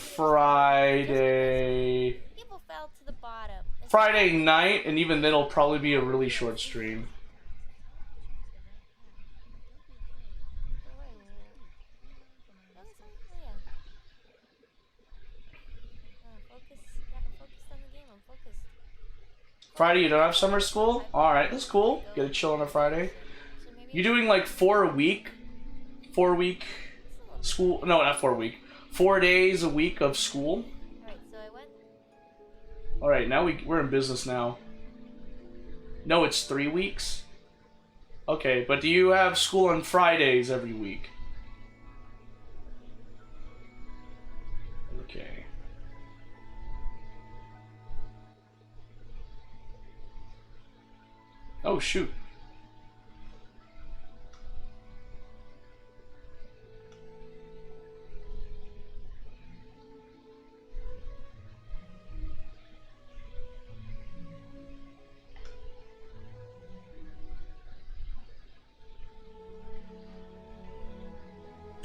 Friday. People fell to the bottom. Friday night, and even then it'll probably be a really short stream. Friday, you don't have summer school? Alright, that's cool. Get to chill on a Friday. You doing like 4 a week? 4 week school? No, not 4 week. 4 days a week of school? Alright, so I went. Alright, now we're in business now. No, it's 3 weeks? Okay, but do you have school on Fridays every week? Okay. Oh, shoot.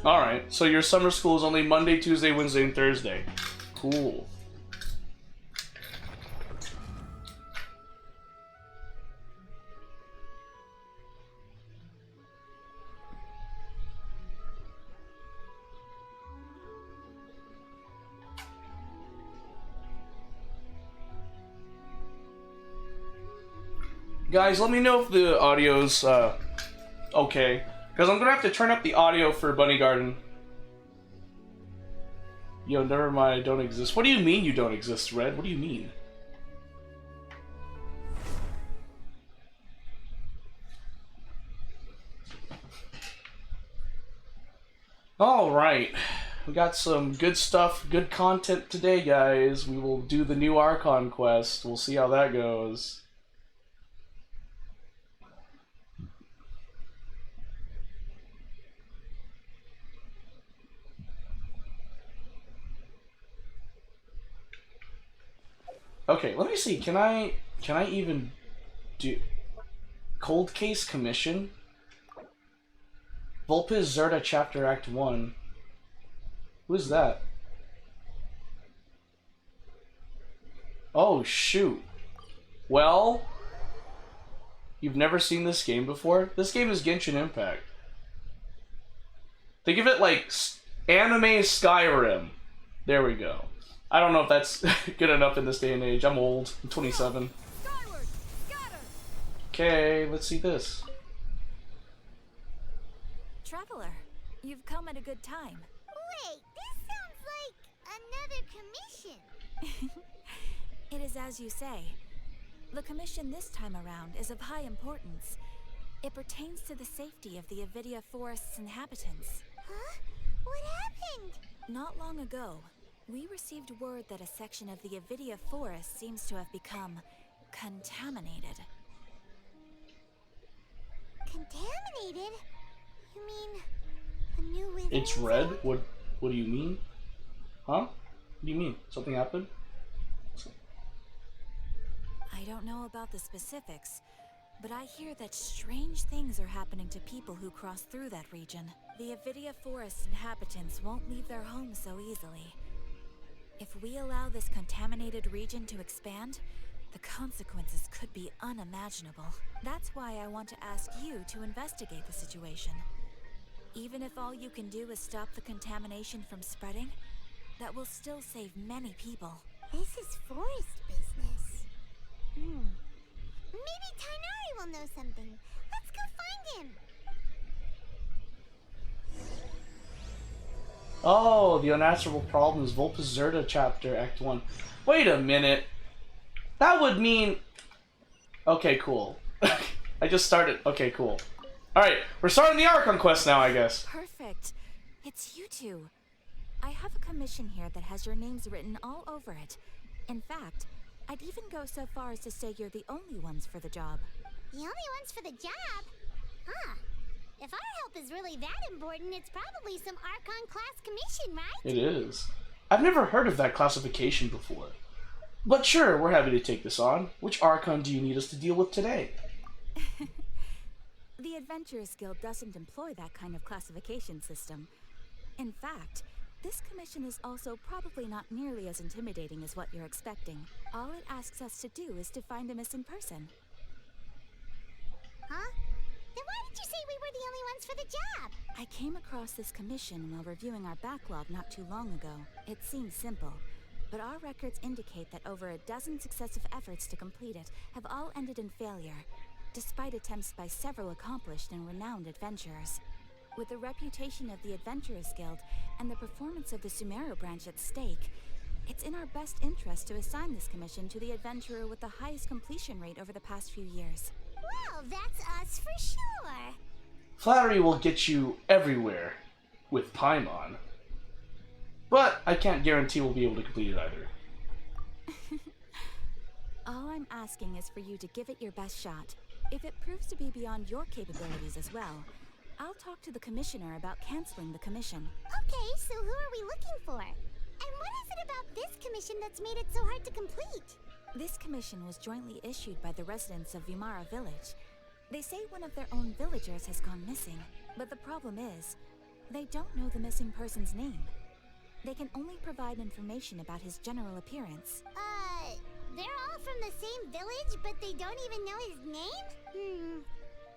Alright, so your summer school is only Monday, Tuesday, Wednesday, and Thursday. Cool. Guys, let me know if the audio's okay. Because I'm going to have to turn up the audio for Bunny Garden. Yo, never mind, I don't exist. What do you mean you don't exist, Red? What do you mean? Alright. We got some good stuff, good content today, guys. We will do the new Archon quest. We'll see how that goes. Okay, let me see. Can I even do Cold Case Commission? Vulpes Zerta Chapter Act 1. Who's that? Oh, shoot. Well, you've never seen this game before? This game is Genshin Impact. Think of it like anime Skyrim. There we go. I don't know if that's good enough in this day and age. I'm old. I'm 27. Okay, let's see this. Traveler, you've come at a good time. Wait, this sounds like another commission. It is as you say. The commission this time around is of high importance. It pertains to the safety of the Avidia Forest's inhabitants. Huh? What happened? Not long ago, we received word that a section of the Avidia Forest seems to have become contaminated. Contaminated? You mean a new wither? It's red? What do you mean? Huh? What do you mean? Something happened? I don't know about the specifics, but I hear that strange things are happening to people who cross through that region. The Avidia Forest inhabitants won't leave their homes so easily. If we allow this contaminated region to expand, the consequences could be unimaginable. That's why I want to ask you to investigate the situation. Even if all you can do is stop the contamination from spreading, that will still save many people. This is forest business. Maybe Tainari will know something. Let's go find him. Oh, the unanswerable problems. Vulpes Zerta Chapter Act 1. Wait a minute. That would mean... Okay, cool. I just started. Okay, cool. Alright, we're starting the Archon quest now, I guess. Perfect. It's you two. I have a commission here that has your names written all over it. In fact, I'd even go so far as to say you're the only ones for the job. The only ones for the job? Huh. If our help is really that important, it's probably some Archon class commission, right? It is. I've never heard of that classification before. But sure, we're happy to take this on. Which Archon do you need us to deal with today? The Adventurers Guild doesn't employ that kind of classification system. In fact, This commission is also probably not nearly as intimidating as what you're expecting. All it asks us to do is to find a missing person. Huh? Then why did you say we were the only ones for the job? I came across this commission while reviewing our backlog not too long ago. It seems simple, but our records indicate that over a dozen successive efforts to complete it have all ended in failure, despite attempts by several accomplished and renowned adventurers. With the reputation of the Adventurers Guild and the performance of the Sumeru branch at stake, it's in our best interest to assign this commission to the adventurer with the highest completion rate over the past few years. Well, that's us for sure. Flattery will get you everywhere with Paimon. But I can't guarantee we'll be able to complete it either. All I'm asking is for you to give it your best shot. If it proves to be beyond your capabilities as well, I'll talk to the commissioner about canceling the commission. Okay, so who are we looking for? And what is it about this commission that's made it so hard to complete? This commission was jointly issued by the residents of Vimara Village. They say one of their own villagers has gone missing, but the problem is, they don't know the missing person's name. They can only provide information about his general appearance. They're all from the same village, but they don't even know his name?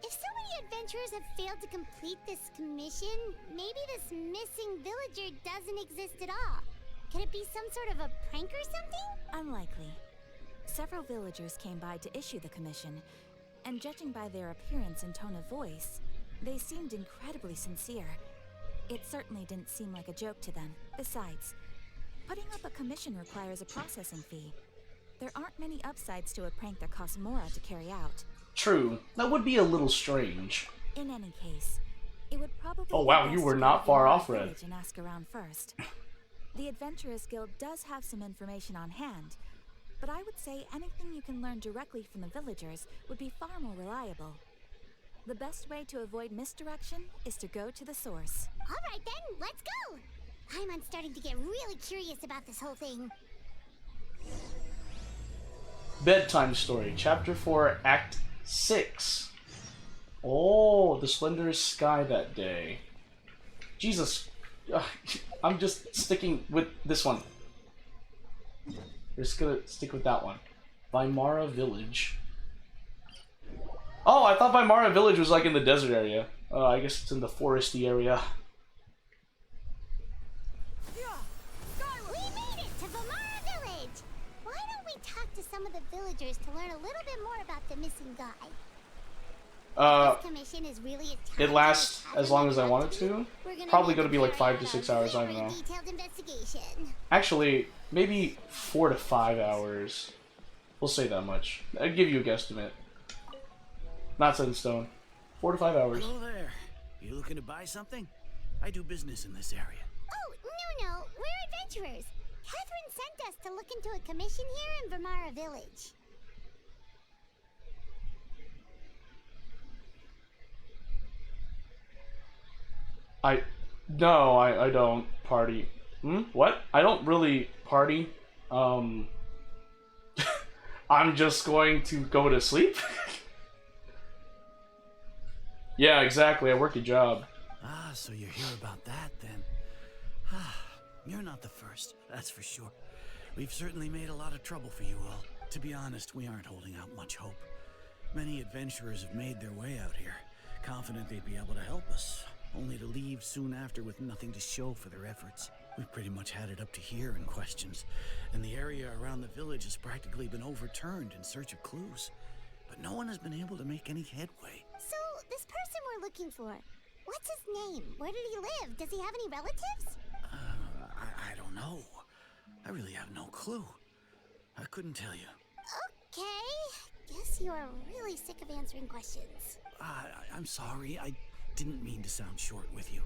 If so many adventurers have failed to complete this commission, maybe this missing villager doesn't exist at all. Could it be some sort of a prank or something? Unlikely. Several villagers came by to issue the commission, and judging by their appearance and tone of voice, they seemed incredibly sincere. It certainly didn't seem like a joke to them. Besides, putting up a commission requires a processing fee. There aren't many upsides to a prank that costs Mora to carry out. True. That would be a little strange. In any case, it would probably Oh wow, be you best were to not go to far Vimara off, Red. Village and ask around first. The Adventurers Guild does have some information on hand, but I would say anything you can learn directly from the villagers would be far more reliable. The best way to avoid misdirection is to go to the source. Alright then, let's go! I'm starting to get really curious about this whole thing. Bedtime Story, Chapter 4, Act 6. Oh, the slenderous sky that day. Jesus. I'm just sticking with this one. We're just gonna stick with that one. Vimara Village. Oh, I thought Vimara Village was like in the desert area. I guess it's in the foresty area. We made it to Vimara Village! Why don't we talk to some of the villagers to learn a little bit more about the missing guy? This commission is really a It lasts as long as I want it to. Probably gonna be like 5 to 6 hours, I don't know. Actually, maybe 4 to 5 hours. We'll say that much. I'd give you a guesstimate. Not set in stone. 4 to 5 hours. Hello there. You looking to buy something? I do business in this area. Oh, no, we're adventurers. Catherine sent us to look into a commission here in Vimara Village. No, I don't party. What? I don't really party. I'm just going to go to sleep? Yeah, exactly. I work a job. Ah, so you're here about that then. You're not the first, that's for sure. We've certainly made a lot of trouble for you all. To be honest, we aren't holding out much hope. Many adventurers have made their way out here, confident they'd be able to help us, only to leave soon after with nothing to show for their efforts. We've pretty much had it up to here in questions, and the area around the village has practically been overturned in search of clues. But no one has been able to make any headway. So, this person we're looking for, what's his name? Where did he live? Does he have any relatives? I don't know. I really have no clue. I couldn't tell you. Okay. Guess you are really sick of answering questions. I'm sorry. I didn't mean to sound short with you.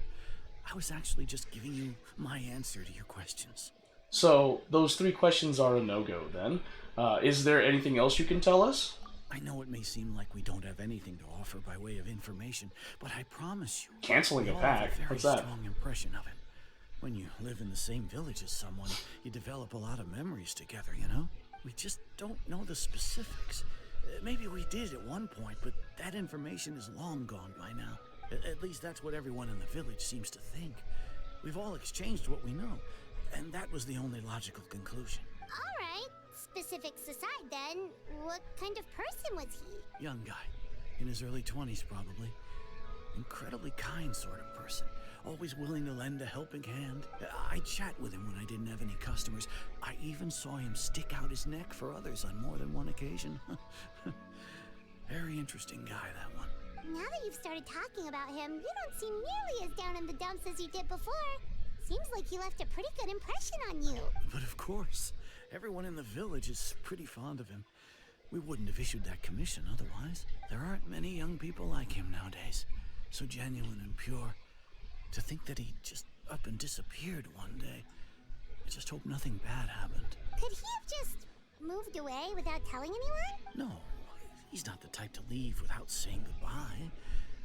I was actually just giving you my answer to your questions. So, those 3 questions are a no-go then. Is there anything else you can tell us? I know it may seem like we don't have anything to offer by way of information, but I promise you... Canceling a we all have pack? a very What's that? strong impression of it. When you live in the same village as someone, you develop a lot of memories together, you know? We just don't know the specifics. Maybe we did at one point, but that information is long gone by now. At least that's what everyone in the village seems to think. We've all exchanged what we know, and that was the only logical conclusion. Alright, specifics aside then, what kind of person was he? Young guy, in his early 20s probably. Incredibly kind sort of person, always willing to lend a helping hand. I'd chat with him when I didn't have any customers. I even saw him stick out his neck for others on more than one occasion. Very interesting guy, that one. Now that you've started talking about him, you don't seem nearly as down in the dumps as you did before. Seems like he left a pretty good impression on you. But of course, everyone in the village is pretty fond of him. We wouldn't have issued that commission otherwise. There aren't many young people like him nowadays. So genuine and pure. To think that he just up and disappeared one day. I just hope nothing bad happened. Could he have just moved away without telling anyone? No, he's not the type to leave without saying goodbye.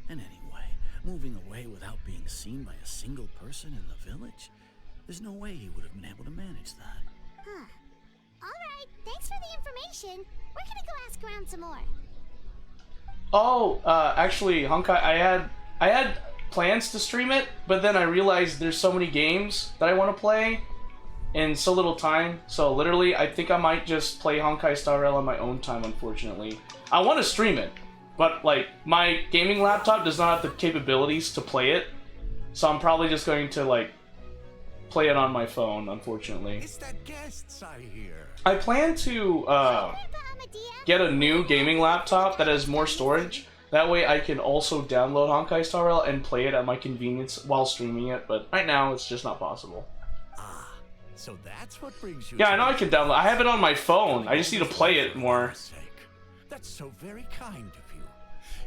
And anyway, moving away without being seen by a single person in the village, there's no way he would have been able to manage that. Huh. Alright, thanks for the information. We're gonna go ask around some more. Oh, actually, Honkai, I had plans to stream it, but then I realized there's so many games that I want to play in so little time. So literally, I think I might just play Honkai Star Rail on my own time, unfortunately. I want to stream it, but like my gaming laptop does not have the capabilities to play it. So I'm probably just going to like play it on my phone, unfortunately. It's that guests I hear. I plan to get a new gaming laptop that has more storage. That way I can also download Honkai Star Rail and play it at my convenience while streaming it, but right now it's just not possible. Ah, so that's what brings you. Yeah, I know I can download. I have it on my phone. I just need to play it more. That's so very kind of you.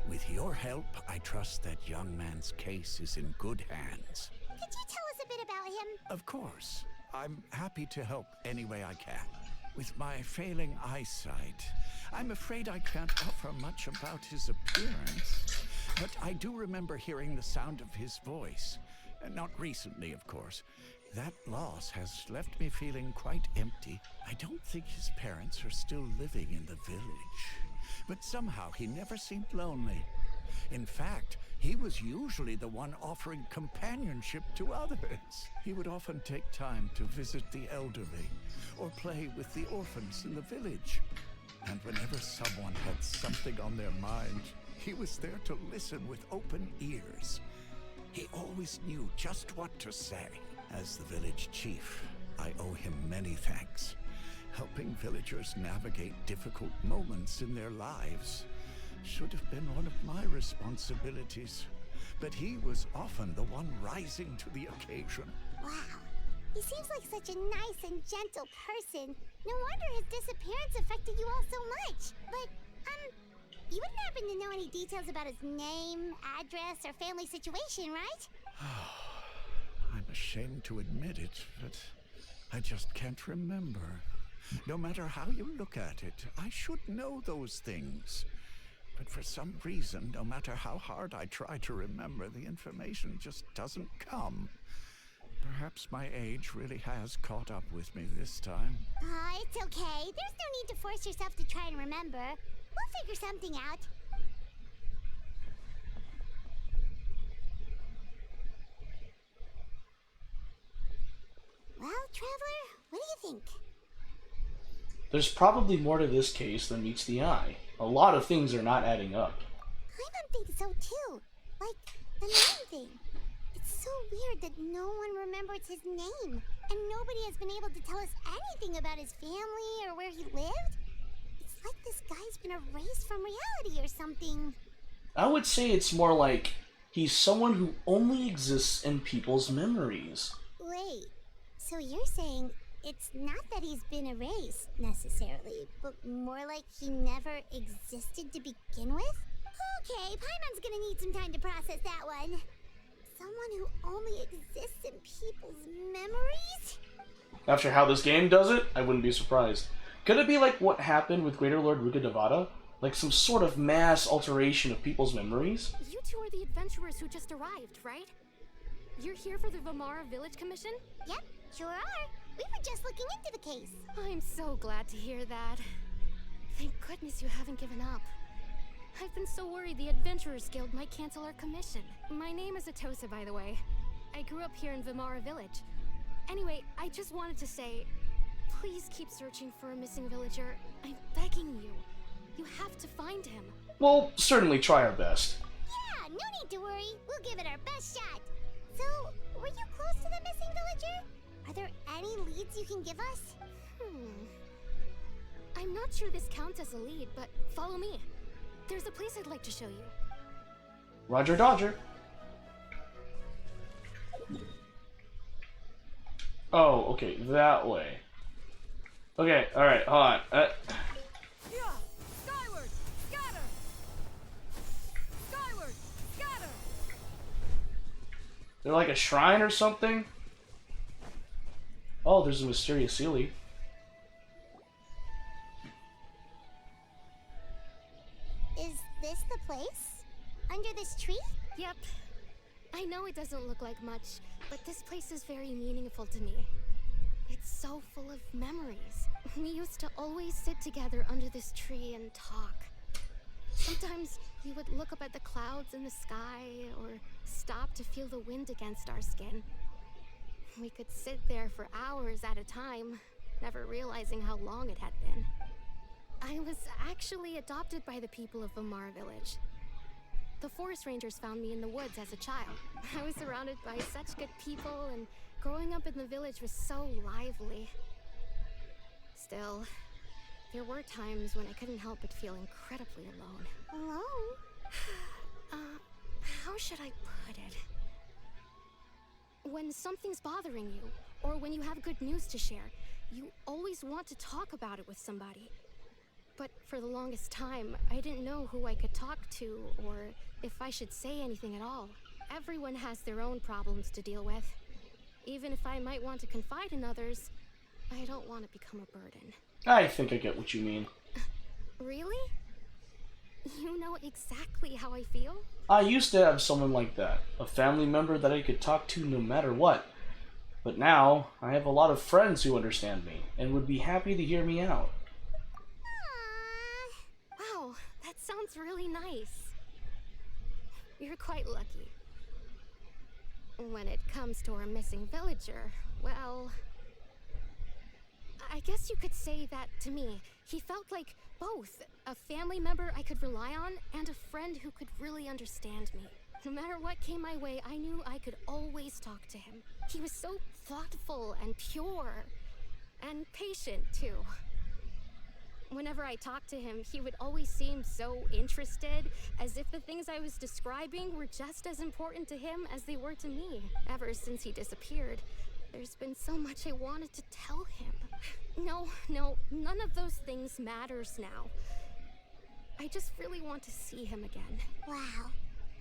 With your help, I trust that young man's case is in good hands. Could you tell us a bit about him? Of course. I'm happy to help any way I can. With my failing eyesight, I'm afraid I can't offer much about his appearance. But I do remember hearing the sound of his voice. Not recently, of course. That loss has left me feeling quite empty. I don't think his parents are still living in the village. But somehow he never seemed lonely. In fact, he was usually the one offering companionship to others. He would often take time to visit the elderly or play with the orphans in the village. And whenever someone had something on their mind, he was there to listen with open ears. He always knew just what to say. As the village chief, I owe him many thanks. Helping villagers navigate difficult moments in their lives should have been one of my responsibilities. But he was often the one rising to the occasion. Wow. He seems like such a nice and gentle person. No wonder his disappearance affected you all so much. But, you wouldn't happen to know any details about his name, address, or family situation, right? I'm ashamed to admit it, but I just can't remember. No matter how you look at it, I should know those things. But for some reason, no matter how hard I try to remember, the information just doesn't come. Perhaps my age really has caught up with me this time. It's okay. There's no need to force yourself to try and remember. We'll figure something out. Well, Traveler, what do you think? There's probably more to this case than meets the eye. A lot of things are not adding up. I don't think so too. Like, the name thing. It's so weird that no one remembers his name. And nobody has been able to tell us anything about his family or where he lived. It's like this guy's been erased from reality or something. I would say it's more like he's someone who only exists in people's memories. Wait, so you're saying it's not that he's been erased, necessarily, but more like he never existed to begin with? Okay, Paimon's gonna need some time to process that one. Someone who only exists in people's memories? After how this game does it, I wouldn't be surprised. Could it be like what happened with Greater Lord Rugadavada? Like some sort of mass alteration of people's memories? You two are the adventurers who just arrived, right? You're here for the Vamara Village Commission? Yep, sure are. We were just looking into the case. I'm so glad to hear that. Thank goodness you haven't given up. I've been so worried the Adventurers Guild might cancel our commission. My name is Atosa, by the way. I grew up here in Vimara Village. Anyway, I just wanted to say, please keep searching for a missing villager. I'm begging you. You have to find him. We'll certainly try our best. Yeah, no need to worry. We'll give it our best shot. So, were you close to the missing villager? Are there any leads you can give us? I'm not sure this counts as a lead, but follow me. There's a place I'd like to show you. Roger Dodger. Oh, okay, that way. Okay, alright, hold on. Skyward! Scatter! Skyward! Scatter! They're like a shrine or something? Oh, there's a mysterious Sealy. Is this the place? Under this tree? Yep. I know it doesn't look like much, but this place is very meaningful to me. It's so full of memories. We used to always sit together under this tree and talk. Sometimes we would look up at the clouds in the sky, or stop to feel the wind against our skin. We could sit there for hours at a time, never realizing how long it had been. I was actually adopted by the people of Vimara Village. The forest rangers found me in the woods as a child. I was surrounded by such good people, and growing up in the village was so lively. Still, there were times when I couldn't help but feel incredibly alone. Alone? How should I put it? When something's bothering you, or when you have good news to share, you always want to talk about it with somebody. But for the longest time, I didn't know who I could talk to, or if I should say anything at all. Everyone has their own problems to deal with. Even if I might want to confide in others, I don't want to become a burden. I think I get what you mean. Really? You know exactly how I feel? I used to have someone like that, a family member that I could talk to no matter what. But now, I have a lot of friends who understand me, and would be happy to hear me out. Wow, that sounds really nice. You're quite lucky. When it comes to our missing villager, well, I guess you could say that to me. He felt like both a family member I could rely on and a friend who could really understand me. No matter what came my way, I knew I could always talk to him. He was so thoughtful and pure, and patient too. Whenever I talked to him, he would always seem so interested, as if the things I was describing were just as important to him as they were to me. Ever since he disappeared, there's been so much I wanted to tell him. No, none of those things matters now. I just really want to see him again. Wow,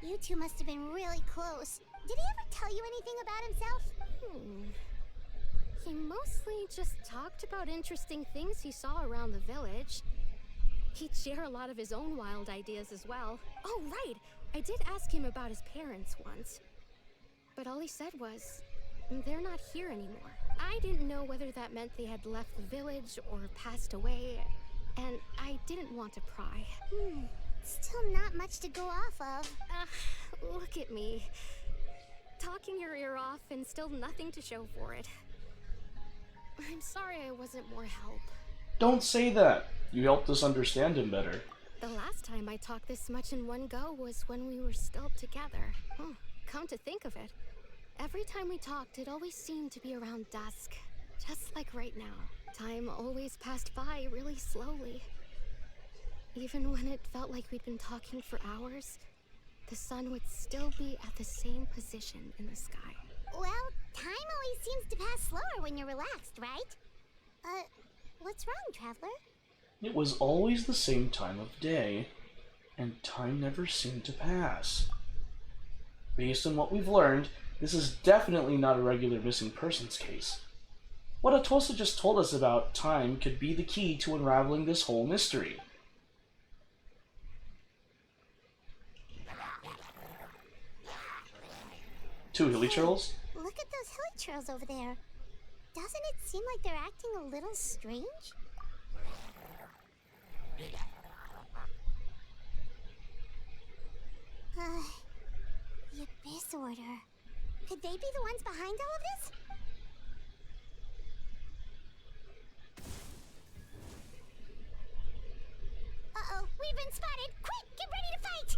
you two must have been really close. Did he ever tell you anything about himself? He mostly just talked about interesting things he saw around the village. He'd share a lot of his own wild ideas as well. Oh, right! I did ask him about his parents once. But all he said was, they're not here anymore. I didn't know whether that meant they had left the village or passed away, and I didn't want to pry. Still not much to go off of. Look at me. Talking your ear off and still nothing to show for it. I'm sorry I wasn't more help. Don't say that. You helped us understand him better. The last time I talked this much in one go was when we were still together. Come to think of it, every time we talked, it always seemed to be around dusk. Just like right now. Time always passed by really slowly. Even when it felt like we'd been talking for hours, the sun would still be at the same position in the sky. Well, time always seems to pass slower when you're relaxed, right? What's wrong, Traveler? It was always the same time of day, and time never seemed to pass. Based on what we've learned, this is definitely not a regular missing persons case. What Atosa just told us about time could be the key to unraveling this whole mystery. Two hilly churls? Look at those hilly churls over there. Doesn't it seem like they're acting a little strange? The Abyss Order. Could they be the ones behind all of this? Uh-oh, we've been spotted! Quick, get ready to fight!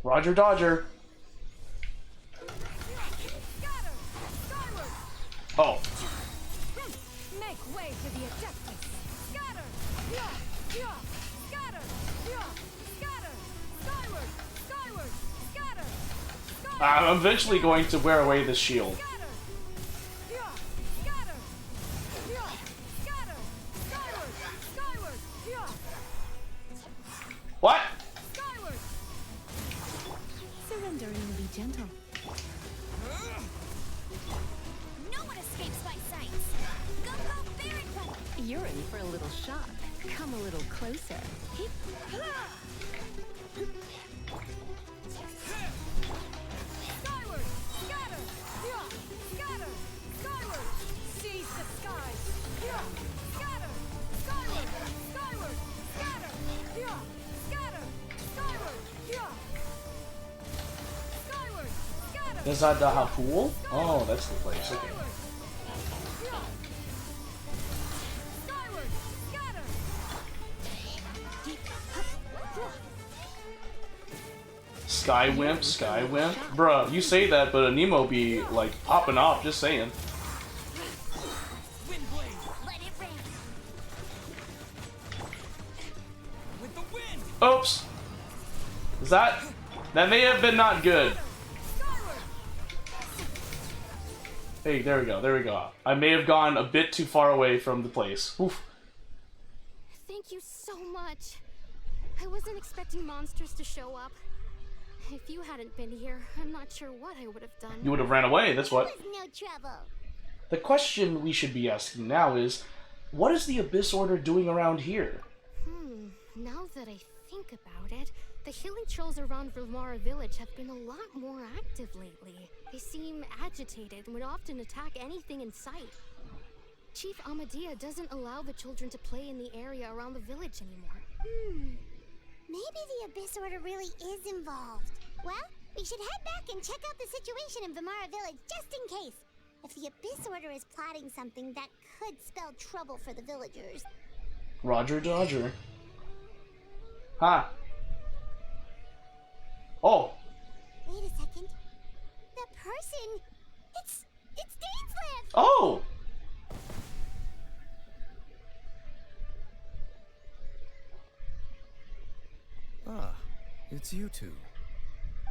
Roger Dodger. Oh. Make way to the Adeptus. Scatter! Scatter! Scatter! Skyward! Skyward! Scatter! I'm eventually going to wear away this shield. What? Surrendering will be gentle. No one escapes my sights! Go, go, Baron Run! You're in for a little shock. Come a little closer. Skyward! Scatter! Scatter! Skyward! Seize the skies! Scatter! Skyward! Skyward! Scatter! Scatter! Skyward! Skyward! Scatter! Is that the pool? Oh, that's the place. Okay. Skyward! Scatter! Skywimp, Skywimp. Bruh, you say that, but a Nemo be like popping off, just saying. Let it rain! With the wind! Oops. Is that may have been not good. Hey, there we go, there we go. I may have gone a bit too far away from the place. Oof. Thank you so much. I wasn't expecting monsters to show up. If you hadn't been here, I'm not sure what I would have done. You would have ran away, that's what. It was no trouble. The question we should be asking now is, what is the Abyss Order doing around here? Now that I think about it, the healing trolls around Vilmara village have been a lot more active lately. They seem agitated and would often attack anything in sight. Chief Amadea doesn't allow the children to play in the area around the village anymore. Maybe the Abyss Order really is involved. Well, we should head back and check out the situation in Vilmara village just in case. If the Abyss Order is plotting something that could spell trouble for the villagers. Roger Dodger. Huh. Oh. Wait a second. That person, it's Dainslev! Oh! Ah, it's you two.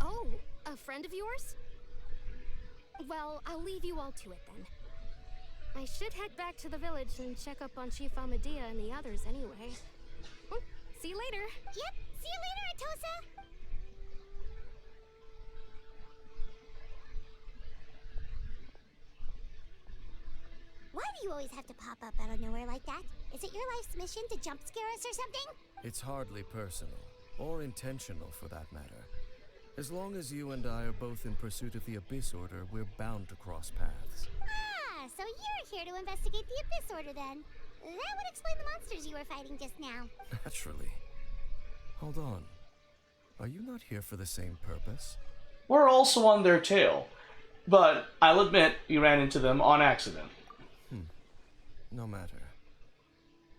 Oh, a friend of yours? Well, I'll leave you all to it then. I should head back to the village and check up on Chief Amadea and the others anyway. Well, see you later. Yep, see you later, Atosa! Why do you always have to pop up out of nowhere like that? Is it your life's mission to jump scare us or something? It's hardly personal, or intentional for that matter. As long as you and I are both in pursuit of the Abyss Order, we're bound to cross paths. Ah, so you're here to investigate the Abyss Order then. That would explain the monsters you were fighting just now. Naturally. Hold on. Are you not here for the same purpose? We're also on their tail. But I'll admit, you ran into them on accident. No matter.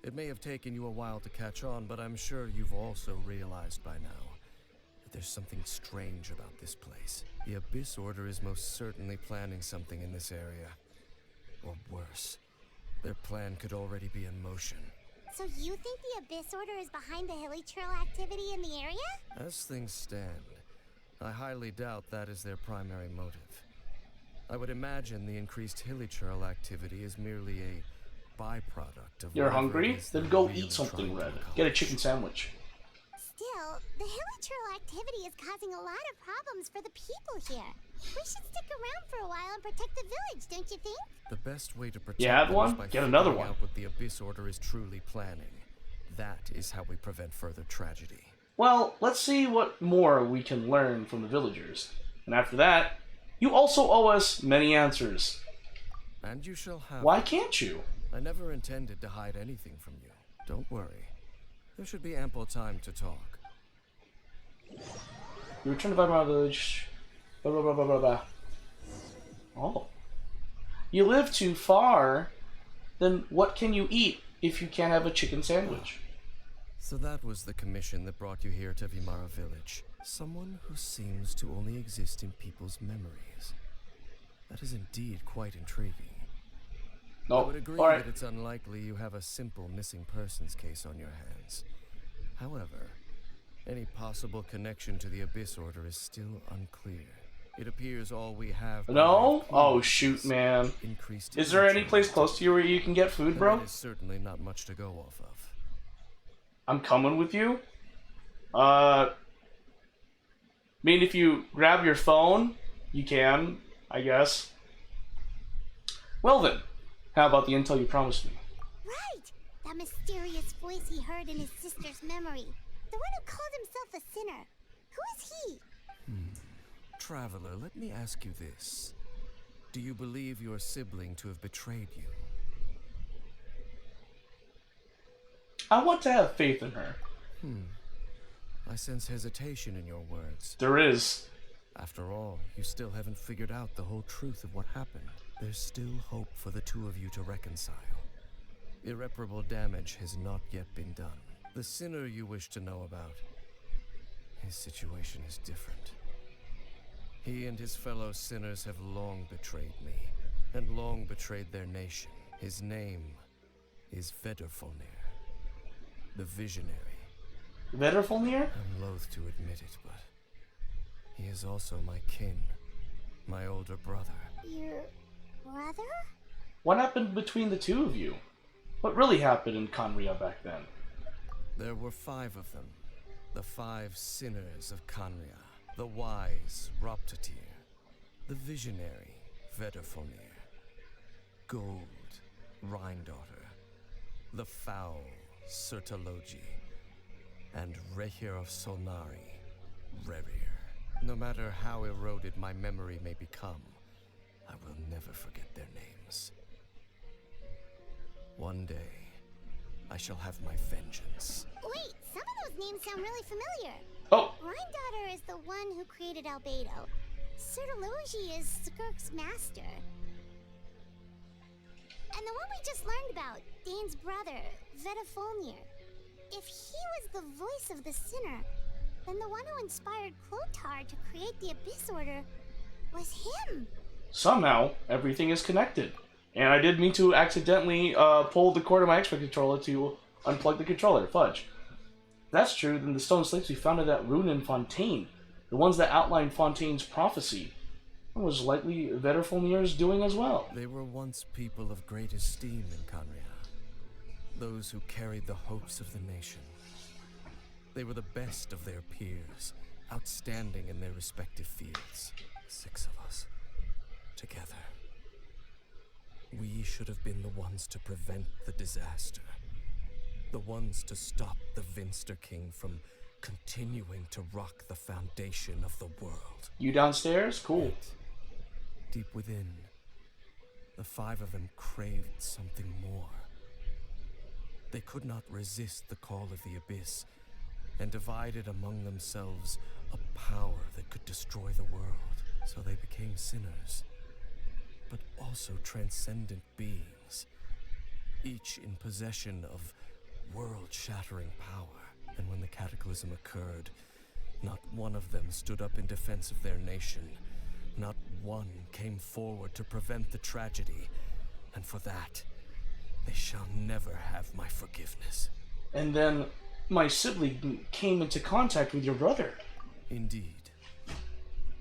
It may have taken you a while to catch on, but I'm sure you've also realized by now that there's something strange about this place. The Abyss Order is most certainly planning something in this area. Or worse, their plan could already be in motion. So you think the Abyss Order is behind the hilly trail activity in the area? As things stand, I highly doubt that is their primary motive. I would imagine the increased hilly trail activity is merely a byproduct of You're whatever hungry? it is Then they're go really eat something trying to red. Get a accomplish. chicken sandwich. Still, the hilly trail activity is causing a lot of problems for the people here. We should stick around for a while and protect the village, don't you think? The best way to protect You had them one? is by Get another figuring one. out what the Abyss Order is truly planning. That is how we prevent further tragedy. Well, let's see what more we can learn from the villagers. And after that, you also owe us many answers. And you shall have. Why can't you? I never intended to hide anything from you. Don't worry. There should be ample time to talk. You return to Vibrant Village. Blah, blah, blah, blah, blah, blah. Oh. You live too far, then what can you eat if you can't have a chicken sandwich? So that was the commission that brought you here to Vimara Village. Someone who seems to only exist in people's memories. That is indeed quite intriguing. I would agree that it's unlikely you have a simple missing persons case on your hands. However, any possible connection to the Abyss Order is still unclear. It appears all we have... No? Oh, shoot, man. Is there any place close to you where you can get food, bro? There is certainly not much to go off of. I'm coming with you? I mean, if you grab your phone, you can, I guess. Well then, how about the intel you promised me? Right! That mysterious voice he heard in his sister's memory. The one who called himself a sinner. Who is he? Traveler, let me ask you this. Do you believe your sibling to have betrayed you? I want to have faith in her. I sense hesitation in your words. There is. After all, you still haven't figured out the whole truth of what happened. There's still hope for the two of you to reconcile. Irreparable damage has not yet been done. The sinner you wish to know about, his situation is different. He and his fellow sinners have long betrayed me, and long betrayed their nation. His name is Vedrfolnir, the Visionary. Vedrfolnir? I'm loath to admit it, but he is also my kin, my older brother. Your brother? What happened between the two of you? What really happened in Conria back then? There were 5 of them. The 5 sinners of Conria. The wise Roptatir. The visionary Vedrfolnir. Gold Rhindaughter. The foul Sertalogi. And Rehir of Solnari, Rerir. No matter how eroded my memory may become, I will never forget their names. One day, I shall have my vengeance. Wait, some of those names sound really familiar. Oh! Rhindaughter is the one who created Albedo. Sertalogi is Skirk's master. And the one we just learned about, Dane's brother, Vedrfolnir. If he was the voice of the sinner, then the one who inspired Clotar to create the Abyss Order was him. Somehow, everything is connected. And I did mean to accidentally pull the cord of my Xbox controller to unplug the controller. Fudge. If that's true, then the stone slates we found at that rune in Fontaine, the ones that outlined Fontaine's prophecy, was likely Vedrfolnir's doing as well. They were once people of great esteem in Conria. Those who carried the hopes of the nation. They were the best of their peers, outstanding in their respective fields. 6 of us, together. We should have been the ones to prevent the disaster. The ones to stop the Vinster King from continuing to rock the foundation of the world. You downstairs? Cool. Yet, deep within, the 5 of them craved something more. They could not resist the call of the Abyss, and divided among themselves a power that could destroy the world. So they became sinners, but also transcendent beings, each in possession of world-shattering power. And when the cataclysm occurred, not one of them stood up in defense of their nation. Not one came forward to prevent the tragedy, and for that, they shall never have my forgiveness. And then my sibling came into contact with your brother. Indeed.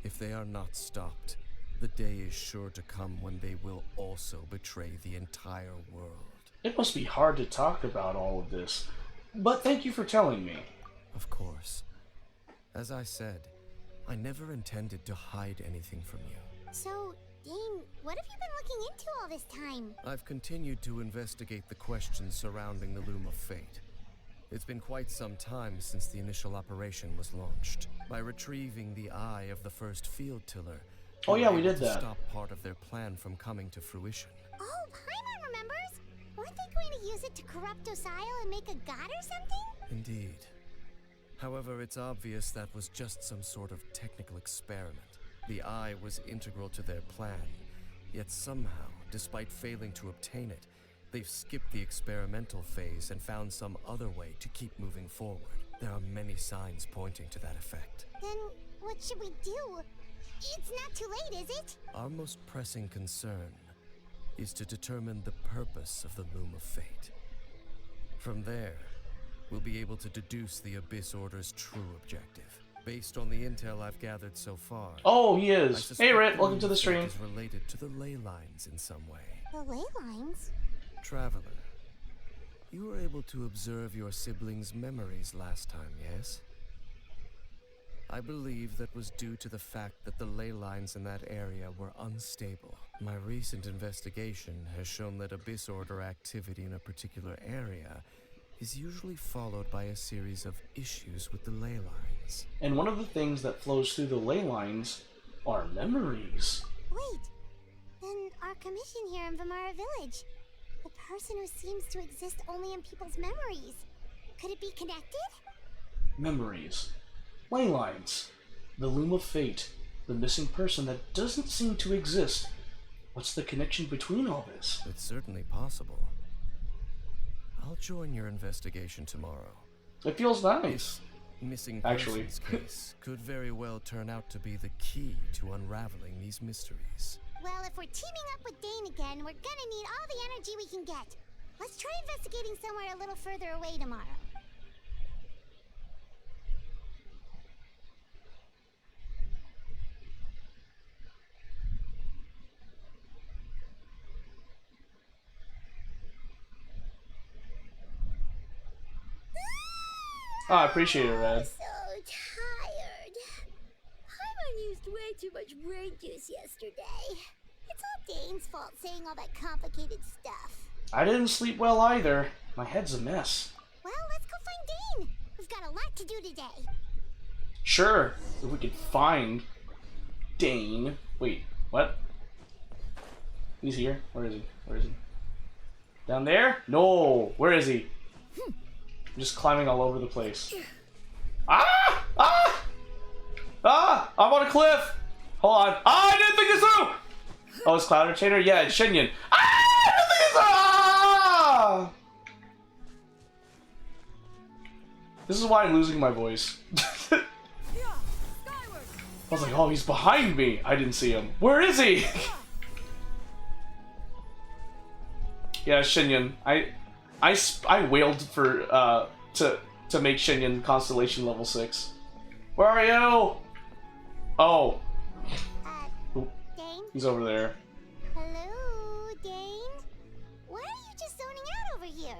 If they are not stopped, the day is sure to come when they will also betray the entire world. It must be hard to talk about all of this, but thank you for telling me. Of course. As I said, I never intended to hide anything from you. So, Dane, what have you been looking into all this time? I've continued to investigate the questions surrounding the Loom of Fate. It's been quite some time since the initial operation was launched. By retrieving the eye of the first field tiller, Oh yeah, we able did to that. stop part of their plan from coming to fruition. Oh, Paimon remembers! Weren't they going to use it to corrupt Osial and make a god or something? Indeed. However, it's obvious that was just some sort of technical experiment. The eye was integral to their plan, Yet somehow, despite failing to obtain it, they've skipped the experimental phase and found some other way to keep moving forward. There are many signs pointing to that effect. Then what should we do? It's not too late, is it? Our most pressing concern is to determine the purpose of the Loom of Fate. From there, we'll be able to deduce the Abyss Order's true objective. Based on the intel I've gathered so far, Oh, he I is. suspect Hey, Rit, the welcome Loom to the of Fate stream. is related to the ley lines in some way. The ley lines? Traveler, you were able to observe your siblings' memories last time, yes? I believe that was due to the fact that the ley lines in that area were unstable. My recent investigation has shown that Abyss Order activity in a particular area is usually followed by a series of issues with the ley lines. And one of the things that flows through the ley lines are memories. Wait. Then our commission here in Vamara Village. The person who seems to exist only in people's memories. Could it be connected? Memories. Ley lines. The Loom of Fate. The missing person that doesn't seem to exist. What's the connection between all this? It's certainly possible. I'll join your investigation tomorrow. It feels nice. Missing Actually. persons case could very well turn out to be the key to unraveling these mysteries. Well, if we're teaming up with Dane again, we're gonna need all the energy we can get. Let's try investigating somewhere a little further away tomorrow. Oh, I appreciate it, Red. So tired. Paimon used way too much brain juice yesterday. It's all Dane's fault saying all that complicated stuff. I didn't sleep well either. My head's a mess. Well, let's go find Dane. We've got a lot to do today. Sure, if we could find Dane. Wait, what? He's here. Where is he? Where is he? Down there? No. Where is he? I'm just climbing all over the place. Ah! Ah! Ah! I'm on a cliff! Hold on. Ah! I didn't think this through! Oh, it's Cloud Entertainer? Yeah, it's Shinyan. Ah! I didn't think this through! Ah! This is why I'm losing my voice. I was like, oh, he's behind me. I didn't see him. Where is he? Yeah, Shinyan. I wailed for to make Shinyan Constellation level 6. Where are you? Oh, Dane? he's over there. Hello, Dane? Why are you just zoning out over here?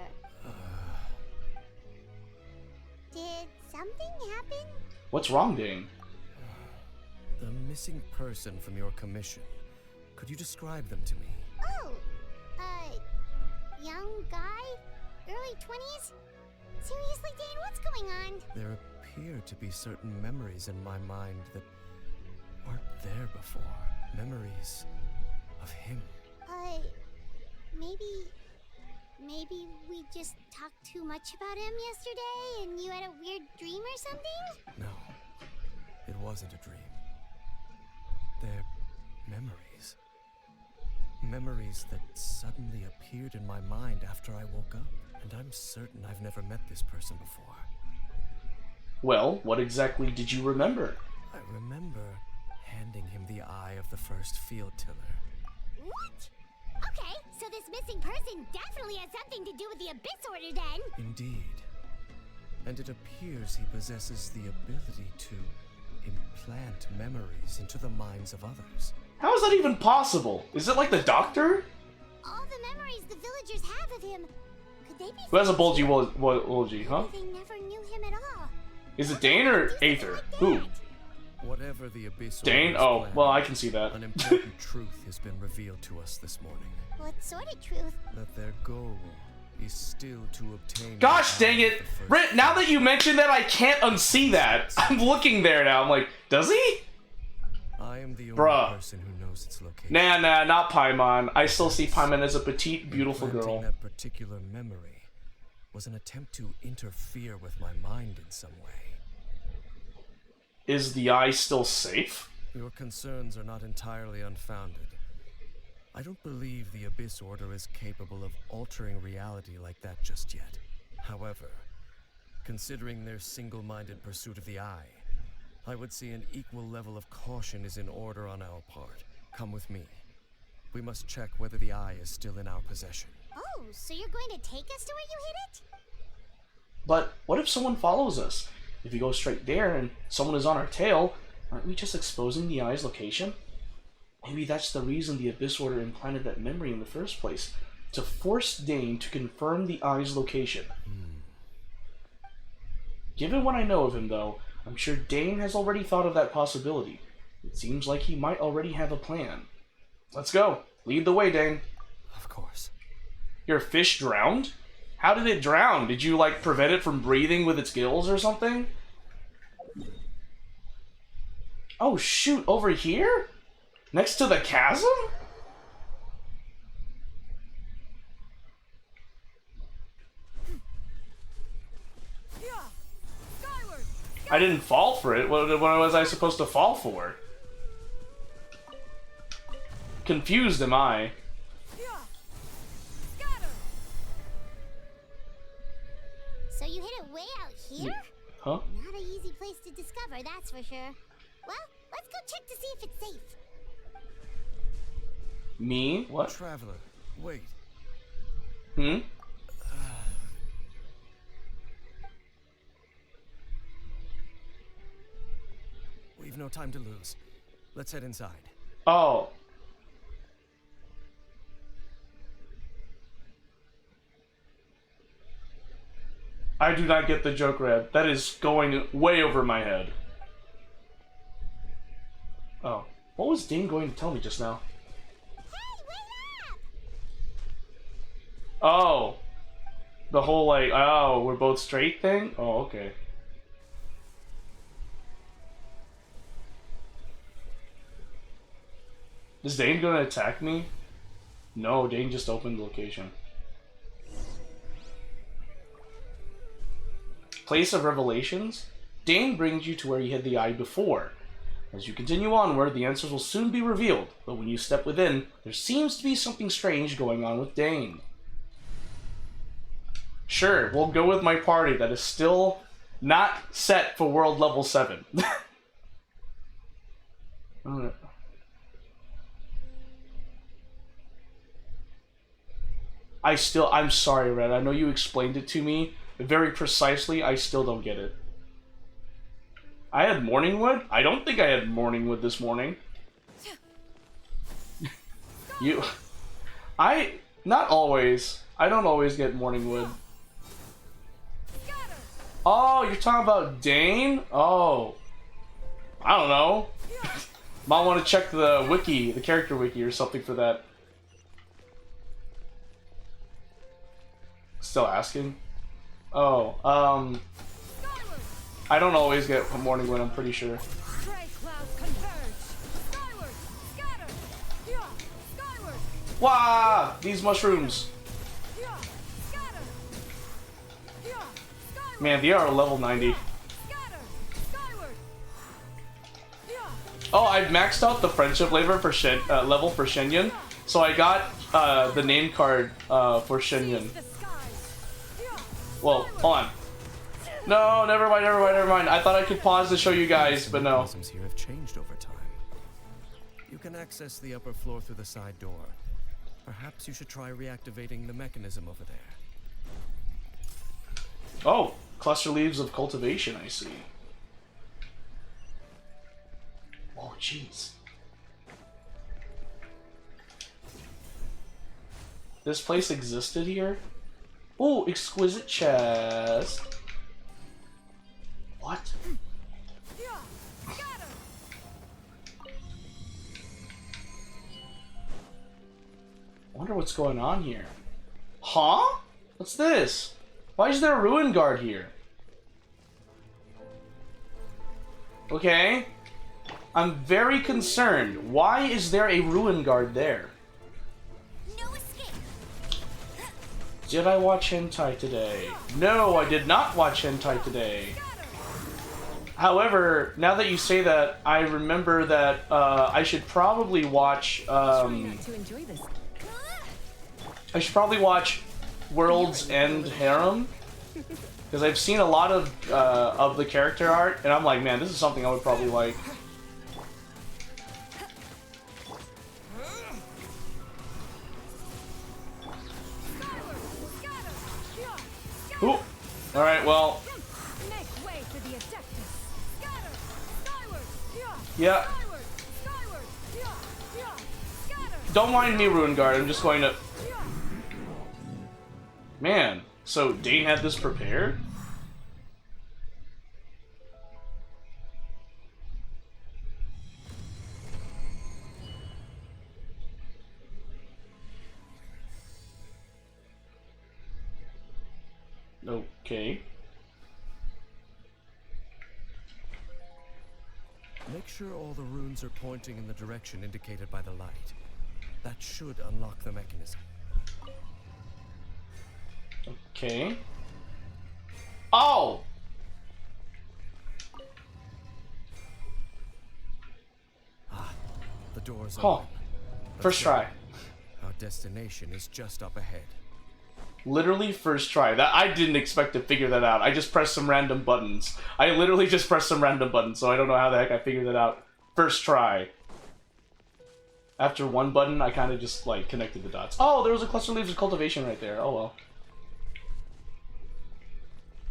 Did something happen? What's wrong, Dane? The missing person from your commission. Could you describe them to me? Oh, young guy? Early 20s? Seriously, Dane, what's going on? There appear to be certain memories in my mind that weren't there before. Memories of him. Maybe we just talked too much about him yesterday and you had a weird dream or something? No, it wasn't a dream. They're memories. Memories that suddenly appeared in my mind after I woke up. And I'm certain I've never met this person before. Well, what exactly did you remember? I remember handing him the eye of the first field tiller. What? Okay, so this missing person definitely has something to do with the Abyss Order then. Indeed. And it appears he possesses the ability to implant memories into the minds of others. How is that even possible? Is it like the Doctor? All the memories the villagers have of him. Could they be Who has a fakes? bulgy Wolgy, huh? Maybe they never knew him at all. Is it Dane or Aether? Who? Whatever the Abyss Dane? Order's Oh, plan, well, I can see that. an important truth has been revealed to us this morning. What sort of truth? That their goal is still to obtain... Gosh the eye dang of it! the first Rit, now that you mentioned that, I can't unsee that. I'm looking there now. I'm like, does he? I am the only Bruh. person who knows its location. Nah, not Paimon. I still see Paimon as a petite, beautiful Implanting girl. that particular memory was an attempt to interfere with my mind in some way. Is the eye still safe? Your concerns are not entirely unfounded. I don't believe the Abyss Order is capable of altering reality like that just yet. However, considering their single-minded pursuit of the Eye, I would say an equal level of caution is in order on our part. Come with me. We must check whether the Eye is still in our possession. Oh, so you're going to take us to where you hid it? But what if someone follows us? If we go straight there and someone is on our tail, aren't we just exposing the Eye's location? Maybe that's the reason the Abyss Order implanted that memory in the first place, to force Dane to confirm the Eye's location. Given what I know of him, though, I'm sure Dane has already thought of that possibility. It seems like he might already have a plan. Let's go. Lead the way, Dane. Of course. Your fish drowned? How did it drown? Did you, like, prevent it from breathing with its gills or something? Oh, shoot. Over here? Next to the chasm? I didn't fall for it. What was I supposed to fall for? Confused am I. So you hid it way out here? Huh? Not an easy place to discover, that's for sure. Well, let's go check to see if it's safe. Me? What? Traveler, wait. Hmm? We've no time to lose. Let's head inside. Oh. I do not get the joke, Red. That is going way over my head. Oh. What was Dane going to tell me just now? Hey, wait up! Oh. The whole, like, oh, we're both straight thing? Oh, okay. Is Dane gonna attack me? No, Dane just opened the location. Place of Revelations? Dane brings you to where you hid the eye before. As you continue onward, the answers will soon be revealed, but when you step within, there seems to be something strange going on with Dane. Sure, we'll go with my party that is still not set for world level 7. I'm sorry, Red. I know you explained it to me very precisely. I still don't get it. I had Morningwood? I don't think I had Morningwood this morning. Not always. I don't always get Morningwood. Oh, you're talking about Dane? Oh. I don't know. Might want to check the wiki, the character wiki or something for that. Still asking? Oh, I don't always get Morningwood, I'm pretty sure. Wow! These mushrooms! Man, they are level 90. Oh, I've maxed out the friendship level for Shenyun, so I got the name card for Shenyun. Well, hold on. No, never mind. I thought I could pause to show you guys, but no. Mechanisms here have changed over time. You can access the upper floor through the side door. Perhaps you should try reactivating the mechanism over there. Oh, cluster leaves of cultivation, I see. Oh, jeez. This place existed here? Oh, exquisite chest. What? I wonder what's going on here. Huh? What's this? Why is there a ruin guard here? Okay. I'm very concerned. Why is there a ruin guard there? No escape. Did I watch hentai today? No, I did not watch hentai today. However, now that you say that, I remember that I should probably watch. I should probably watch World's End Harem, because I've seen a lot of the character art, and I'm like, man, this is something I would probably like. Ooh. All right, well. Yeah. Don't mind me, Ruin Guard. I'm just going to. Man, so Dane had this prepared? Okay. Make sure all the runes are pointing in the direction indicated by the light. That should unlock the mechanism. Okay. Oh! Ah, the door's Oh. open. First try. Our destination is just up ahead. Literally first try. That I didn't expect to figure that out. I just pressed some random buttons. I literally just pressed some random buttons, so I don't know how the heck I figured that out. First try. After one button, I kind of just, like, connected the dots. Oh, there was a cluster leaves of cultivation right there. Oh, well.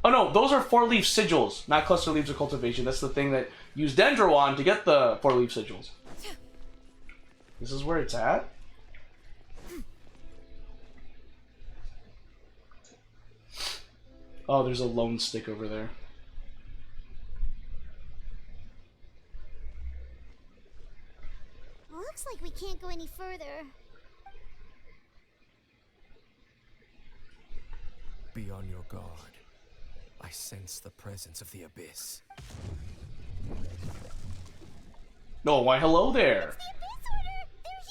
Oh, no, those are four-leaf sigils, not cluster leaves of cultivation. That's the thing that use Dendro on to get the four-leaf sigils. This is where it's at? Oh, there's a lone stick over there. Looks like we can't go any further. Be on your guard. I sense the presence of the abyss. Oh, why hello there. The Abyss Order! They're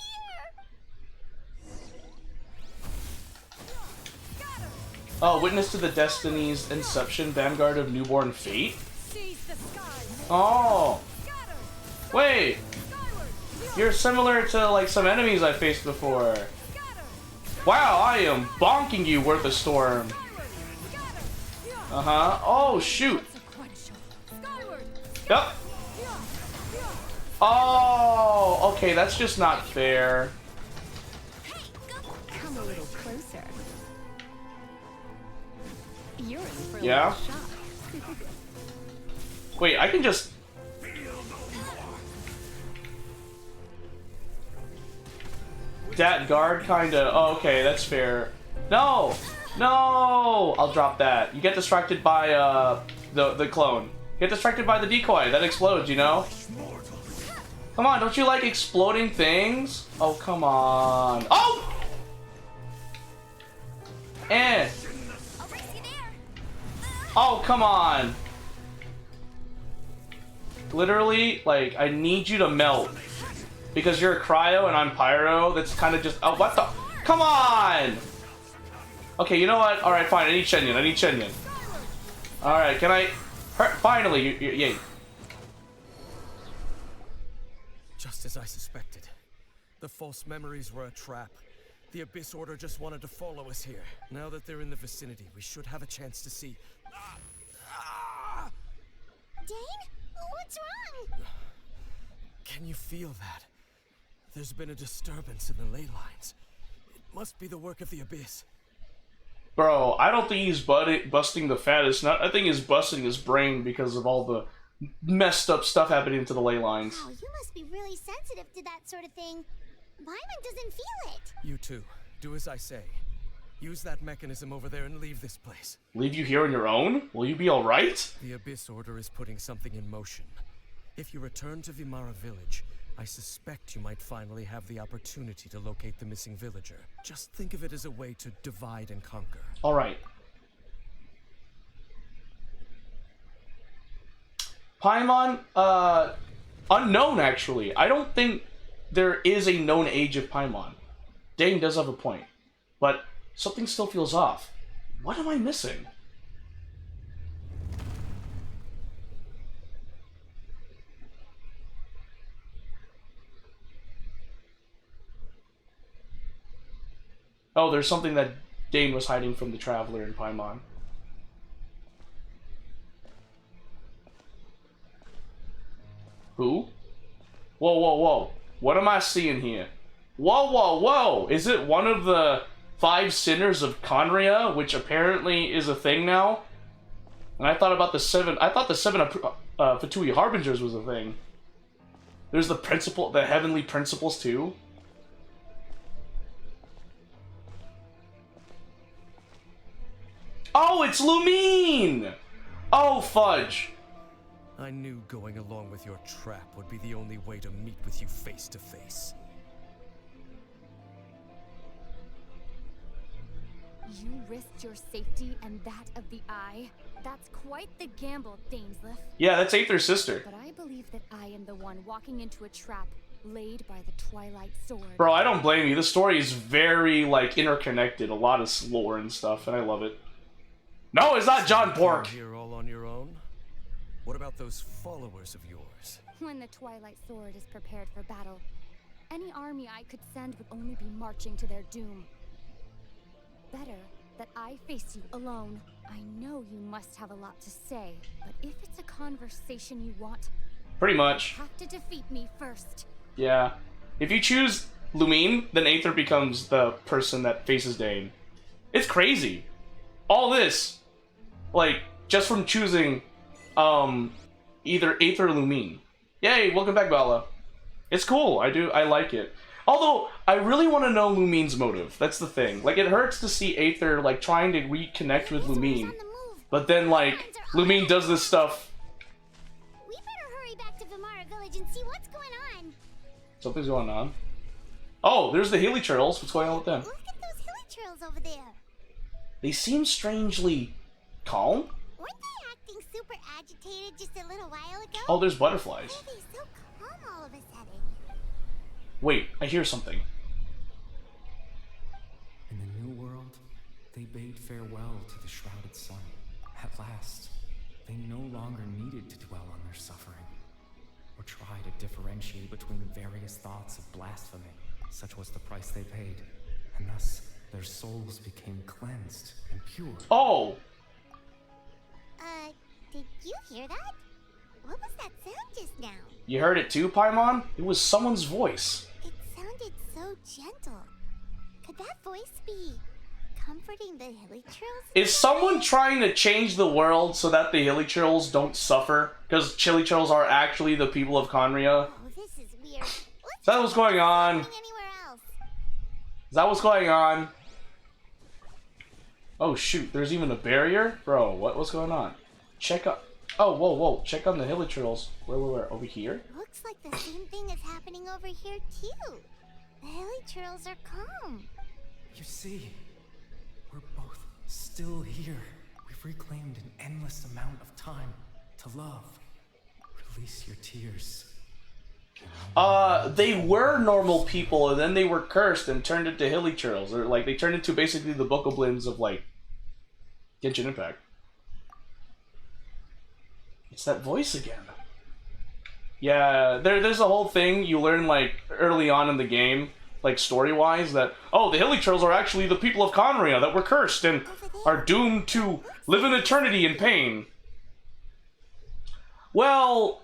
here! Oh, witness to the Destiny's inception, vanguard of newborn fate? Oh! Wait! You're similar to, like, some enemies I faced before. Wow, I am bonking you, Worth a Storm. Uh-huh. Oh, shoot! Yep. Oh, okay, that's just not fair. Come a little closer. You're in for a Yeah? little shock. Wait, I can just... That guard kinda... Oh, okay, that's fair. No! No! I'll drop that. You get distracted by, the clone. Get distracted by the decoy. That explodes, you know? Come on, don't you like exploding things? Oh, come on. Oh! Eh. Oh, come on. Literally, like, I need you to melt. Because you're a cryo and I'm pyro. That's kind of just... Oh, what the... Come on! Okay, you know what? Alright, fine. I need Shenyan. Alright, can I... Finally, yay. Just as I suspected. The false memories were a trap. The Abyss Order just wanted to follow us here. Now that they're in the vicinity, we should have a chance to see... Dane? What's wrong? Can you feel that? There's been a disturbance in the ley lines. It must be the work of the Abyss. Bro, I don't think he's busting the fattest nut. I think he's busting his brain because of all the messed up stuff happening to the ley lines. Wow, you must be really sensitive to that sort of thing. Paimon doesn't feel it. You too. Do as I say. Use that mechanism over there and leave this place. Leave you here on your own? Will you be alright? The Abyss Order is putting something in motion. If you return to Vimara Village, I suspect you might finally have the opportunity to locate the missing villager. Just think of it as a way to divide and conquer. Alright. Paimon, unknown actually. I don't think there is a known age of Paimon. Dane does have a point. But something still feels off. What am I missing? Oh, there's something that Dane was hiding from the Traveler in Paimon. Who? Whoa, whoa, whoa. What am I seeing here? Whoa, whoa, whoa! Is it one of the 5 sinners of Conria, which apparently is a thing now? And I thought about the 7... I thought the 7 Fatui Harbingers was a thing. There's the heavenly principles too. Oh, it's Lumine! Oh, fudge. I knew going along with your trap would be the only way to meet with you face to face. You risked your safety and that of the Eye? That's quite the gamble, Dainsleif. Yeah, that's Aether's sister. But I believe that I am the one walking into a trap laid by the Twilight Sword. Bro, I don't blame you. This story is very, like, interconnected. A lot of lore and stuff, and I love it. No, it's not John Pork! You're here all on your own? What about those followers of yours? When the Twilight Sword is prepared for battle, any army I could send would only be marching to their doom. Better that I face you alone. I know you must have a lot to say, but if it's a conversation you want, Pretty much. you have to defeat me first. Yeah. If you choose Lumine, then Aether becomes the person that faces Dane. It's crazy. All this, like, just from choosing, either Aether or Lumine. Yay, welcome back, Bella. It's cool, I like it. Although, I really want to know Lumine's motive. That's the thing. Like, it hurts to see Aether, like, trying to reconnect with Lumine. But then, like, Lumine does this stuff. We better hurry back to Vimara Village and see what's going on. Something's going on. Oh, there's the Hilly Turtles. What's going on with them? Look at those hilly trails over there. They seem strangely calm. Weren't they acting super agitated just a little while ago? Oh, there's butterflies. Why are they so calm all of a sudden? Wait, I hear something. In the new world, they bade farewell to the shrouded sun. At last, they no longer needed to dwell on their suffering, or try to differentiate between various thoughts of blasphemy. Such was the price they paid, and thus their souls became cleansed and pure. Oh! Did you hear that? What was that sound just now? You heard it too, Paimon? It was someone's voice. It sounded so gentle. Could that voice be comforting the Hilly Trails? Is someone trying to change the world so that the Hilly Turtles don't suffer? Because Chili Turtles are actually the people of Conria? Oh, this is weird. Let's Is that what's going on? anywhere else. Is that what's going on? Oh shoot, there's even a barrier? Bro, what's going on? Check up. Oh, whoa, whoa. Check on the Hilly Turtles. Where? Over here? Looks like the same thing is happening over here too. The Hilly Trails are calm. You see, we're both still here. We've reclaimed an endless amount of time to love. Release your tears. They were normal people, and then they were cursed and turned into Hilly Turtles. Or, like, they turned into basically the Bokoblins of, like, Genshin Impact. It's that voice again. Yeah, there's a whole thing you learn, like, early on in the game, like, story-wise, that, oh, the Hilly Turtles are actually the people of Conria that were cursed and are doomed to live in eternity in pain. Well,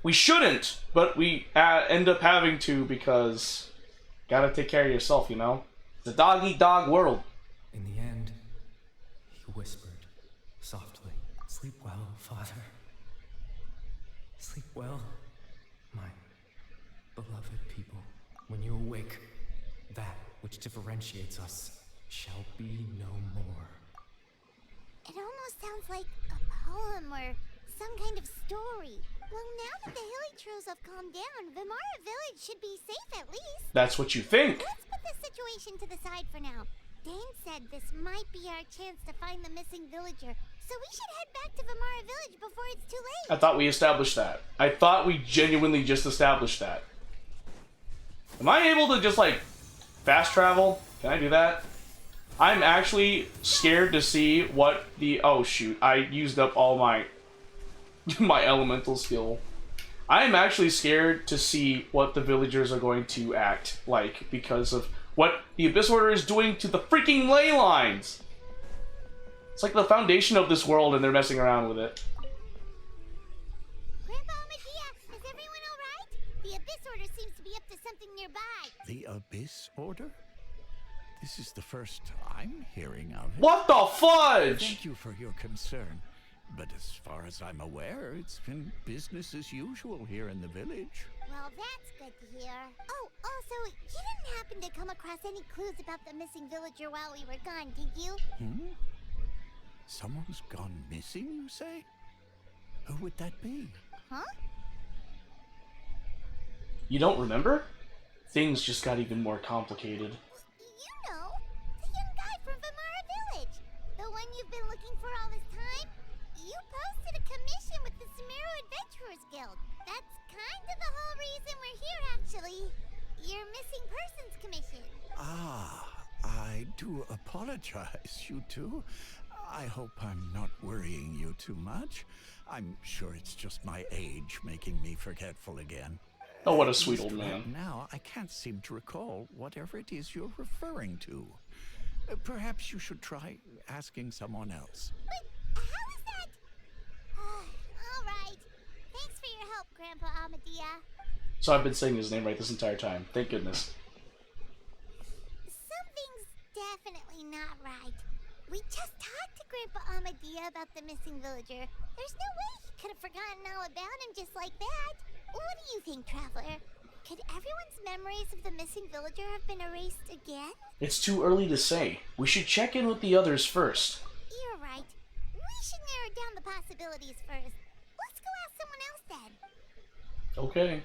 we shouldn't, but we end up having to because gotta take care of yourself, you know? It's a dog-eat-dog world. In the end, he whispered softly, "Sleep well, Father. Sleep well, my beloved people. When you awake, that which differentiates us shall be no more." It almost sounds like a poem or some kind of story. Well, now that the Hilly Trails have calmed down, Vimara Village should be safe at least. That's what you think. Let's put this situation to the side for now. Dane said this might be our chance to find the missing villager, so we should head back to Vimara Village before it's too late. I thought we established that. I thought we genuinely just established that. Am I able to just, like, fast travel? Can I do that? I'm actually scared to see what the... Oh, shoot. I used up all my... my elemental skill. I'm actually scared to see what the villagers are going to act like because of what the Abyss Order is doing to the freaking ley lines. It's like the foundation of this world and they're messing around with it. Grandpa Medea, is everyone alright? The Abyss Order seems to be up to something nearby. The Abyss Order? This is the first I'm hearing of it. What the fudge? Thank you for your concern. But as far as I'm aware, it's been business as usual here in the village. Well, that's good to hear. Oh, also, you didn't happen to come across any clues about the missing villager while we were gone, did you? Hmm? Someone's gone missing, you say? Who would that be? Huh? You don't remember? Things just got even more complicated. You know, the young guy from Vamara Village. The one you've been looking for all this time. You posted a commission with the Sumeru Adventurers Guild. That's kind of the whole reason we're here, actually. Your missing persons commission. Ah, I do apologize, you two. I hope I'm not worrying you too much. I'm sure it's just my age making me forgetful again. Oh, what a sweet old Right man. now, I can't seem to recall whatever it is you're referring to. Perhaps you should try asking someone else. But how is that? All right. Thanks for your help, Grandpa Amadea. So I've been saying his name right this entire time. Thank goodness. Something's definitely not right. We just talked to Grandpa Amadea about the missing villager. There's no way he could have forgotten all about him just like that. What do you think, Traveler? Could everyone's memories of the missing villager have been erased again? It's too early to say. We should check in with the others first. You're right. We should narrow down the possibilities first. Let's go ask someone else then. Okay.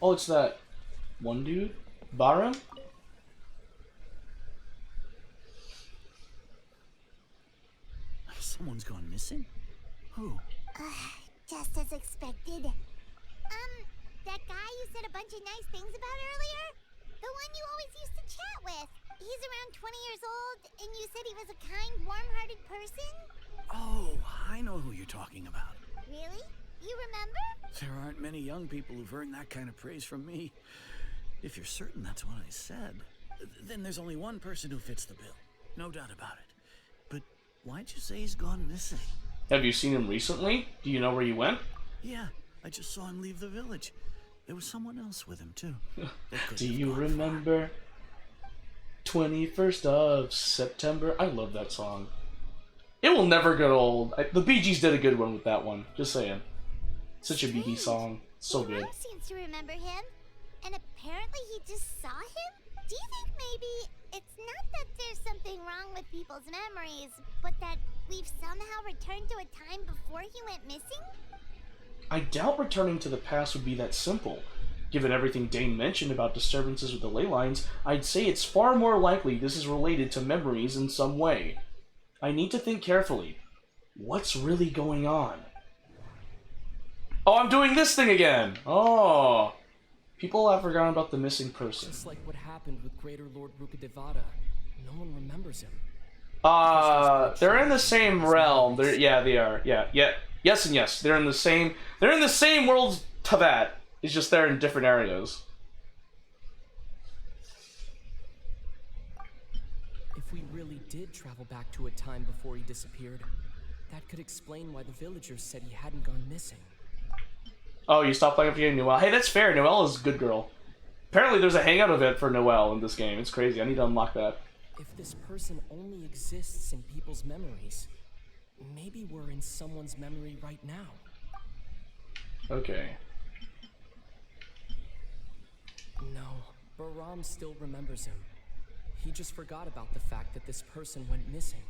Oh, it's that one dude? Barum? Someone's gone missing? Who? Just as expected. That guy you said a bunch of nice things about earlier? The one you always used to chat with. He's around 20 years old, and you said he was a kind, warm-hearted person? Oh, I know who you're talking about. Really? You remember? There aren't many young people who've earned that kind of praise from me. If you're certain that's what I said, then there's only one person who fits the bill. No doubt about it. But why'd you say he's gone missing? Have you seen him recently? Do you know where he went? Yeah, I just saw him leave the village. There was someone else with him, too. Do you remember? 21st of September? I love that song. It will never get old. The Bee Gees did a good one with that one. Just saying. Such a BB song. So Your good. mom seems to remember him, and apparently he just saw him? Do you think maybe it's not that there's something wrong with people's memories, but that we've somehow returned to a time before he went missing? I doubt returning to the past would be that simple. Given everything Dane mentioned about disturbances with the ley lines, I'd say it's far more likely this is related to memories in some way. I need to think carefully. What's really going on? Oh, I'm doing this thing again! Oh! People have forgotten about the missing person. Just like what happened with Greater Lord Rukadevada. No one remembers him. They're in the same realm. Yeah, they are. Yeah. Yes and yes. They're in the same world to that. It's just they're in different areas. If we really did travel back to a time before he disappeared, that could explain why the villagers said he hadn't gone missing. Oh, you stopped playing for you, Noelle. Hey, that's fair. Noelle is a good girl. Apparently there's a hangout event for Noelle in this game. It's crazy. I need to unlock that. If this person only exists in people's memories, maybe we're in someone's memory right now. Okay. No, Baram still remembers him. He just forgot about the fact that this person went missing.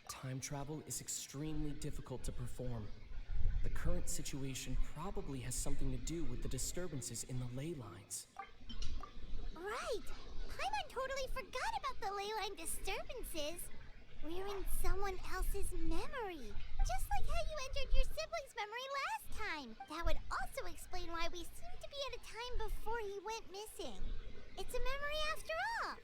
Time travel is extremely difficult to perform. The current situation probably has something to do with the disturbances in the ley lines. Right! Paimon totally forgot about the ley line disturbances. We're in someone else's memory. Just like how you entered your sibling's memory last time. That would also explain why we seem to be at a time before he went missing. It's a memory after all.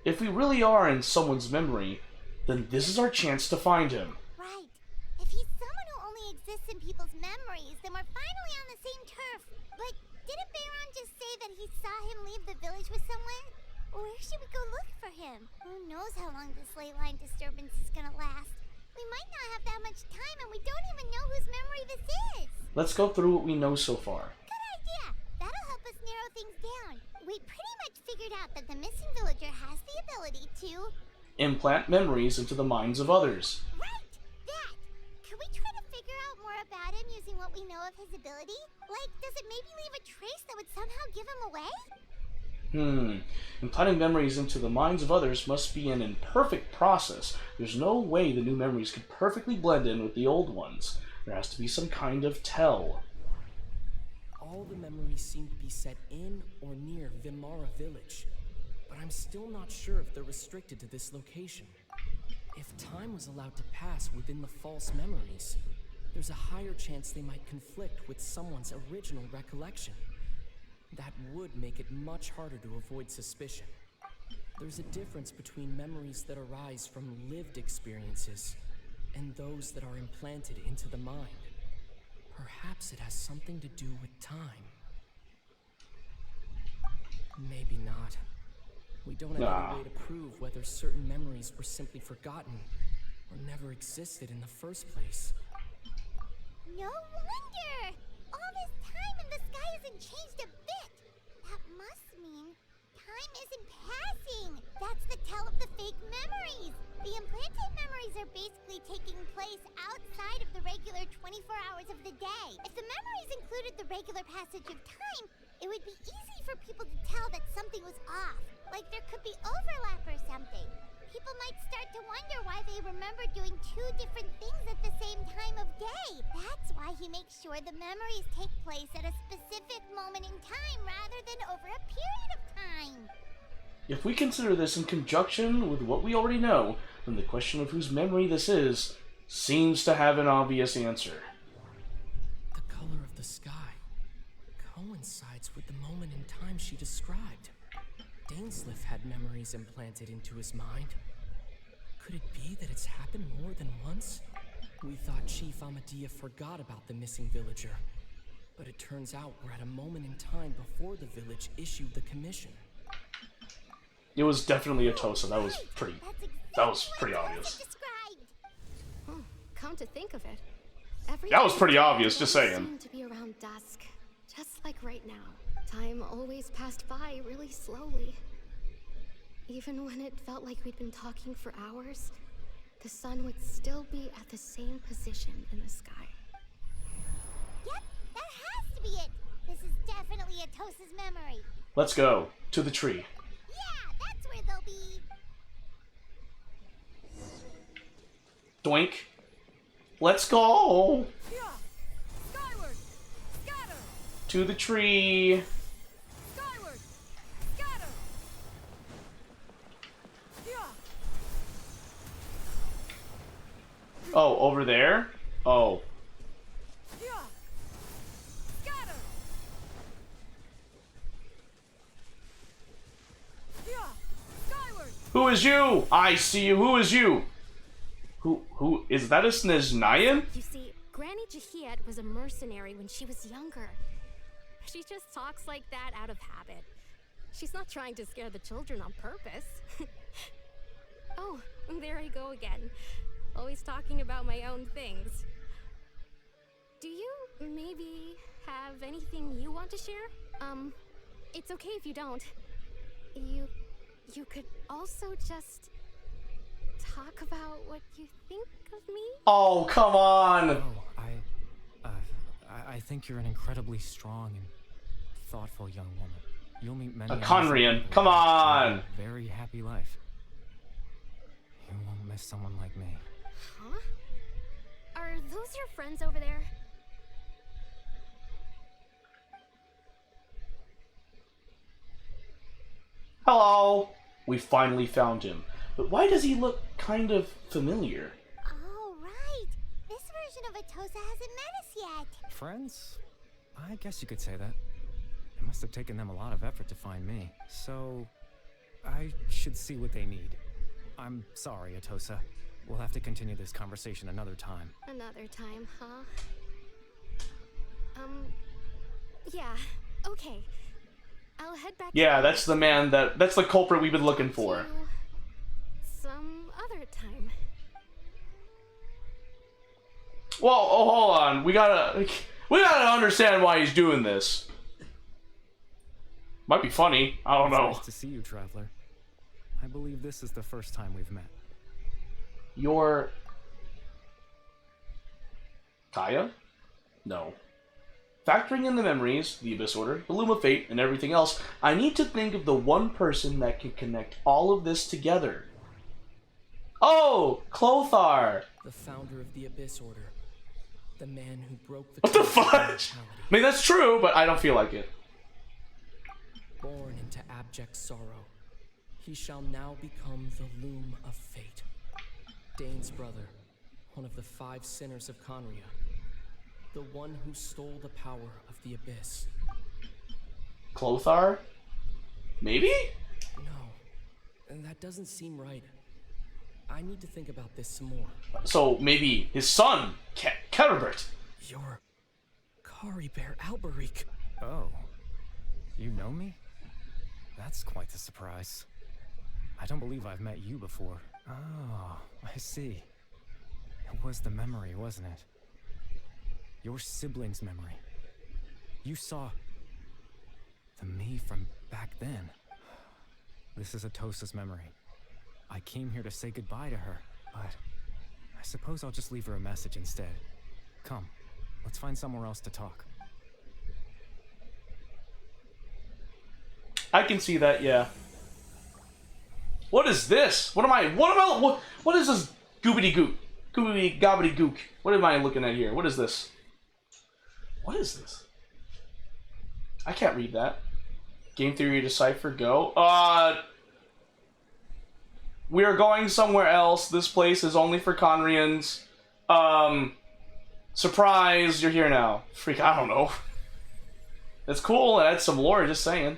If we really are in someone's memory, then this is our chance to find him. Right. If he's someone who only exists in people's memories, then we're finally on the same turf. But didn't Baron just say that he saw him leave the village with someone? Where should we go look for him? Who knows how long this ley line disturbance is gonna last? We might not have that much time, and we don't even know whose memory this is. Let's go through what we know so far. Good idea. That'll help us narrow things down. We pretty much figured out that the missing villager has the ability to... implant memories into the minds of others. Right! That! Can we try to figure out more about him using what we know of his ability? Like, does it maybe leave a trace that would somehow give him away? Implanting memories into the minds of others must be an imperfect process. There's no way the new memories could perfectly blend in with the old ones. There has to be some kind of tell. All the memories seem to be set in or near Vimara village, but I'm still not sure if they're restricted to this location. If time was allowed to pass within the false memories, there's a higher chance they might conflict with someone's original recollection. That would make it much harder to avoid suspicion. There's a difference between memories that arise from lived experiences and those that are implanted into the mind. Perhaps it has something to do with time. Maybe not. We don't have any way to prove whether certain memories were simply forgotten or never existed in the first place. No wonder! All this time and the sky hasn't changed a bit! That must mean time isn't passing! That's the tell of the fake memories! The implanted memories are basically taking place outside of the regular 24 hours of the day. If the memories included the regular passage of time, it would be easy for people to tell that something was off. Like there could be overlap or something. People might start to wonder why they remember doing two different things at the same time of day. That's why he makes sure the memories take place at a specific moment in time rather than over a period of time. If we consider this in conjunction with what we already know, then the question of whose memory this is seems to have an obvious answer. The color of the sky coincides with the moment in time she described. Dainsleif had memories implanted into his mind. Could it be that it's happened more than once? We thought Chief Amadea forgot about the missing villager, but it turns out we're at a moment in time before the village issued the commission. It was definitely Atosa. That was pretty obvious. Come to think of it, That was pretty obvious, just saying. Seemed to be around dusk, just like right now. Time always passed by really slowly. Even when it felt like we'd been talking for hours, the sun would still be at the same position in the sky. Yep, that has to be it. This is definitely Atosa's memory. Let's go to the tree. Yeah, that's where they'll be. Doink. Let's go Skyward! Scatter! to the tree. Skyward! Scatter! Oh, over there? Oh. Scatter! Skyward! Who is you? I see you. Who is you? Who is that? A Snezhnayan? You see, Granny Jahiet was a mercenary when she was younger. She just talks like that out of habit. She's not trying to scare the children on purpose. Oh, there I go again. Always talking about my own things. Do you maybe have anything you want to share? It's okay if you don't. You could also just talk about what you think of me? Oh, come on. Oh, I think you're an incredibly strong and thoughtful young woman. You'll meet many. A Conrian, come on. A very happy life. You won't miss someone like me. Huh? Are those your friends over there? Hello. We finally found him. But why does he look kind of familiar? Oh, right. This version of Atosa hasn't met us yet. Friends? I guess you could say that. It must have taken them a lot of effort to find me. So, I should see what they need. I'm sorry, Atosa. We'll have to continue this conversation another time. Another time, huh? Yeah, okay. I'll head back. Yeah, that's the man that's the culprit we've been looking for. Some other time. Well, oh, hold on. We gotta understand why he's doing this. Might be funny. I don't know. Nice to see you, traveler. I believe this is the first time we've met. You're Kaya? No. Factoring in the memories, the Abyss Order, the Loom of Fate, and everything else, I need to think of the one person that can connect all of this together. Oh, Clothar! The founder of the Abyss Order. The man who broke the... What the fudge? I mean, that's true, but I don't feel like it. Born into abject sorrow, he shall now become the Loom of Fate. Dane's brother, one of the 5 sinners of Conria. The one who stole the power of the Abyss. Clothar? Maybe? No, and that doesn't seem right. I need to think about this some more. So maybe his son, Caribert. You're Caribert Alberich. Oh, you know me? That's quite the surprise. I don't believe I've met you before. Oh, I see. It was the memory, wasn't it? Your sibling's memory. You saw the me from back then. This is Atosa's memory. I came here to say goodbye to her, but I suppose I'll just leave her a message instead. Come, let's find somewhere else to talk. I can see that, yeah. What is this? What is this goobity gook? Goobity gobbity gook. What am I looking at here? What is this? What is this? I can't read that. Game theory decipher, go. We are going somewhere else. This place is only for Conrians. Surprise, you're here now. Freak, I don't know. That's cool, it adds some lore, just saying.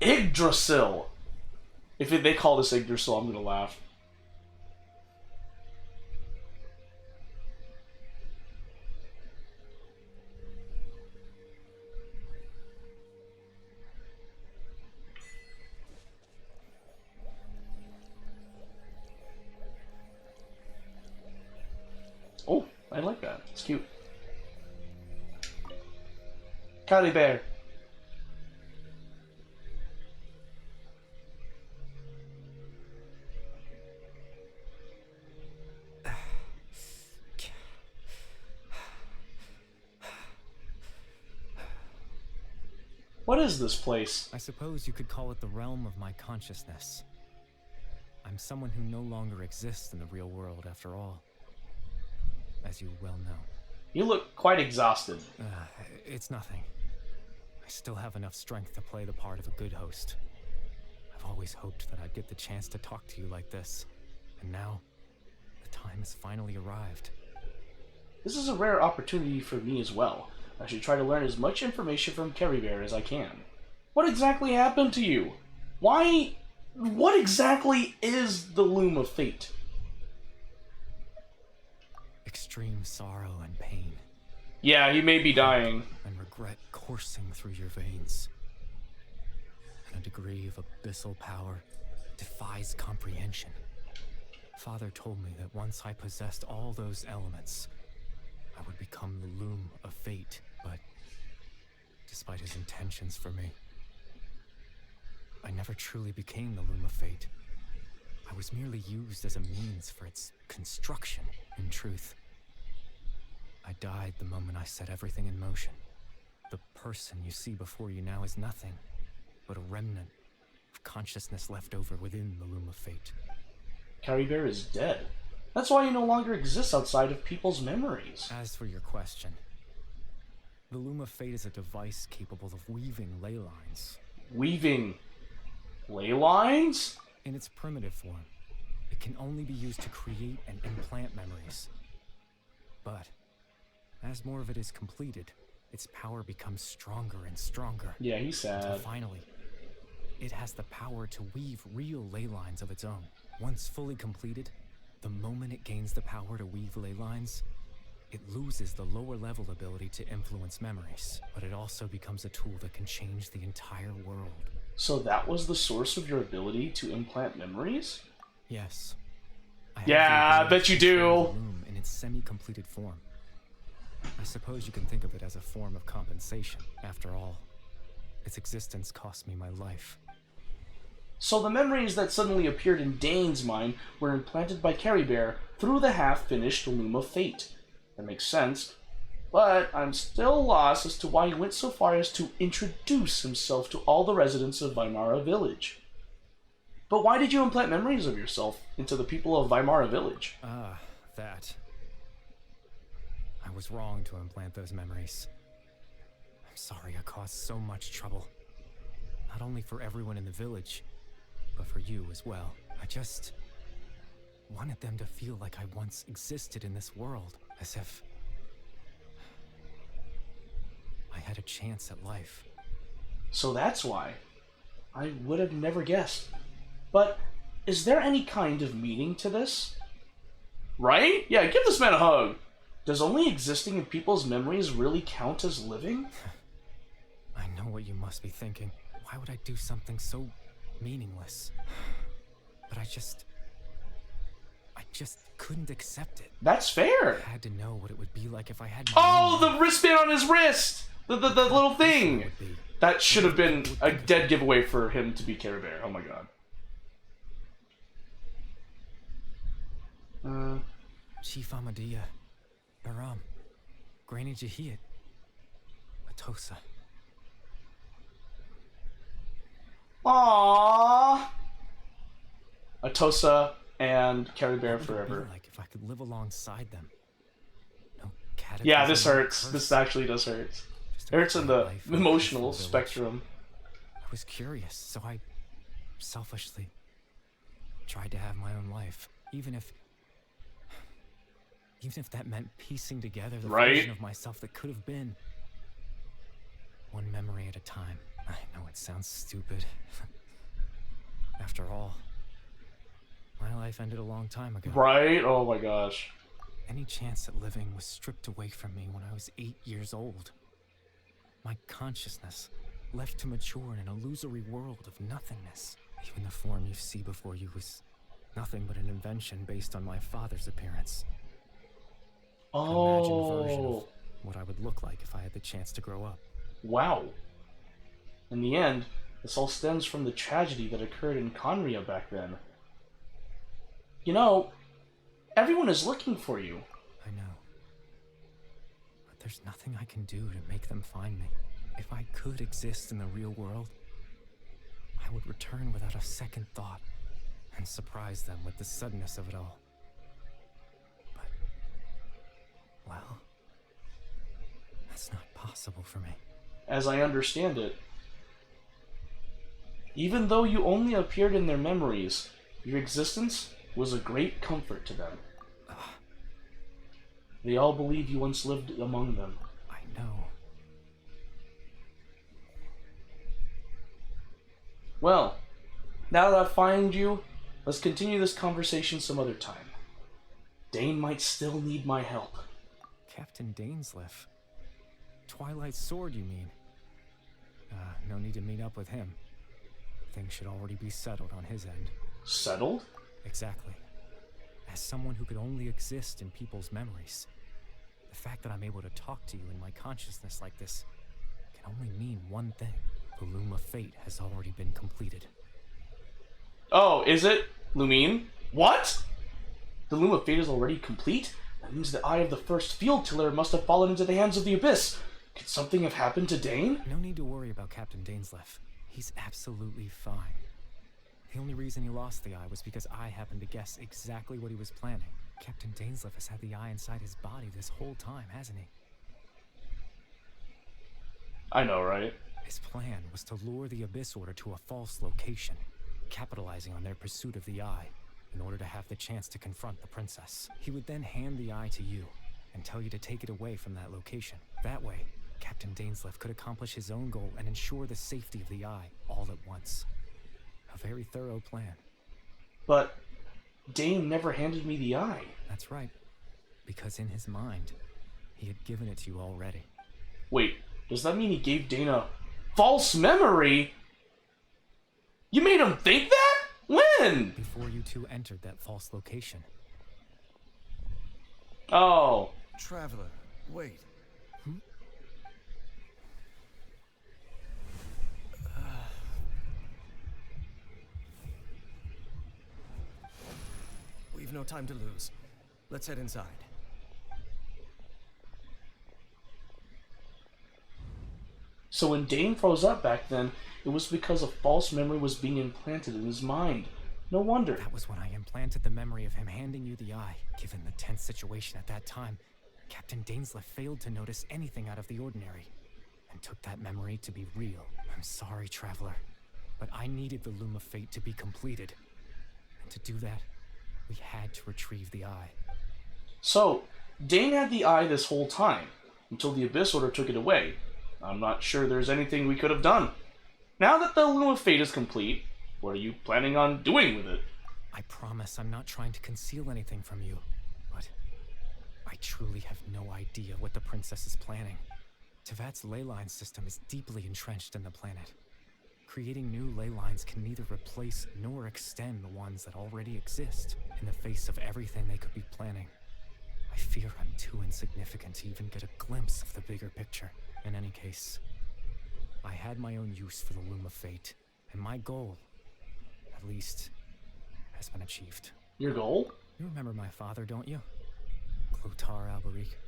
Yggdrasil. If they call this Yggdrasil, I'm gonna laugh. Oh, I like that. It's cute. Kylie Bear. What is this place? I suppose you could call it the realm of my consciousness. I'm someone who no longer exists in the real world after all, as you well know. You look quite exhausted. It's nothing. I still have enough strength to play the part of a good host. I've always hoped that I'd get the chance to talk to you like this, and now the time has finally arrived. This is a rare opportunity for me as well. I should try to learn as much information from Caribert as I can. What exactly happened to you? Why? What exactly is the Loom of Fate? Extreme sorrow and pain. Yeah, he may be dying. And regret coursing through your veins. And a degree of abyssal power defies comprehension. Father told me that once I possessed all those elements, I would become the Loom of Fate, but despite his intentions for me, I never truly became the Loom of Fate. I was merely used as a means for its construction, in truth. I died the moment I set everything in motion. The person you see before you now is nothing but a remnant of consciousness left over within the Loom of Fate. Caribert is dead. That's why he no longer exists outside of people's memories. As for your question, the Loom of Fate is a device capable of weaving ley lines. Weaving ley lines? In its primitive form, it can only be used to create and implant memories. But as more of it is completed, its power becomes stronger and stronger. Yeah, he's sad. Until finally, It has the power to weave real ley lines of its own. Once fully completed, the moment it gains the power to weave ley lines, it loses the lower level ability to influence memories, but it also becomes a tool that can change the entire world. So that was the source of your ability to implant memories? Yes. I have Yeah, the I ability bet you to control do. the loom in its semi-completed form. I suppose you can think of it as a form of compensation. After all, its existence cost me my life. So the memories that suddenly appeared in Dane's mind were implanted by Carrie Bear through the half-finished Loom of Fate. That makes sense, but I'm still lost as to why he went so far as to introduce himself to all the residents of Weimara Village. But why did you implant memories of yourself into the people of Weimara Village? Ah, that. I was wrong to implant those memories. I'm sorry I caused so much trouble. Not only for everyone in the village, but for you as well. I just wanted them to feel like I once existed in this world, as if I had a chance at life. So that's why. I would have never guessed. But is there any kind of meaning to this? Right? Yeah, give this man a hug. Does only existing in people's memories really count as living? I know what you must be thinking. Why would I do something so meaningless? But I just couldn't accept it. That's fair. I had to know what it would be like if I had my Oh, own the life. wristband on his wrist! The little thing! Would be. That should have been a dead giveaway for him to be Care Bear. Oh my god. Chief Amadea, Aram, Granny Jahiyat, Atosa. Aww. Atosa and Care Bear What would it be forever. like if I could live alongside them? No Yeah, this cataclysm, no hurts. curse, This actually does hurt. just a It hurts in quiet the life in a emotional peaceful village. spectrum. I was curious, so I selfishly tried to have my own life, even if that meant piecing together the Right? version of myself that could have been. One memory at a time. I know it sounds stupid. After all, my life ended a long time ago. Right? Oh my gosh. Any chance at living was stripped away from me when I was 8 years old. My consciousness left to mature in an illusory world of nothingness. Even the form you see before you was nothing but an invention based on my father's appearance. An imagined version Oh. of what I would look like if I had the chance to grow up. Wow. In the end, this all stems from the tragedy that occurred in Conria back then. You know, everyone is looking for you. I know. But there's nothing I can do to make them find me. If I could exist in the real world, I would return without a second thought and surprise them with the suddenness of it all. But, well, that's not possible for me. As I understand it, even though you only appeared in their memories, your existence was a great comfort to them. They all believe you once lived among them. I know. Well, now that I find you, let's continue this conversation some other time. Dane might still need my help. Captain Dainsleif. Twilight Sword, you mean? No need to meet up with him. Things should already be settled on his end. Settled? Exactly. As someone who could only exist in people's memories, the fact that I'm able to talk to you in my consciousness like this can only mean one thing. The Loom of Fate has already been completed. Oh, is it? Lumine? What? The Loom of Fate is already complete? That means the eye of the first field tiller must have fallen into the hands of the Abyss. Could something have happened to Dane? No need to worry about Captain Dainsleif. He's absolutely fine. The only reason he lost the eye was because I happened to guess exactly what he was planning. Captain Dainsleif has had the eye inside his body this whole time, hasn't he? I know, right? His plan was to lure the Abyss Order to a false location, capitalizing on their pursuit of the eye in order to have the chance to confront the princess. He would then hand the eye to you and tell you to take it away from that location. That way, Captain Dainsleif could accomplish his own goal and ensure the safety of the eye all at once. A very thorough plan. But Dane never handed me the eye. That's right. Because in his mind, he had given it to you already. Wait, does that mean he gave Dane a false memory? You made him think that? When? Before you two entered that false location. Oh. Traveler, wait. We've no time to lose. Let's head inside. So when Dane froze up back then, it was because a false memory was being implanted in his mind. No wonder. That was when I implanted the memory of him handing you the eye. Given the tense situation at that time, Captain Dainsleif failed to notice anything out of the ordinary, and took that memory to be real. I'm sorry, Traveler, but I needed the Loom of Fate to be completed. And to do that, we had to retrieve the eye. So, Dane had the eye this whole time, until the Abyss Order took it away. I'm not sure there's anything we could have done. Now that the Loom of Fate is complete, what are you planning on doing with it? I promise I'm not trying to conceal anything from you, but I truly have no idea what the princess is planning. Tevat's ley line system is deeply entrenched in the planet. Creating new ley lines can neither replace nor extend the ones that already exist in the face of everything they could be planning. I fear I'm too insignificant to even get a glimpse of the bigger picture. In any case, I had my own use for the Loom of Fate, and my goal, at least, has been achieved. Your goal? You remember my father, don't you? Clotar Alberic.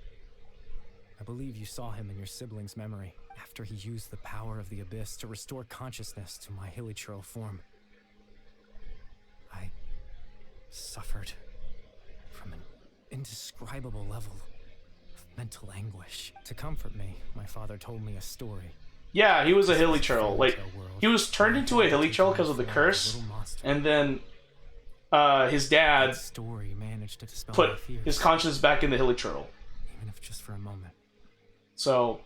I believe you saw him in your sibling's memory after he used the power of the Abyss to restore consciousness to my hilichurl form. I suffered from an indescribable level of mental anguish. To comfort me, my father told me a story. Yeah, he was a hilichurl. Like, he was turned into a hilichurl because of the curse, and then his dad story managed to dispel put his conscience back in the hilichurl. Even if just for a moment. So,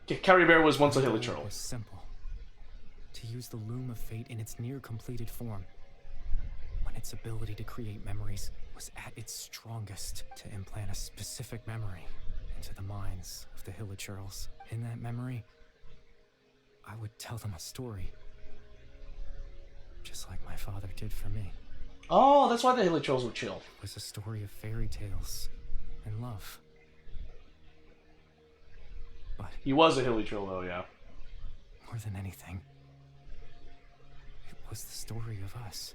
Carrie Bear was once a hilichurl. It was simple. To use the Loom of Fate in its near completed form. When its ability to create memories was at its strongest, to implant a specific memory into the minds of the hilichurls. In that memory, I would tell them a story. Just like my father did for me. Oh, that's why the hilichurls were chill. It was a story of fairy tales and love. But he was a hilichurl, though, yeah. More than anything, it was the story of us.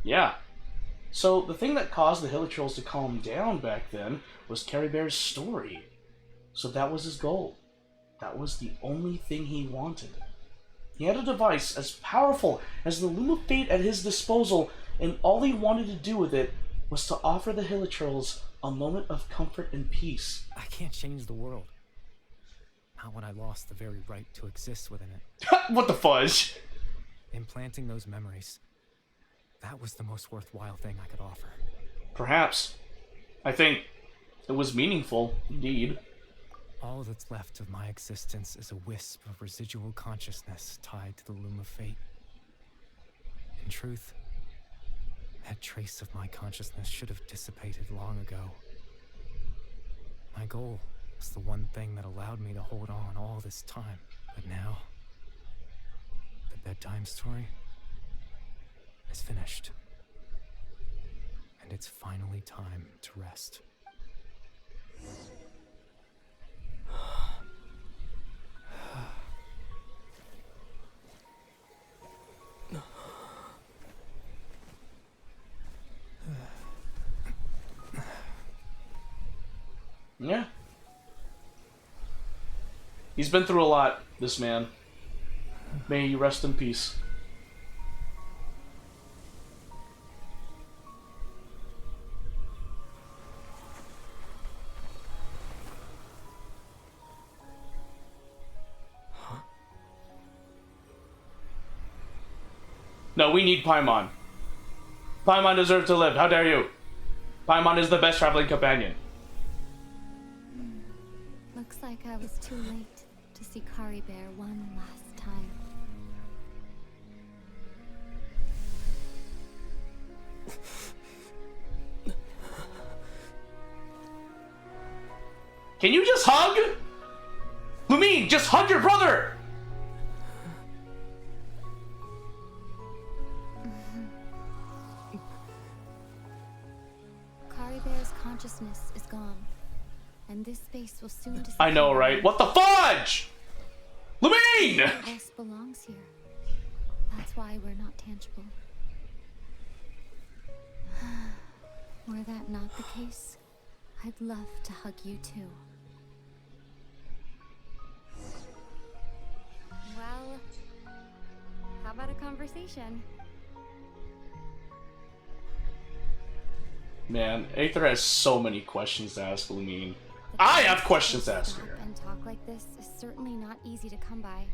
Yeah. So, the thing that caused the hilichurls to calm down back then was Carrie Bear's story. So that was his goal. That was the only thing he wanted. He had a device as powerful as the Loom of Fate at his disposal, and all he wanted to do with it was to offer the hilichurls a moment of comfort and peace. I can't change the world. Not when I lost the very right to exist within it. What the fudge? Implanting those memories, that was the most worthwhile thing I could offer. Perhaps. I think it was meaningful, indeed. All that's left of my existence is a wisp of residual consciousness tied to the Loom of Fate. In truth, that trace of my consciousness should have dissipated long ago. My goal was the one thing that allowed me to hold on all this time. But now, the bedtime story is finished. And it's finally time to rest. Yeah. He's been through a lot, this man. May he rest in peace. No, we need Paimon. Paimon deserves to live. How dare you? Paimon is the best traveling companion. Looks like I was too late to see Kari Bear one last time. Can you just hug? Lumine, just hug your brother! Kari Bear's consciousness is gone, and this space will soon disappear. I know, right? What the fudge? Lumine! None of us belongs here. That's why we're not tangible. Were that not the case, I'd love to hug you too. Well, how about a conversation? Man, Aether has so many questions to ask Lumine. I have questions to ask her. And talk like this is certainly not easy to come by.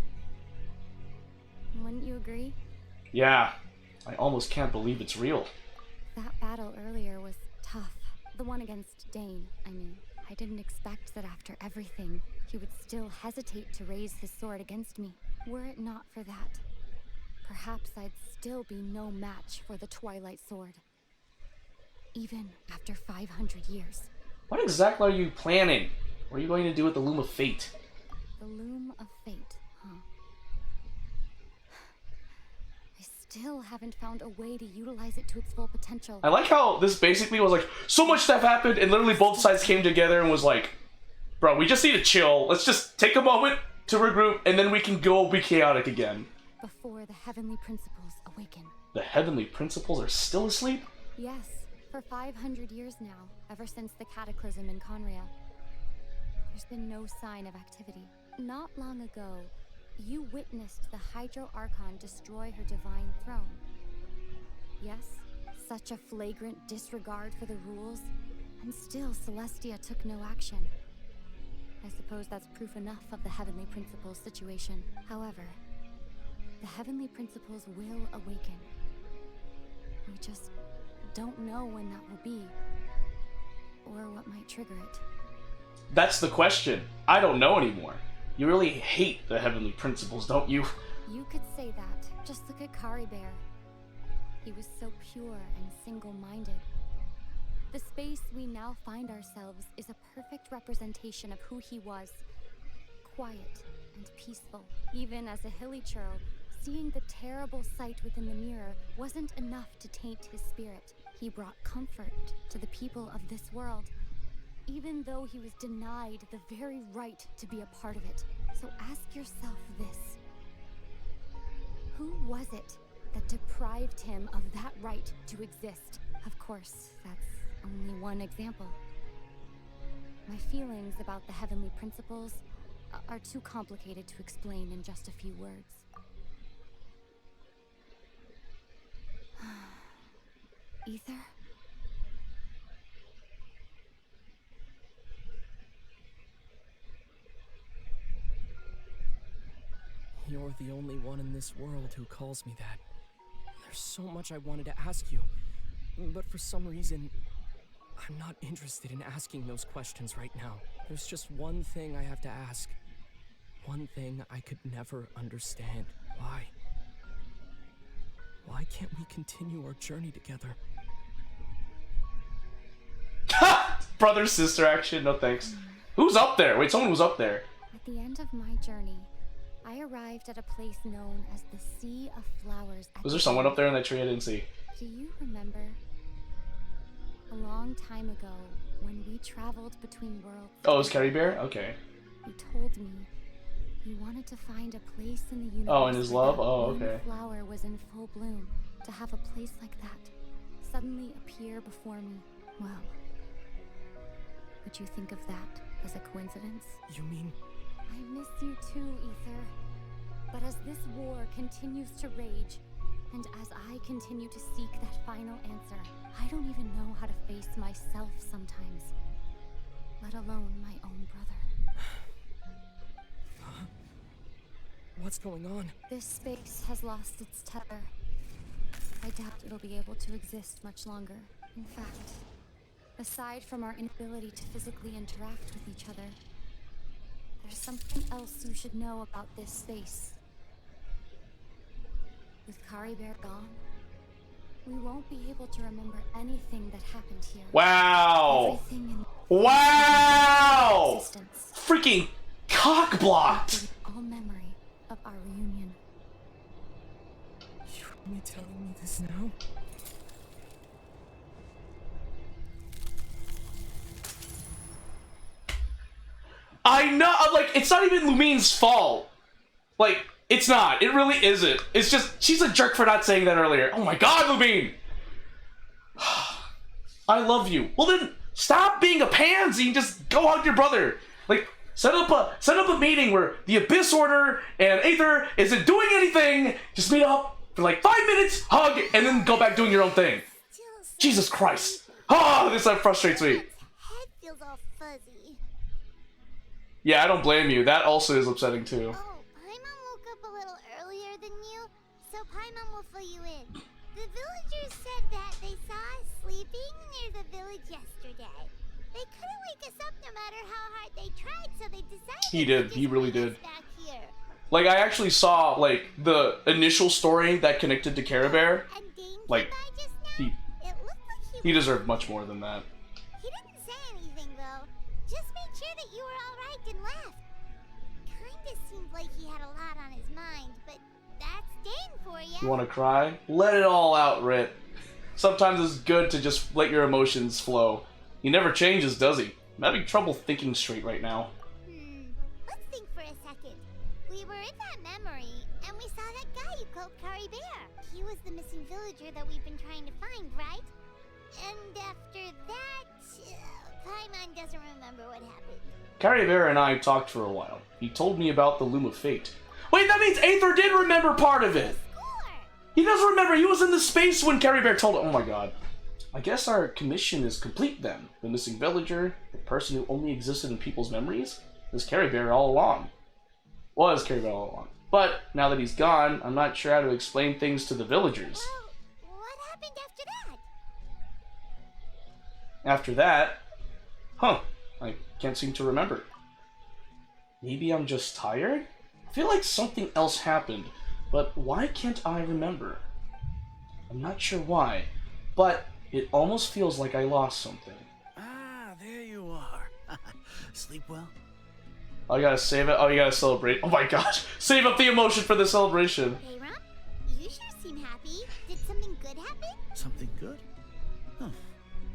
Wouldn't you agree? Yeah, I almost can't believe it's real. That battle earlier was tough. The one against Dane, I mean. I didn't expect that after everything, he would still hesitate to raise his sword against me. Were it not for that, perhaps I'd still be no match for the Twilight Sword. Even after 500 years. What exactly are you planning? What are you going to do with the Loom of Fate? The Loom of Fate, huh? I still haven't found a way to utilize it to its full potential. I like how this basically was like, so much stuff happened, and literally both sides came together and was like, bro, we just need to chill. Let's just take a moment to regroup, and then we can go be chaotic again. Before the heavenly principles awaken. The heavenly principles are still asleep? Yes, for 500 years now, ever since the cataclysm in Conria. There's been no sign of activity. Not long ago, you witnessed the Hydro Archon destroy her divine throne. Yes, such a flagrant disregard for the rules, and still Celestia took no action. I suppose that's proof enough of the Heavenly Principles situation. However, the Heavenly Principles will awaken. We just don't know when that will be, or what might trigger it. That's the question. I don't know anymore. You really hate the Heavenly Principles, don't you? You could say that. Just look at Kari Bear. He was so pure and single-minded. The space we now find ourselves is a perfect representation of who he was. Quiet and peaceful. Even as a hilly churl, seeing the terrible sight within the mirror wasn't enough to taint his spirit. He brought comfort to the people of this world, even though he was denied the very right to be a part of it. So ask yourself this. Who was it that deprived him of that right to exist? Of course, that's only one example. My feelings about the Heavenly Principles are too complicated to explain in just a few words. Ether? You're the only one in this world who calls me that. There's so much I wanted to ask you, but for some reason, I'm not interested in asking those questions right now. There's just one thing I have to ask. One thing I could never understand. Why? Why can't we continue our journey together? Brother sister action, no thanks. Who's up there? Wait, someone was up there. At the end of my journey, I arrived at a place known as the Sea of Flowers. Was there someone up there in that tree I didn't see? Do you remember? A long time ago, when we traveled between worlds... Oh, it was Kari Bear? Okay. You told me you wanted to find a place in the universe... Oh, in his love? Oh, okay. When the flower was in full bloom. To have a place like that suddenly appear before me. Well, would you think of that as a coincidence? You mean... I miss you too, Ether. But as this war continues to rage, and as I continue to seek that final answer, I don't even know how to face myself sometimes, let alone my own brother. What's going on? This space has lost its tether. I doubt it'll be able to exist much longer. In fact, aside from our inability to physically interact with each other, There's something else you should know about this space. With Kari Bear gone, we won't be able to remember anything that happened here. Wow! Everything Wow! existence. Freaking cock blocked! All memory of our reunion. You only telling me this now? I know, like, it's not even Lumine's fault. Like, it's not. It really isn't. It's just, she's a jerk for not saying that earlier. Oh my god, Lumine! I love you. Well then, stop being a pansy and just go hug your brother. Like, set up a meeting where the Abyss Order and Aether isn't doing anything. Just meet up for like 5 minutes, hug, and then go back doing your own thing. Jesus Christ. Oh, this frustrates me. Head feels all fuzzy. Yeah, I don't blame you. That also is upsetting too. Oh, Paimon woke up a little earlier than you, so Paimon will fill you in. The villagers said that they saw us sleeping near the village yesterday. They couldn't wake us up no matter how hard they tried, so they decided He did. to just He really bring us did. back here. Like, I actually saw, like, the initial story that connected to Care Bear. And Dane Like, came by just now. he It looked like he deserved much more than that. He didn't say anything though. Just made sure that you were alright and left. Kinda seemed like he had a lot on his mind, but that's Dane for you. You want to cry? Let it all out, Rit. Sometimes it's good to just let your emotions flow. He never changes, does he? I'm having trouble thinking straight right now. Let's think for a second. We were in that memory, and we saw that guy you called Kari Bear. He was the missing villager that we've been trying to find, right? And after that, Paimon doesn't remember what happened. Carrie Bear and I talked for a while. He told me about the Loom of Fate. Wait, that means Aether did remember part of it! He does remember! He was in the space when Carrie Bear told him. Oh my god. I guess our commission is complete then. The missing villager, the person who only existed in people's memories, is Carrie Bear all along. Was Carrie Bear all along. But now that he's gone, I'm not sure how to explain things to the villagers. Well, what happened after that? After that, I can't seem to remember. Maybe I'm just tired? I feel like something else happened, but why can't I remember? I'm not sure why, but it almost feels like I lost something. Ah, there you are. Sleep well? Oh, you gotta save it? Oh, you gotta celebrate. Oh my gosh. Save up the emotion for the celebration. Hey, Rom, you sure seem happy. Did something good happen? Something good? Huh.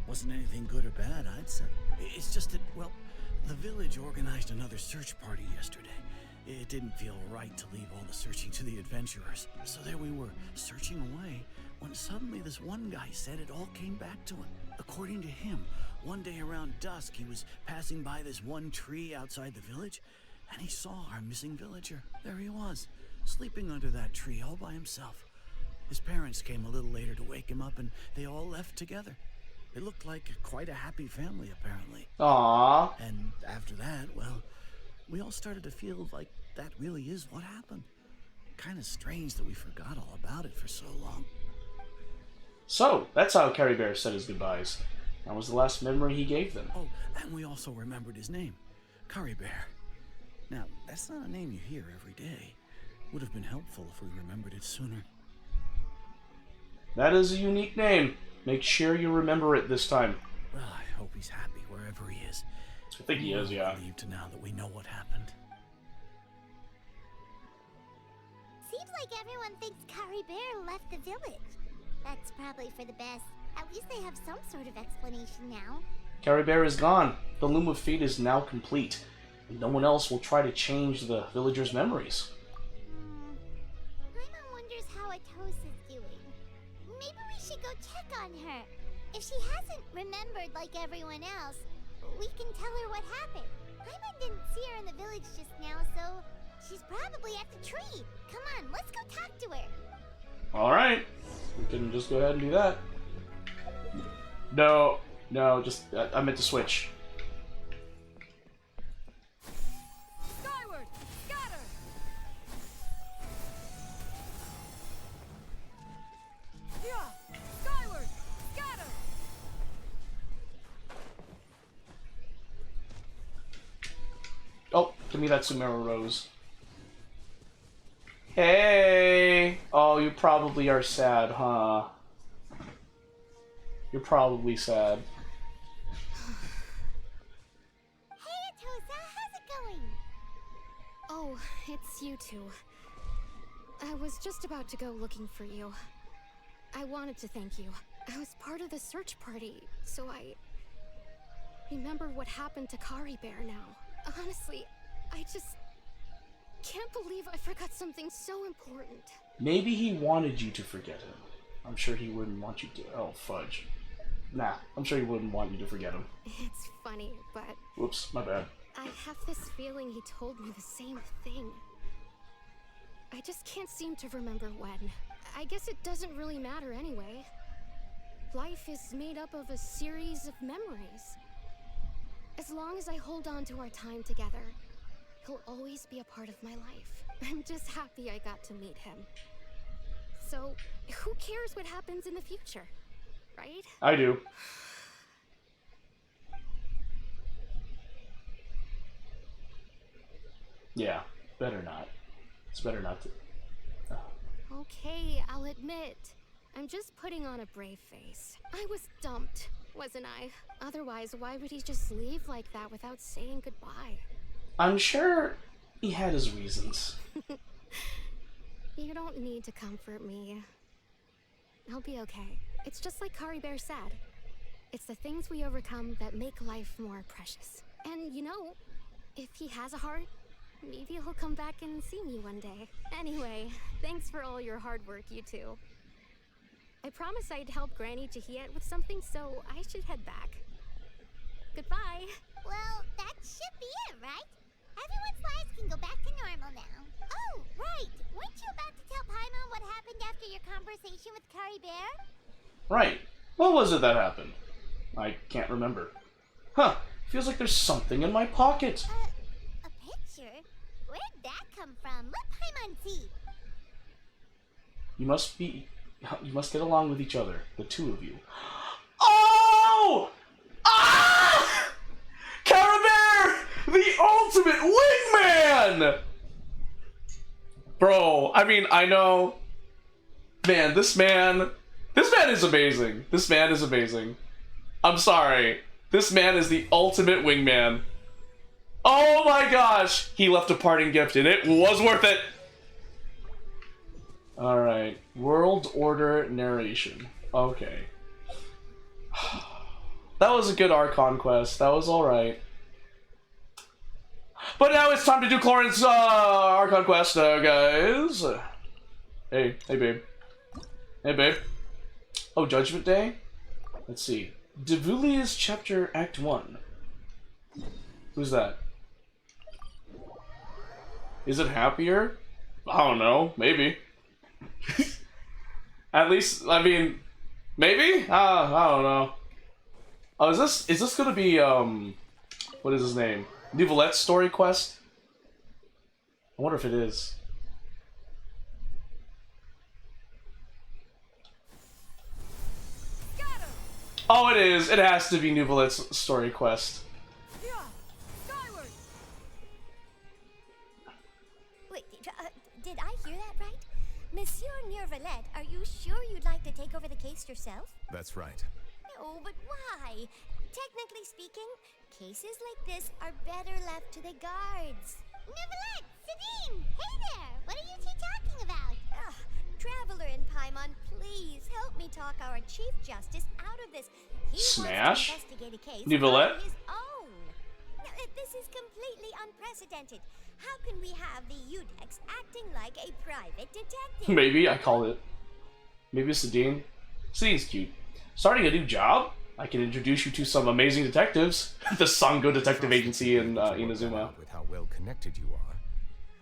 Wasn't anything good or bad, I'd say. It's just that, well, the village organized another search party yesterday. It didn't feel right to leave all the searching to the adventurers. So there we were, searching away, when suddenly this one guy said it all came back to him. According to him, one day around dusk, he was passing by this one tree outside the village, and he saw our missing villager. There he was, sleeping under that tree all by himself. His parents came a little later to wake him up, and they all left together. It looked like quite a happy family, apparently. Aww. And after that, well, we all started to feel like that really is what happened. Kind of strange that we forgot all about it for so long. So, that's how Carrie Bear said his goodbyes. That was the last memory he gave them. Oh, and we also remembered his name, Kari Bear. Now, that's not a name you hear every day. Would have been helpful if we remembered it sooner. That is a unique name. Make sure you remember it this time. Well, I hope he's happy wherever he is. I think he is, yeah. Relieved now that we know what happened. Seems like everyone thinks Kari Bear left the village. That's probably for the best. At least they have some sort of explanation now. Carrie Bear is gone. The Loom of Fate is now complete. And no one else will try to change the villagers' memories. Paimon wonders how Atos is doing. Maybe we should go check on her. If she hasn't remembered like everyone else, we can tell her what happened. Paimon didn't see her in the village just now, so she's probably at the tree. Come on, let's go talk to her. Alright. We can just go ahead and do that. No, just, I meant to switch. Skyward! Scatter! Yeah! Skyward! Scatter! Oh, Give me that Sumeru Rose. Hey! Oh, you probably are sad, huh? You're probably sad. Hey, Atosa, how's it going? Oh, it's you two. I was just about to go looking for you. I wanted to thank you. I was part of the search party, so I remember what happened to Kari Bear now. Honestly, I just can't believe I forgot something so important. Maybe he wanted you to forget him. I'm sure he wouldn't want you to. Oh, fudge. Nah, I'm sure he wouldn't want you to forget him. It's funny, but... Whoops, my bad. I have this feeling he told me the same thing. I just can't seem to remember when. I guess it doesn't really matter anyway. Life is made up of a series of memories. As long as I hold on to our time together, he'll always be a part of my life. I'm just happy I got to meet him. So, who cares what happens in the future, right? I do. Yeah, better not. It's better not to. Okay, I'll admit. I'm just putting on a brave face. I was dumped, wasn't I? Otherwise, why would he just leave like that without saying goodbye? I'm sure he had his reasons. You don't need to comfort me. I'll be okay. It's just like Kari Bear said. It's the things we overcome that make life more precious. And you know, if he has a heart, maybe he'll come back and see me one day. Anyway, thanks for all your hard work, you two. I promised I'd help Granny Jahiet with something, so I should head back. Goodbye. Well, that should be it, right? Everyone's lives can go back to normal now. Oh, right. Weren't you about to tell Paimon what happened after your conversation with Kari Bear? Right. What was it that happened? I can't remember. Huh. Feels like there's something in my pocket. A picture? Where'd that come from? Let Paimon see. You must get along with each other, the two of you. Oh! Ah! Carabear! The ultimate wingman! Bro, I mean, I know. Man, this man is amazing. This man is amazing. I'm sorry. This man is the ultimate wingman. Oh my gosh! He left a parting gift and it was worth it! Alright. World Order narration. Okay. That was a good Archon quest. That was alright. But now it's time to do Clorin's Archon quest, guys. Hey babe. Hey babe. Oh, Judgment Day? Let's see. Devulia's Chapter Act 1. Who's that? Is it happier? I don't know. Maybe. At least, I mean, maybe? I don't know. Oh, is this gonna be, what is his name? Nouvelette's story quest? I wonder if it is. Oh, it is. It has to be Nouvelette's story quest. Wait, did I hear that right? Monsieur Nouvelet, are you sure you'd like to take over the case yourself? That's right. No, but why? Technically speaking, cases like this are better left to the guards. Nouvelet! Sabine! Hey there! What are you two talking about? Traveler and Paimon, please help me talk our Chief Justice out of this. He Smash? wants to investigate a case Nouvelet? on his own. Now, this is completely unprecedented. How can we have the Udex acting like a private detective? Maybe, I call it. Maybe Sadine. Sadine's cute. Starting a new job? I can introduce you to some amazing detectives. The Sango Detective Agency in Inazuma. With how well connected you are,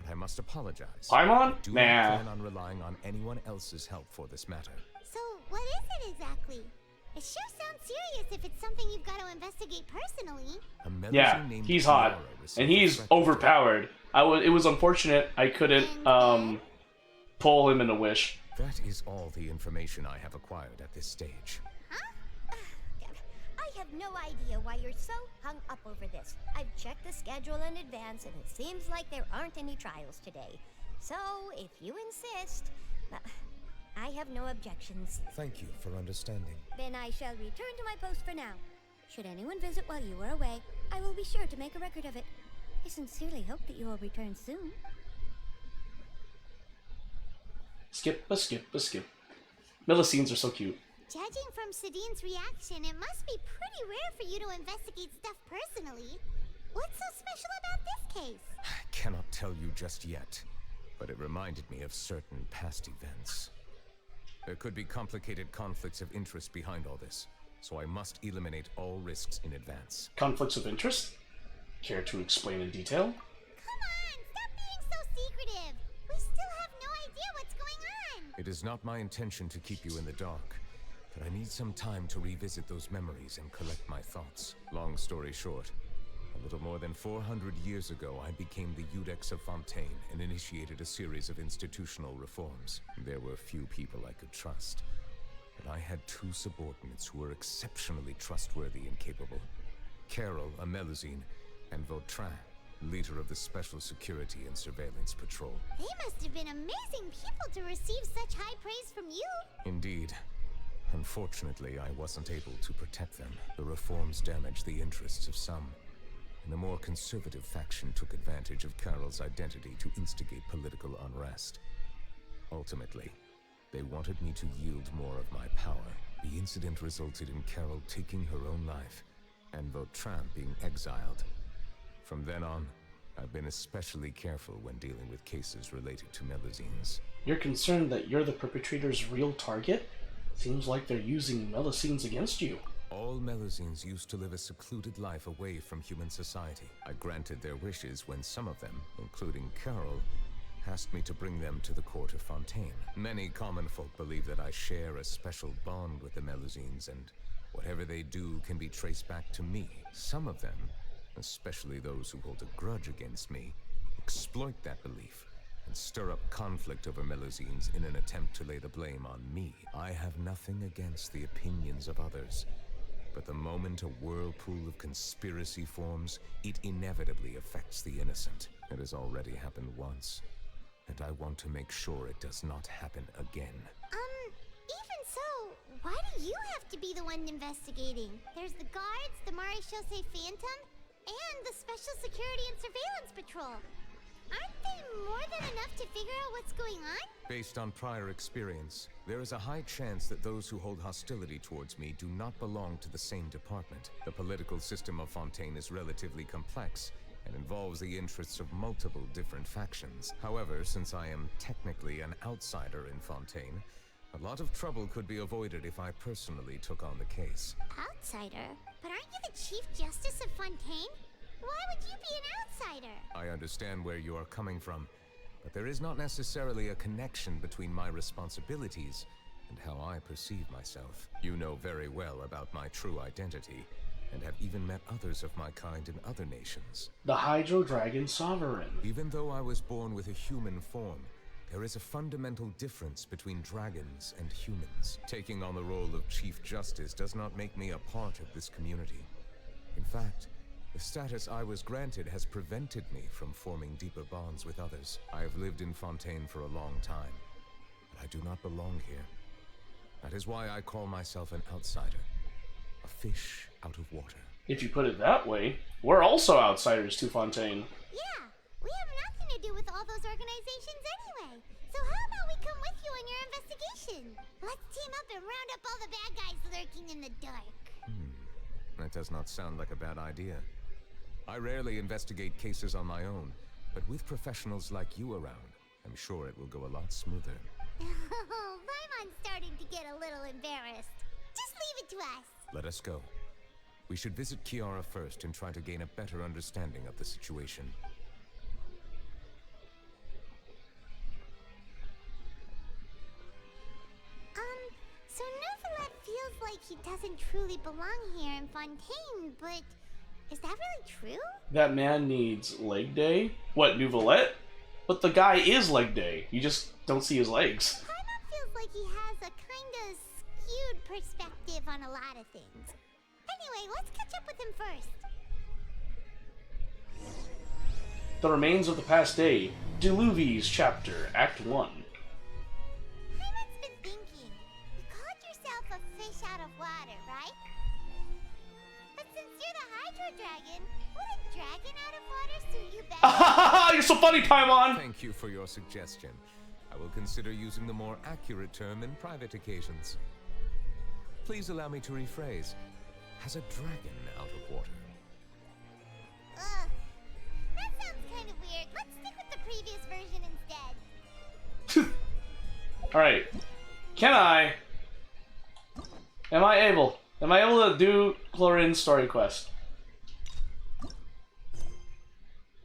but I must apologize. Paimon? Do Nah. not plan on relying on anyone else's help for this matter. So, what is it exactly? It sure sounds serious if it's something you've got to investigate personally. A melody Yeah, named he's hot. Kiara received And he's a threat overpowered. It was unfortunate I couldn't, pull him in a wish. That is all the information I have acquired at this stage. I have have no idea why you're so hung up over this. I've checked the schedule in advance, and it seems like there aren't any trials today. So, if you insist, I have no objections. Thank you for understanding. Then I shall return to my post for now. Should anyone visit while you are away, I will be sure to make a record of it. I sincerely hope that you will return soon. Skip. Millicines are so cute. Judging from Sadine's reaction, it must be pretty rare for you to investigate stuff personally. What's so special about this case? I cannot tell you just yet, but it reminded me of certain past events. There could be complicated conflicts of interest behind all this, so I must eliminate all risks in advance. Conflicts of interest? Care to explain in detail? Come on, stop being so secretive. We still have no idea what's going on. It is not my intention to keep you in the dark, but I need some time to revisit those memories and collect my thoughts. Long story short, a little more than 400 years ago, I became the Iudex of Fontaine and initiated a series of institutional reforms. There were few people I could trust, but I had two subordinates who were exceptionally trustworthy and capable. Carol, a Melusine, and Vautrin, leader of the Special Security and Surveillance Patrol. They must have been amazing people to receive such high praise from you. Indeed. Unfortunately, I wasn't able to protect them. The reforms damaged the interests of some, and the more conservative faction took advantage of Carol's identity to instigate political unrest. Ultimately, they wanted me to yield more of my power. The incident resulted in Carol taking her own life, and Vautrin being exiled. From then on, I've been especially careful when dealing with cases related to Melusines. You're concerned that you're the perpetrator's real target? Seems like they're using Melusines against you. All Melusines used to live a secluded life away from human society. I granted their wishes when some of them, including Carol, asked me to bring them to the court of Fontaine. Many common folk believe that I share a special bond with the Melusines, and whatever they do can be traced back to me. Some of them, especially those who hold a grudge against me, exploit that belief and stir up conflict over Melusines in an attempt to lay the blame on me. I have nothing against the opinions of others, but the moment a whirlpool of conspiracy forms, it inevitably affects the innocent. It has already happened once, and I want to make sure it does not happen again. Even so, why do you have to be the one investigating? There's the guards, the Maréchaussée Phantom, and the Special Security and Surveillance Patrol. Aren't they more than enough to figure out what's going on? Based on prior experience, there is a high chance that those who hold hostility towards me do not belong to the same department. The political system of Fontaine is relatively complex and involves the interests of multiple different factions. However, since I am technically an outsider in Fontaine, a lot of trouble could be avoided if I personally took on the case. Outsider? But aren't you the Chief Justice of Fontaine? Why would you be an outsider? I understand where you are coming from, but there is not necessarily a connection between my responsibilities and how I perceive myself. You know very well about my true identity, and have even met others of my kind in other nations. The Hydro Dragon Sovereign. Even though I was born with a human form, there is a fundamental difference between dragons and humans. Taking on the role of Chief Justice does not make me a part of this community. In fact, the status I was granted has prevented me from forming deeper bonds with others. I have lived in Fontaine for a long time, but I do not belong here. That is why I call myself an outsider. A fish out of water. If you put it that way, we're also outsiders to Fontaine. Yeah, we have nothing to do with all those organizations anyway. So how about we come with you on your investigation? Let's team up and round up all the bad guys lurking in the dark. That does not sound like a bad idea. I rarely investigate cases on my own, but with professionals like you around, I'm sure it will go a lot smoother. Oh, Paimon's starting to get a little embarrassed. Just leave it to us. Let us go. We should visit Kiara first and try to gain a better understanding of the situation. So Neuvillette feels like he doesn't truly belong here in Fontaine, but is that really true? That man needs leg day? What, Neuvillette? But the guy is leg day. You just don't see his legs. Paimon feels like he has a kind of skewed perspective on a lot of things. Anyway, let's catch up with him first. The Remains of the Past Day, Deluvies Chapter, Act 1. Paimon's been thinking. You called yourself a fish out of water, right? But since you're the Hydro Dragon, would a dragon out of water suit you better? You're so funny, Paimon! Thank you for your suggestion. I will consider using the more accurate term in private occasions. Please allow me to rephrase. Has a dragon out of water? Ugh. That sounds kind of weird. Let's stick with the previous version instead. Alright. Can I... Am I able to do Chlorine's story quest?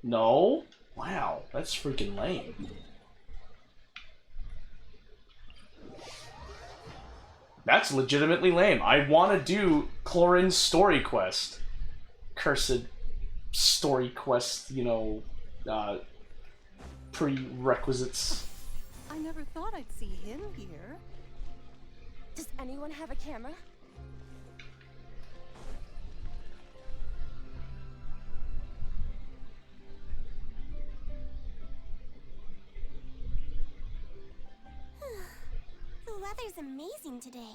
No? Wow, that's freaking lame. That's legitimately lame. I want to do Chlorine's story quest. Cursed story quest, you know, prerequisites. I never thought I'd see him here. Does anyone have a camera? The weather's amazing today.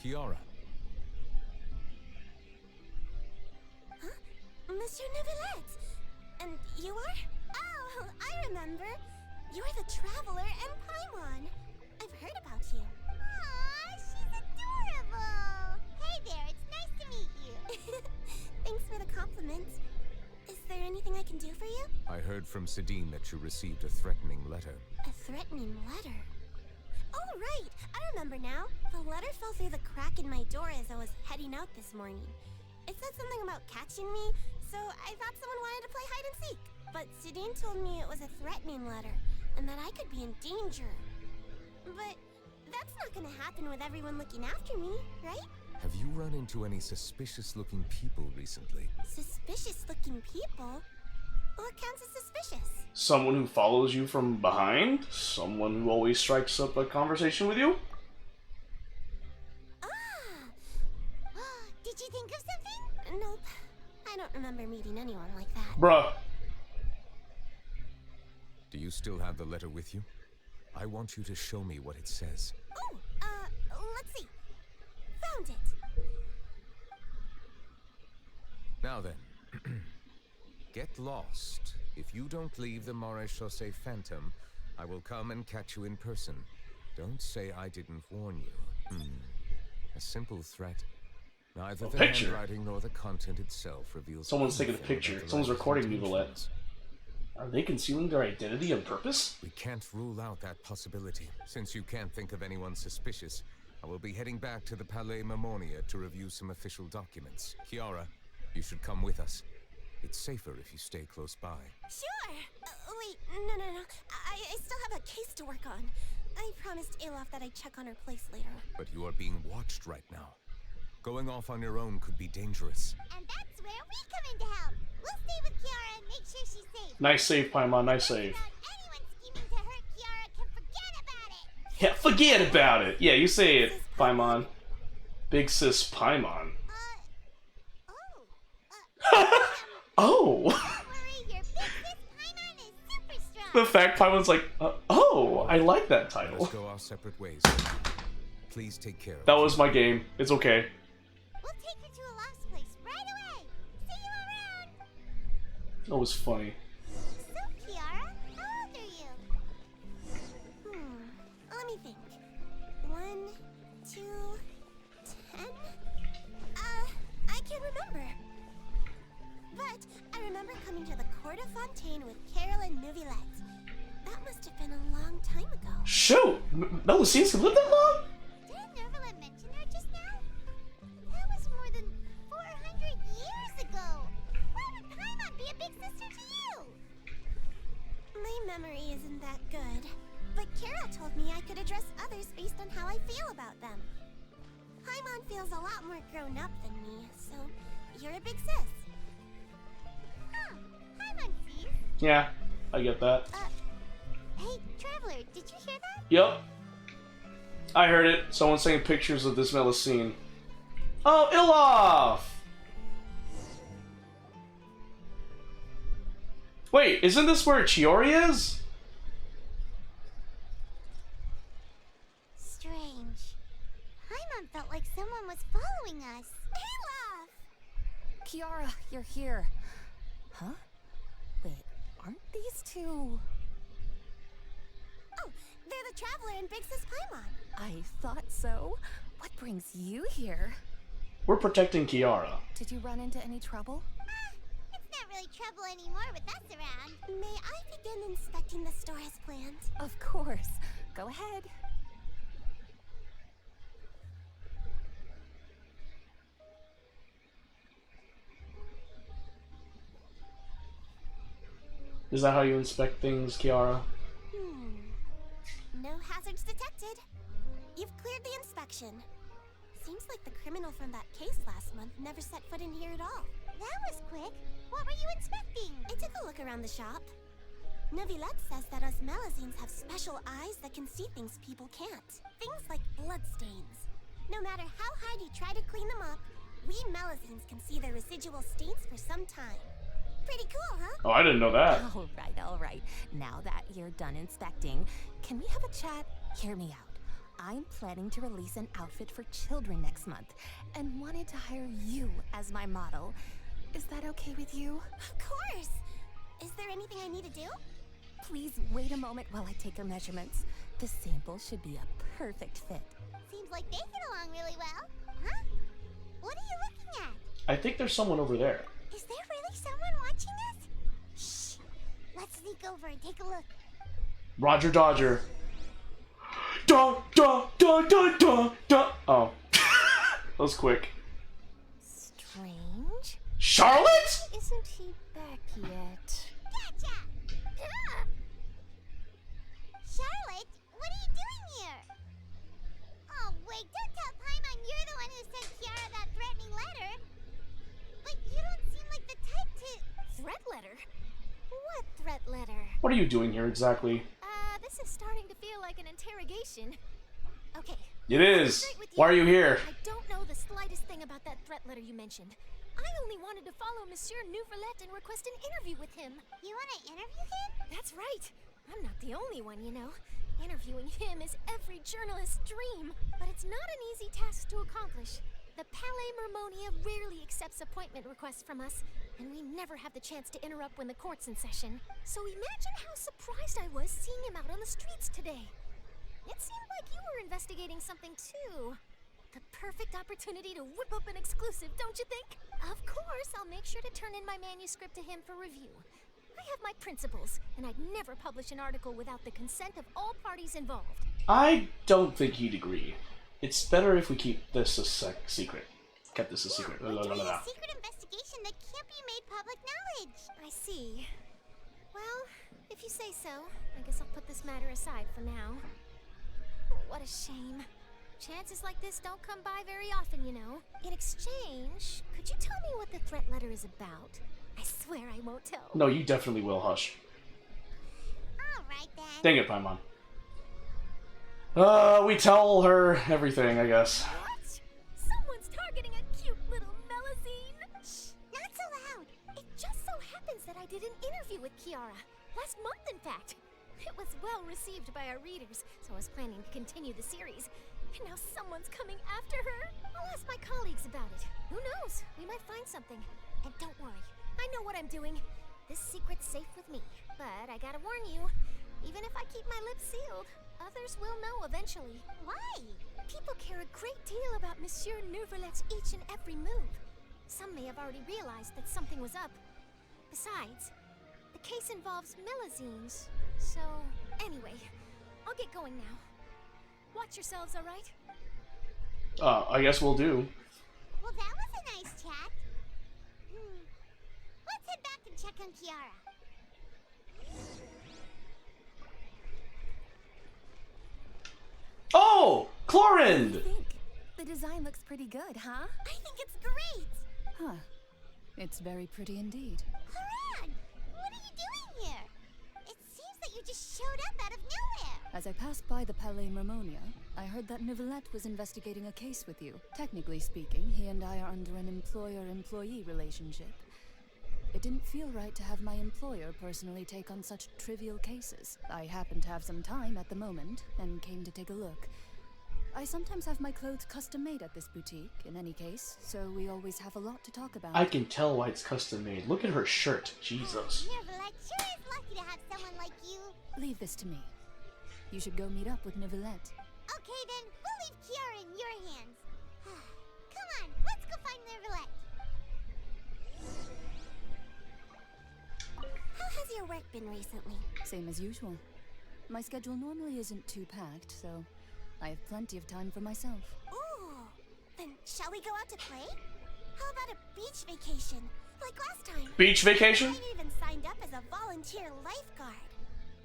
Kiara. Huh? Monsieur Neuvillette! And you are? Oh, I remember. You're the Traveler and Paimon. I've heard about you. Aw, she's adorable! Hey there, it's nice to meet you. Thanks for the compliment. Is there anything I can do for you? I heard from Sidine that you received a threatening letter. A threatening letter? Oh, right! I remember now. The letter fell through the crack in my door as I was heading out this morning. It said something about catching me, so I thought someone wanted to play hide and seek. But Sidine told me it was a threatening letter, and that I could be in danger. But that's not gonna happen with everyone looking after me, right? Have you run into any suspicious-looking people recently? Suspicious-looking people? What counts as suspicious? Someone who follows you from behind? Someone who always strikes up a conversation with you? Did you think of something? Nope. I don't remember meeting anyone like that. Bruh. Do you still have the letter with you? I want you to show me what it says. Oh, let's see. Found it. Now then. Get lost. If you don't leave the Maréchaussée Phantom, I will come and catch you in person. Don't say I didn't warn you. A simple threat. Neither the handwriting nor the content itself reveals. Someone's taking a picture. Someone's recording Neuvillette. Are they concealing their identity on purpose? We can't rule out that possibility. Since you can't think of anyone suspicious, I will be heading back to the Palais Mermonia to review some official documents. Kiara, you should come with us. It's safer if you stay close by. Sure! Wait, no. I still have a case to work on. I promised Alof that I'd check on her place later. But you are being watched right now. Going off on your own could be dangerous. And that's where we come in to help. We'll stay with Kiara and make sure she's safe. Nice save, Paimon. Nice save. Anyone scheming to hurt Kiara can forget about it. Yeah, forget about it. Yeah, you say it, Paimon. Big sis Paimon. Oh. The fact Paimon's like, oh, I like that title. Let's go our separate ways. Please take care of That was my game. It's okay. We'll take you to Alof's place right away. See you around. That was funny. So, Kiara, how old are you? Let me think. 1, 2, 10? I can't remember. But I remember coming to the Court of Fontaine with Carol and Neuvillette. That must have been a long time ago. Shoot! Melusine can live that long? Didn't Neuvillette mention her just now? That was more than 400 years ago. Why would Paimon be a big sister to you? My memory isn't that good. But Kara told me I could address others based on how I feel about them. Paimon feels a lot more grown up than me, so you're a big sis. Yeah, I get that. Hey, Traveler, did you hear that? Yep. I heard it. Someone's taking pictures of this Melusine. Oh, Illoff! Wait, isn't this where Chiori is? Strange. Paimon felt like someone was following us. Olaf! Kiara, you're here. Huh? Wait, aren't these two... Oh, they're the Traveler and Big Sis Paimon. I thought so. What brings you here? We're protecting Kiara. Did you run into any trouble? It's not really trouble anymore with us around. May I begin inspecting the store as planned? Of course. Go ahead. Is that how you inspect things, Kiara? No hazards detected. You've cleared the inspection. Seems like the criminal from that case last month never set foot in here at all. That was quick. What were you inspecting? I took a look around the shop. Neuvillette says that us Melazines have special eyes that can see things people can't. Things like bloodstains. No matter how hard you try to clean them up, we Melazines can see their residual stains for some time. Pretty cool, huh? Oh, I didn't know that. All right. Now that you're done inspecting, can we have a chat? Hear me out. I'm planning to release an outfit for children next month and wanted to hire you as my model. Is that okay with you? Of course! Is there anything I need to do? Please wait a moment while I take your measurements. The sample should be a perfect fit. Seems like they get along really well. Huh? What are you looking at? I think there's someone over there. Is there really someone watching us? Shh! Let's sneak over and take a look. Roger Dodger. Da da da da da da. Oh. That was quick. Strange. Charlotte? Isn't he back yet? Gotcha! Charlotte, what are you doing here? Oh, wait, don't tell Paimon you're the one who sent Kiara that threatening letter. But you don't seem like the type to... Threat letter? What threat letter? What are you doing here exactly? This is starting to feel like an interrogation. Okay. It is. Why are you here? I don't know the slightest thing about that threat letter you mentioned. I only wanted to follow Monsieur Neuvillette and request an interview with him. You want to interview him? That's right. I'm not the only one, you know. Interviewing him is every journalist's dream. But it's not an easy task to accomplish. The Palais Mermonia rarely accepts appointment requests from us, and we never have the chance to interrupt when the court's in session. So imagine how surprised I was seeing him out on the streets today. It seemed like you were investigating something too. The perfect opportunity to whip up an exclusive, don't you think? Of course, I'll make sure to turn in my manuscript to him for review. I have my principles, and I'd never publish an article without the consent of all parties involved. I don't think he'd agree. It's better if we keep this a secret. Kept this a secret. We're doing a secret investigation that can't be made public knowledge. I see. Well, if you say so, I guess I'll put this matter aside for now. What a shame. Chances like this don't come by very often, you know. In exchange, could you tell me what the threat letter is about? I swear I won't tell. No, you definitely will, hush. Alright then. Dang it, Paimon. We tell her everything, I guess. What? Someone's targeting a cute little Melazine? Shh, not so loud. It just so happens that I did an interview with Kiara. Last month, in fact. It was well received by our readers, so I was planning to continue the series. And now someone's coming after her. I'll ask my colleagues about it. Who knows? We might find something. And don't worry, I know what I'm doing. This secret's safe with me. But I gotta warn you, even if I keep my lips sealed, others will know eventually. Why? People care a great deal about Monsieur Neuvillette's each and every move. Some may have already realized that something was up. Besides, the case involves Melazines. So, anyway, I'll get going now. Watch yourselves, all right? I guess we'll do. Well, that was a nice chat. Let's head back and check on Kiara. Oh! Chlorind! I think the design looks pretty good, huh? I think it's great. Huh. It's very pretty indeed. Haran, what are you doing here? It seems that you just showed up out of nowhere. As I passed by the Palais Mermonia, I heard that Neuvillette was investigating a case with you. Technically speaking, he and I are under an employer-employee relationship. It didn't feel right to have my employer personally take on such trivial cases. I happen to have some time at the moment, and came to take a look. I sometimes have my clothes custom-made at this boutique, in any case, so we always have a lot to talk about. I can tell why it's custom-made. Look at her shirt. Jesus. Neuvillette sure is lucky to have someone like you. Leave this to me. You should go meet up with Neuvillette. Okay then, we'll leave Kiara in your hands. Come on, let's go find Neuvillette. How has your work been recently? Same as usual. My schedule normally isn't too packed, so I have plenty of time for myself. Ooh, then shall we go out to play? How about a beach vacation, like last time? Beach vacation? I even signed up as a volunteer lifeguard.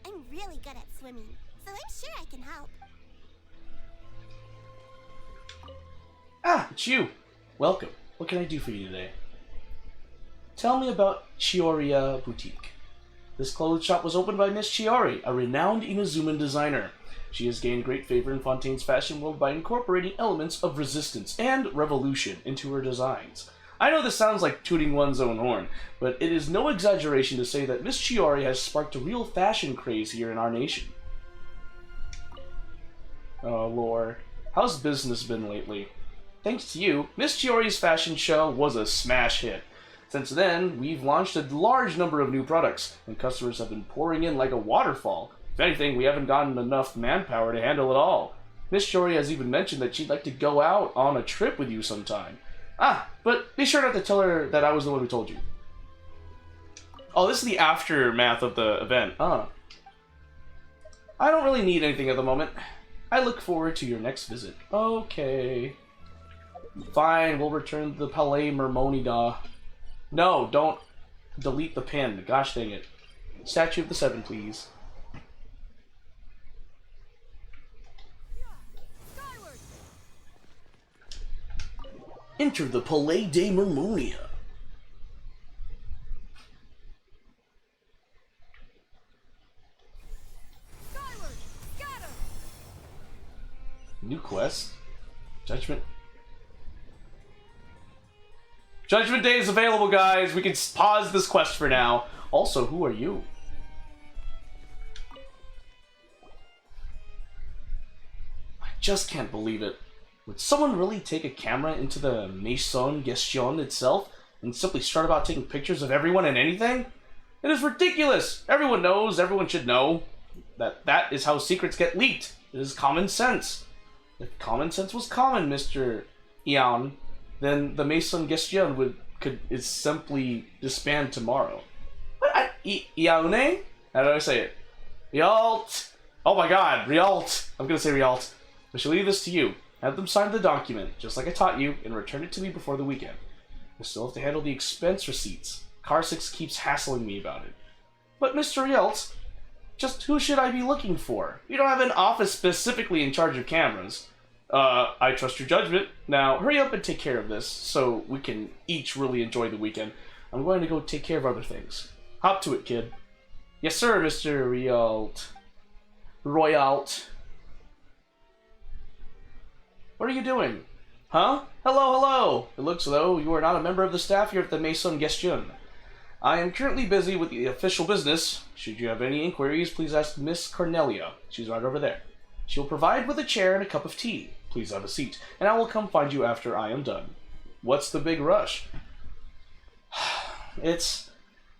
I'm really good at swimming, so I'm sure I can help. Ah, it's you. Welcome. What can I do for you today? Tell me about Chioriya Boutique. This clothes shop was opened by Miss Chiori, a renowned Inazuman designer. She has gained great favor in Fontaine's fashion world by incorporating elements of resistance and revolution into her designs. I know this sounds like tooting one's own horn, but it is no exaggeration to say that Miss Chiori has sparked a real fashion craze here in our nation. Oh, Lord. How's business been lately? Thanks to you, Miss Chiori's fashion show was a smash hit. Since then, we've launched a large number of new products, and customers have been pouring in like a waterfall. If anything, we haven't gotten enough manpower to handle it all. Miss Chiori has even mentioned that she'd like to go out on a trip with you sometime. Ah, but be sure not to tell her that I was the one who told you. Oh, this is the aftermath of the event. I don't really need anything at the moment. I look forward to your next visit. Okay. Fine, we'll return to the Palais Mermonida. No, don't delete the pin. Gosh dang it. Statue of the Seven, please. Enter the Palais de Mermonia. New quest. Judgment. Judgment Day is available, guys. We can pause this quest for now. Also, who are you? I just can't believe it. Would someone really take a camera into the Maison Gestion itself and simply start about taking pictures of everyone and anything? It is ridiculous. Everyone knows, everyone should know that that is how secrets get leaked. It is common sense. If common sense was common, Mr. Ian, then the Maison Gestion is simply disband tomorrow. What? Ione? How do I say it? Rialt! Oh my god, Rialt! I'm gonna say Rialt. I shall leave this to you. Have them sign the document, just like I taught you, and return it to me before the weekend. I still have to handle the expense receipts. Car6 keeps hassling me about it. But Mr. Rialt, just who should I be looking for? You don't have an office specifically in charge of cameras. I trust your judgment. Now, hurry up and take care of this, so we can each really enjoy the weekend. I'm going to go take care of other things. Hop to it, kid. Yes, sir, Mr. Rialt. Royalt. What are you doing? Huh? Hello, hello! It looks as though you are not a member of the staff here at the Maison Gestion. I am currently busy with the official business. Should you have any inquiries, please ask Miss Cornelia. She's right over there. She will provide with a chair and a cup of tea. Please have a seat, and I will come find you after I am done. What's the big rush? It's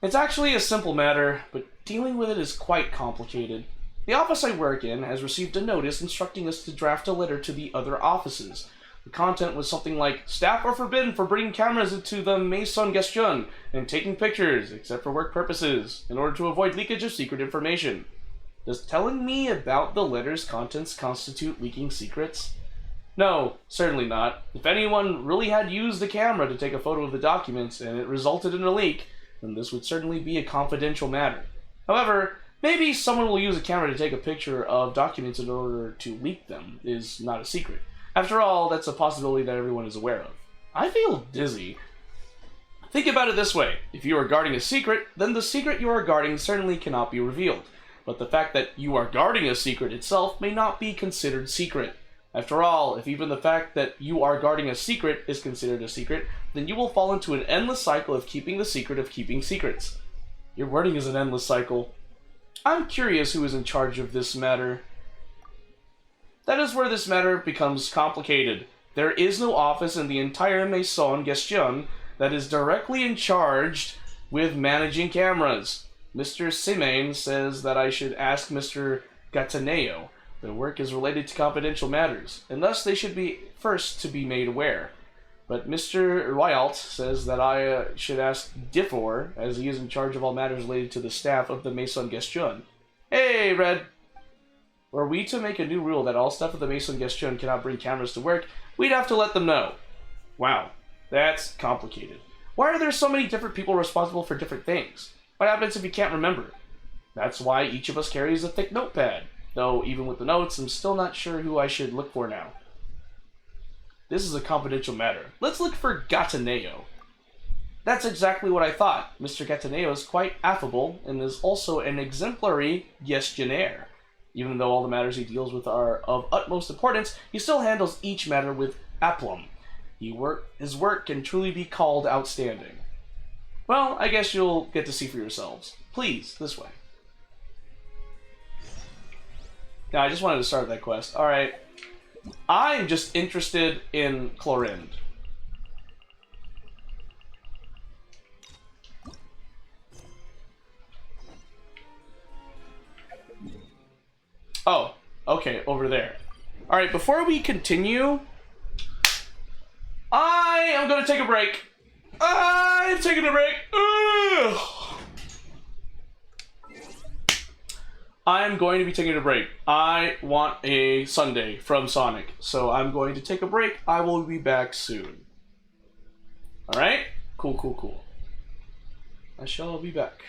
actually a simple matter, but dealing with it is quite complicated. The office I work in has received a notice instructing us to draft a letter to the other offices. The content was something like, staff are forbidden for bringing cameras into the Maison Gestion and taking pictures, except for work purposes, in order to avoid leakage of secret information. Does telling me about the letter's contents constitute leaking secrets? No, certainly not. If anyone really had used the camera to take a photo of the documents and it resulted in a leak, then this would certainly be a confidential matter. However, maybe someone will use a camera to take a picture of documents in order to leak them is not a secret. After all, that's a possibility that everyone is aware of. I feel dizzy. Think about it this way. If you are guarding a secret, then the secret you are guarding certainly cannot be revealed. but the fact that you are guarding a secret itself may not be considered secret. After all, if even the fact that you are guarding a secret is considered a secret, then you will fall into an endless cycle of keeping the secret of keeping secrets. Your wording is an endless cycle. I'm curious who is in charge of this matter. That is where this matter becomes complicated. There is no office in the entire Maison Gestion that is directly in charge with managing cameras. Mr. Simain says that I should ask Mr. Gataneo. Their work is related to confidential matters, and thus they should be first to be made aware. But Mr. Ryalt says that I should ask Diffor, as he is in charge of all matters related to the staff of the Maison Gestion. Hey, Red! Were we to make a new rule that all staff of the Maison Gestion cannot bring cameras to work, we'd have to let them know. Wow, that's complicated. Why are there so many different people responsible for different things? What happens if you can't remember? That's why each of us carries a thick notepad. Though, even with the notes, I'm still not sure who I should look for now. This is a confidential matter. Let's look for Gataneo. That's exactly what I thought. Mr. Gataneo is quite affable, and is also an exemplary gestionnaire. Even though all the matters he deals with are of utmost importance, he still handles each matter with aplomb. His work can truly be called outstanding. Well, I guess you'll get to see for yourselves. Please, this way. Now, I just wanted to start that quest. Alright. I'm just interested in Chlorinde. Oh, okay, over there. Alright, before we continue, I am going to take a break. I'm taking a break. Ugh. I'm going to be taking a break. I want a sundae from Sonic, so I'm going to take a break. I will be back soon. Alright? Cool, cool, cool. I shall be back.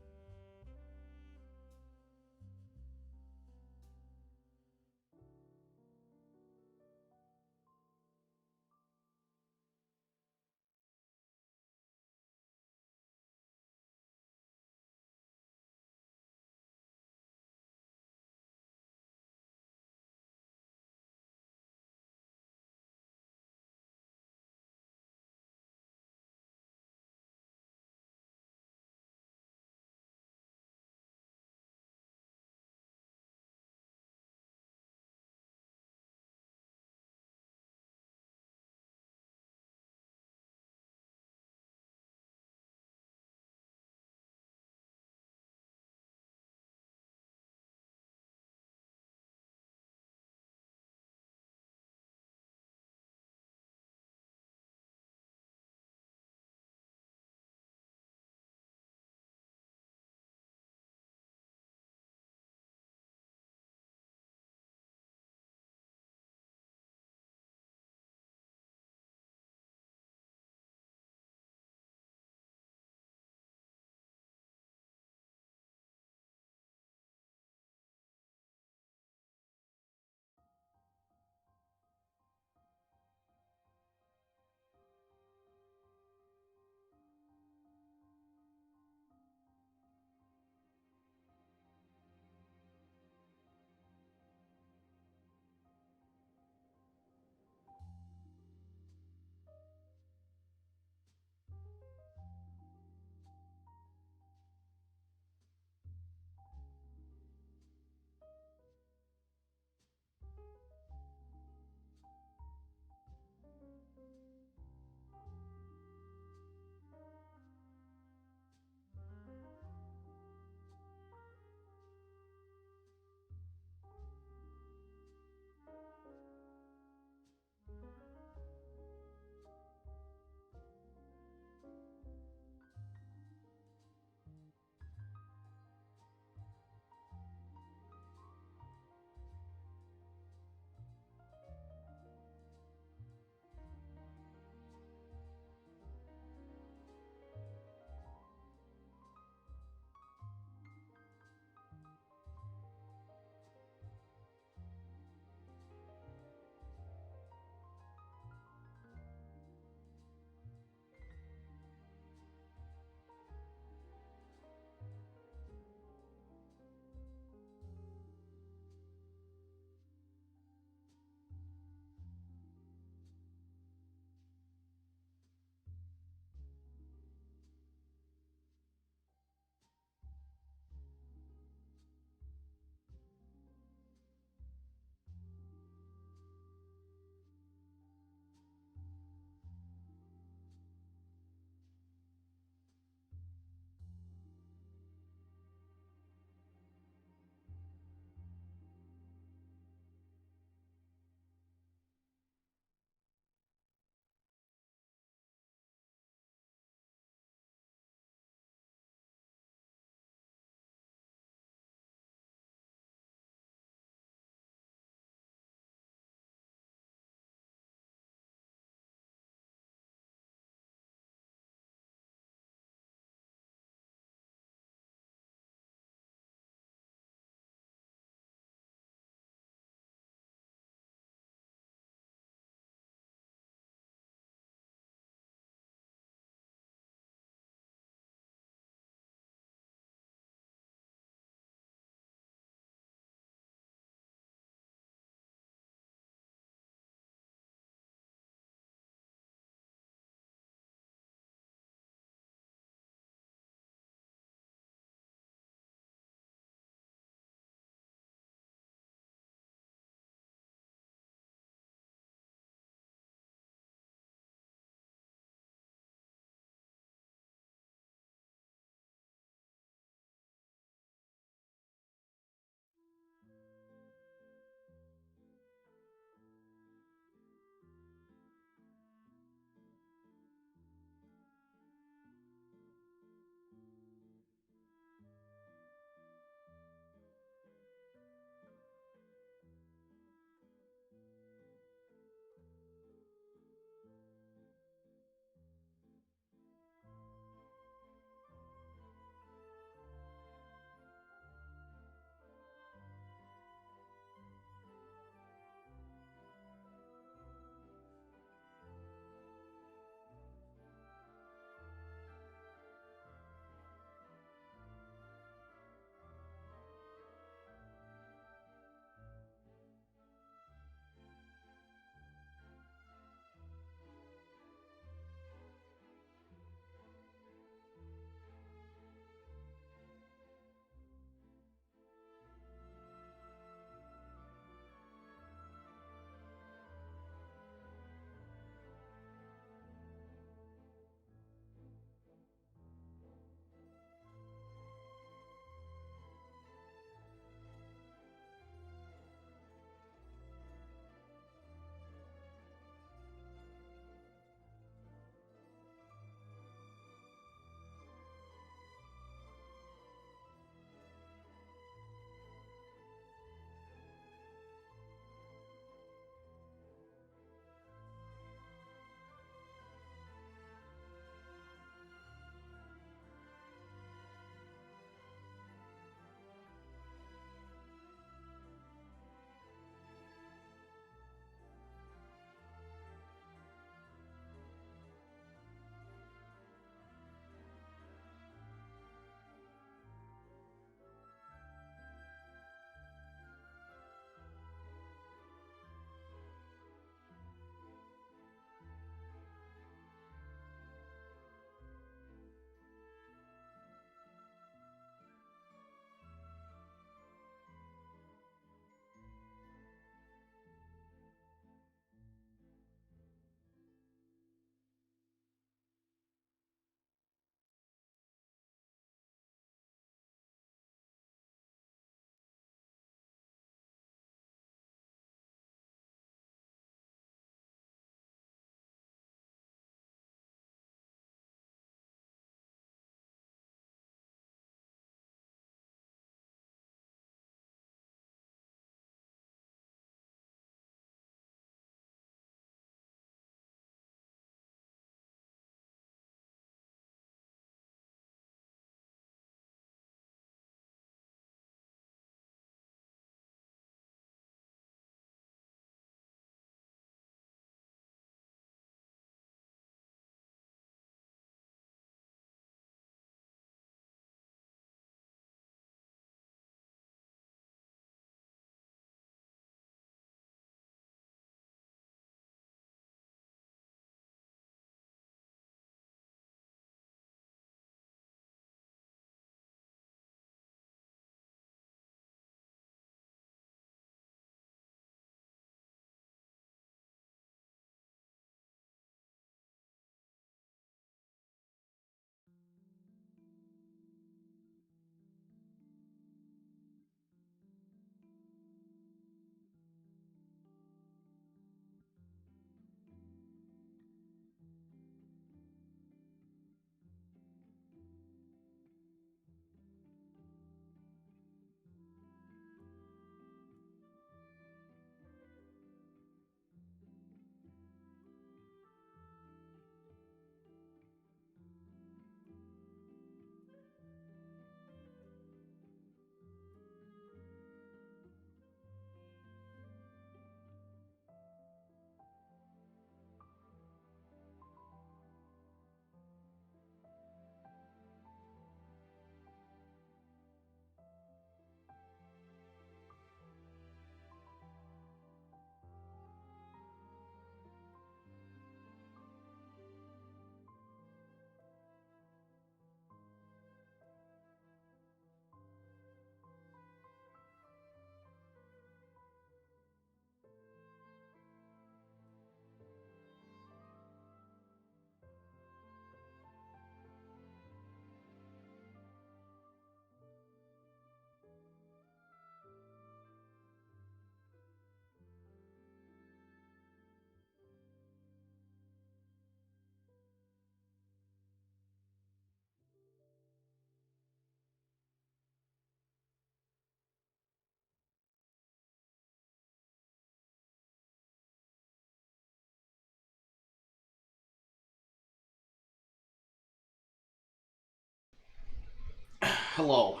hello.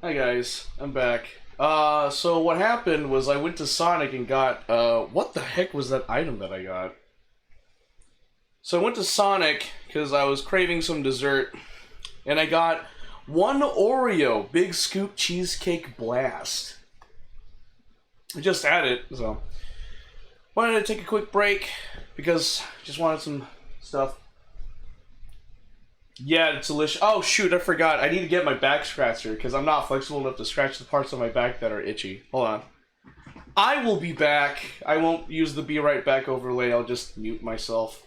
Hi guys, I'm back. So what happened was I went to Sonic and got, what the heck was that item that I got? So I went to Sonic because I was craving some dessert, and I got one Oreo Big Scoop Cheesecake Blast. I just had it, so wanted to take a quick break because I just wanted some stuff. Yeah, it's delicious. Oh shoot, I forgot. I need to get my back scratcher because I'm not flexible enough to scratch the parts of my back that are itchy. Hold on. I will be back. I won't use the be right back overlay. I'll just mute myself.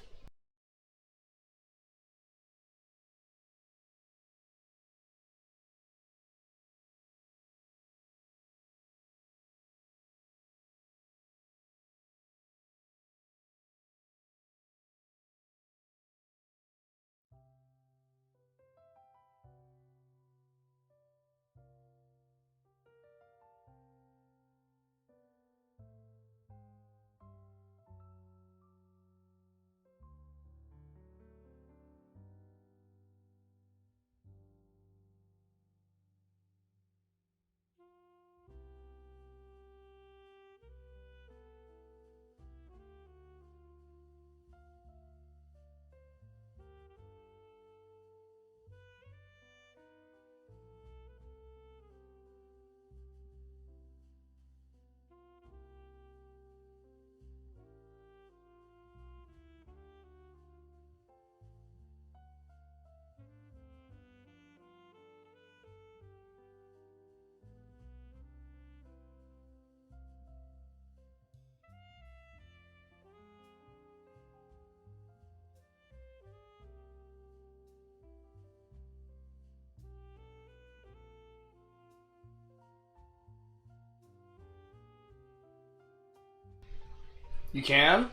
You can?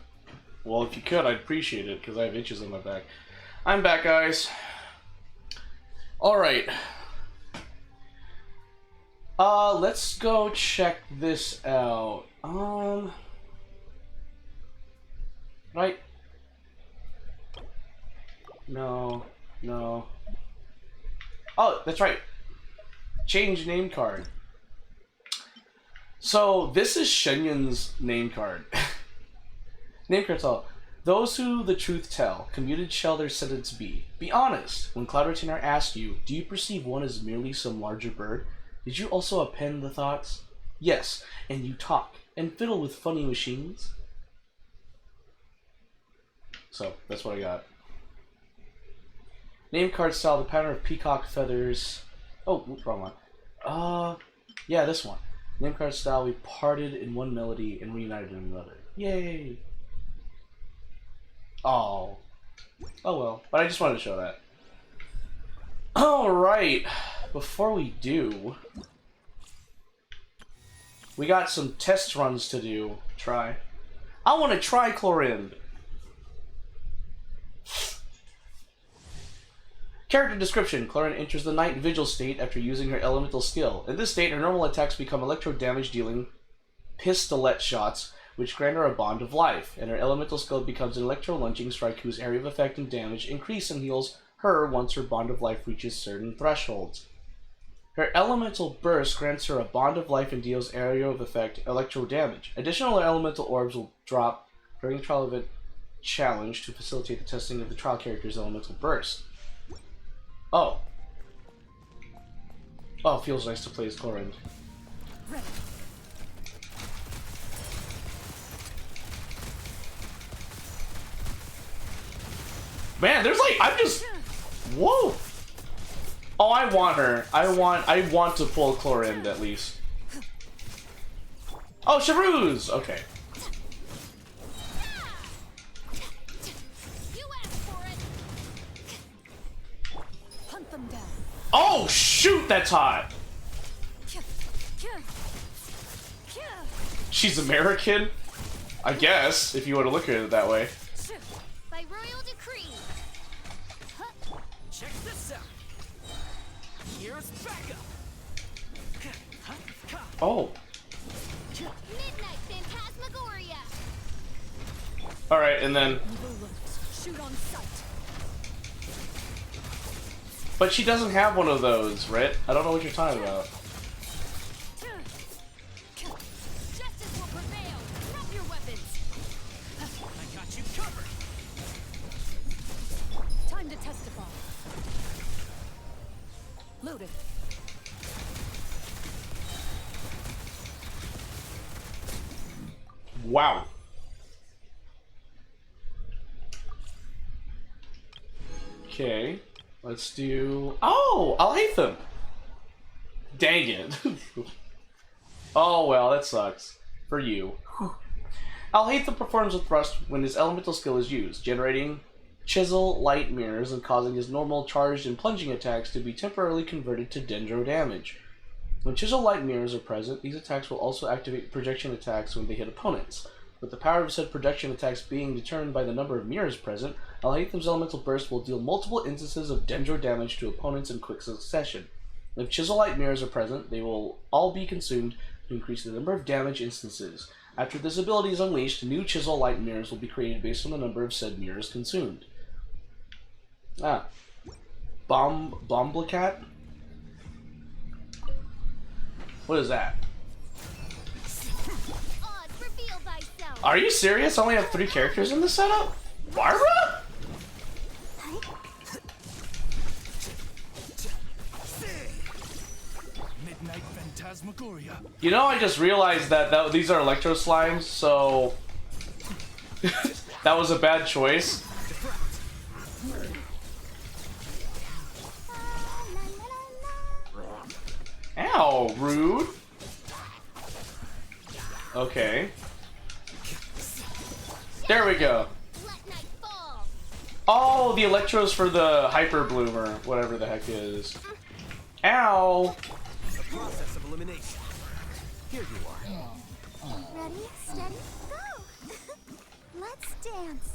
Well, if you could, I'd appreciate it, because I have itches on my back. I'm back, guys. Alright. Let's go check this out. Right? No. Oh, that's right. Change name card. So, this is Shenyun's name card. Name card's all. Those who the truth tell, commuted shall their sentence be. Be honest. When Cloud Retainer asked you, do you perceive one as merely some larger bird? Did you also append the thoughts? Yes, and you talk, and fiddle with funny machines? So, that's what I got. Name card style, the pattern of peacock feathers. Oh, wrong one. Yeah, this one. Name card style, we parted in one melody and reunited in another. Yay! Oh. Oh well. But I just wanted to show that. Alright. Before we do, we got some test runs to do. Try. I want to try Chlorinde. Character description. Chlorinde enters the night vigil state after using her elemental skill. In this state, her normal attacks become electro damage dealing pistolet shots, which grant her a bond of life, and her elemental skill becomes an electro-lunging strike whose area of effect and damage increase and heals her once her bond of life reaches certain thresholds. Her elemental burst grants her a bond of life and deals area of effect electro damage. Additional elemental orbs will drop during the trial event challenge to facilitate the testing of the trial character's elemental burst. Oh. Oh, it feels nice to play as Chlorinde. Man, there's like, I'm just, whoa. Oh, I want her. I want to pull Chlorinde at least. Oh, Charuz! Okay. Hunt them down. Oh, shoot, that's hot. She's American? I guess, if you want to look at it that way. By royal decree. Check this out. Here's backup. Oh. Midnight Phantasmagoria. Alright, and then... Shoot on sight. But she doesn't have one of those, Rit. I don't know what you're talking about. Justice will prevail. Drop your weapons. I got you covered. Time to testify. Loaded. Wow. Okay, let's do... Oh, Alhaitham! Dang it. Oh well, that sucks. For you. Alhaitham performs a thrust when his elemental skill is used, generating chisel light mirrors and causing his normal charged and plunging attacks to be temporarily converted to dendro damage. When chisel light mirrors are present, these attacks will also activate projection attacks when they hit opponents. With the power of said projection attacks being determined by the number of mirrors present, Alhaitham's elemental burst will deal multiple instances of dendro damage to opponents in quick succession. If chisel light mirrors are present, they will all be consumed to increase the number of damage instances. After this ability is unleashed, new chisel light mirrors will be created based on the number of said mirrors consumed. Ah. Bomblacat? What is that? Are you serious? I only have 3 characters in this setup? Barbara? Midnight Phantasmagoria. You know, I just realized that these are electro slimes, so that was a bad choice. Ow, rude. Okay. There we go. Oh, the electros for the hyper bloom or whatever the heck it is. Ow. The process of elimination. Here you are. Ready, steady, go! Let's dance.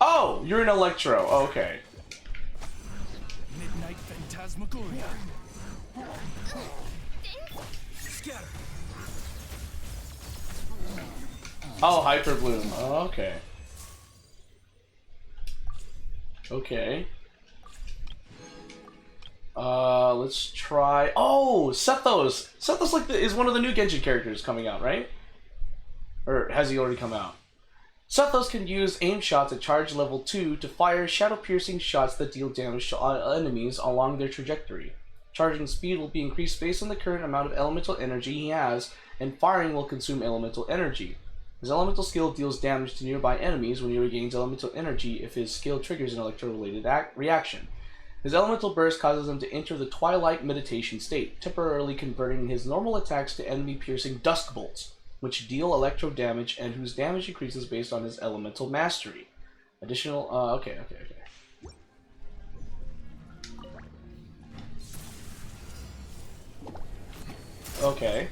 Oh, you're an electro. Oh, okay. Midnight Phantasmagoria. Scatter. Oh, hyper bloom. Oh, okay. Okay. Let's try. Oh, Sethos. Sethos is one of the new Genshin characters coming out, right? Or has he already come out? Sethos can use aim shots at charge level 2 to fire shadow-piercing shots that deal damage to enemies along their trajectory. Charging speed will be increased based on the current amount of elemental energy he has, and firing will consume elemental energy. His elemental skill deals damage to nearby enemies when he regains elemental energy if his skill triggers an electro-related reaction. His elemental burst causes him to enter the twilight meditation state, temporarily converting his normal attacks to enemy-piercing dusk bolts, which deal electro damage and whose damage increases based on his elemental mastery. Additional, okay. Okay.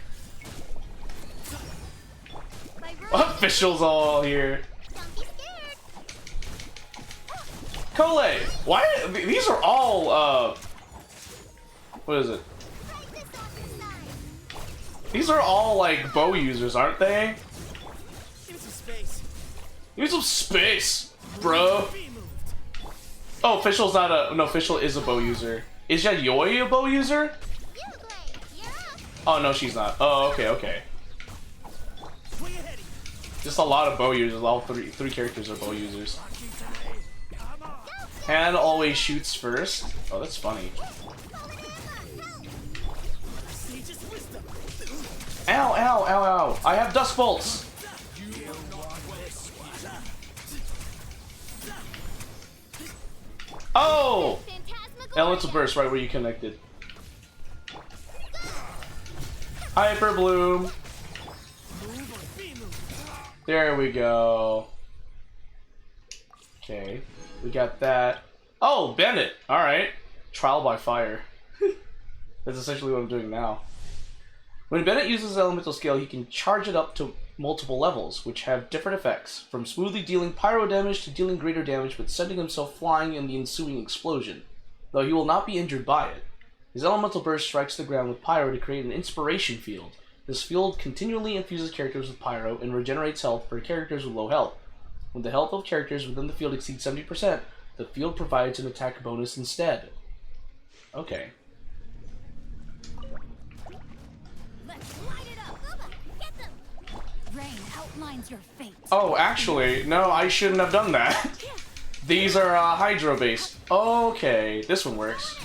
Officials all here. Cole, why? These are all, what is it? These are all, like, bow users, aren't they? Give me some space. Give me some space, bro. Oh, Official's not a... No, Official is a bow user. Is Yayoi a bow user? Oh, no, she's not. Oh, okay. Just a lot of bow users. All three characters are bow users. Han always shoots first. Oh, that's funny. Ow. I have dust bolts. Oh! Elemental burst right where you connected. Hyper bloom. There we go. Okay, we got that. Oh, Bennett. All right. Trial by fire. That's essentially what I'm doing now. When Bennett uses his elemental skill, he can charge it up to multiple levels, which have different effects, from smoothly dealing pyro damage to dealing greater damage but sending himself flying in the ensuing explosion, though he will not be injured by it. His elemental burst strikes the ground with pyro to create an inspiration field. This field continually infuses characters with pyro and regenerates health for characters with low health. When the health of characters within the field exceeds 70%, The field provides an attack bonus instead. Okay. Let's light it up. Booba, get them. Rain outlines your fate. Oh, actually, no, I shouldn't have done that. These are hydro-based. Okay, this one works.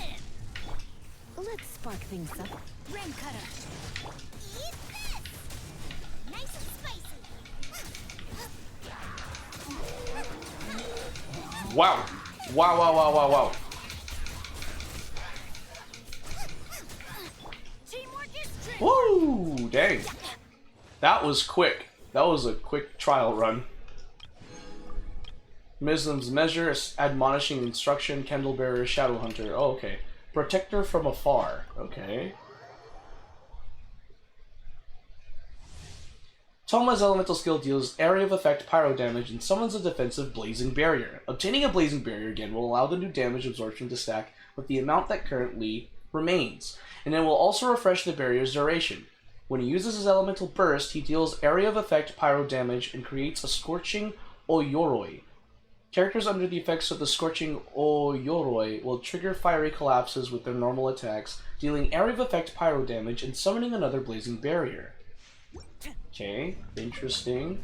Let's spark things up. Rain cutter. Eat this! Nice and spicy. Wow. Wow, wow, wow, wow, wow. Teamwork is trick. Woo! Dang. That was quick. That was a quick trial run. Mislim's measure, admonishing instruction, candlebearer, shadow hunter. Oh, okay. Protector from afar. Okay. Toma's elemental skill deals area of effect pyro damage and summons a defensive blazing barrier. Obtaining a blazing barrier again will allow the new damage absorption to stack with the amount that currently remains, and it will also refresh the barrier's duration. When he uses his elemental burst, he deals area of effect pyro damage and creates a scorching Oyoroi. Characters under the effects of the Scorching Oyoroi will trigger fiery collapses with their normal attacks, dealing area of effect pyro damage and summoning another blazing barrier. Okay, interesting.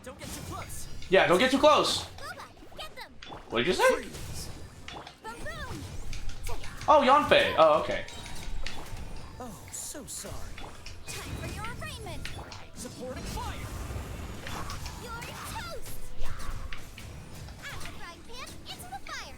Don't get too close. Yeah, don't get too close! Booba, get them! What did you say? Oh, Yanfei! Oh, okay. Oh, so sorry. Time for your arraignment. Supporting fire. You're toast! Out the frying pan, into the fire!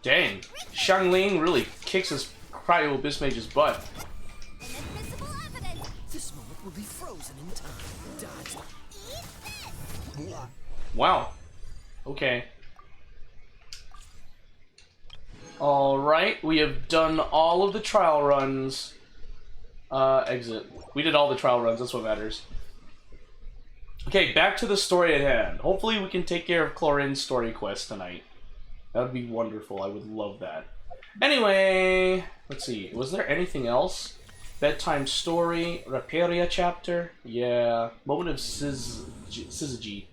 Dang. Xiangling really kicks his Cryo Abyss Mage's butt. Inadmissible evidence! This moment will be frozen in time. Dodge. Eat this! Wow. Okay. Alright, we have done all of the trial runs. Exit. We did all the trial runs, that's what matters. Okay, back to the story at hand. Hopefully we can take care of Chlorine's story quest tonight. That would be wonderful, I would love that. Anyway, let's see, was there anything else? Bedtime story, Raperia chapter, yeah, moment of Syzygy.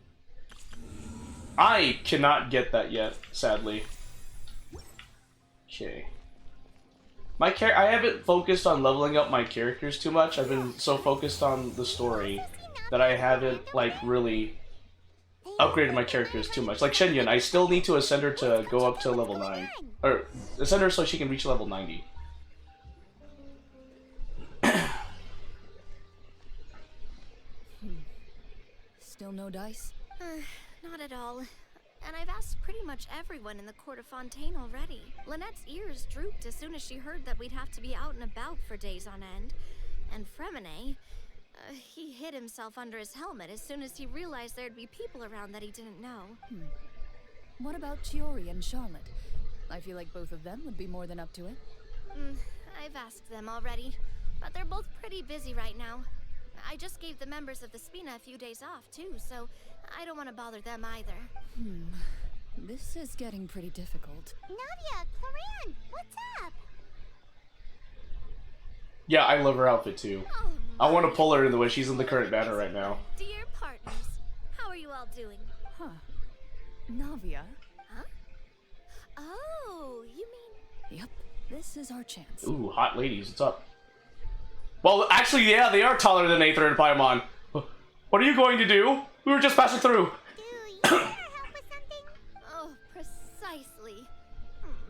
I cannot get that yet, sadly. Okay. I haven't focused on leveling up my characters too much. I've been so focused on the story that I haven't, like, really upgraded my characters too much. Like Shenyun, I still need to ascend her to go up to level 9. Or, ascend her so she can reach level 90. Still no dice? Not at all. And I've asked pretty much everyone in the court of Fontaine already. Lynette's ears drooped as soon as she heard that we'd have to be out and about for days on end. And Fremine, he hid himself under his helmet as soon as he realized there'd be people around that he didn't know. What about Chiori and Charlotte? I feel like both of them would be more than up to it. I've asked them already, but they're both pretty busy right now. I just gave the members of the Spina a few days off, too, so I don't want to bother them either. This is getting pretty difficult. Nadia, Clorian, what's up? Yeah, I love her outfit too. Oh, I want to pull her in the way she's in the current banner right now. dear partners, how are you all doing? Huh. Navia? Huh? Oh, you mean... Yep, this is our chance. Ooh, hot ladies, what's up? Well, actually, yeah, they are taller than Aether and Paimon. What are you going to do? We were just passing through. Do you need our help with something? Oh, precisely.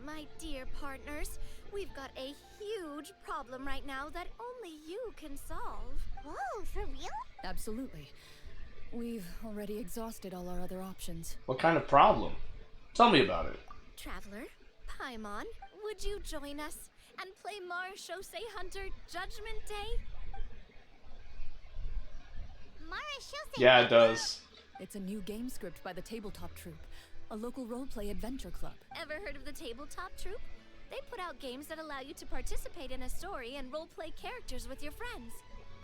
My dear partners, we've got a huge problem right now that only you can solve. Whoa, for real? Absolutely. We've already exhausted all our other options. What kind of problem? Tell me about it. Traveler, Paimon, would you join us and play Marechaussee Hunter Judgment Day? Marechaussee. Yeah, it does. It's a new game script by the Tabletop Troupe, a local roleplay adventure club. Ever heard of the Tabletop Troupe? They put out games that allow you to participate in a story and roleplay characters with your friends.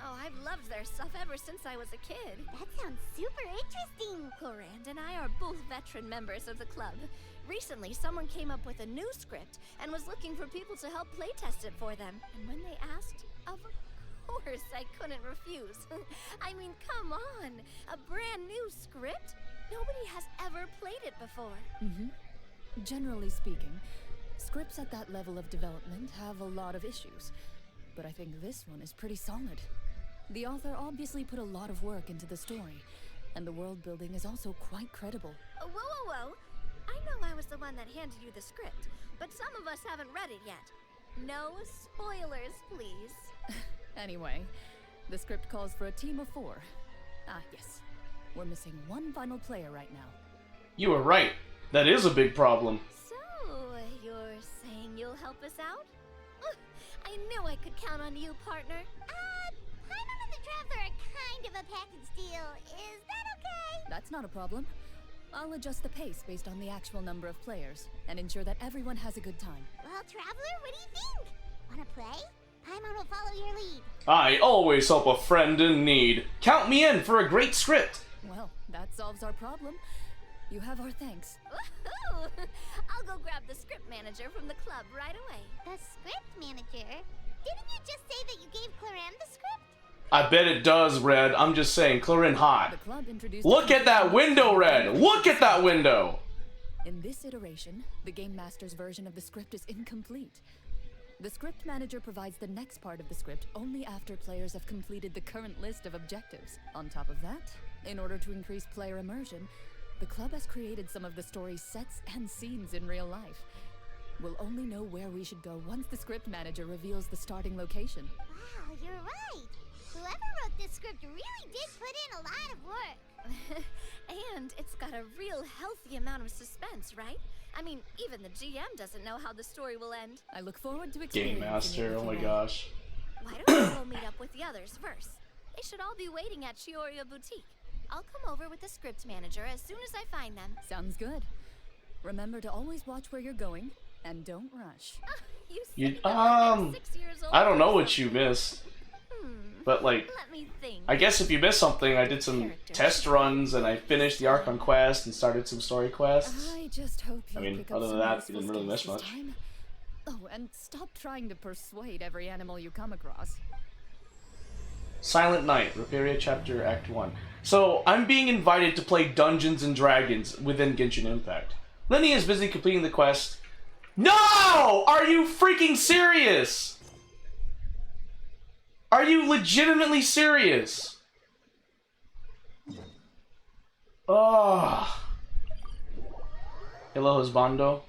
Oh, I've loved their stuff ever since I was a kid. That sounds super interesting. Clorand and I are both veteran members of the club. Recently, someone came up with a new script and was looking for people to help playtest it for them. And when they asked, of course I couldn't refuse. I mean, come on. A brand new script? Nobody has ever played it before. Generally speaking, scripts at that level of development have a lot of issues. But I think this one is pretty solid. The author obviously put a lot of work into the story, and the world building is also quite credible. Whoa, whoa, whoa. I know I was the one that handed you the script, but some of us haven't read it yet. No spoilers, please. Anyway, the script calls for a team of 4. Ah, yes. We're missing one final player right now. You were right. That is a big problem. So, you're saying you'll help us out? I knew I could count on you, partner. Paimon and the Traveler are kind of a package deal. Is that okay? That's not a problem. I'll adjust the pace based on the actual number of players, and ensure that everyone has a good time. Well, Traveler, what do you think? Wanna play? Paimon will follow your lead. I always help a friend in need. Count me in for a great script. Well, that solves our problem. You have our thanks. Woohoo! I'll go grab the script manager from the club right away. The script manager? Didn't you just say that you gave Clorand the script? I bet it does, Red. I'm just saying, Clorin hot. The club introduced Look at that window, Red! Look at that window! In this iteration, the Game Master's version of the script is incomplete. The script manager provides the next part of the script only after players have completed the current list of objectives. On top of that, in order to increase player immersion, the club has created some of the story's sets and scenes in real life. We'll only know where we should go once the script manager reveals the starting location. Wow, you're right. Whoever wrote this script really did put in a lot of work. And it's got a real healthy amount of suspense, right? I mean, even the GM doesn't know how the story will end. I look forward to experiencing Game Master, it oh my with you. gosh. Why don't we go meet up with the others first? They should all be waiting at Chioria Boutique. I'll come over with the script manager as soon as I find them. Sounds good. Remember to always watch where you're going, and don't rush. I don't know what you missed. But like, Let me think. I guess if you missed something, I did some test runs and I finished the Archon quest and started some story quests. I just hope you I mean, pick up other than some that, you useful didn't really miss skills this much. time. Oh, and stop trying to persuade every animal you come across. Silent Night, Reperia Chapter Act 1. So, I'm being invited to play Dungeons and Dragons within Genshin Impact. Lenny is busy completing the quest. No! Are you freaking serious? Are you legitimately serious? Oh. Hello, husbando.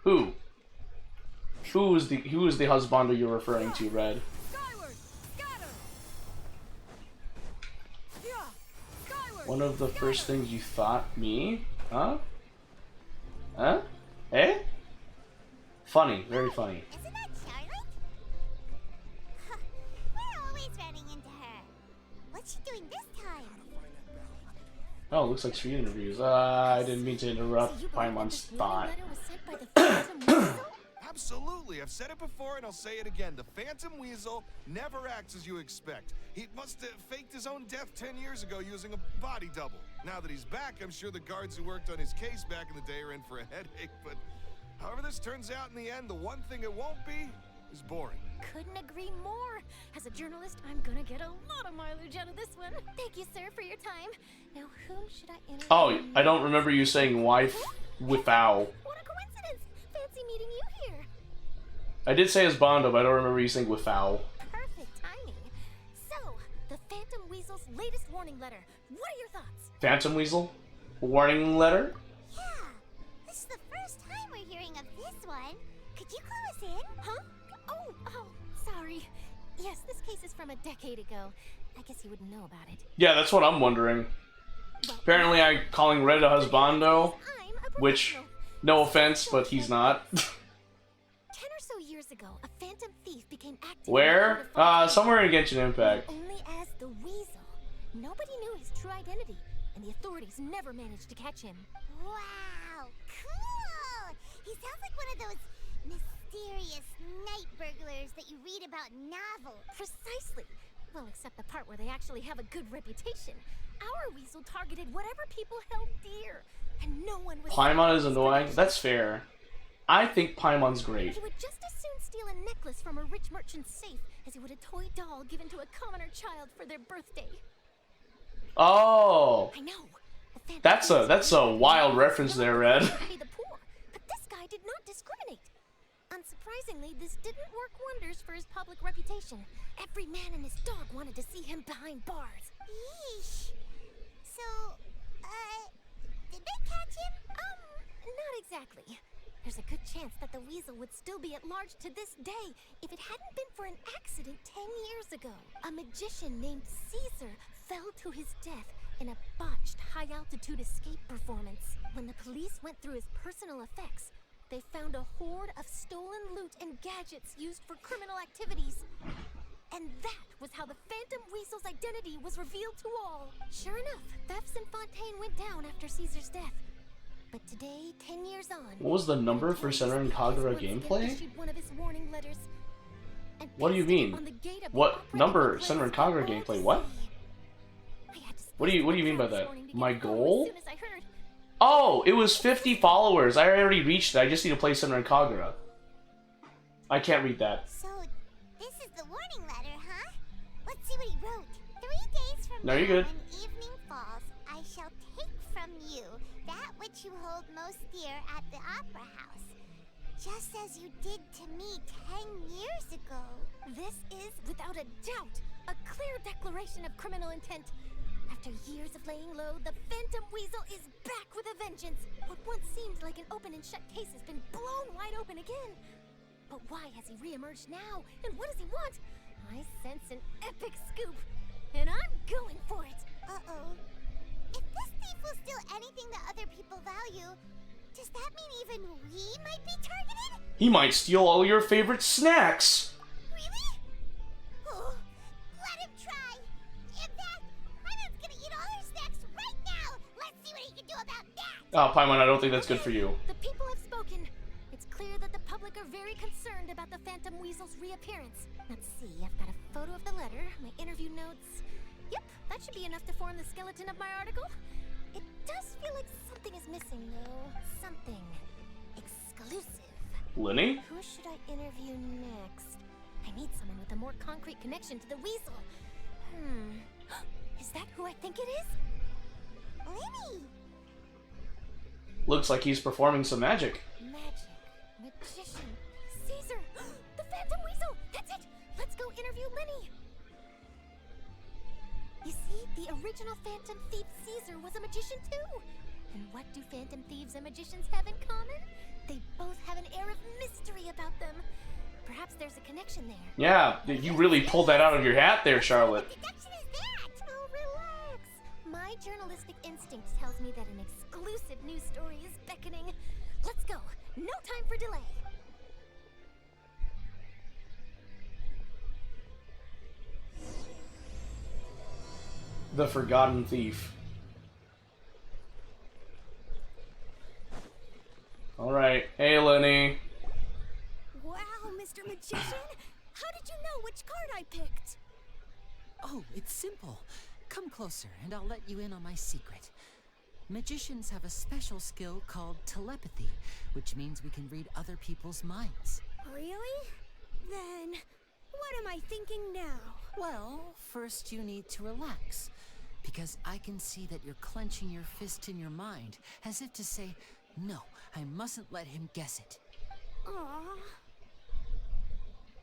Who? Who is the husbando you're referring to, Red? One of the first things you thought me? Huh? Huh? Eh? Funny, very funny. Isn't that Charlotte? We're always running into her. What's she doing this time? Oh, it looks like street interviews. I didn't mean to interrupt Paimon's thought. Absolutely. I've said it before and I'll say it again. The Phantom Weasel never acts as you expect. He must have faked his own death 10 years ago using a body double. Now that he's back, I'm sure the guards who worked on his case back in the day are in for a headache, but however this turns out in the end, the one thing it won't be is boring. Couldn't agree more. As a journalist, I'm gonna get a lot of mileage out of this one. Thank you, sir, for your time. Now, whom should I interview? Oh, I don't remember you saying wife without. What a coincidence! Fancy meeting you here. I did say husbando, but I don't remember you saying without. Perfect timing. So, the Phantom Weasel's latest warning letter. What are your thoughts? Phantom Weasel? Warning letter? Yeah, this is the first time we're hearing of this one. Could you clue us in? Huh? Oh, sorry. Yes, this case is from a decade ago. I guess you wouldn't know about it. Yeah, that's what I'm wondering. Apparently I'm calling Red a husbando, which, no offense, but he's not. 10 or so years ago, a phantom thief became active. Where? Somewhere in Genshin Impact. Only as the Weasel. Nobody knew his true identity, and the authorities never managed to catch him. Wow, cool! He sounds like one of those mysterious night burglars that you read about in novels. Precisely. Well, except the part where they actually have a good reputation. Our weasel targeted whatever people held dear, and no one was... Paimon is annoying? That's fair. I think Paimon's great. He would just as soon steal a necklace from a rich merchant's safe as he would a toy doll given to a commoner child for their birthday. Oh! I know. That's a wild reference there, Red. The poor, but this guy did not discriminate. Unsurprisingly, this didn't work wonders for his public reputation. Every man and his dog wanted to see him behind bars. Yeesh. So, did they catch him? Not exactly. There's a good chance that the weasel would still be at large to this day if it hadn't been for an accident 10 years ago. A magician named Caesar fell to his death in a botched high-altitude escape performance. When the police went through his personal effects, they found a hoard of stolen loot and gadgets used for criminal activities. And that was how the Phantom Weasel's identity was revealed to all. Sure enough, thefts in Fontaine went down after Caesar's death. But today, 10 years on... What was the number for Senran Kagura gameplay? What do you mean? What number Senran Kagura gameplay? What? What do you mean by that? My goal? Oh, it was 50 followers. I already reached it. I just need to play Senran Kagura. I can't read that. So, this is the warning letter, huh? Let's see what he wrote. 3 days from No, now, you're good. when evening falls, I shall take from you that which you hold most dear at the opera house, just as you did to me 10 years ago. This is, without a doubt, a clear declaration of criminal intent. After years of laying low, the Phantom Weasel is back with a vengeance. What once seemed like an open and shut case has been blown wide open again. But why has he reemerged now? And what does he want? I sense an epic scoop, and I'm going for it. Uh-oh. If this thief will steal anything that other people value, does that mean even we might be targeted? He might steal all your favorite snacks. Really? Oh, let him try. In fact, Paimon's gonna eat all our snacks right now. Let's see what he can do about that. Oh, Paimon, I don't think that's good for you. The people have spoken. It's clear that the public are very concerned about the Phantom Weasel's reappearance. Let's see, I've got a photo of the letter, my interview notes. Yep, that should be enough to form the skeleton of my article. It does feel like something is missing, though. Something exclusive. Lenny? Who should I interview next? I need someone with a more concrete connection to the weasel. Is that who I think it is? Lenny! Looks like he's performing some magic. Magic. Magician. Caesar! The Phantom Weasel! That's it! Let's go interview Lenny! You see, the original Phantom Thief Caesar was a magician too! And what do Phantom Thieves and magicians have in common? They both have an air of mystery about them. Perhaps there's a connection there. Yeah, you really pulled that out of your hat there, Charlotte. What connection is that? Oh, relax. My journalistic instinct tells me that an exclusive news story is beckoning. Let's go. No time for delay. The Forgotten Thief. Alright. Hey, Lenny. Wow, Mr. Magician! How did you know which card I picked? Oh, it's simple. Come closer, and I'll let you in on my secret. Magicians have a special skill called telepathy, which means we can read other people's minds. Really? Then, what am I thinking now? Well, first you need to relax, because I can see that you're clenching your fist in your mind, as if to say, no, I mustn't let him guess it. Aww.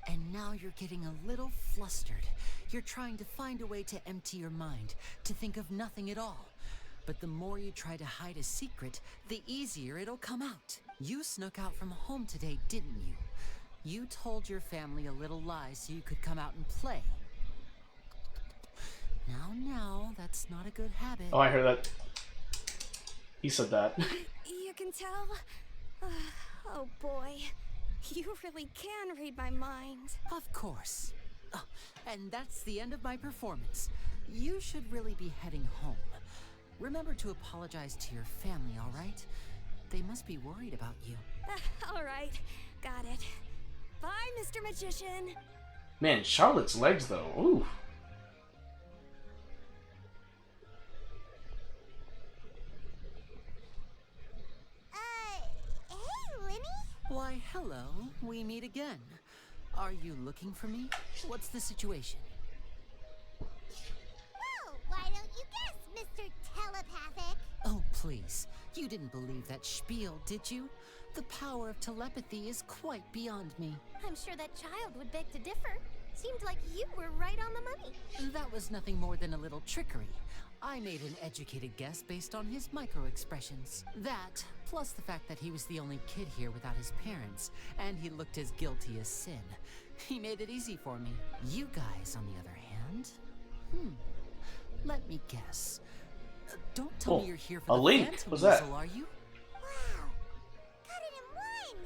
And now you're getting a little flustered. You're trying to find a way to empty your mind, to think of nothing at all. But the more you try to hide a secret, the easier it'll come out. You snuck out from home today, didn't you? You told your family a little lie so you could come out and play. Now, that's not a good habit. Oh, I heard that. He said that. You can tell? Oh boy. You really can read my mind. Of course. Oh, and that's the end of my performance. You should really be heading home. Remember to apologize to your family, all right? They must be worried about you. All right. Got it. Bye, Mr. Magician. Man, Charlotte's legs though. Ooh. Hey, Lenny? Why, hello. We meet again. Are you looking for me? What's the situation? Well, why don't you guess, Mr. Telepathic? Oh, please. You didn't believe that spiel, did you? The power of telepathy is quite beyond me. I'm sure that child would beg to differ. Seemed like you were right on the money. That was nothing more than a little trickery. I made an educated guess based on his micro-expressions. That, plus the fact that he was the only kid here without his parents, and he looked as guilty as sin. He made it easy for me. You guys, on the other hand? Let me guess. Don't tell me you're here for a the link. Phantom What's that? Weasel, are you? Wow. Got it in one.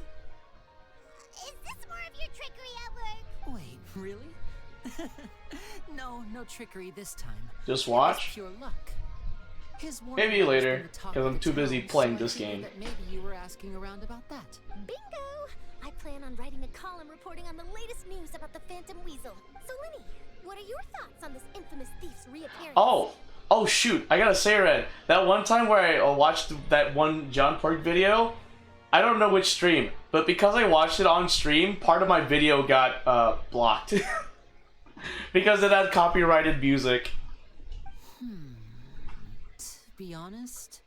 Is this more of your trickery at work? Wait, really? No trickery this time. Just It watch? was pure luck. His warning Maybe letters later, been the talk because of I'm the too busy town, playing so I this figured game. that maybe you were asking around about that. Bingo! I plan on writing a column reporting on the latest news about the Phantom Weasel. So, Lenny, what are your thoughts on this infamous thief's reappearance? Oh shoot! I gotta say, Red, that one time where I watched that one John Pork video, I don't know which stream, but because I watched it on stream, part of my video got blocked because it had copyrighted music. To be honest,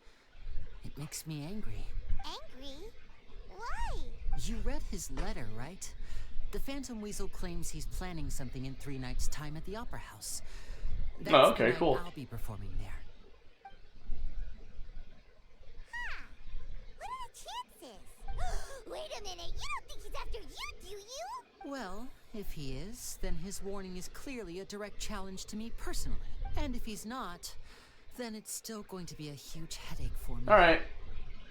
it makes me angry. Angry? Why? You read his letter, right? The Phantom Weasel claims he's planning something in 3 nights' time at the Opera House. That's Oh, okay, the night cool. I'll be performing there. What are the chances? Wait a minute, you don't think he's after you, do you? Well, if he is, then his warning is clearly a direct challenge to me personally. And if he's not, then it's still going to be a huge headache for me. Alright.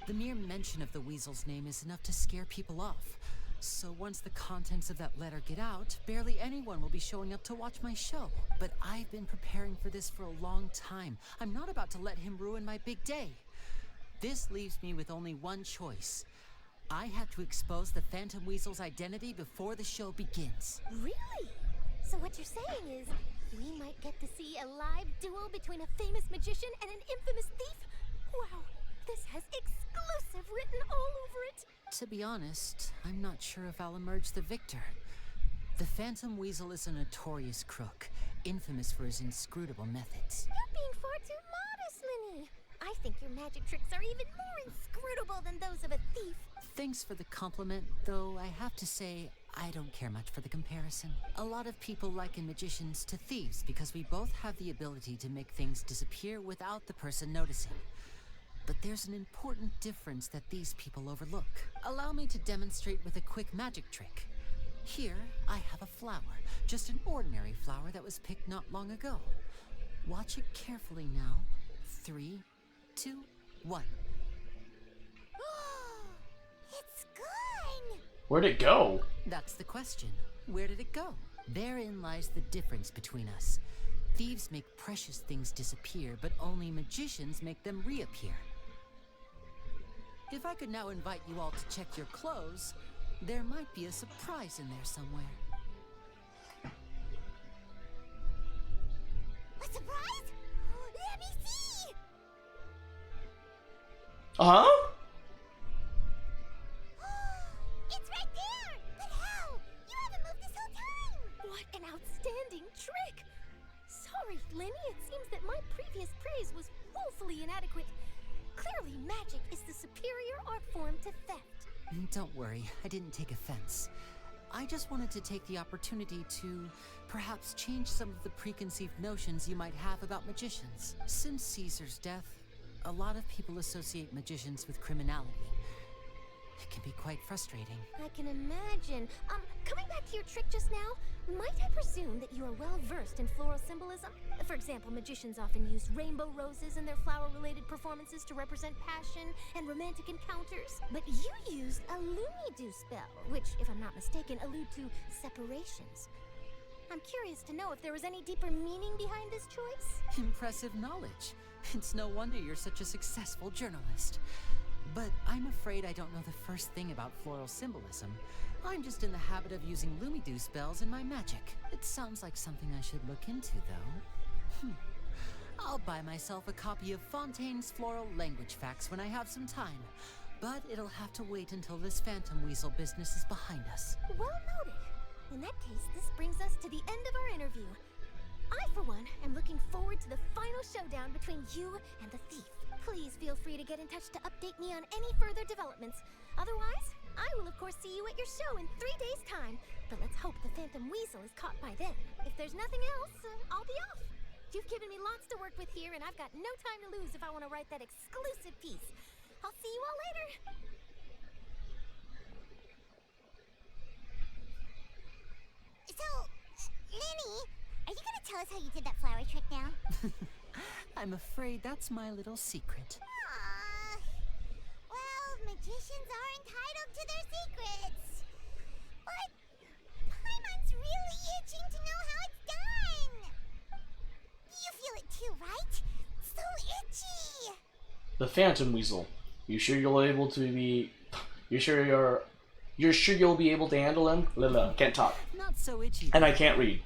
The mere mention of the Weasel's name is enough to scare people off. So once the contents of that letter get out, barely anyone will be showing up to watch my show. But I've been preparing for this for a long time. I'm not about to let him ruin my big day. This leaves me with only one choice. I have to expose the Phantom Weasel's identity before the show begins. Really? So what you're saying is, we might get to see a live duel between a famous magician and an infamous thief? Wow, this has exclusive written all over it. To be honest, I'm not sure if I'll emerge the victor. The Phantom Weasel is a notorious crook, infamous for his inscrutable methods. You're being far too modest, Lenny. I think your magic tricks are even more inscrutable than those of a thief. Thanks for the compliment, though I have to say, I don't care much for the comparison. A lot of people liken magicians to thieves because we both have the ability to make things disappear without the person noticing. But there's an important difference that these people overlook. Allow me to demonstrate with a quick magic trick. Here, I have a flower, just an ordinary flower that was picked not long ago. Watch it carefully now. 3, 2, 1. It's gone! Where'd it go? That's the question. Where did it go? Therein lies the difference between us. Thieves make precious things disappear, but only magicians make them reappear. If I could now invite you all to check your clothes, there might be a surprise in there somewhere. A surprise? Let me see! Huh? It's right there! But how? You haven't moved this whole time! What an outstanding trick! Sorry, Lenny, it seems that my previous praise was woefully inadequate. Clearly, magic is the superior art form to theft. Don't worry, I didn't take offense. I just wanted to take the opportunity to perhaps change some of the preconceived notions you might have about magicians. Since Caesar's death, a lot of people associate magicians with criminality. It can be quite frustrating. I can imagine. Coming back to your trick just now, might I presume that you are well versed in floral symbolism? For example, magicians often use rainbow roses in their flower-related performances to represent passion and romantic encounters. But you used a Looney-Doo spell, which, if I'm not mistaken, allude to separations. I'm curious to know if there was any deeper meaning behind this choice? Impressive knowledge. It's no wonder you're such a successful journalist. but I'm afraid I don't know the first thing about floral symbolism. I'm just in the habit of using Lumidu spells in my magic. It sounds like something I should look into, though. I'll buy myself a copy of Fontaine's Floral Language Facts when I have some time. But it'll have to wait until this Phantom Weasel business is behind us. Well noted. In that case, this brings us to the end of our interview. I, for one, am looking forward to the final showdown between you and the thief. Please feel free to get in touch to update me on any further developments. Otherwise, I will of course see you at your show in 3 days' time. But let's hope the Phantom Weasel is caught by then. If there's nothing else, I'll be off. You've given me lots to work with here, and I've got no time to lose if I want to write that exclusive piece. I'll see you all later. So, Lenny, are you gonna tell us how you did that flower trick now? I'm afraid that's my little secret. Aww. Well, magicians are entitled to their secrets. But Paimon's really itching to know how it's done. You feel it too, right? So itchy. The Phantom Weasel. You sure you'll able to be? You're sure you'll be able to handle him? Lila, can't talk. Not so itchy. And I can't read.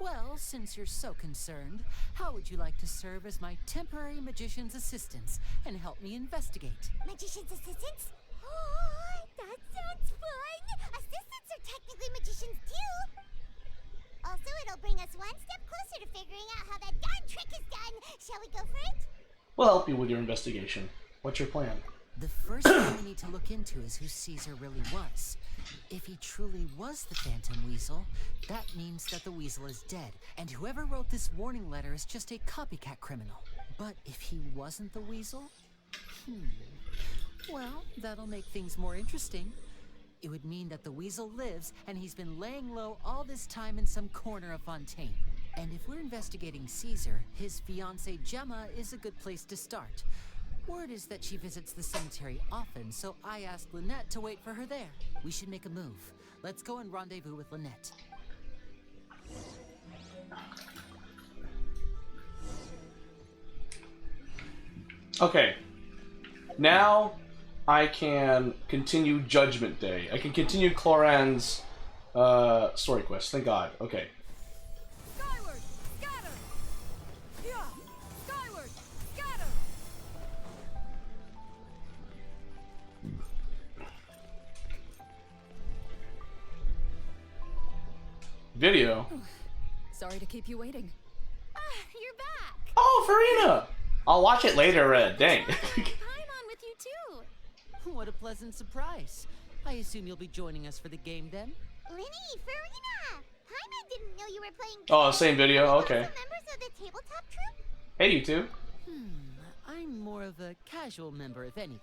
Well, since you're so concerned, how would you like to serve as my temporary magician's assistants and help me investigate? Magician's assistants? Oh, that sounds fun! Assistants are technically magicians too! Also, it'll bring us one step closer to figuring out how that darn trick is done. Shall we go for it? We'll help you with your investigation. What's your plan? The first thing we need to look into is who Caesar really was. If he truly was the Phantom Weasel, that means that the Weasel is dead, and whoever wrote this warning letter is just a copycat criminal. But if he wasn't the Weasel? Well, that'll make things more interesting. It would mean that the Weasel lives, and he's been laying low all this time in some corner of Fontaine. And if we're investigating Caesar, his fiancée Gemma is a good place to start. Word is that she visits the cemetery often, so I asked Lynette to wait for her there. We should make a move. Let's go and rendezvous with Lynette. Okay. Now I can continue Judgment Day. I can continue Cloran's story quest. Thank God. Okay. Skyward, scatter! Yeah, skyward, scatter! Video. Sorry to keep you waiting. You're back. Oh, Farina! I'll watch it later, Dang. Paimon with you too. What a pleasant surprise. I assume you'll be joining us for the game then? Lenny, Farina! Paimon didn't know you were playing. Oh, same video? Okay. Members of the tabletop troupe? Hey, you two. I'm more of a casual member, if anything.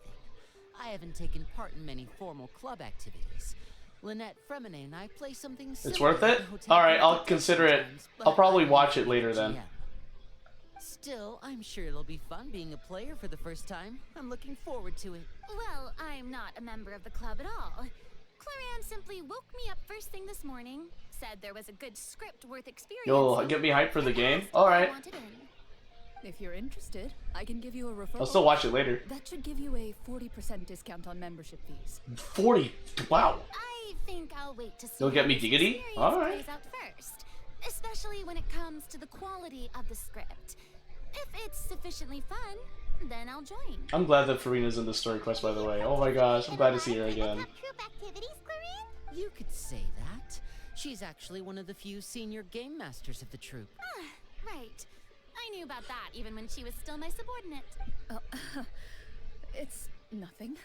I haven't taken part in many formal club activities. Lynette, Fremine, and I play something similar. It's worth it? Alright, I'll consider it. I'll probably watch it later then. Still, I'm sure it'll be fun being a player for the first time. I'm looking forward to it. Well, I'm not a member of the club at all. Clarion simply woke me up first thing this morning, said there was a good script worth experiencing. You'll get me hyped for the game? Alright. If you're interested, I can give you a referral. I'll still watch it later. That should give you a 40% discount on membership fees. 40? Wow. I think I'll wait to see. You'll get me how this diggity? experience Alright. plays out first, especially when it comes to the quality of the script. If it's sufficiently fun, then I'll join. I'm glad that Farina's in the story quest, by the way. Oh my gosh, I'm glad to see her again. Troop activities, Clarion? You could say that. She's actually one of the few senior game masters of the troupe. Right. I knew about that even when she was still my subordinate. It's nothing.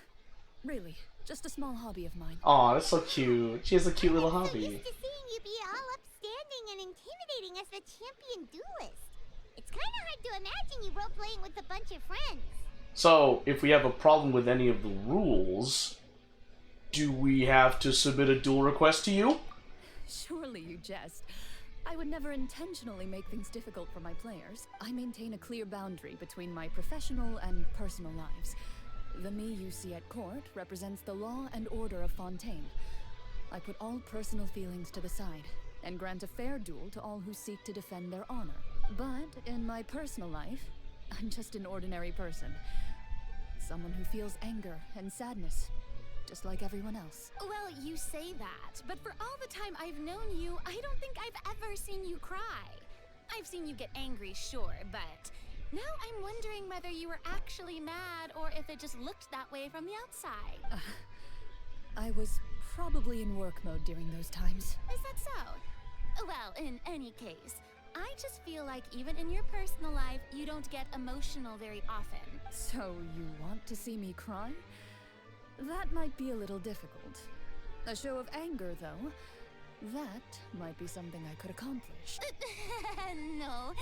Really, just a small hobby of mine. Aw, that's so cute. She has a cute little hobby. Used to seeing you be all upstanding and intimidating as the champion duelist. It's kind of hard to imagine you role-playing with a bunch of friends. So, if we have a problem with any of the rules, do we have to submit a duel request to you? Surely you jest. I would never intentionally make things difficult for my players. I maintain a clear boundary between my professional and personal lives. The me you see at court represents the law and order of Fontaine. I put all personal feelings to the side and grant a fair duel to all who seek to defend their honor. But in my personal life, I'm just an ordinary person. someone who feels anger and sadness, just like everyone else. Well, you say that, but for all the time I've known you, I don't think I've ever seen you cry. I've seen you get angry, sure, but now I'm wondering whether you were actually mad or if it just looked that way from the outside. I was probably in work mode during those times. Is that so? Well, in any case, I just feel like even in your personal life, you don't get emotional very often. So you want to see me cry? That might be a little difficult. A show of anger, though, that might be something I could accomplish. No,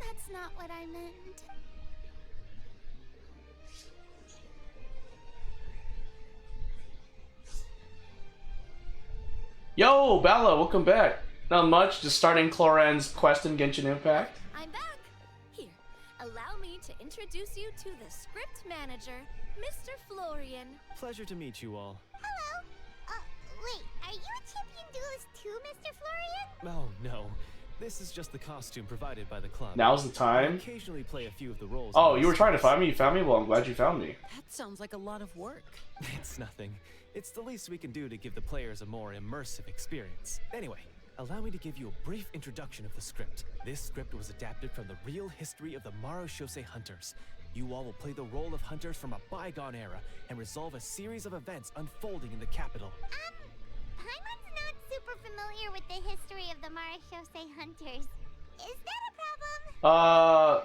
that's not what I meant. Yo, Bella, welcome back. Not much, just starting Cloran's quest in Genshin Impact. I'm back. Here, allow me to introduce you to the script manager, Mr. Florian. Pleasure to meet you all. Hello. Wait, are you a champion duelist too, Mr. Florian? Oh, no. This is just the costume provided by the club. Now's the time. I occasionally play a few of the roles. Oh, you were trying to find me? You found me? Well, I'm glad you found me. That sounds like a lot of work. It's nothing. It's the least we can do to give the players a more immersive experience. Anyway, allow me to give you a brief introduction of the script. This script was adapted from the real history of the Marashose Hunters. You all will play the role of hunters from a bygone era and resolve a series of events unfolding in the capital. Paimon's not super familiar with the history of the Marashose Hunters. Is that a problem?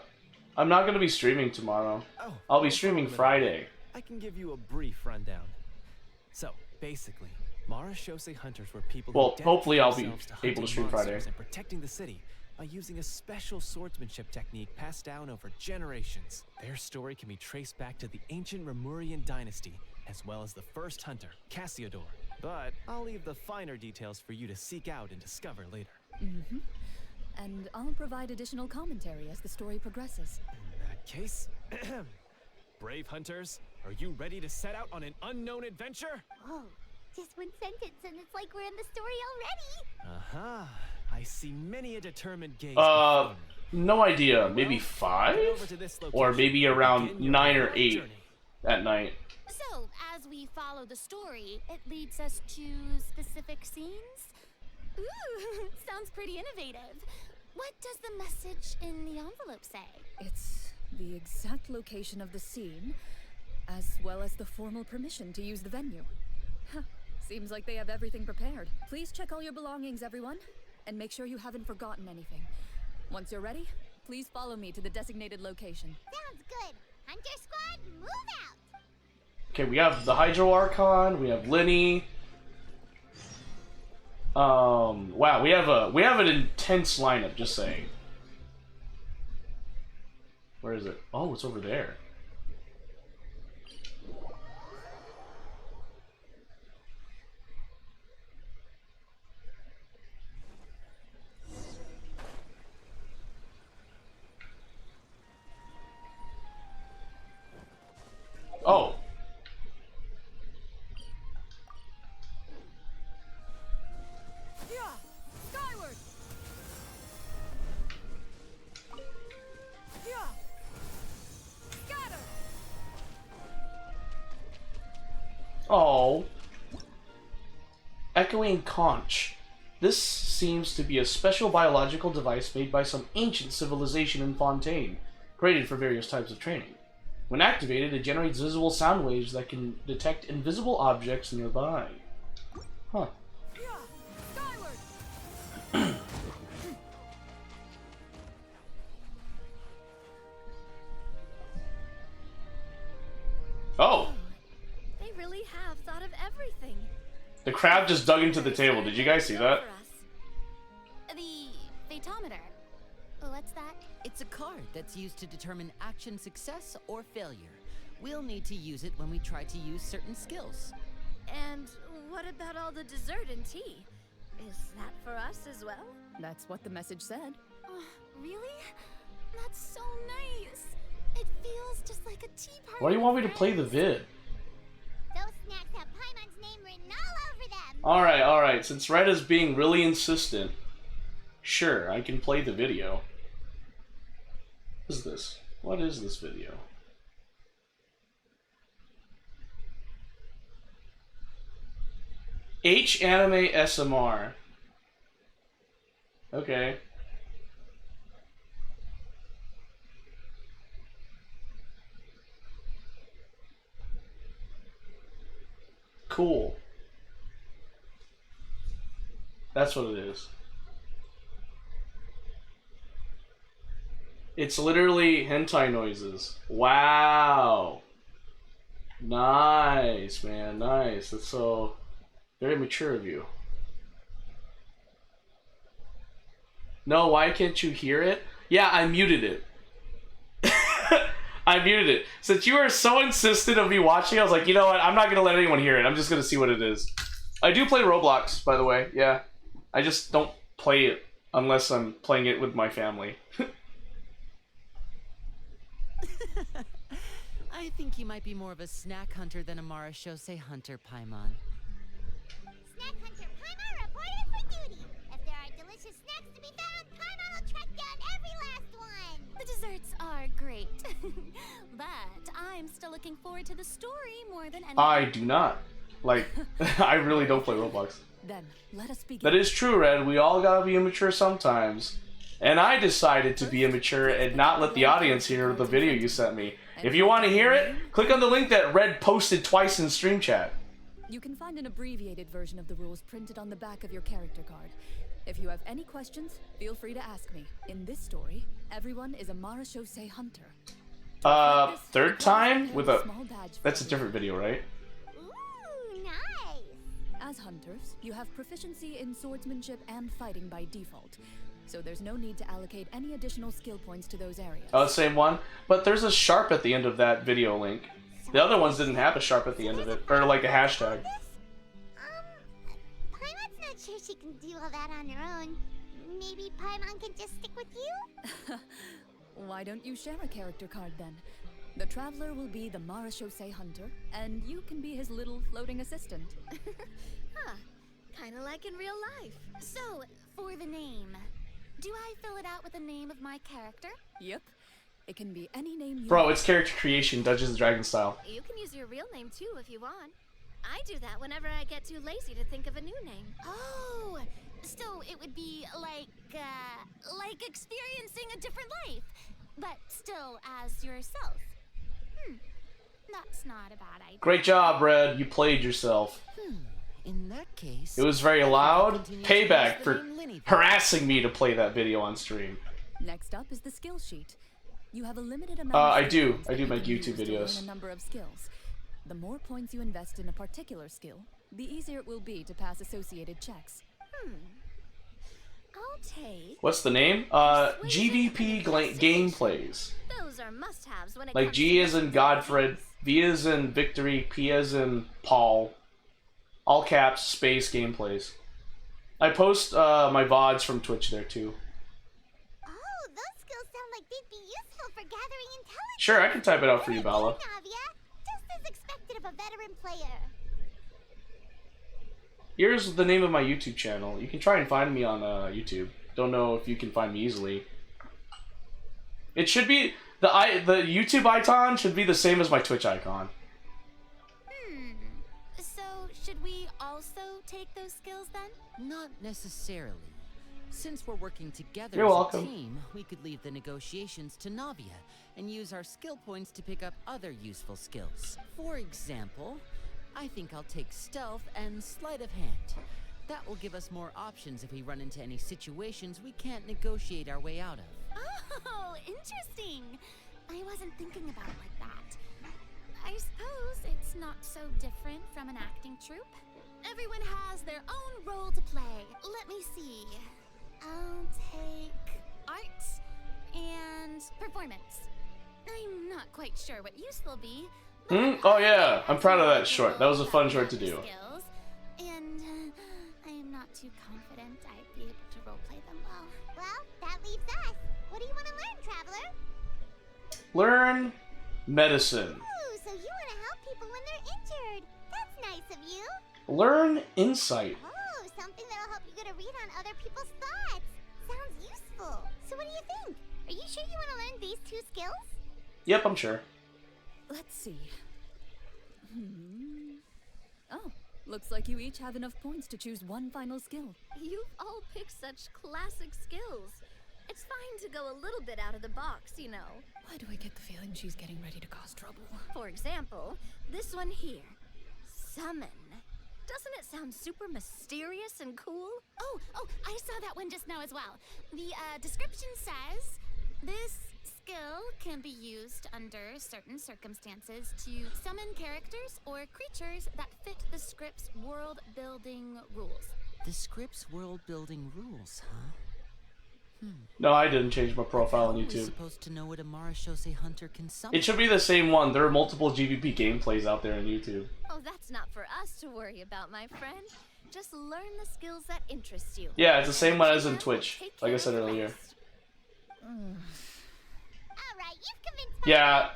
I'm not gonna be streaming tomorrow. Oh, I'll be streaming Friday. I can give you a brief rundown. So, basically, Marashose Hunters were people who Well, hopefully I'll be themselves to able to hunting stream Friday. monsters and protecting the city by using a special swordsmanship technique passed down over generations. Their story can be traced back to the ancient Remurian dynasty, as well as the first hunter, Cassiodor. But I'll leave the finer details for you to seek out and discover later. Mm-hmm. And I'll provide additional commentary as the story progresses. In that case, brave hunters, are you ready to set out on an unknown adventure? Whoa, just one sentence and it's like we're in the story already. Uh-huh. I see many a determined gaze. No idea. Maybe 5? Or maybe around 9 or 8 at night. So, as we follow the story, it leads us to specific scenes? Ooh, sounds pretty innovative. What does the message in the envelope say? It's the exact location of the scene, as well as the formal permission to use the venue. Huh. Seems like they have everything prepared. Please check all your belongings, everyone, and make sure you haven't forgotten anything. Once you're ready, please follow me to the designated location. Sounds good. Hunter Squad, move out! Okay, we have the Hydro Archon, we have Linny. Wow, we have an intense lineup, just saying. Where is it? Oh, it's over there. Oh. Yeah, skyward. Yeah. Scatter. Oh. Echoing conch. This seems to be a special biological device made by some ancient civilization in Fontaine, created for various types of training. When activated, it generates visible sound waves that can detect invisible objects nearby. Huh. Oh! They really have thought of everything. The crab just dug into the table. Did you guys see that? The photometer. What's that? It's a card that's used to determine action success or failure. We'll need to use it when we try to use certain skills. And what about all the dessert and tea? Is that for us as well? That's what the message said. Oh, really? That's so nice. It feels just like a tea party. Why do you want me to play the vid? Those snacks have Paimon's name written all over them. Alright. Since Red is being really insistent, sure, I can play the video. What is this? What is this video? H anime SMR. Okay. Cool. That's what it is. It's literally hentai noises. Wow. Nice, man. Nice. That's so very mature of you. No, why can't you hear it? Yeah, I muted it. I muted it. Since you were so insistent of me watching, I was like, you know what? I'm not going to let anyone hear it. I'm just going to see what it is. I do play Roblox, by the way. Yeah. I just don't play it unless I'm playing it with my family. I think you might be more of a snack hunter than a Marashose hunter, Paimon. Snack hunter Paimon reported for duty. If there are delicious snacks to be found, Paimon will track down every last one. The desserts are great, but I'm still looking forward to the story more than anything. I do not. Like, I really don't play Roblox. Then, let us begin. That is true, Red. We all gotta be immature sometimes. And I decided to be immature and not let the audience hear the video you sent me. If you want to hear it, click on the link that Red posted twice in stream chat. You can find an abbreviated version of the rules printed on the back of your character card. If you have any questions, feel free to ask me. In this story, everyone is a Marashose hunter. Third time? With a... That's a different video, right? Ooh, nice. As hunters, you have proficiency in swordsmanship and fighting by default. So there's no need to allocate any additional skill points to those areas. Oh, same one? But there's a sharp at the end of that video link. The other ones didn't have a sharp at the end of it. Or like a hashtag. Paimon's not sure she can do all that on her own. Maybe Paimon can just stick with you? Why don't you share a character card then? The Traveler will be the Marashose hunter, and you can be his little floating assistant. Huh. Kinda like in real life. So, for the name, do I fill it out with the name of my character? Yep. It can be any name you Bro, want. it's character creation, Dungeons & Dragons style. You can use your real name too if you want. I do that whenever I get too lazy to think of a new name. Oh, so it would be like experiencing a different life, but still as yourself. That's not a bad idea. Great job, Red. You played yourself. In that case... It was very loud. Payback for harassing me to play that video on stream. Next up is the skill sheet. You have a limited amount I of do. points I do that you make can YouTube use to learn videos. a number of skills. The more points you invest in a particular skill, the easier it will be to pass associated checks. I'll take... What's the name? GVP gameplays. Those are must-haves when it Like comes G to as in Godfred, V as in Victory, P as in Paul. All caps, space gameplays. I post my VODs from Twitch there too. Oh, those skills sound like they'd be useful for gathering intelligence. Sure, I can type it out for you, Bella. Navia, just as expected of a veteran player. Here's the name of my YouTube channel. You can try and find me on YouTube. Don't know if you can find me easily. It should be the YouTube icon should be the same as my Twitch icon. So, should we also take those skills then? Not necessarily. Since we're working together You're as welcome. a team, we could leave the negotiations to Navia and use our skill points to pick up other useful skills. For example, I think I'll take stealth and sleight of hand. That will give us more options if we run into any situations we can't negotiate our way out of. Oh, interesting. I wasn't thinking about it like that. I suppose it's not so different from an acting troupe. Everyone has their own role to play. Let me see. I'll take art and performance. I'm not quite sure what use they'll be. Oh yeah, I'm proud of that short. That was a fun short to do. Skills, and I am not too confident I'd be able to roleplay them well. Well, that leaves us. What do you want to learn, Traveler? Learn medicine. Ooh, so you want to help people when they're injured. That's nice of you. Learn insight. Oh, something that'll help you get a read on other people's thoughts. Sounds useful. So what do you think? Are you sure you want to learn these two skills? Yep, I'm sure. Let's see. Oh, Looks like you each have enough points to choose one final skill. You've all picked such classic skills. It's fine to go a little bit out of the box, you know. Why do I get the feeling she's getting ready to cause trouble? For example, this one here. Summon. Doesn't it sound super mysterious and cool? Oh, I saw that one just now as well. The description says, this skill can be used under certain circumstances to summon characters or creatures that fit the script's world-building rules. The script's world-building rules, huh? No, I didn't change my profile on How are we YouTube. supposed to know what a Marashose hunter can summon? It should be the same one. There are multiple GVP gameplays out there on YouTube. Oh, that's not for us to worry about, my friend. Just learn the skills that interest you. Yeah, it's the same one as in Twitch, like I said earlier. Alright, you've convinced me. Yeah,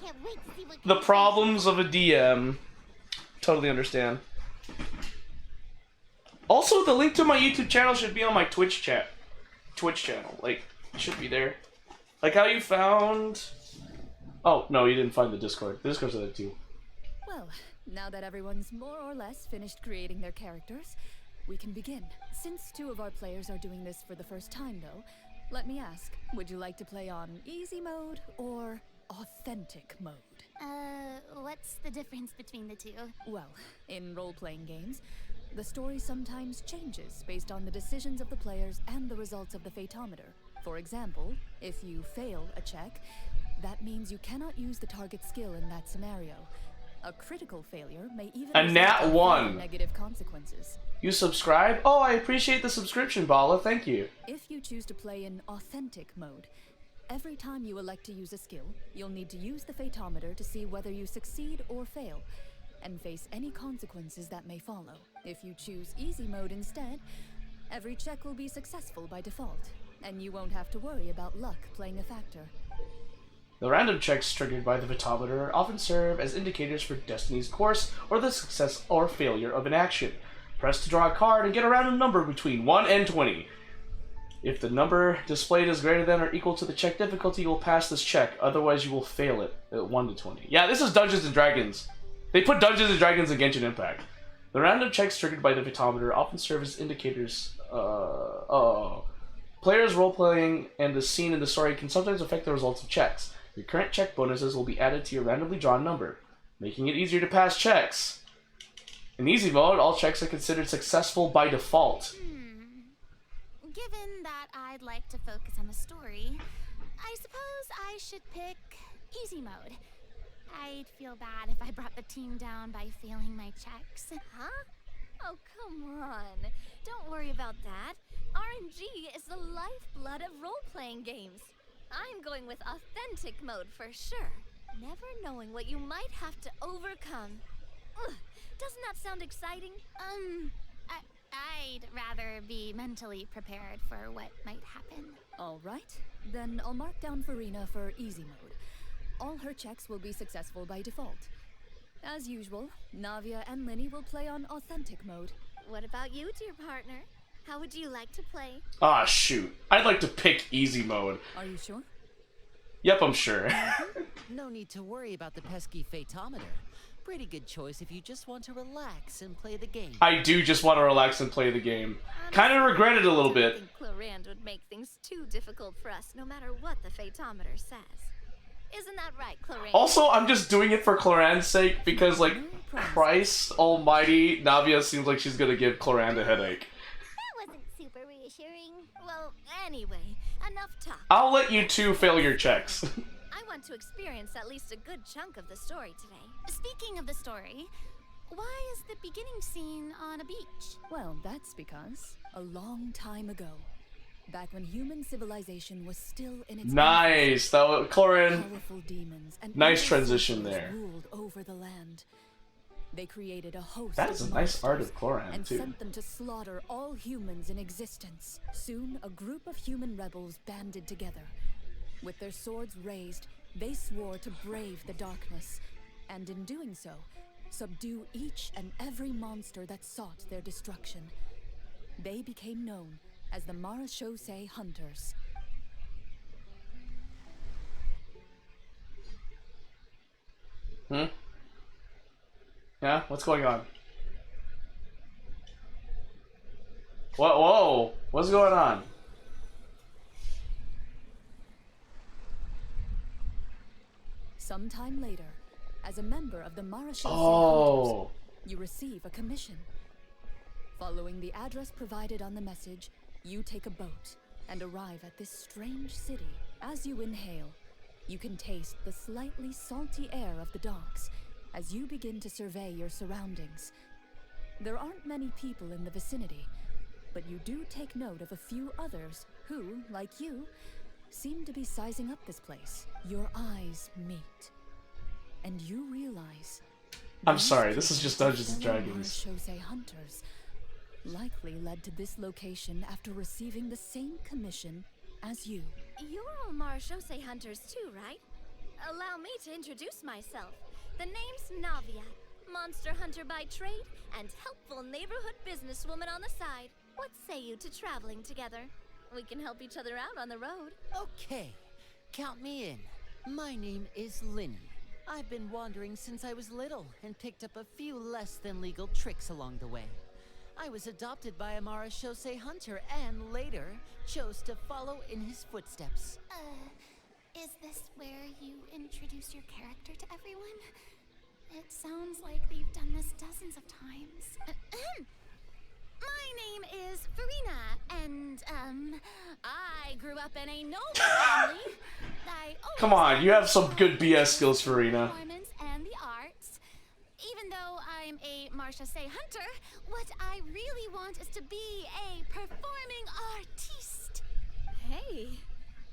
Can't wait to see what the problems of a DM. Totally understand. Also, the link to my YouTube channel should be on my Twitch channel. Like, it should be there. Like how you found... Oh, no, you didn't find the Discord. The Discord's there too. Well, now that everyone's more or less finished creating their characters, we can begin. Since 2 of our players are doing this for the first time, though, let me ask, would you like to play on easy mode or authentic mode? What's the difference between the two? Well, in role-playing games, the story sometimes changes based on the decisions of the players and the results of the Fatometer. For example, if you fail a check, that means you cannot use the target skill in that scenario. A critical failure may even A nat result in 1. negative consequences. You subscribe? Oh, I appreciate the subscription, Bala. Thank you. If you choose to play in authentic mode, every time you elect to use a skill, you'll need to use the Fatometer to see whether you succeed or fail, and face any consequences that may follow. If you choose easy mode instead, every check will be successful by default, and you won't have to worry about luck playing a factor. The random checks triggered by the Vitometer often serve as indicators for Destiny's course or the success or failure of an action. Press to draw a card and get a random number between 1 and 20. If the number displayed is greater than or equal to the check difficulty, you will pass this check, otherwise you will fail it at 1 to 20. Yeah, this is Dungeons & Dragons. They put Dungeons & Dragons in Genshin Impact. The random checks triggered by the Vitometer often serve as indicators. Players' role-playing and the scene in the story can sometimes affect the results of checks. Your current check bonuses will be added to your randomly drawn number, making it easier to pass checks. In easy mode, all checks are considered successful by default. Given that I'd like to focus on the story, I suppose I should pick easy mode. I'd feel bad if I brought the team down by failing my checks. Huh? Oh, come on. Don't worry about that. RNG is the lifeblood of role-playing games. I'm going with authentic mode for sure. Never knowing what you might have to overcome. Ugh, doesn't that sound exciting? I'd rather be mentally prepared for what might happen. All right, then I'll mark down Farina for easy mode. All her checks will be successful by default. As usual, Navia and Linny will play on authentic mode. What about you, dear partner? How would you like to play? Ah, shoot. I'd like to pick easy mode. Are you sure? Yep, I'm sure. No need to worry about the pesky Fatometer. Pretty good choice if you just want to relax and play the game. I do just want to relax and play the game. Kind of regret it a little bit. I think Clorand would make things too difficult for us, no matter what the Fatometer says. Isn't that right, Clorand? Also, I'm just doing it for Clorand's sake because, like, Christ almighty, Navia seems like she's gonna give Clorand a headache. That wasn't super reassuring. Well, anyway, enough talk. I'll let you two fail your checks. I want to experience at least a good chunk of the story today. Speaking of the story, why is the beginning scene on a beach? Well, that's because a long time ago, back when human civilization was still in its Nice, that was Cloran. powerful demons and Nice evil transition sorcerers there. ruled over the land. They created a host That is of a nice art monsters of Cloran, and too. sent them to slaughter all humans in existence. Soon, a group of human rebels banded together. With their swords raised, they swore to brave the darkness, and in doing so, subdue each and every monster that sought their destruction. They became known as the Marashose Hunters. Yeah? What's going on? What? Whoa! What's going on? Sometime later, as a member of the Marechaussee Oh. Hunters, you receive a commission. Following the address provided on the message, you take a boat and arrive at this strange city. As you inhale, you can taste the slightly salty air of the docks as you begin to survey your surroundings. There aren't many people in the vicinity, but you do take note of a few others who, like you, seem to be sizing up this place. Your eyes meet, and you realize... I'm sorry, this is just Dungeons and Dragons. Marechaussee Hunters likely led to this location after receiving the same commission as you. You're all Marechaussee hunters too, right? Allow me to introduce myself. The name's Navia, monster hunter by trade and helpful neighborhood businesswoman on the side. What say you to traveling together? We can help each other out on the road. Okay, count me in. My name is Linny. I've been wandering since I was little and picked up a few less than legal tricks along the way. I was adopted by a Marechaussee hunter and later chose to follow in his footsteps. Is this where you introduce your character to everyone? It sounds like they've done this dozens of times. My name is Farina, and, I grew up in a noble family. Come on, you have some good BS skills, Farina. Performance and the arts. Even though I'm a Marechaussee hunter, what I really want is to be a performing artiste. Hey,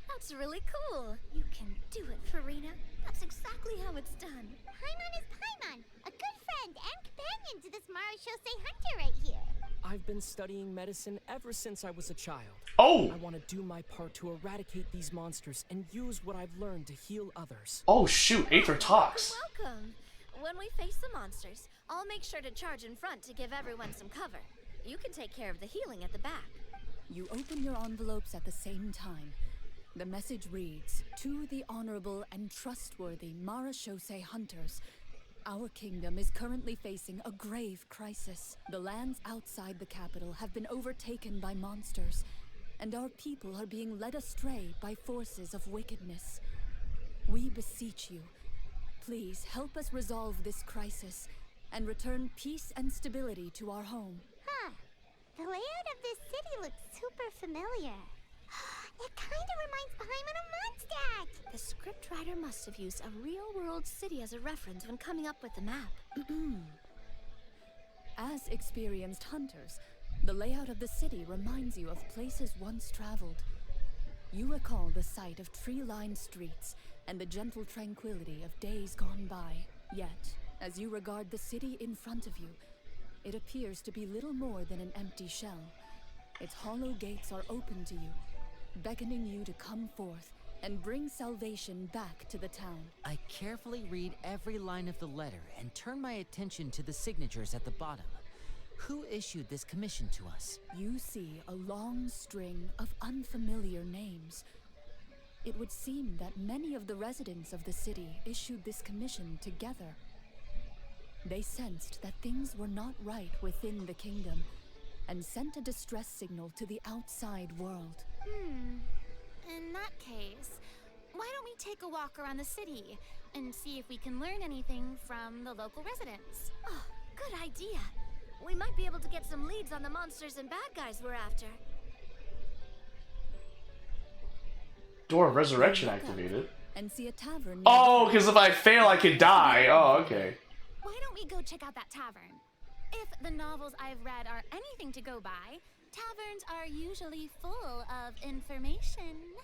that's really cool. You can do it, Farina. That's exactly how it's done. Paimon is Paimon, a good friend and companion to this Marechaussee hunter right here. I've been studying medicine ever since I was a child. Oh! I want to do my part to eradicate these monsters and use what I've learned to heal others. Oh shoot, Aether talks. Welcome. When we face the monsters, I'll make sure to charge in front to give everyone some cover. You can take care of the healing at the back. You open your envelopes at the same time. The message reads, "To the honorable and trustworthy Marechaussee Hunters, our kingdom is currently facing a grave crisis. The lands outside the capital have been overtaken by monsters, and our people are being led astray by forces of wickedness. We beseech you, please help us resolve this crisis and return peace and stability to our home." Huh. The layout of this city looks super familiar. It kind of reminds Paimon of Mondstadt. The scriptwriter must have used a real-world city as a reference when coming up with the map. As experienced hunters, the layout of the city reminds you of places once traveled. You recall the sight of tree-lined streets and the gentle tranquility of days gone by. Yet, as you regard the city in front of you, it appears to be little more than an empty shell. Its hollow gates are open to you, beckoning you to come forth and bring salvation back to the town. I carefully read every line of the letter and turn my attention to the signatures at the bottom. Who issued this commission to us? You see a long string of unfamiliar names. It would seem that many of the residents of the city issued this commission together. They sensed that things were not right within the kingdom and sent a distress signal to the outside world. In that case, why don't we take a walk around the city and see if we can learn anything from the local residents? Oh, good idea. We might be able to get some leads on the monsters and bad guys we're after. Door of Resurrection activated. And see a tavern. Oh, because if I fail, I could die. Oh, okay. Why don't we go check out that tavern? If the novels I've read are anything to go by, taverns are usually full of information.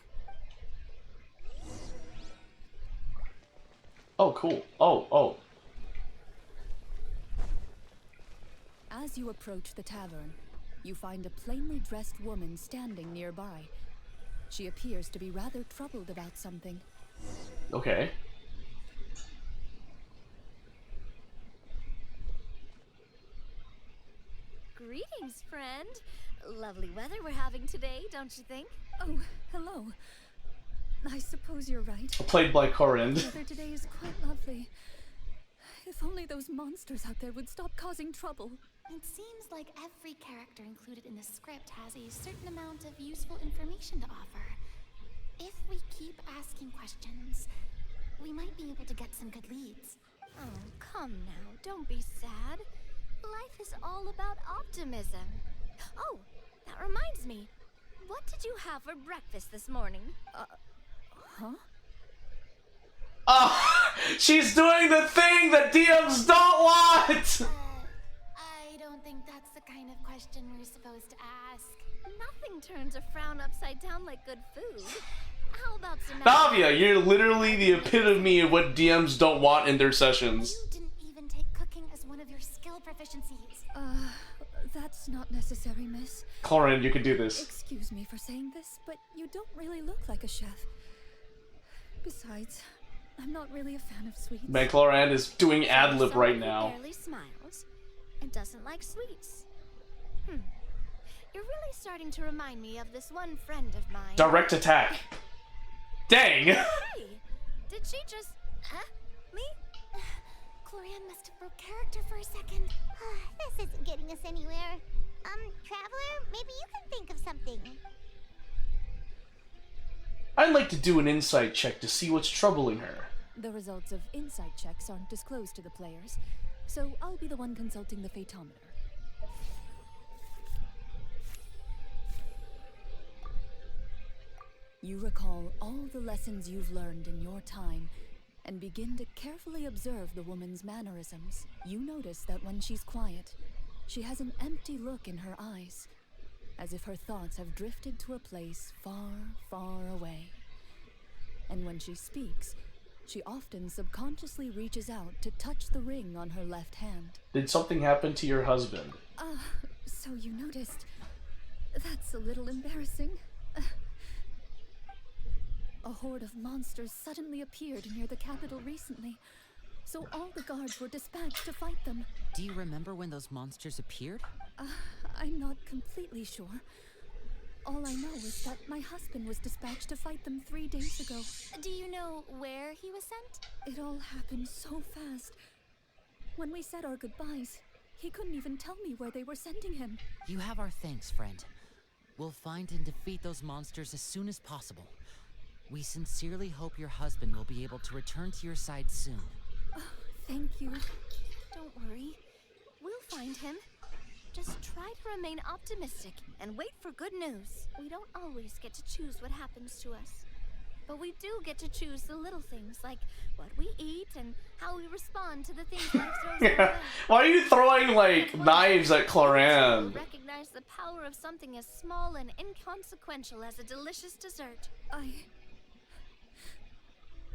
Oh, cool. Oh. As you approach the tavern, you find a plainly dressed woman standing nearby. She appears to be rather troubled about something. Okay. Greetings, friend. Lovely weather we're having today, don't you think? Oh, hello. I suppose you're right. Played by Corinne. The weather today is quite lovely. If only those monsters out there would stop causing trouble. It seems like every character included in the script has a certain amount of useful information to offer. If we keep asking questions, we might be able to get some good leads. Oh, come now, don't be sad. Life is all about optimism. Oh, that reminds me. What did you have for breakfast this morning? Huh? Oh, she's doing the thing that DMs don't want! I don't think that's the kind of question we're supposed to ask. Nothing turns a frown upside down like good food. How about some... Navia, you're literally the epitome of what DMs don't want in their sessions. You didn't even take cooking as one of your skill proficiencies. That's not necessary, miss. Clorin, you can do this. Excuse me for saying this, but you don't really look like a chef. Besides, I'm not really a fan of sweets. Man, Clorin is doing ad-lib right now. Barely smiles and doesn't like sweets. You're really starting to remind me of this one friend of mine. Direct attack. Dang! Hey, did she just... me? Clorian must have broke character for a second. This isn't getting us anywhere. Traveler, maybe you can think of something. I'd like to do an insight check to see what's troubling her. The results of insight checks aren't disclosed to the players, so I'll be the one consulting the phaetometer. You recall all the lessons you've learned in your time and begin to carefully observe the woman's mannerisms. You notice that when she's quiet, she has an empty look in her eyes, as if her thoughts have drifted to a place far, far away. And when she speaks, she often subconsciously reaches out to touch the ring on her left hand. Did something happen to your husband? So you noticed. That's a little embarrassing. A horde of monsters suddenly appeared near the capital recently, so all the guards were dispatched to fight them. Do you remember when those monsters appeared? I'm not completely sure. All I know is that my husband was dispatched to fight them 3 days ago. Do you know where he was sent? It all happened so fast. When we said our goodbyes, he couldn't even tell me where they were sending him. You have our thanks, friend. We'll find and defeat those monsters as soon as possible. We sincerely hope your husband will be able to return to your side soon. Thank you. Don't worry. We'll find him. Just try to remain optimistic and wait for good news. We don't always get to choose what happens to us. But we do get to choose the little things, like what we eat and how we respond to the things life throws our way. Why are you throwing, like, knives at Cloran? Recognize the power of something as small and inconsequential as a delicious dessert.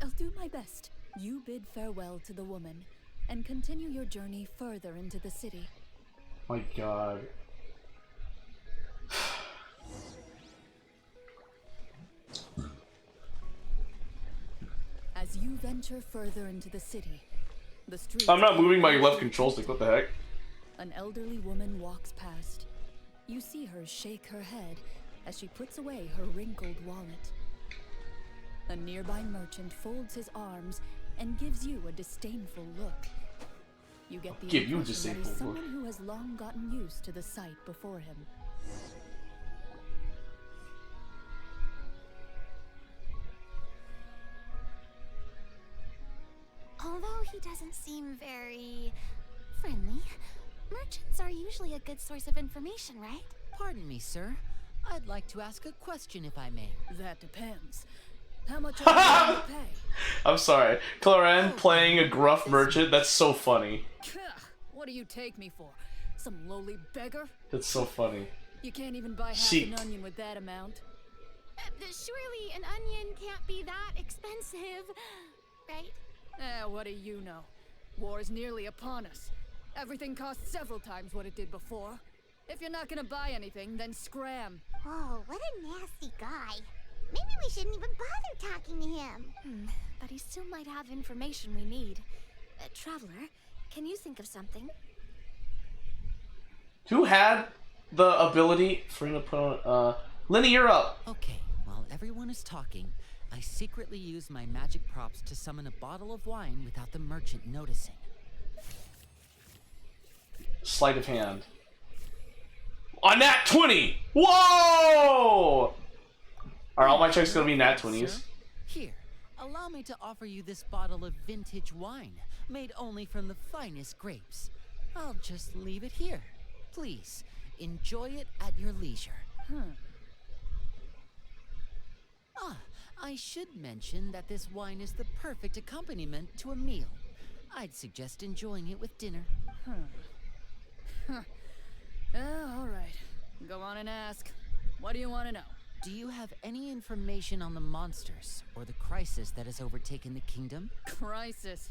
I'll do my best. You bid farewell to the woman and continue your journey further into the city. My god. As you venture further into the city, the streets... I'm not moving my left control stick, what the heck? An elderly woman walks past. You see her shake her head as she puts away her wrinkled wallet. A nearby merchant folds his arms and gives you a disdainful look. You get the impression that he's someone who has long gotten used to the sight before him. Although he doesn't seem very friendly, merchants are usually a good source of information, right? Pardon me, sir. I'd like to ask a question if I may. That depends. How much are you going to pay? I'm sorry. Cloran playing a gruff merchant, that's so funny. What do you take me for? Some lowly beggar? That's so funny. You can't even buy half an onion with that amount. Surely an onion can't be that expensive, right? What do you know? War is nearly upon us. Everything costs several times what it did before. If you're not gonna buy anything, then scram. Oh, what a nasty guy. Maybe we shouldn't even bother talking to him. But he still might have information we need. Traveler, can you think of something? Who had the ability for an opponent? Lenny, you're up. Okay, while everyone is talking, I secretly use my magic props to summon a bottle of wine without the merchant noticing. sleight of hand. On nat 20! Whoa! Are all my checks gonna be nat 20s? Sir, here, allow me to offer you this bottle of vintage wine, made only from the finest grapes. I'll just leave it here. Please, enjoy it at your leisure. Ah, I should mention that this wine is the perfect accompaniment to a meal. I'd suggest enjoying it with dinner. All right. Go on and ask. What do you want to know? Do you have any information on the monsters or the crisis that has overtaken the kingdom? Crisis?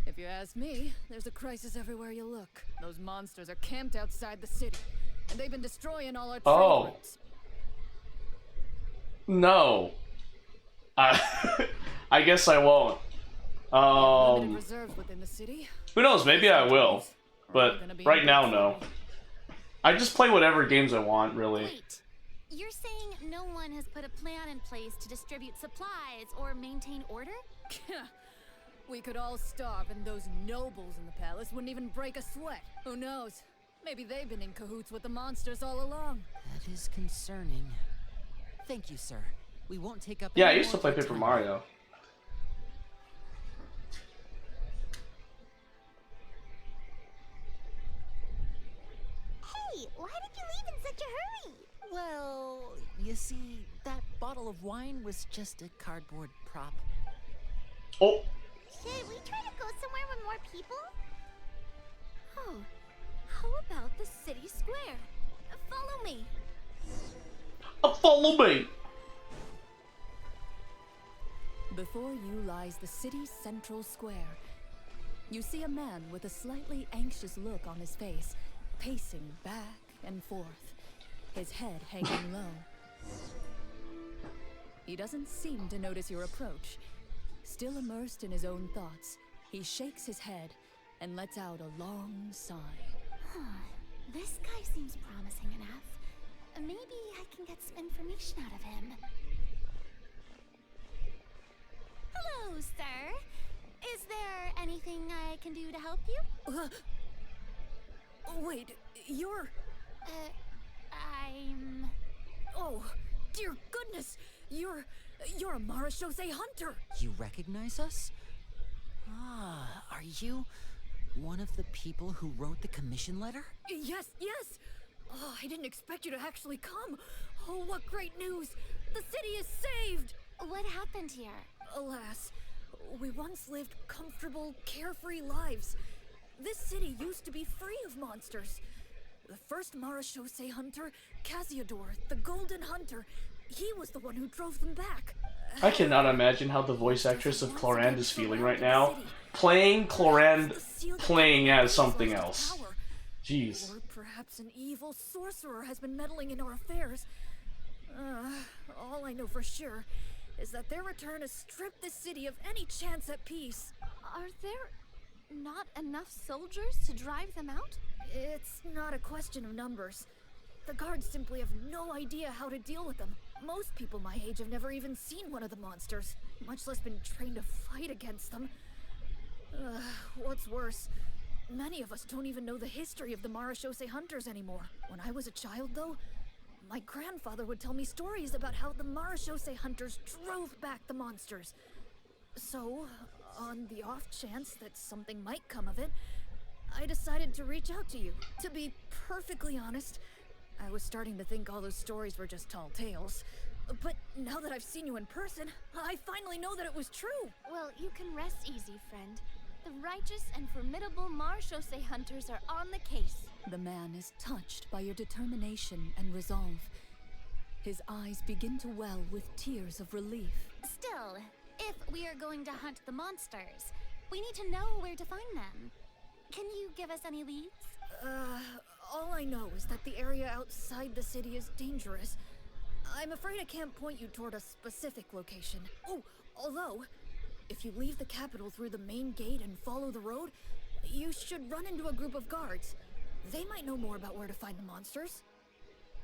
If you ask me, there's a crisis everywhere you look. Those monsters are camped outside the city, and they've been destroying all our trade routes. No. I guess I won't. Limited reserves within the city. Who knows? Maybe I will. But right now, no. I just play whatever games I want, really. Wait, you're saying no one has put a plan in place to distribute supplies or maintain order? We could all starve, and those nobles in the palace wouldn't even break a sweat. Who knows? Maybe they've been in cahoots with the monsters all along. That is concerning. Thank you, sir. We won't take up. Yeah, I any used to more play of your Paper time. Mario. Hey, why did you leave in such a hurry? Well, you see, that bottle of wine was just a cardboard prop. Oh. Should we try to go somewhere with more people? Oh, how about the city square? Follow me. Follow me. Before you lies the city's central square. You see a man with a slightly anxious look on his face, pacing back and forth, his head hanging low. He doesn't seem to notice your approach. Still immersed in his own thoughts, he shakes his head and lets out a long sigh. This guy seems promising enough. Maybe I can get some information out of him. Hello, sir. Is there anything I can do to help you? Wait, you're... I'm... Oh, dear goodness! You're a Marashose hunter! You recognize us? Ah, are you one of the people who wrote the commission letter? Yes, yes! Oh, I didn't expect you to actually come. Oh, what great news! The city is saved! What happened here? Alas, we once lived comfortable, carefree lives. This city used to be free of monsters. The first Marashose hunter, Casiodor, the Golden Hunter, he was the one who drove them back. I cannot imagine how the voice actress of Clorand is feeling right now. Playing Clorand, playing as something else. Jeez. Or perhaps an evil sorcerer has been meddling in our affairs. All I know for sure is that their return has stripped the city of any chance at peace. Are there not enough soldiers to drive them out? It's not a question of numbers. The guards simply have no idea how to deal with them. Most people my age have never even seen one of the monsters, much less been trained to fight against them. What's worse, many of us don't even know the history of the Marashose hunters anymore. When I was a child, though, my grandfather would tell me stories about how the Marashose hunters drove back the monsters. So, on the off chance that something might come of it, I decided to reach out to you. To be perfectly honest, I was starting to think all those stories were just tall tales. But now that I've seen you in person, I finally know that it was true. Well, you can rest easy, friend. The righteous and formidable Marashose hunters are on the case. The man is touched by your determination and resolve. His eyes begin to well with tears of relief. Still, if we are going to hunt the monsters, we need to know where to find them. Can you give us any leads? All I know is that the area outside the city is dangerous. I'm afraid I can't point you toward a specific location. Oh, although, if you leave the capital through the main gate and follow the road, you should run into a group of guards. They might know more about where to find the monsters.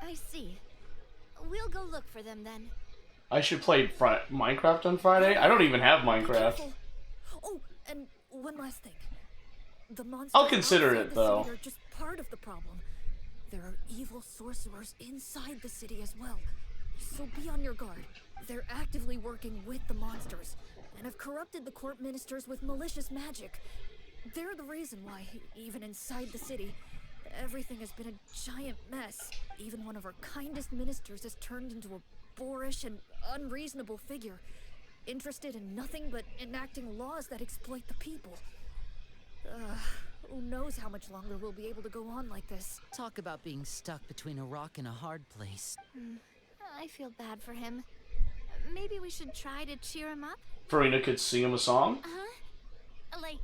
I see. We'll go look for them then. I should play Minecraft on Friday? I don't even have Minecraft. Oh, and one last thing. The monsters I'll consider outside it, the though. city are just part of the problem. There are evil sorcerers inside the city as well. So be on your guard. They're actively working with the monsters and have corrupted the court ministers with malicious magic. They're the reason why, even inside the city, everything has been a giant mess. Even one of our kindest ministers has turned into a boorish and unreasonable figure, interested in nothing but enacting laws that exploit the people. Who knows how much longer we'll be able to go on like this. Talk about being stuck between a rock and a hard place. I feel bad for him. Maybe we should try to cheer him up? Farina could sing him a song? Like,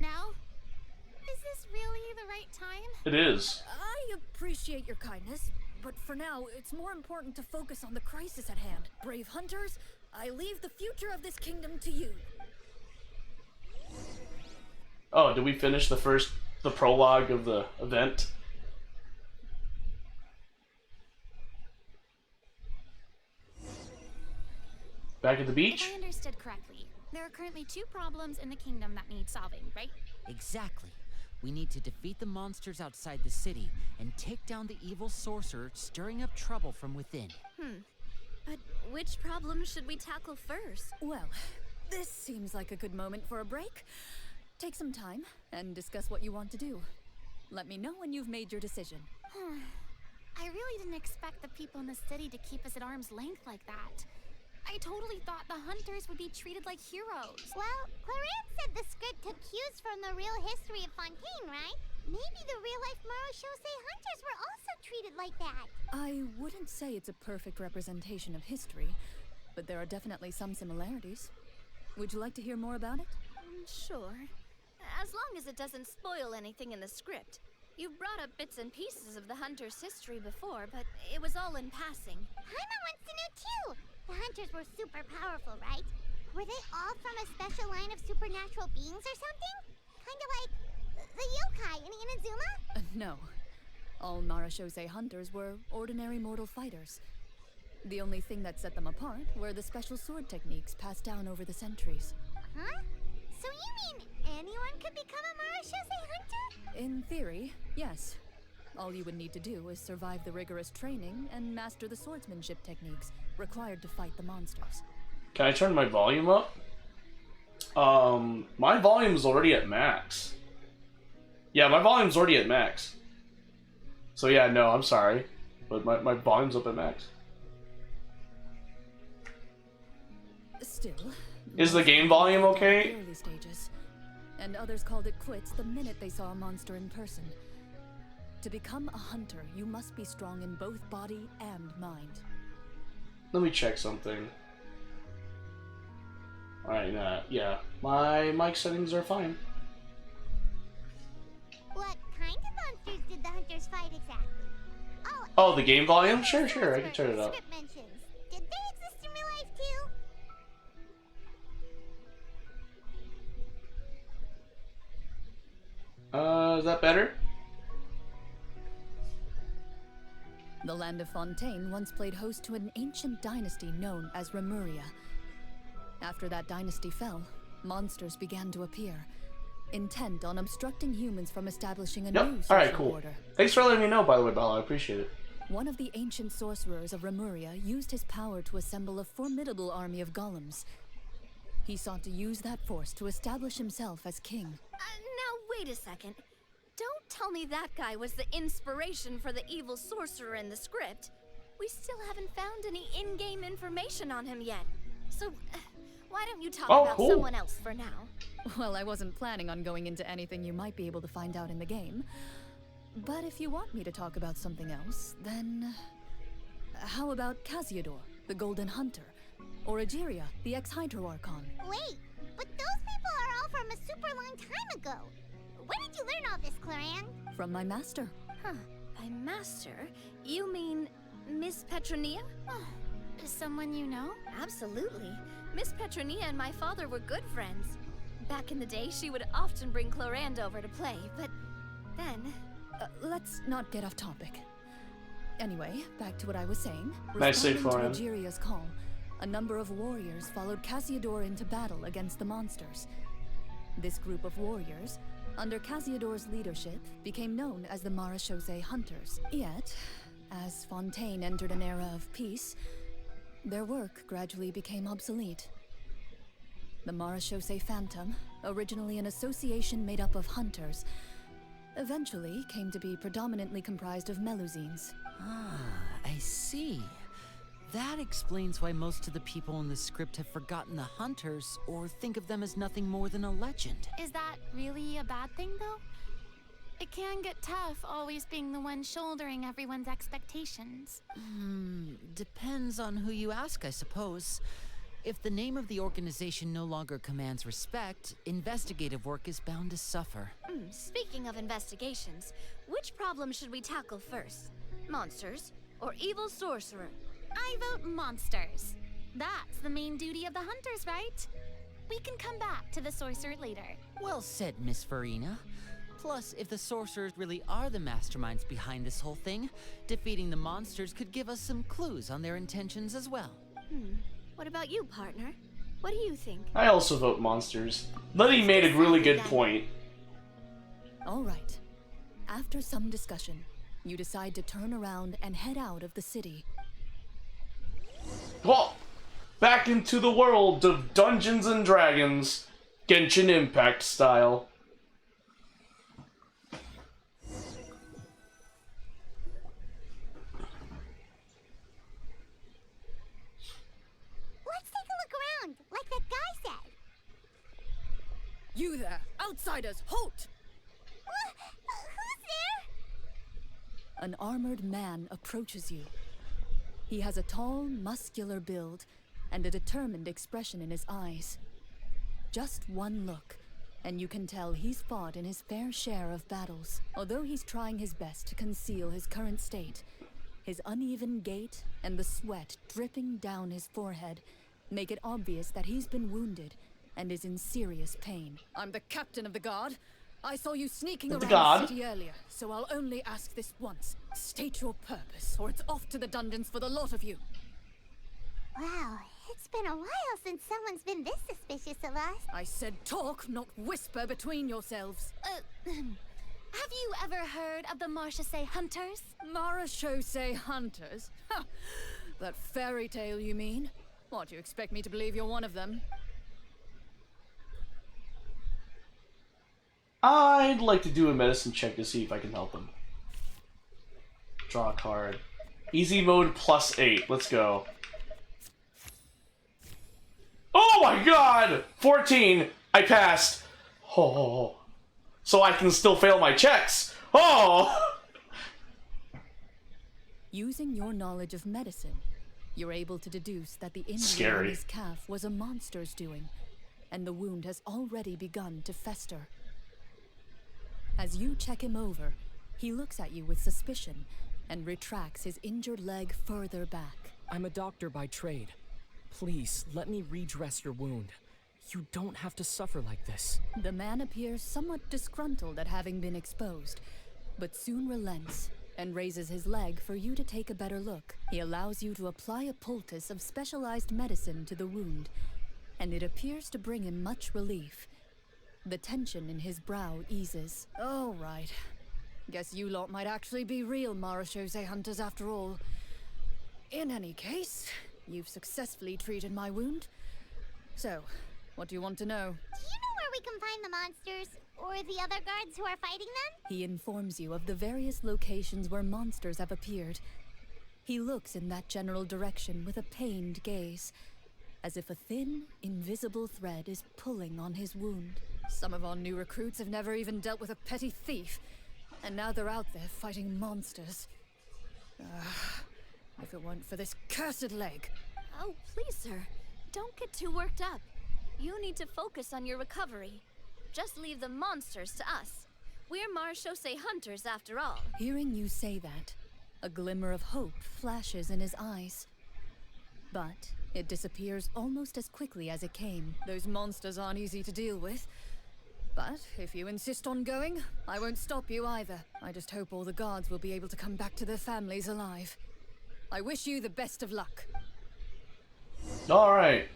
now? Is this really the right time? It is. I appreciate your kindness, but for now, it's more important to focus on the crisis at hand. Brave hunters, I leave the future of this kingdom to you. Oh, did we finish the prologue of the event? Back at the beach? If I understood correctly, there are currently 2 problems in the kingdom that need solving, right? Exactly. We need to defeat the monsters outside the city and take down the evil sorcerer stirring up trouble from within. But which problem should we tackle first? Well, this seems like a good moment for a break. Take some time and discuss what you want to do. Let me know when you've made your decision. I really didn't expect the people in the city to keep us at arm's length like that. I totally thought the hunters would be treated like heroes. Well, Clarence said the script took cues from the real history of Fontaine, right? Maybe the real-life Marachose hunters were also treated like that. I wouldn't say it's a perfect representation of history, but there are definitely some similarities. Would you like to hear more about it? Sure. As long as it doesn't spoil anything in the script. You've brought up bits and pieces of the hunter's history before, but it was all in passing. Paimon wants to know too. The hunters were super powerful, right? Were they all from a special line of supernatural beings or something? Kinda like the yokai in Inazuma? No. All Marachose hunters were ordinary mortal fighters. The only thing that set them apart were the special sword techniques passed down over the centuries. Huh? So you mean anyone could become a Marachose hunter? In theory, yes. All you would need to do is survive the rigorous training and master the swordsmanship techniques required to fight the monsters. Can I turn my volume up? My volume's already at max. Yeah, my volume's already at max. So yeah, no, I'm sorry. But my volume's up at max. Still, Is the game volume okay? Early stages, and others called it quits the minute they saw a monster in person. To become a hunter, you must be strong in both body and mind. Let me check something. Alright, yeah. My mic settings are fine. What kind of monsters did the hunters fight exactly? Oh, the game volume? Sure, I can turn it up. Script mentions. Did they exist in real life too? Is that better? The land of Fontaine once played host to an ancient dynasty known as Remuria. After that dynasty fell, monsters began to appear, intent on obstructing humans from establishing a new social Alright, cool. order. Thanks for letting me know, by the way, Bella. I appreciate it. One of the ancient sorcerers of Remuria used his power to assemble a formidable army of golems. He sought to use that force to establish himself as king. Now, wait a second. Don't tell me that guy was the inspiration for the evil sorcerer in the script. We still haven't found any in-game information on him yet. So, why don't you talk about someone else for now? Well, I wasn't planning on going into anything you might be able to find out in the game. But if you want me to talk about something else, then... how about Casiodor, the Golden Hunter? Or Egeria, the ex-Hydro Archon? Wait, but those people are all from a super long time ago. Where did you learn all this, Claran? From my master. Huh. By master? You mean Miss Petronia? Someone you know? Absolutely. Miss Petronia and my father were good friends. Back in the day, she would often bring Clorand over to play, but then... let's not get off topic. Anyway, back to what I was saying. Nice save, Responding Clorand. to Egeria's call, a number of warriors followed Casiodor into battle against the monsters. This group of warriors, under Casiodor's leadership, became known as the Marechaussee Hunters. Yet, as Fontaine entered an era of peace, their work gradually became obsolete. The Marechaussee Phantom, originally an association made up of hunters, eventually came to be predominantly comprised of Melusines. Ah, I see. That explains why most of the people in the script have forgotten the hunters or think of them as nothing more than a legend. Is that really a bad thing, though? It can get tough always being the one shouldering everyone's expectations. Depends on who you ask, I suppose. If the name of the organization no longer commands respect, investigative work is bound to suffer. Speaking of investigations, which problem should we tackle first? Monsters or evil sorcerer? I vote monsters. That's the main duty of the hunters, right? We can come back to the sorcerer later. Well said, Miss Farina. Plus, if the sorcerers really are the masterminds behind this whole thing, defeating the monsters could give us some clues on their intentions as well. What about you, partner? What do you think? I also vote monsters. Letty made a really good point. All right. After some discussion, you decide to turn around and head out of the city. Well, back into the world of Dungeons and Dragons, Genshin Impact style. Let's take a look around, like that guy said. You there, outsiders, halt! Who's there? An armored man approaches you. He has a tall, muscular build and a determined expression in his eyes. Just one look, and you can tell he's fought in his fair share of battles. Although he's trying his best to conceal his current state, his uneven gait and the sweat dripping down his forehead make it obvious that he's been wounded and is in serious pain. I'm the captain of the guard. I saw you sneaking around the city earlier, so I'll only ask this once. State your purpose, or it's off to the dungeons for the lot of you. Wow, it's been a while since someone's been this suspicious of us. I said talk, not whisper between yourselves. Have you ever heard of the Marechaussee Hunters? Marechaussee Hunters? Ha! That fairy tale, you mean? What, do you expect me to believe you're one of them? I'd like to do a medicine check to see if I can help him. Draw a card. Easy mode +8. Let's go. Oh my god! 14! I passed. Oh. So I can still fail my checks. Oh! Using your knowledge of medicine, you're able to deduce that the injury on his calf was a monster's doing, and the wound has already begun to fester. As you check him over, he looks at you with suspicion and retracts his injured leg further back. I'm a doctor by trade. Please, let me redress your wound. You don't have to suffer like this. The man appears somewhat disgruntled at having been exposed, but soon relents and raises his leg for you to take a better look. He allows you to apply a poultice of specialized medicine to the wound, and it appears to bring him much relief. The tension in his brow eases. Oh, right. Guess you lot might actually be real Marechaussee Hunters after all. In any case, you've successfully treated my wound. So, what do you want to know? Do you know where we can find the monsters? Or the other guards who are fighting them? He informs you of the various locations where monsters have appeared. He looks in that general direction with a pained gaze, as if a thin, invisible thread is pulling on his wound. Some of our new recruits have never even dealt with a petty thief, and now they're out there fighting monsters. If it weren't for this cursed leg. Oh, please, sir. Don't get too worked up. You need to focus on your recovery. Just leave the monsters to us. We're Marechaussee Hunters after all. Hearing you say that, a glimmer of hope flashes in his eyes. But it disappears almost as quickly as it came. Those monsters aren't easy to deal with. But if you insist on going, I won't stop you either. I just hope all the guards will be able to come back to their families alive. I wish you the best of luck. Alright.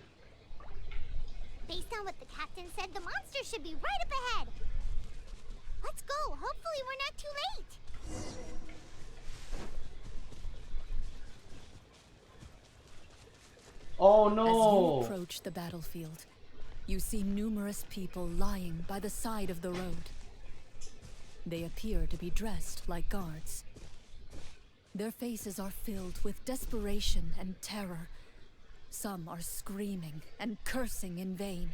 Based on what the captain said, the monster should be right up ahead. Let's go. Hopefully we're not too late. Oh As you no! approach the battlefield, you see numerous people lying by the side of the road. They appear to be dressed like guards. Their faces are filled with desperation and terror. Some are screaming and cursing in vain,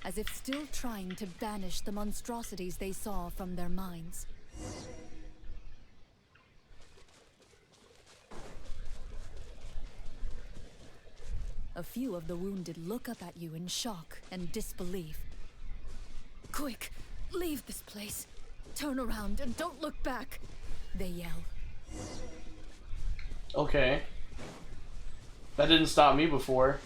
as if still trying to banish the monstrosities they saw from their minds. A few of the wounded look up at you in shock and disbelief. Quick, leave this place. Turn around and don't look back, they yell. Okay. That didn't stop me before.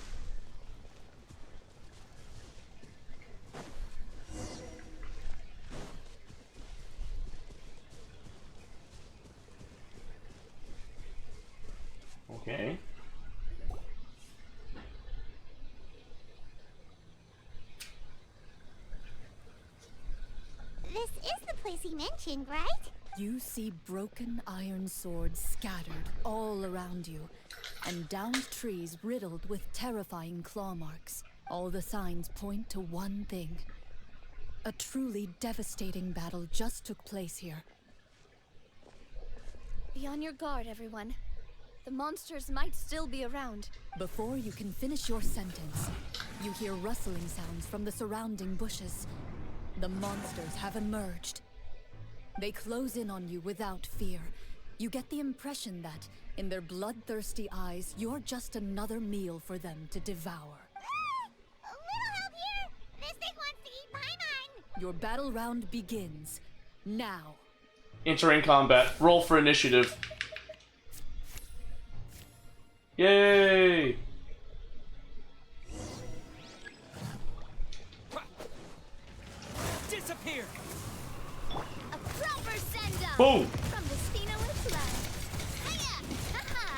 Okay. This is the place he mentioned, right? You see broken iron swords scattered all around you, and downed trees riddled with terrifying claw marks. All the signs point to one thing. A truly devastating battle just took place here. Be on your guard, everyone. The monsters might still be around. Before you can finish your sentence, you hear rustling sounds from the surrounding bushes. The monsters have emerged. They close in on you without fear. You get the impression that, in their bloodthirsty eyes, you're just another meal for them to devour. A little help here! This thing wants to eat Paimon! Your battle round begins now. Entering combat. Roll for initiative. Yay! Disappear! A proper send-up! Boom! From the Spino and Flood. Hiya! Haha!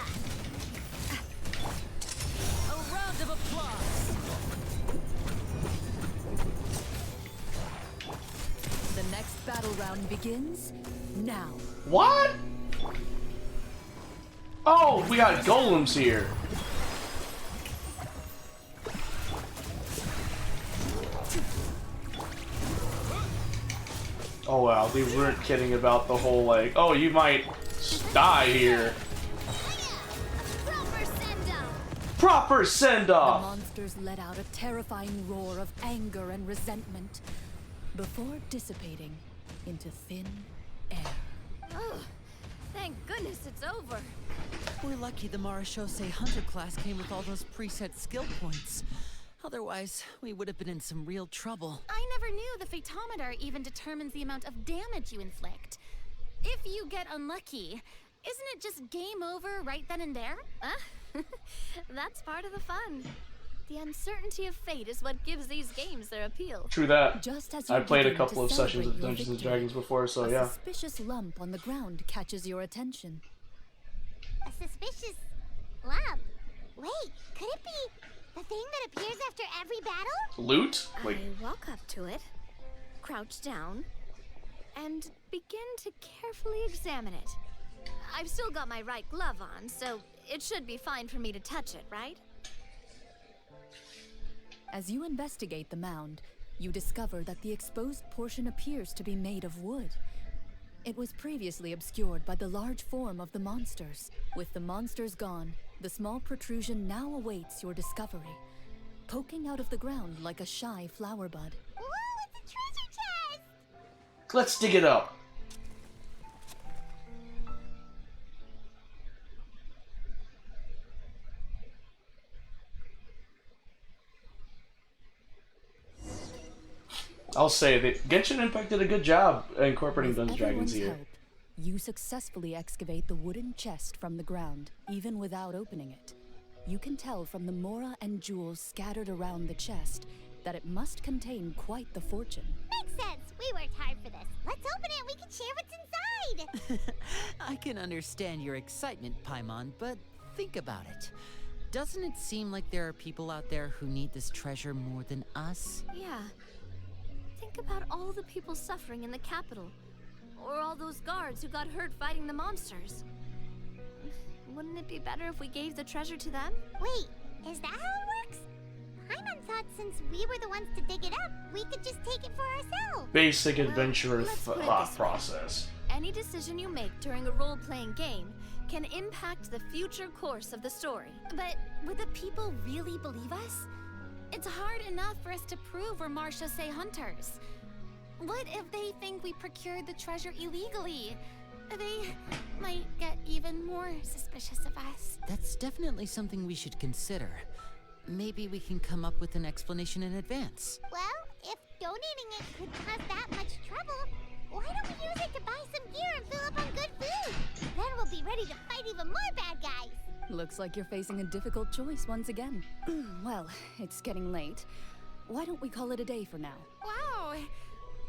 A round of applause! The next battle round begins now. What? Oh, we got golems here. Oh wow, they weren't kidding about the whole like, oh, you might die here. Proper The send-off. monsters let out a terrifying roar of anger and resentment before dissipating into thin air. Oh, thank goodness it's over. We're lucky the Marashose Hunter class came with all those preset skill points. Otherwise, we would have been in some real trouble. I never knew the Fatometer even determines the amount of damage you inflict. If you get unlucky, isn't it just game over right then and there? That's part of the fun. The uncertainty of fate is what gives these games their appeal. True that. Just as I you played a begin couple to of sessions celebrate of your Dungeons and victory, Dragons before, so a yeah. suspicious lump on the ground catches your attention. A suspicious lump. Wait, could it be the thing that appears after every battle? Loot? Like, I walk up to it, crouch down, and begin to carefully examine it. I've still got my right glove on, so it should be fine for me to touch it, right? As you investigate the mound, you discover that the exposed portion appears to be made of wood. It was previously obscured by the large form of the monsters. With the monsters gone, the small protrusion now awaits your discovery, poking out of the ground like a shy flower bud. Ooh, it's a treasure chest! let's dig it up. I'll say that Genshin Impact did a good job incorporating Dungeons and Dragons here. Help, you successfully excavate the wooden chest from the ground, even without opening it. You can tell from the mora and jewels scattered around the chest that it must contain quite the fortune. Makes sense. We worked hard for this. Let's open it and we can share what's inside. I can understand your excitement, Paimon, but think about it. Doesn't it seem like there are people out there who need this treasure more than us? Yeah. Think about all the people suffering in the capital. Or all those guards who got hurt fighting the monsters. Wouldn't it be better if we gave the treasure to them? Wait, is that how it works? Paimon thought since we were the ones to dig it up, we could just take it for ourselves. Basic adventure let's put it thought this way. process. Any decision you make during a role-playing game can impact the future course of the story. But would the people really believe us? It's hard enough for us to prove we're Marchese hunters. What if they think we procured the treasure illegally? They might get even more suspicious of us. That's definitely something we should consider. Maybe we can come up with an explanation in advance. Well, if donating it could cause that much trouble, why don't we use it to buy some gear and fill up on good food? Then we'll be ready to fight even more bad guys. Looks like you're facing a difficult choice once again. Well, it's getting late. Why don't we call it a day for now? Wow,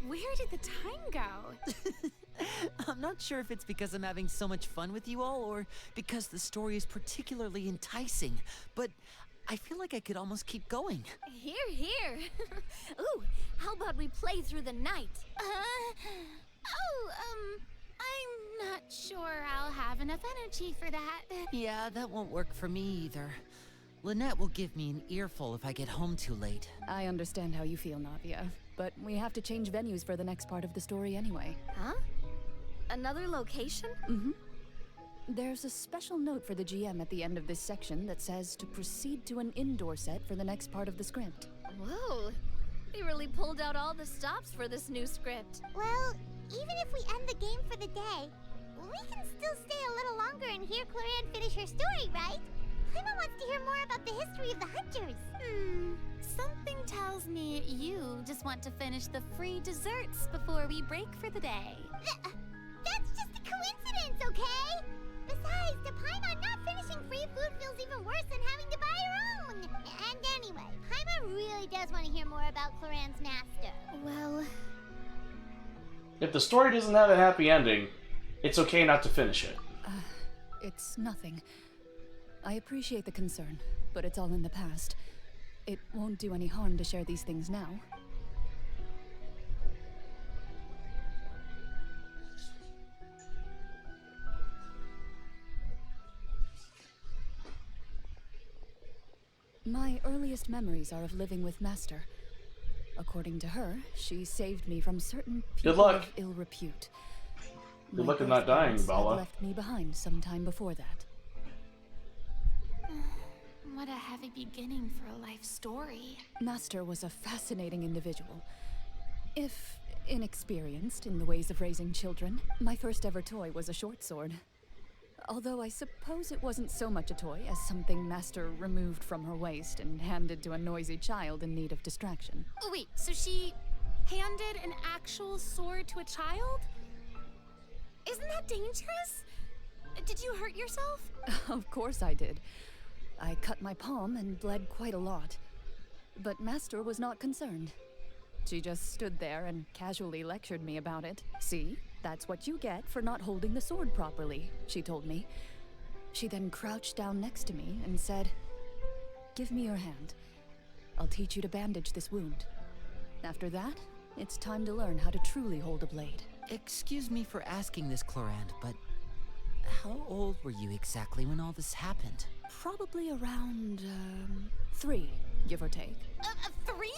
where did the time go? I'm not sure if it's because I'm having so much fun with you all or because the story is particularly enticing, but I feel like I could almost keep going. Here, here. Ooh, how about we play through the night? I'm not sure I'll have enough energy for that. Yeah, that won't work for me either. Lynette will give me an earful if I get home too late. I understand how you feel, Navia, but we have to change venues for the next part of the story anyway. Huh? Another location? Mm-hmm. There's a special note for the GM at the end of this section that says to proceed to an indoor set for the next part of the script. Whoa, they really pulled out all the stops for this new script. Well, even if we end the game for the day, we can still stay a little longer and hear Cloran finish her story, right? Paimon wants to hear more about the history of the Hunters. Something tells me you just want to finish the free desserts before we break for the day. That's just a coincidence, okay? Besides, to Paimon, not finishing free food feels even worse than having to buy her own. And anyway, Paimon really does want to hear more about Cloran's master. Well, If the story doesn't have a happy ending, it's okay not to finish it. It's nothing. I appreciate the concern, but it's all in the past. It won't do any harm to share these things now. My earliest memories are of living with Master. According to her, she saved me from certain people Good luck. of ill repute. Good My luck in not birth dying, parents had Bala. left me behind some time before that. What a heavy beginning for a life story. Master was a fascinating individual. If inexperienced in the ways of raising children, my first ever toy was a short sword. Although I suppose it wasn't so much a toy as something Master removed from her waist and handed to a noisy child in need of distraction. Oh, wait, so she handed an actual sword to a child? Isn't that dangerous? Did you hurt yourself? Of course I did. I cut my palm and bled quite a lot. But Master was not concerned. She just stood there and casually lectured me about it. See, that's what you get for not holding the sword properly, she told me. She then crouched down next to me and said, "Give me your hand. I'll teach you to bandage this wound. After that, it's time to learn how to truly hold a blade." Excuse me for asking this, Clorand, but how old were you exactly when all this happened? Probably around, 3, give or take. 3?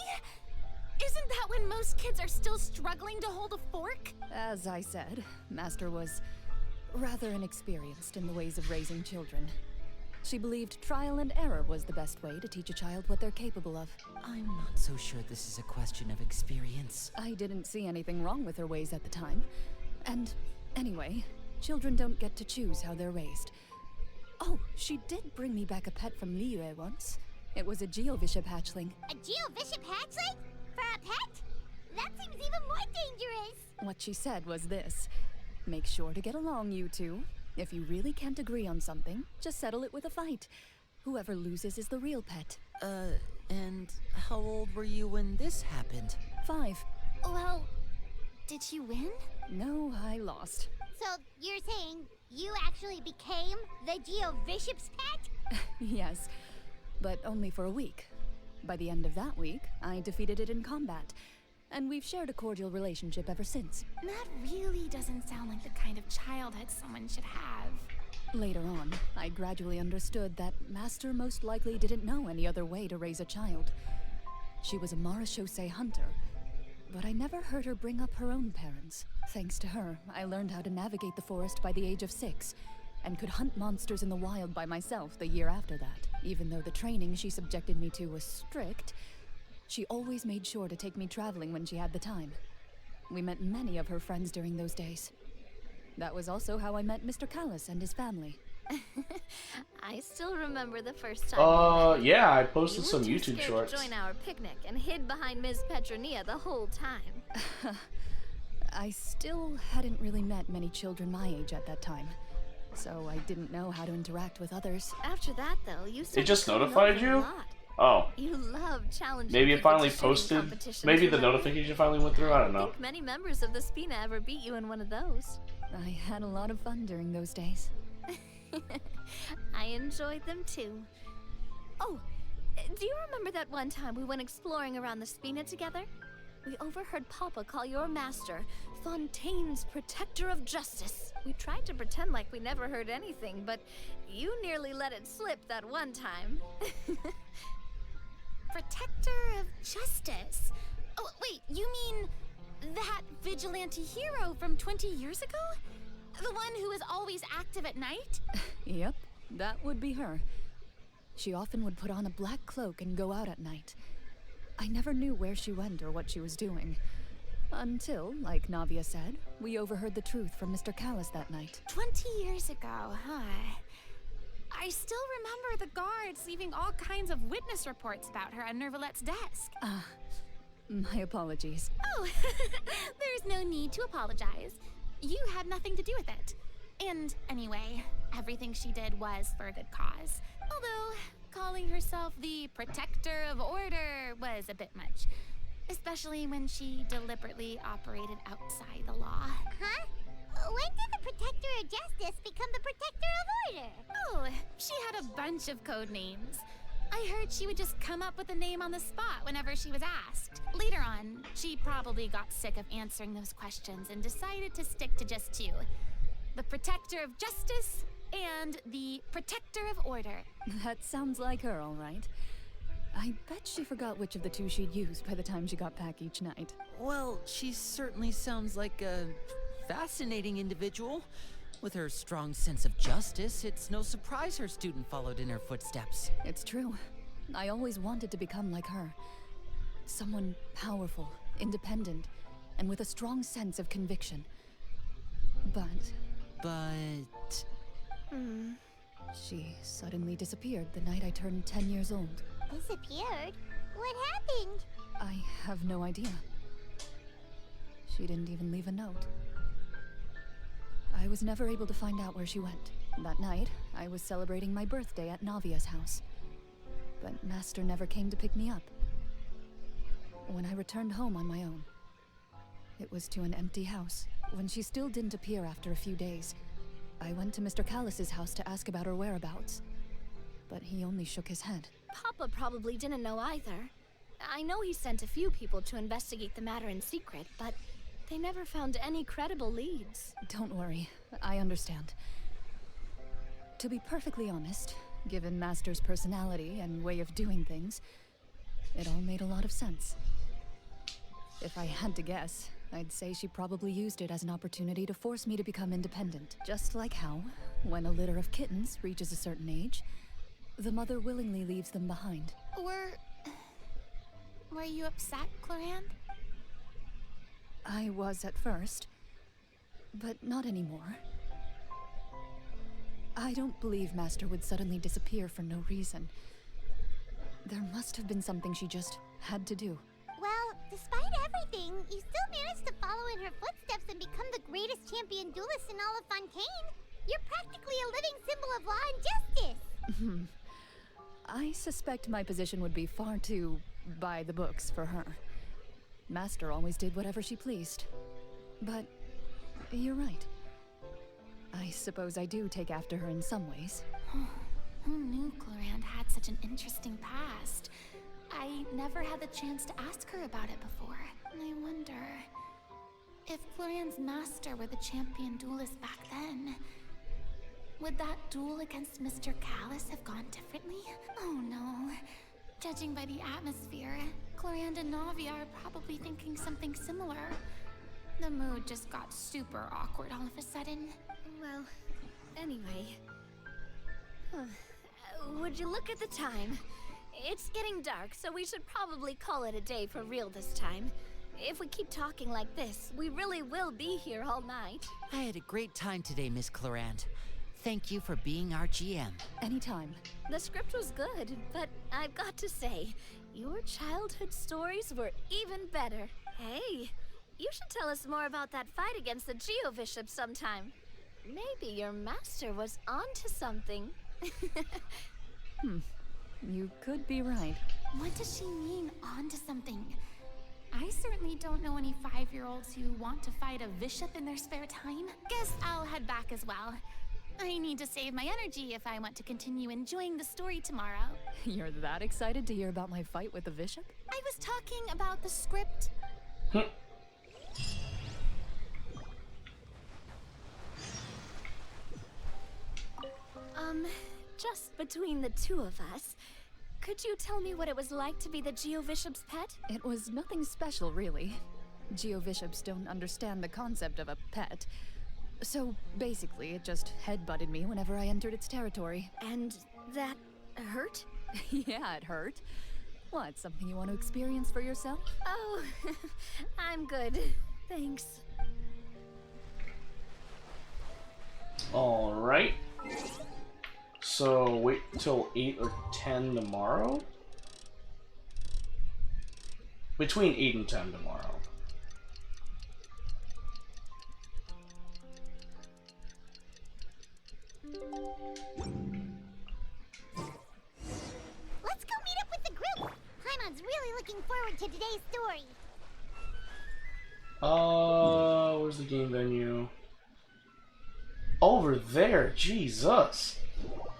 Isn't that when most kids are still struggling to hold a fork? As I said, Master was rather inexperienced in the ways of raising children. She believed trial and error was the best way to teach a child what they're capable of. I'm not so sure this is a question of experience. I didn't see anything wrong with her ways at the time. And anyway, children don't get to choose how they're raised. Oh, she did bring me back a pet from Liyue once. It was a Geovishap hatchling. A Geovishap hatchling? For a pet? That seems even more dangerous. What she said was this: make sure to get along, you two. If you really can't agree on something, just settle it with a fight. Whoever loses is the real pet. And how old were you when this happened? 5. Well, did you win? No, I lost. So you're saying you actually became the Geovishap's pet? Yes, but only for a week. By the end of that week, I defeated it in combat. and we've shared a cordial relationship ever since. That really doesn't sound like the kind of childhood someone should have. Later on, I gradually understood that Master most likely didn't know any other way to raise a child. She was a Marechaussee hunter, but I never heard her bring up her own parents. Thanks to her, I learned how to navigate the forest by the age of 6, and could hunt monsters in the wild by myself the year after that. Even though the training she subjected me to was strict, she always made sure to take me traveling when she had the time. We met many of her friends during those days. That was also how I met Mr. Callis and his family. I still remember the first time. Yeah, I posted some you were YouTube too scared shorts. to join our picnic and hid behind Ms. Petronia the whole time. I still hadn't really met many children my age at that time, so I didn't know how to interact with others. After that, though, you It just notified over a you? lot. Oh. You love challenging Maybe it people finally to shooting posted. competitions, Maybe the remember? notification finally went through. I don't I know. think many members of the Spina ever beat you in one of those. I had a lot of fun during those days. I enjoyed them too. Oh, do you remember that one time we went exploring around the Spina together? We overheard Papa call your master Fontaine's Protector of Justice. We tried to pretend like we never heard anything, but you nearly let it slip that one time. Protector of Justice? Oh, wait, you mean that vigilante hero from 20 years ago? The one who was always active at night? Yep, that would be her. She often would put on a black cloak and go out at night. I never knew where she went or what she was doing. Until, like Navia said, we overheard the truth from Mr. Callis that night. 20 years ago, huh? I still remember the guards leaving all kinds of witness reports about her on Nervalette's desk. My apologies. Oh, there's no need to apologize. You had nothing to do with it. And anyway, everything she did was for a good cause. Although, calling herself the Protector of Order was a bit much. Especially when she deliberately operated outside the law. Huh? When did the Protector of Justice become the Protector of Order? Oh, she had a bunch of code names. I heard she would just come up with a name on the spot whenever she was asked. Later on, she probably got sick of answering those questions and decided to stick to just 2. The Protector of Justice and the Protector of Order. That sounds like her, all right. I bet she forgot which of the 2 she'd use by the time she got back each night. Well, she certainly sounds like a fascinating individual. With her strong sense of justice, it's no surprise her student followed in her footsteps. It's true. I always wanted to become like her. Someone powerful, independent, and with a strong sense of conviction. But... She suddenly disappeared the night I turned 10 years old. Disappeared? What happened? I have no idea. She didn't even leave a note. I was never able to find out where she went. That night, I was celebrating my birthday at Navia's house. But Master never came to pick me up. When I returned home on my own, it was to an empty house. When she still didn't appear after a few days, I went to Mr. Callis's house to ask about her whereabouts. But he only shook his head. Papa probably didn't know either. I know he sent a few people to investigate the matter in secret, but they never found any credible leads. Don't worry, I understand. To be perfectly honest, given Master's personality and way of doing things, it all made a lot of sense. If I had to guess, I'd say she probably used it as an opportunity to force me to become independent. Just like how, when a litter of kittens reaches a certain age, the mother willingly leaves them behind. Were you upset, Clorinde? I was at first, but not anymore. I don't believe Master would suddenly disappear for no reason. There must have been something she just had to do. Well, despite everything, you still managed to follow in her footsteps and become the greatest champion duelist in all of Fontaine. You're practically a living symbol of law and justice. I suspect my position would be far too by the books for her. Master always did whatever she pleased. But you're right. I suppose I do take after her in some ways. Who knew Clorinde had such an interesting past? I never had the chance to ask her about it before. I wonder if Florian's master were the champion duelist back then. Would that duel against Mr. Callus have gone differently? Oh no. Judging by the atmosphere, Clorian and Navi are probably thinking something similar. The mood just got super awkward all of a sudden. Well, anyway. Would you look at the time? It's getting dark, so we should probably call it a day for real this time. If we keep talking like this, we really will be here all night. I had a great time today, Miss Clorant. Thank you for being our GM. Anytime. The script was good, but I've got to say, your childhood stories were even better. Hey, you should tell us more about that fight against the Geo-Bishop sometime. Maybe your master was onto something. You could be right. What does she mean, onto something? I certainly don't know any 5-year-olds who want to fight a bishop in their spare time. Guess I'll head back as well. I need to save my energy if I want to continue enjoying the story tomorrow. You're that excited to hear about my fight with the bishop? I was talking about the script. Just between the two of us, could you tell me what it was like to be the Geo-Bishop's pet? It was nothing special, really. Geo-Bishops don't understand the concept of a pet. So, basically, it just headbutted me whenever I entered its territory. And that hurt? Yeah, it hurt. What, something you want to experience for yourself? Oh, I'm good. Thanks. Alright. So, wait till 8 or 10 tomorrow? Between 8 and 10 tomorrow. Let's go meet up with the group! Paimon's really looking forward to today's story. Where's the game venue? Over there, Jesus!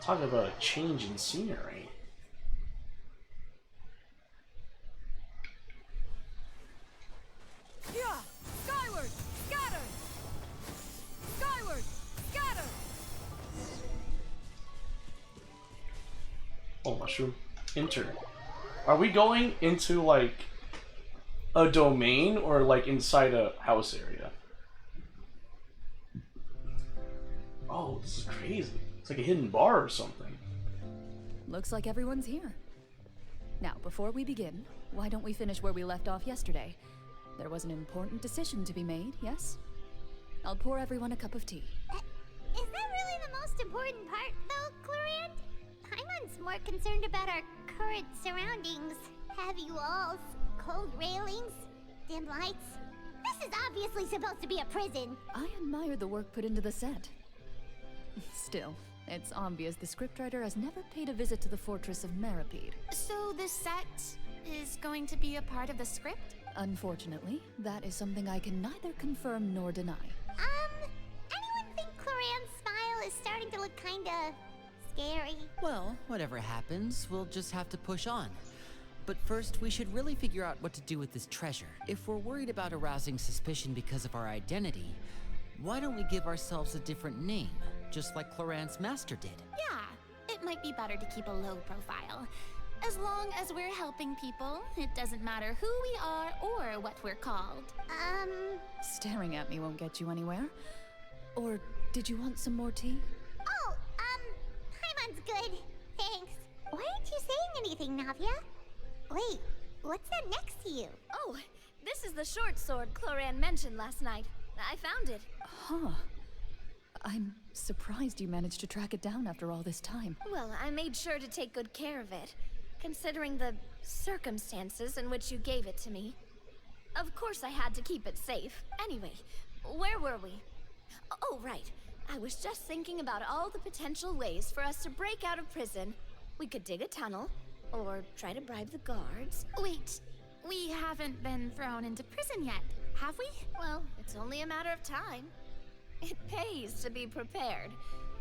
Talk about a change in scenery. Yeah! Skyward! Scatter! Skyward! Scatter! Oh, mushroom. Enter. Are we going into, like, a domain or, like, inside a house area? Oh, this is crazy. It's like a hidden bar or something. Looks like everyone's here. Now, before we begin, why don't we finish where we left off yesterday? There was an important decision to be made, yes? I'll pour everyone a cup of tea. Is that really the most important part, though, Clorian? Paimon's more concerned about our current surroundings. Heavy walls, cold railings, dim lights. This is obviously supposed to be a prison. I admire the work put into the set. Still, it's obvious the scriptwriter has never paid a visit to the fortress of Meripede. So this set is going to be a part of the script? Unfortunately, that is something I can neither confirm nor deny. Anyone think Clorian's smile is starting to look kinda scary? Well, whatever happens, we'll just have to push on. But first, we should really figure out what to do with this treasure. If we're worried about arousing suspicion because of our identity, why don't we give ourselves a different name, just like Cloran's master did? Yeah, it might be better to keep a low profile. As long as we're helping people, it doesn't matter who we are or what we're called. Staring at me won't get you anywhere. Or did you want some more tea? Oh, Paimon's good. Thanks. Why aren't you saying anything, Navia? Wait, what's that next to you? Oh, this is the short sword Cloran mentioned last night. I found it. Huh. I'm surprised you managed to track it down after all this time. Well, I made sure to take good care of it, considering the circumstances in which you gave it to me. Of course I had to keep it safe. Anyway, where were we? Oh, right. I was just thinking about all the potential ways for us to break out of prison. We could dig a tunnel, or try to bribe the guards. Wait, we haven't been thrown into prison yet, have we? Well, it's only a matter of time. It pays to be prepared.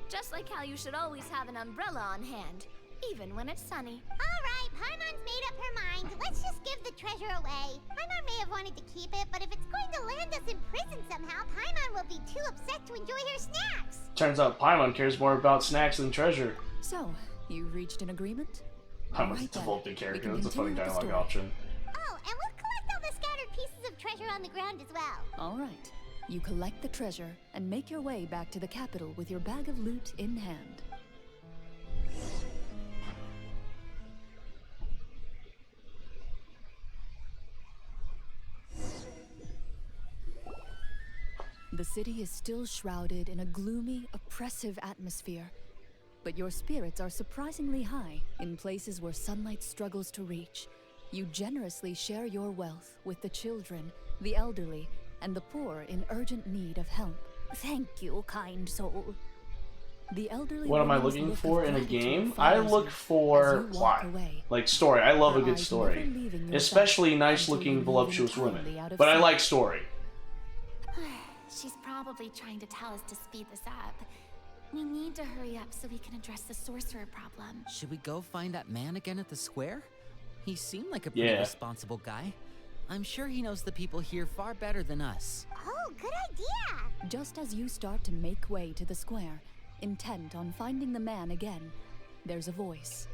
Just like how you should always have an umbrella on hand, even when it's sunny. All right, Paimon's made up her mind. Let's just give the treasure away. Paimon may have wanted to keep it, but if it's going to land us in prison somehow, Paimon will be too upset to enjoy her snacks. Turns out Paimon cares more about snacks than treasure. So, you reached an agreement? Paimon's a Alright then. defaulting We character. can That's a funny continue with the dialogue story. option. Oh, and we'll collect all the scattered pieces of treasure on the ground as well. Alright. You collect the treasure and make your way back to the capital with your bag of loot in hand. The city is still shrouded in a gloomy, oppressive atmosphere. But your spirits are surprisingly high in places where sunlight struggles to reach. You generously share your wealth with the children, the elderly, and the poor in urgent need of help. Thank you, kind soul. The elderly What am I woman's looking look for of in a gratitude game? I follows look you for as you walk plot. away. Like story. I love a Her good eyes story. never leaving your Especially side nice until looking, you move voluptuous entirely women. out of But I sight. like story. She's probably trying to tell us to speed this up. We need to hurry up so we can address the sorcerer problem. Should we go find that man again at the square? He seemed like a pretty Yeah. responsible guy. I'm sure he knows the people here far better than us. Oh, good idea. Just as you start to make way to the square, intent on finding the man again, there's a voice.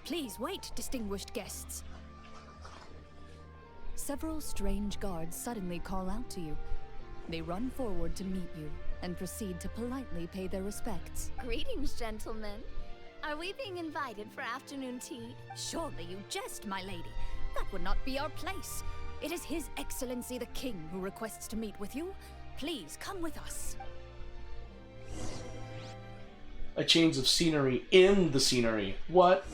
Please wait, distinguished guests. Several strange guards suddenly call out to you. They run forward to meet you and proceed to politely pay their respects. Greetings, gentlemen. Are we being invited for afternoon tea? Surely you jest, my lady. That would not be our place. It is His Excellency the King who requests to meet with you. Please come with us. A change of scenery in the scenery. What?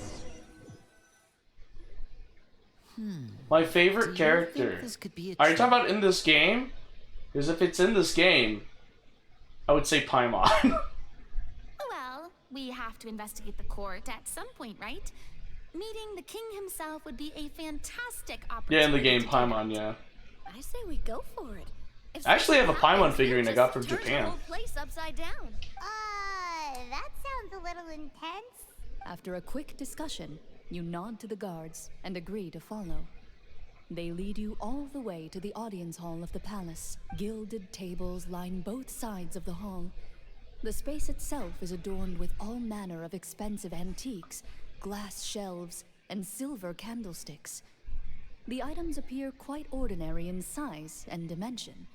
My favorite character. this could be a Are you talking trap? about in this game? Because if it's in this game, I would say Paimon. Well, we have to investigate the court at some point, right? Meeting the king himself would be a fantastic opportunity. Yeah, in the game, to do Paimon, that. yeah. I say we go for it. If I actually have a something Paimon happens, figurine I we'll got just from turn Japan. The whole place upside down. That sounds a little intense. After a quick discussion, you nod to the guards and agree to follow. They lead you all the way to the audience hall of the palace. Gilded tables line both sides of the hall. The space itself is adorned with all manner of expensive antiques, glass shelves, and silver candlesticks. The items appear quite ordinary in size and dimension,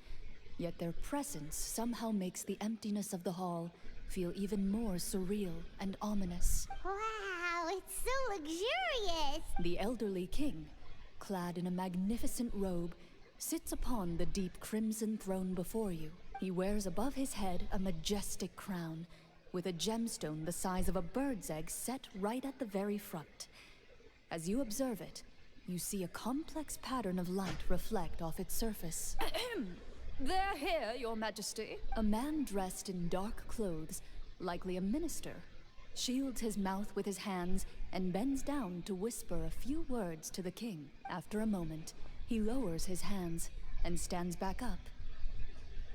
yet their presence somehow makes the emptiness of the hall feel even more surreal and ominous. Wow, it's so luxurious. The elderly king, clad in a magnificent robe, sits upon the deep crimson throne before you. He wears above his head a majestic crown, with a gemstone the size of a bird's egg set right at the very front. As you observe it, you see a complex pattern of light reflect off its surface. They're here, Your Majesty. A man dressed in dark clothes, likely a minister, shields his mouth with his hands and bends down to whisper a few words to the king. After a moment, he lowers his hands and stands back up.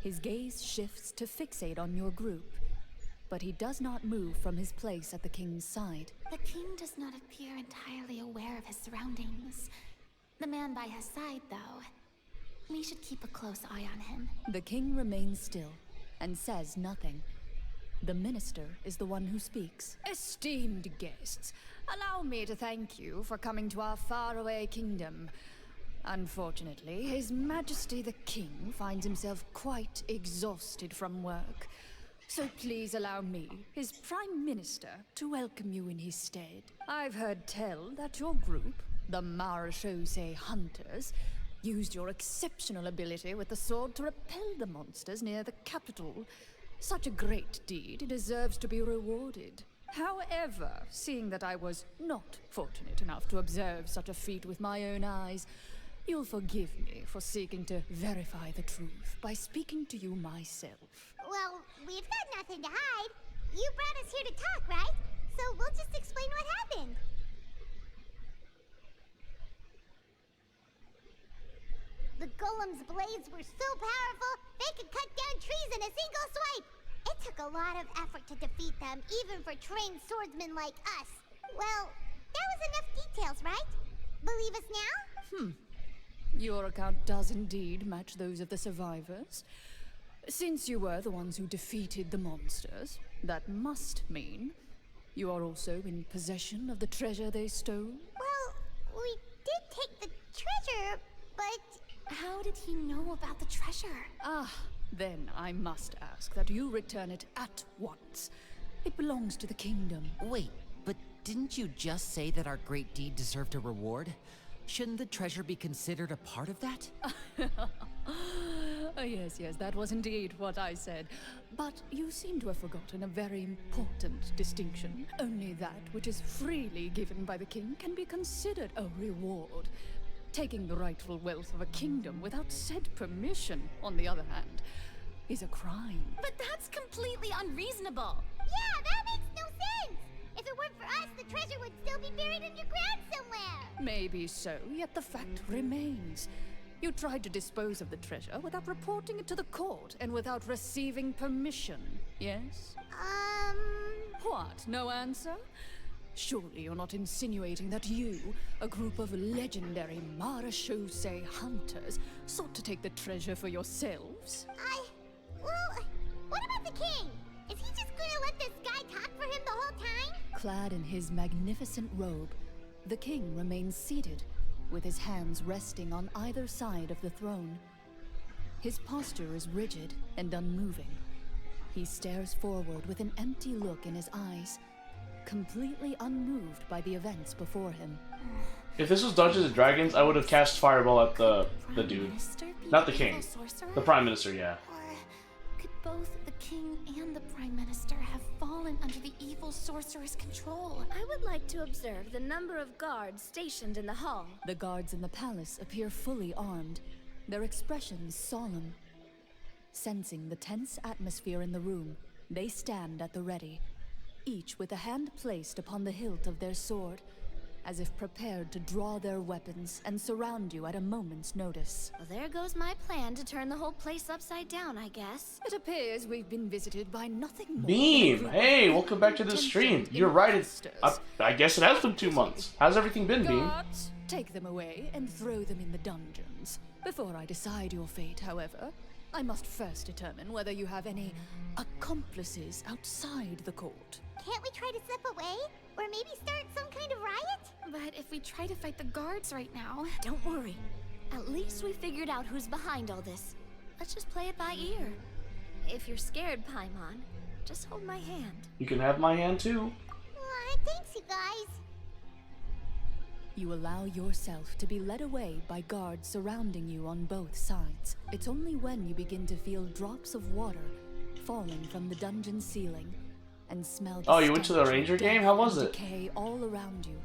His gaze shifts to fixate on your group, but he does not move from his place at the king's side. The king does not appear entirely aware of his surroundings. The man by his side, though. We should keep a close eye on him. The king remains still and says nothing. The minister is the one who speaks. Esteemed guests, allow me to thank you for coming to our faraway kingdom. Unfortunately, His Majesty the King finds himself quite exhausted from work. So please allow me, his Prime Minister, to welcome you in his stead. I've heard tell that your group, the Marechaussee Hunters, used your exceptional ability with the sword to repel the monsters near the capital. Such a great deed deserves to be rewarded. However, seeing that I was not fortunate enough to observe such a feat with my own eyes, you'll forgive me for seeking to verify the truth by speaking to you myself. Well, we've got nothing to hide. You brought us here to talk, right? So we'll just explain what happened. The golem's blades were so powerful, they could cut down trees in a single swipe. It took a lot of effort to defeat them, even for trained swordsmen like us. Well, that was enough details, right? Believe us now? Your account does indeed match those of the survivors. Since you were the ones who defeated the monsters, that must mean you are also in possession of the treasure they stole? Well, we did take the treasure, but... How did he know about the treasure? Then I must ask that you return it at once. It belongs to the kingdom. Wait, but didn't you just say that our great deed deserved a reward? Shouldn't the treasure be considered a part of that? Yes, that was indeed what I said. But you seem to have forgotten a very important distinction. Only that which is freely given by the king can be considered a reward. Taking the rightful wealth of a kingdom without said permission, on the other hand, is a crime. But that's completely unreasonable. Yeah, that makes no sense! If it weren't for us, the treasure would still be buried underground somewhere! Maybe so, yet the fact remains. You tried to dispose of the treasure without reporting it to the court and without receiving permission, yes? What, no answer? Surely you're not insinuating that you, a group of legendary Marachose hunters, sought to take the treasure for yourselves? Well, what about the king? Is he just gonna let this guy talk for him the whole time? Clad in his magnificent robe, the king remains seated, with his hands resting on either side of the throne. His posture is rigid and unmoving. He stares forward with an empty look in his eyes, completely unmoved by the events before him. If this was Dungeons and Dragons, I would have cast Fireball at the dude. Not the king. The Prime Minister, yeah. Could both the king and the prime minister have fallen under the evil sorcerer's control? I would like to observe the number of guards stationed in the hall. The guards in the palace appear fully armed, their expressions solemn. Sensing the tense atmosphere in the room, they stand at the ready, each with a hand placed upon the hilt of their sword, as if prepared to draw their weapons and surround you at a moment's notice. Well, there goes my plan to turn the whole place upside down, I guess. It appears we've been visited by nothing more. Beam! Hey, welcome back to the stream. You're right, I guess it has been 2 months. How's everything been, Beam? Guards, take them away and throw them in the dungeons. Before I decide your fate, however, I must first determine whether you have any accomplices outside the court. Can't we try to slip away? Or maybe start some kind of riot? But if we try to fight the guards right now... Don't worry. At least we figured out who's behind all this. Let's just play it by ear. If you're scared, Paimon, just hold my hand. You can have my hand too. Thanks, you guys. You allow yourself to be led away by guards surrounding you on both sides. It's only when you begin to feel drops of water falling from the dungeon ceiling and smell the you went to the Ranger game? How was it? Decay all around you,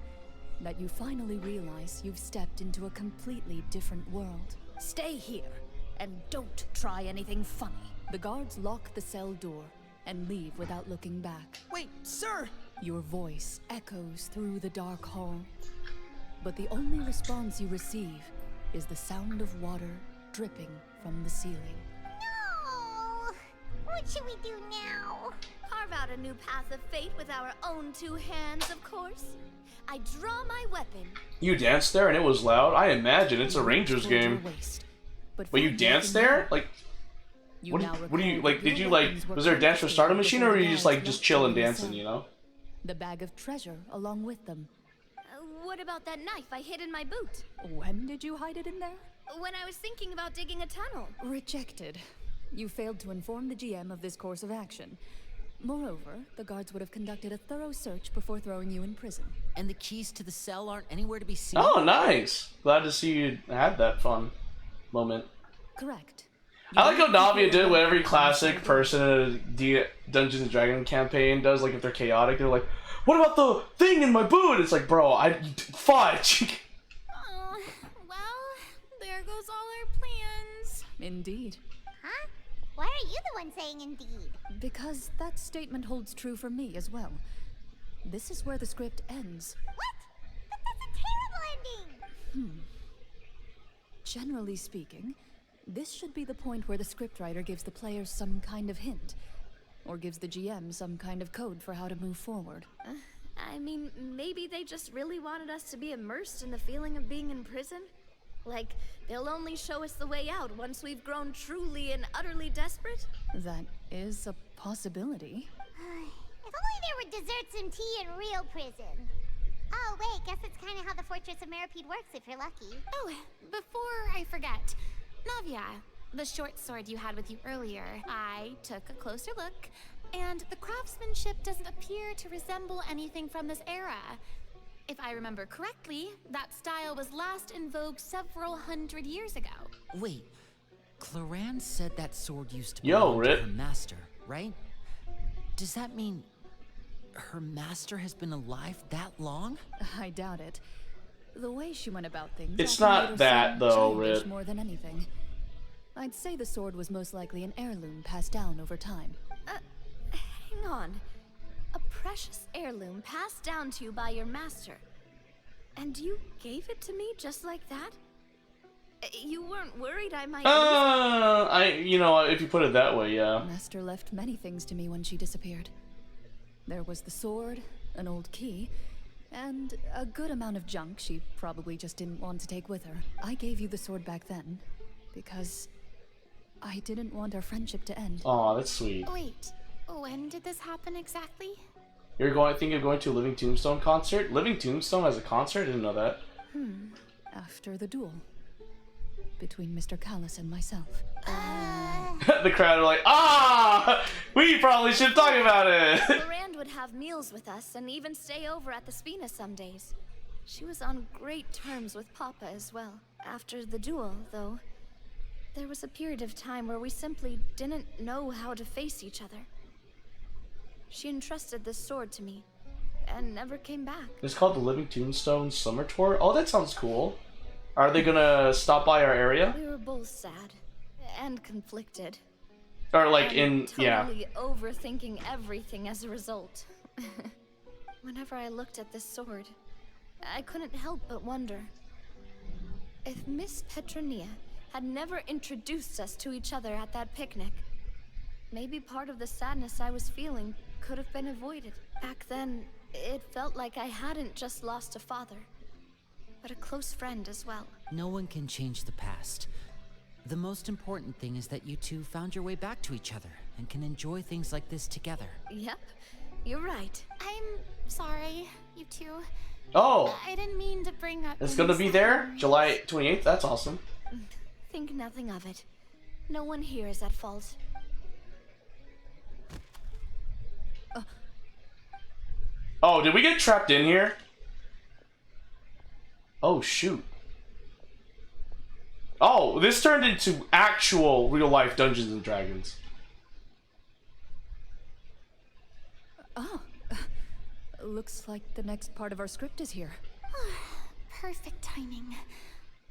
that you finally realize you've stepped into a completely different world. Stay here, and don't try anything funny. The guards lock the cell door and leave without looking back. Wait, sir! Your voice echoes through the dark hall, but the only response you receive is the sound of water dripping from the ceiling. No! What should we do now? Carve out a new path of fate with our own 2 hands, of course. I draw my weapon. You danced there and it was loud? I imagine it's a Rangers game. But you danced there? Like, what do you, like, did you, like, was there a dance for starter machine or were you just, like, just chilling dancing, you know? The bag of treasure along with them. What about that knife I hid in my boot? When did you hide it in there? When I was thinking about digging a tunnel. Rejected. You failed to inform the GM of this course of action. Moreover, the guards would have conducted a thorough search before throwing you in prison. And the keys to the cell aren't anywhere to be seen? Oh, nice! Glad to see you had that fun moment. Correct. I like how Navia did what every classic person in a Dungeons & Dragons campaign does. Like, if they're chaotic, they're like, what about the thing in my boot? It's like, bro, fudge! Well, there goes all our plans. Indeed. Huh? Why are you the one saying indeed? Because that statement holds true for me as well. This is where the script ends. What? But that's a terrible ending! Generally speaking, this should be the point where the scriptwriter gives the players some kind of hint, or gives the GM some kind of code for how to move forward. I mean, maybe they just really wanted us to be immersed in the feeling of being in prison? Like, they'll only show us the way out once we've grown truly and utterly desperate? That is a possibility. If only there were desserts and tea in real prison. Oh, wait, guess it's kind of how the Fortress of Meripede works if you're lucky. Oh, before I forget, Navia, the short sword you had with you earlier, I took a closer look, and the craftsmanship doesn't appear to resemble anything from this era. If I remember correctly, that style was last in vogue several hundred years ago. Wait, Claran said that sword used to Yo, belong to Rip. her master, right? Does that mean her master has been alive that long? I doubt it. The way she went about things. It's often not made her that, seem though, childish Rip. more than anything. I'd say the sword was most likely an heirloom passed down over time. Hang on. A precious heirloom passed down to you by your master. And you gave it to me just like that? You weren't worried I might you know, if you put it that way, yeah. Master left many things to me when she disappeared. There was the sword, an old key, and a good amount of junk she probably just didn't want to take with her. I gave you the sword back then because I didn't want our friendship to end. Aw, that's sweet. Wait, when did this happen exactly? You're going? Think of going to a Living Tombstone concert? Living Tombstone has a concert? I didn't know that. After the duel between Mr. Callis and myself. The crowd are like, we probably should talk about it. Miranda would have meals with us and even stay over at the Spina some days. She was on great terms with Papa as well. After the duel, though, there was a period of time where we simply didn't know how to face each other. She entrusted this sword to me and never came back. It's called the Living Tombstone Summer Tour. Oh, that sounds cool. Are they gonna stop by our area? We were both sad and conflicted. Or like and totally overthinking everything as a result. Whenever I looked at this sword, I couldn't help but wonder if Miss Petronia had never introduced us to each other at that picnic. Maybe part of the sadness I was feeling could have been avoided. Back then, it felt like I hadn't just lost a father, but a close friend as well. No one can change the past. The most important thing is that you two found your way back to each other and can enjoy things like this together. Yep, you're right. I'm sorry, you two. Oh, I didn't mean to bring up. it's gonna be there? July 28th? That's awesome. Think nothing of it. No one here is at fault. Oh, did we get trapped in here? Oh, shoot. Oh, this turned into actual real-life Dungeons and Dragons. Looks like the next part of our script is here. Perfect timing.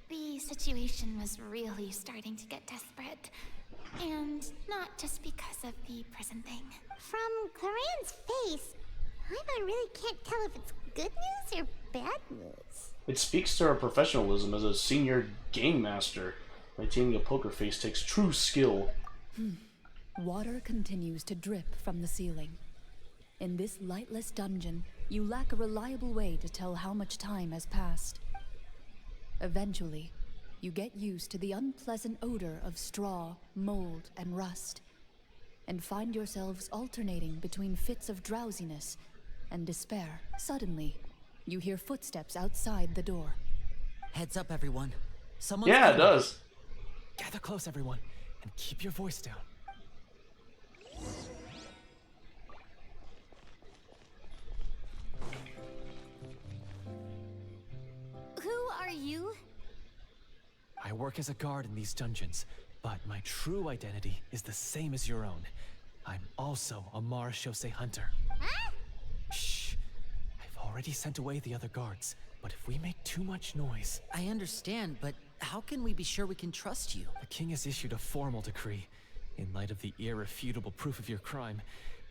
The situation was really starting to get desperate. And not just because of the prison thing. From Claran's face, I really can't tell if it's good news or bad news. It speaks to her professionalism as a senior game master. Maintaining a poker face takes true skill. Water continues to drip from the ceiling. In this lightless dungeon, you lack a reliable way to tell how much time has passed. Eventually, you get used to the unpleasant odor of straw, mold, and rust, and find yourselves alternating between fits of drowsiness and despair. Suddenly, you hear footsteps outside the door. Heads up, everyone. Someone's Yeah, it coming. does. Gather close, everyone, and keep your voice down. Who are you? I work as a guard in these dungeons, but my true identity is the same as your own. I'm also a Marashose hunter. Huh? Shh. I've already sent away the other guards, but if we make too much noise... I understand, but how can we be sure we can trust you? The king has issued a formal decree. In light of the irrefutable proof of your crime,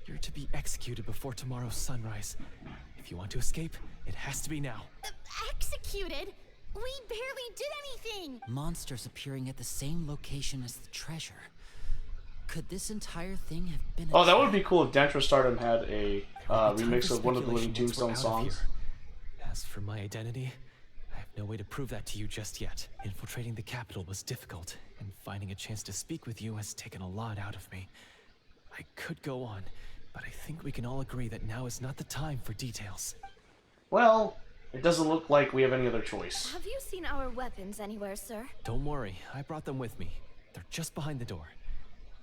you're to be executed before tomorrow's sunrise. If you want to escape, it has to be now. Executed? We barely did anything! Monsters appearing at the same location as the treasure. Could this entire thing have been a Oh, that would trap? be cool if Dantro Stardom had a remix of one of the Living Speculation once we're Tombstone out of songs. here. As for my identity, I have no way to prove that to you just yet. Infiltrating the capital was difficult, and finding a chance to speak with you has taken a lot out of me. I could go on, but I think we can all agree that now is not the time for details. Well, it doesn't look like we have any other choice. Have you seen our weapons anywhere, sir? Don't worry, I brought them with me. They're just behind the door.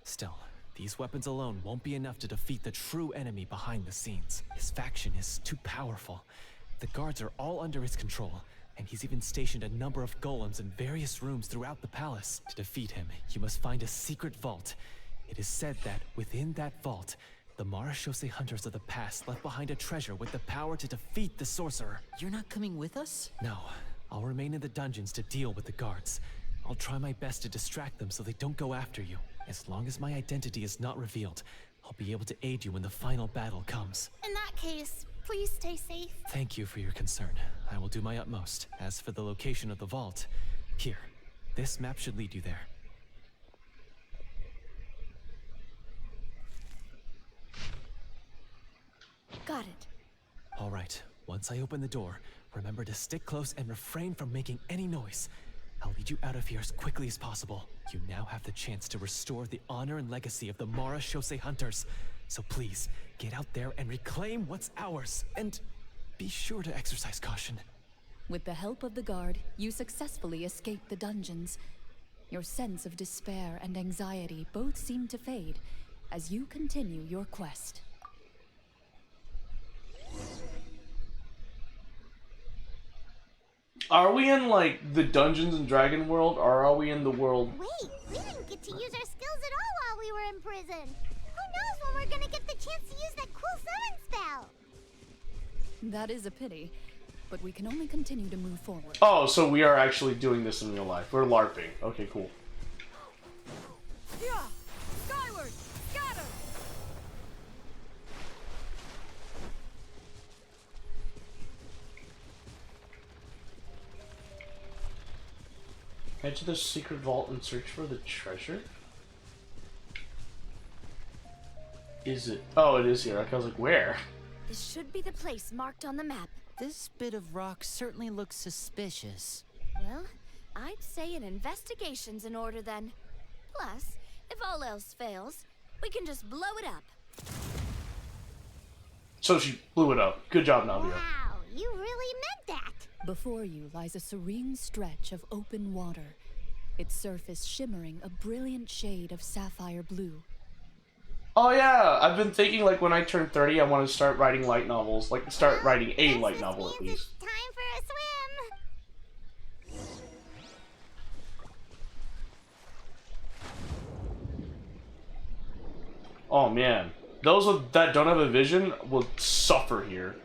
Still, these weapons alone won't be enough to defeat the true enemy behind the scenes. His faction is too powerful. The guards are all under his control, and he's even stationed a number of golems in various rooms throughout the palace. To defeat him, you must find a secret vault. It is said that within that vault, the Marachose hunters of the past left behind a treasure with the power to defeat the sorcerer. You're not coming with us? No, I'll remain in the dungeons to deal with the guards. I'll try my best to distract them so they don't go after you. As long as my identity is not revealed, I'll be able to aid you when the final battle comes. In that case, please stay safe. Thank you for your concern. I will do my utmost. As for the location of the vault, here, this map should lead you there. Got it. All right, once I open the door, remember to stick close and refrain from making any noise. I'll lead you out of here as quickly as possible. You now have the chance to restore the honor and legacy of the Marachose hunters. So please, get out there and reclaim what's ours. And be sure to exercise caution. With the help of the guard, you successfully escaped the dungeons. Your sense of despair and anxiety both seem to fade as you continue your quest. Are we in, like, the Dungeons and Dragon world, or are we in the world... Wait, we didn't get to use our skills at all while we were in prison. Who knows when we're gonna get the chance to use that cool summon spell? That is a pity, but we can only continue to move forward. Oh, so we are actually doing this in real life. We're LARPing. Okay, cool. Yeah! Skyward! Scatter! Head to the secret vault and search for the treasure? Is it? Oh, it is here. Okay, I was like, where? This should be the place marked on the map. This bit of rock certainly looks suspicious. Well, I'd say an investigation's in order then. Plus, if all else fails, we can just blow it up. So she blew it up. Good job, Navia. Wow, you really meant that. Before you lies a serene stretch of open water, its surface shimmering a brilliant shade of sapphire blue. Oh yeah, I've been thinking, like, when I turn 30, I want to start writing light novels. Like, start writing a light novel at least. Time for a swim. Oh man, those that don't have a vision will suffer here.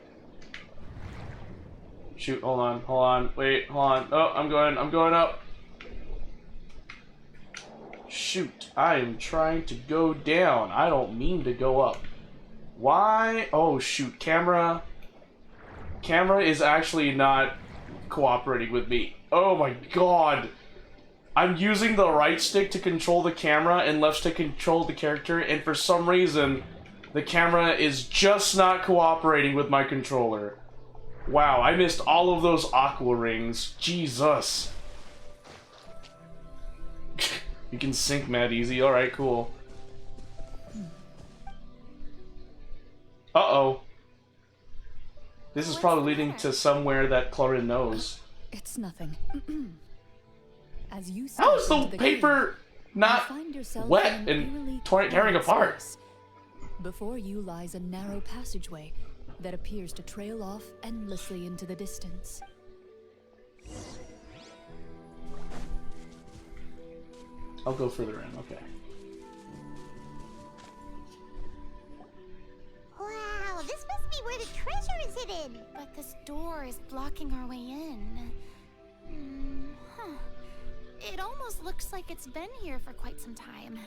Shoot, hold on, wait, hold on. Oh, I'm going up. Shoot, I am trying to go down. I don't mean to go up. Why? Oh shoot, camera is actually not cooperating with me. Oh my god. I'm using the right stick to control the camera and left stick to control the character, and for some reason, the camera is just not cooperating with my controller. Wow, I missed all of those aqua rings. Jesus. You can sink mad easy. Alright, cool. Uh-oh. This is probably leading to somewhere that Clarin knows. It's nothing. As you How is step the into paper not find yourself wet in and eerily tearing quiet apart? space. Before you lies a narrow passageway that appears to trail off endlessly into the distance. I'll go further in, okay. Wow, this must be where the treasure is hidden. But this door is blocking our way in. Huh. It almost looks like it's been here for quite some time.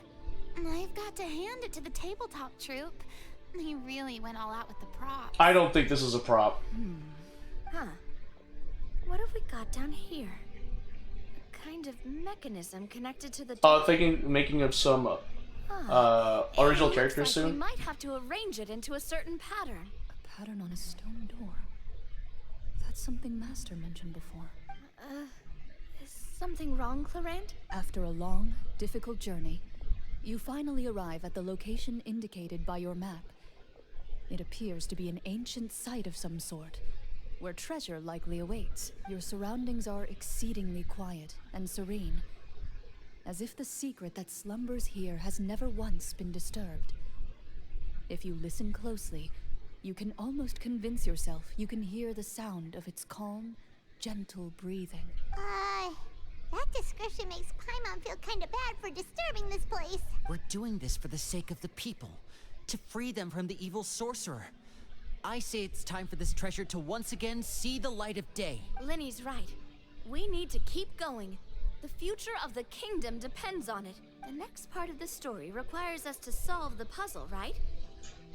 I've got to hand it to the tabletop troupe. They really went all out with the props. I don't think this is a prop. Huh. What have we got down here? A kind of mechanism connected to the Making of some original characters We soon. might have to arrange it into a certain pattern. A pattern on a stone door. That's something Master mentioned before. Is something wrong, Clarant? After a long, difficult journey, you finally arrive at the location indicated by your map. It appears to be an ancient site of some sort, where treasure likely awaits. Your surroundings are exceedingly quiet and serene, as if the secret that slumbers here has never once been disturbed. If you listen closely, you can almost convince yourself you can hear the sound of its calm, gentle breathing. That description makes Paimon feel kinda bad for disturbing this place. We're doing this for the sake of the people, to free them from the evil sorcerer. I say it's time for this treasure to once again see the light of day. Linny's right. We need to keep going. The future of the kingdom depends on it. The next part of the story requires us to solve the puzzle, right?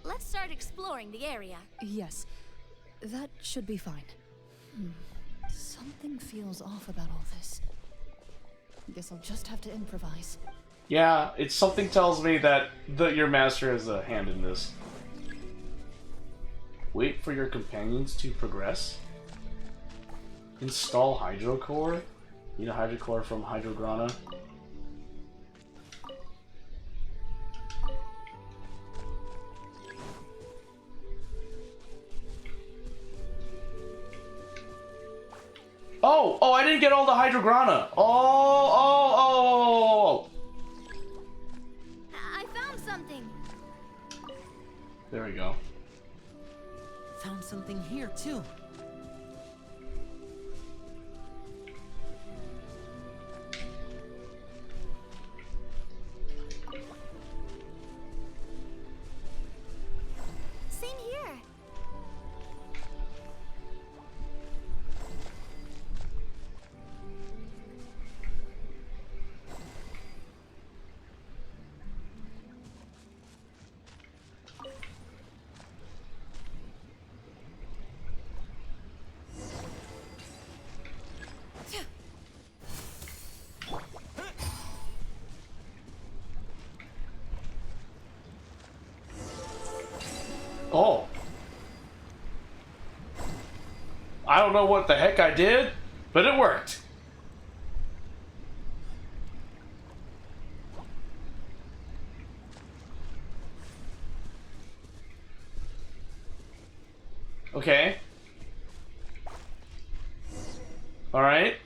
Let's start exploring the area. Yes, that should be fine. Something feels off about all this. Guess I'll just have to improvise. Yeah, it's something tells me that your master has a hand in this. Wait for your companions to progress. Install hydrocore. Need a hydrocore from Hydrograna. Oh, I didn't get all the Hydrograna. Oh. I found something. There we go. Found something here, too. Same here. Oh. I don't know what the heck I did, but it worked. Okay. Alright.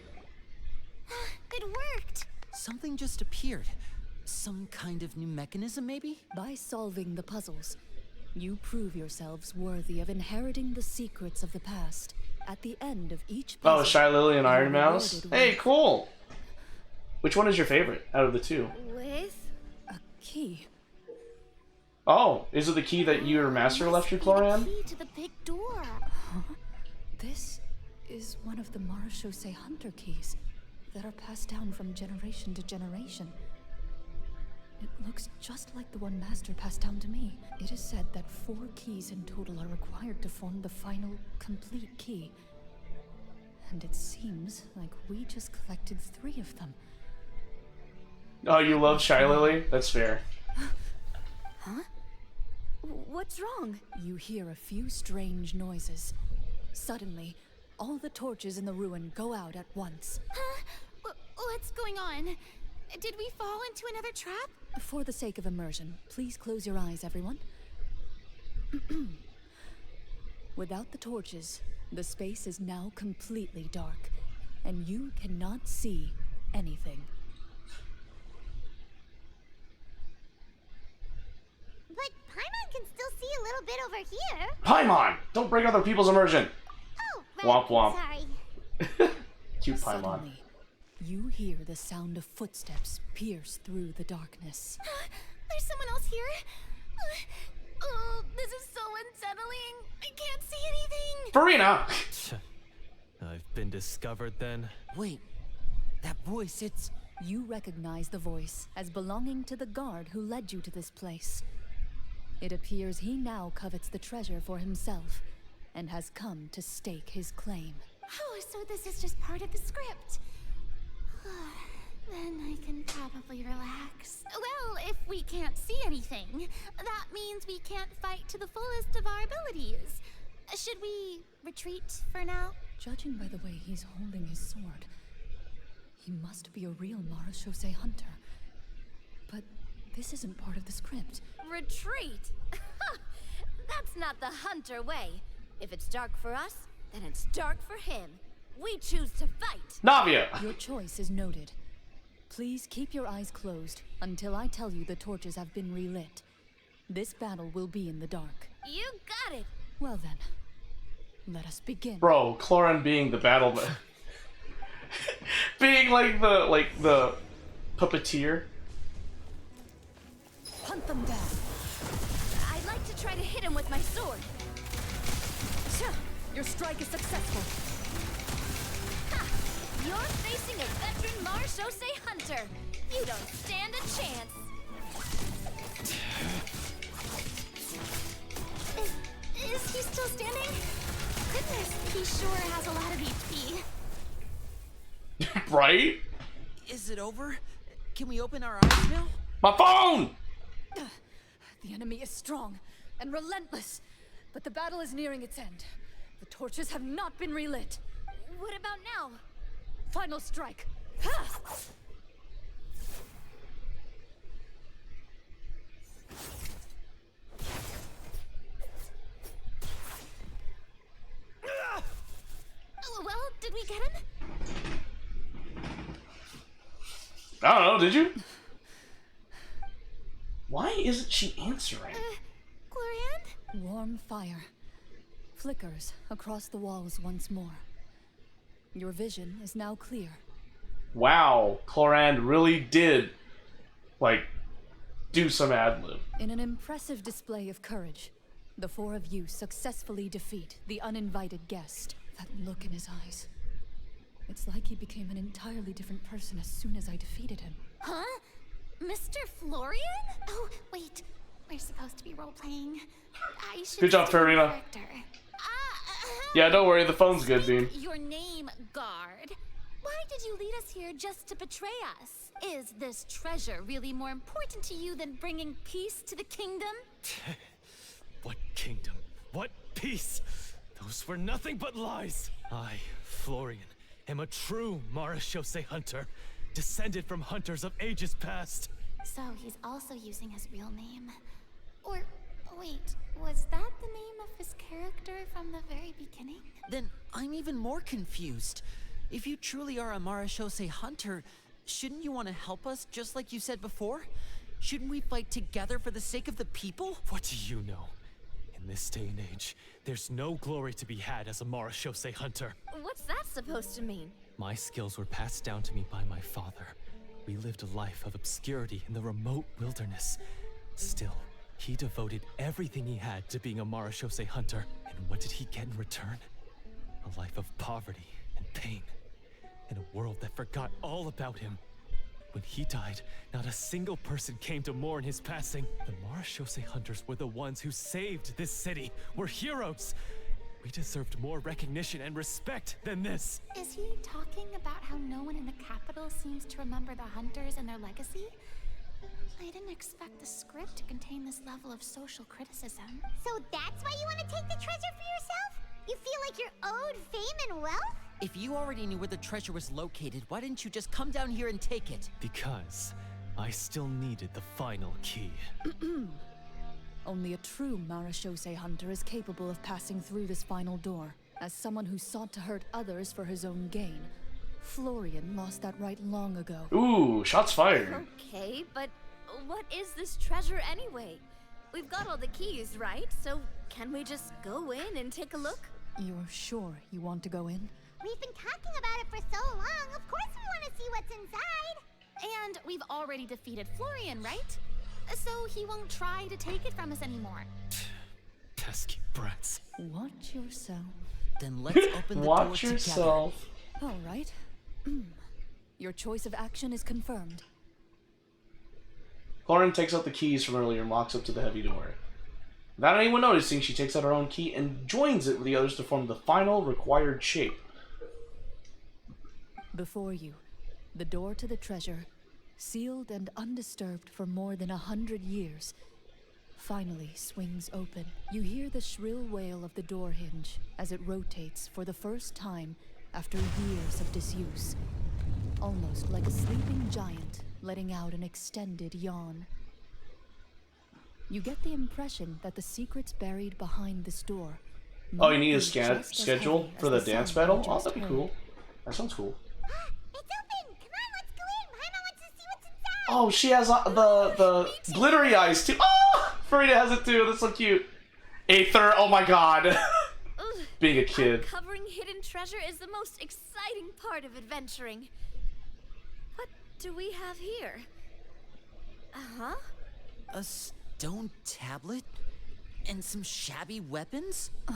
It worked! Something just appeared. Some kind of new mechanism, maybe? By solving the puzzles, you prove yourselves worthy of inheriting the secrets of the past. At the end of each puzzle, Oh, Shy Lily and Iron you are Mouse? rewarded Hey, with cool! Which one is your favorite out of the two? With a key. Oh, is it the key that your master left you, Chlorian? Key to the big door. This is one of the Marechaussee Hunter keys that are passed down from generation to generation. It looks just like the one Master passed down to me. It is said that 4 keys in total are required to form the final, complete key. And it seems like we just collected 3 of them. Oh, you love Shy Lily? That's fair. Huh? What's wrong? You hear a few strange noises. Suddenly, all the torches in the ruin go out at once. Huh? What's going on? Did we fall into another trap? For the sake of immersion, please close your eyes, everyone. Without the torches, the space is now completely dark, and you cannot see anything. But Paimon can still see a little bit over here. Paimon! Don't break other people's immersion! Oh, right. Womp womp. Sorry. Cute Paimon. Suddenly, you hear the sound of footsteps pierce through the darkness. There's someone else here. Oh, this is so unsettling. I can't see anything. Farina! I've been discovered then. Wait, that voice, it's... You recognize the voice as belonging to the guard who led you to this place. It appears he now covets the treasure for himself and has come to stake his claim. Oh, so this is just part of the script. Then I can probably relax. Well, if we can't see anything, that means we can't fight to the fullest of our abilities. Should we retreat for now? Judging by the way he's holding his sword, he must be a real Marashose hunter. But this isn't part of the script. Retreat? That's not the hunter way. If it's dark for us, then it's dark for him. We choose to fight. Navia! Your choice is noted. Please keep your eyes closed until I tell you the torches have been relit. This battle will be in the dark. You got it. Well then, let us begin. Bro, Cloran being the battleman. Being like the puppeteer. Hunt them down. I'd like to try to hit him with my sword. Your strike is successful. Ha! You're facing a veteran Marashose hunter. You don't stand a chance. Is he still standing? Goodness, he sure has a lot of HP. Right? Is it over? Can we open our eyes now? My phone! The enemy is strong and relentless, but the battle is nearing its end. The torches have not been relit. What about now? Final strike. Ha! Well, did we get him? I don't know, did you? Why isn't she answering? Glorian? Warm fire flickers across the walls once more. Your vision is now clear. Wow, Cloran really did, like, do some ad-lib. In an impressive display of courage, the four of you successfully defeat the uninvited guest. That look in his eyes. It's like he became an entirely different person as soon as I defeated him. Huh? Mr. Florian? Oh, wait. We're supposed to be role-playing. I should Good job, stay in Farina. character. Yeah, don't worry, the phone's good, Beam. Your name, guard. Why did you lead us here just to betray us? Is this treasure really more important to you than bringing peace to the kingdom? What kingdom? What peace? Those were nothing but lies. I, Florian, am a true Marashose hunter, descended from hunters of ages past. So he's also using his real name. Or, wait, was that the name of his character from the very beginning? Then I'm even more confused. If you truly are a Marashose hunter, shouldn't you want to help us just like you said before? Shouldn't we fight together for the sake of the people? What do you know? In this day and age, there's no glory to be had as a Marashose hunter. What's that supposed to mean? My skills were passed down to me by my father. We lived a life of obscurity in the remote wilderness. Still, he devoted everything he had to being a Marashose hunter. And what did he get in return? A life of poverty and pain. In a world that forgot all about him. When he died, not a single person came to mourn his passing. The Marashose hunters were the ones who saved this city. We're heroes. We deserved more recognition and respect than this. Is he talking about how no one in the capital seems to remember the hunters and their legacy? I didn't expect the script to contain this level of social criticism. So that's why you want to take the treasure for yourself? You feel like you're owed fame and wealth? If you already knew where the treasure was located, why didn't you just come down here and take it? Because I still needed the final key. Only a true Marashose hunter is capable of passing through this final door. As someone who sought to hurt others for his own gain, Florian lost that right long ago. Ooh, shots fired. Okay, but what is this treasure anyway? We've got all the keys, right? So can we just go in and take a look? You're sure you want to go in? We've been talking about it for so long. Of course we want to see what's inside. And we've already defeated Florian, right? So he won't try to take it from us anymore. Pesky brats. Watch yourself. Then let's open the door Watch yourself. All right. Your choice of action is confirmed. Cloran takes out the keys from earlier and walks up to the heavy door. Without anyone noticing, she takes out her own key and joins it with the others to form the final required shape. Before you, the door to the treasure, sealed and undisturbed for more than 100 years, finally swings open. You hear the shrill wail of the door hinge as it rotates for the first time after years of disuse, almost like a sleeping giant letting out an extended yawn. You get the impression that the secrets buried behind this door. Oh, you need a just as schedule heavy for as the the dance sound you battle? Oh, just that'd be heard. cool. That sounds cool. It's open! Come on, let's go in! Paimon wants to see what's inside! Oh, she has the glittery eyes too. Oh, Farida has it too. That's so cute. Aether. Oh my god. Being a kid. Uncovering hidden treasure is the most exciting part of adventuring. What do we have here? Uh-huh. A stone tablet? And some shabby weapons? You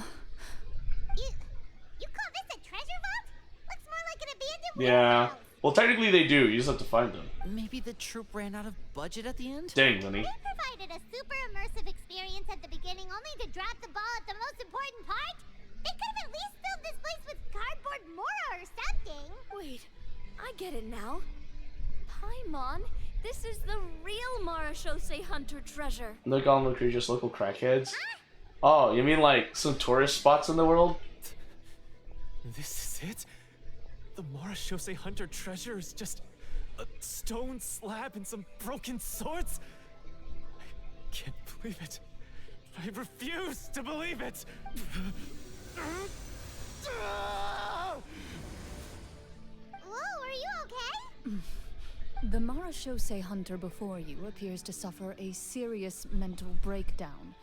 call this a treasure vault? Looks more like an abandoned Yeah. warehouse. Well, technically they do. You just have to find them. Maybe the troop ran out of budget at the end? Dang, Winnie. They provided a super immersive experience at the beginning only to drop the ball at the most important part? They could have at least filled this place with cardboard Mora or something. Wait, I get it now. Paimon, this is the real Marashose Hunter treasure. Look on the creatures, local crackheads. Oh, you mean like some tourist spots in the world? This is it? The Marashose Hunter treasure is just a stone slab and some broken swords? I can't believe it. I refuse to believe it! Whoa, are you okay? The Marashose hunter before you appears to suffer a serious mental breakdown.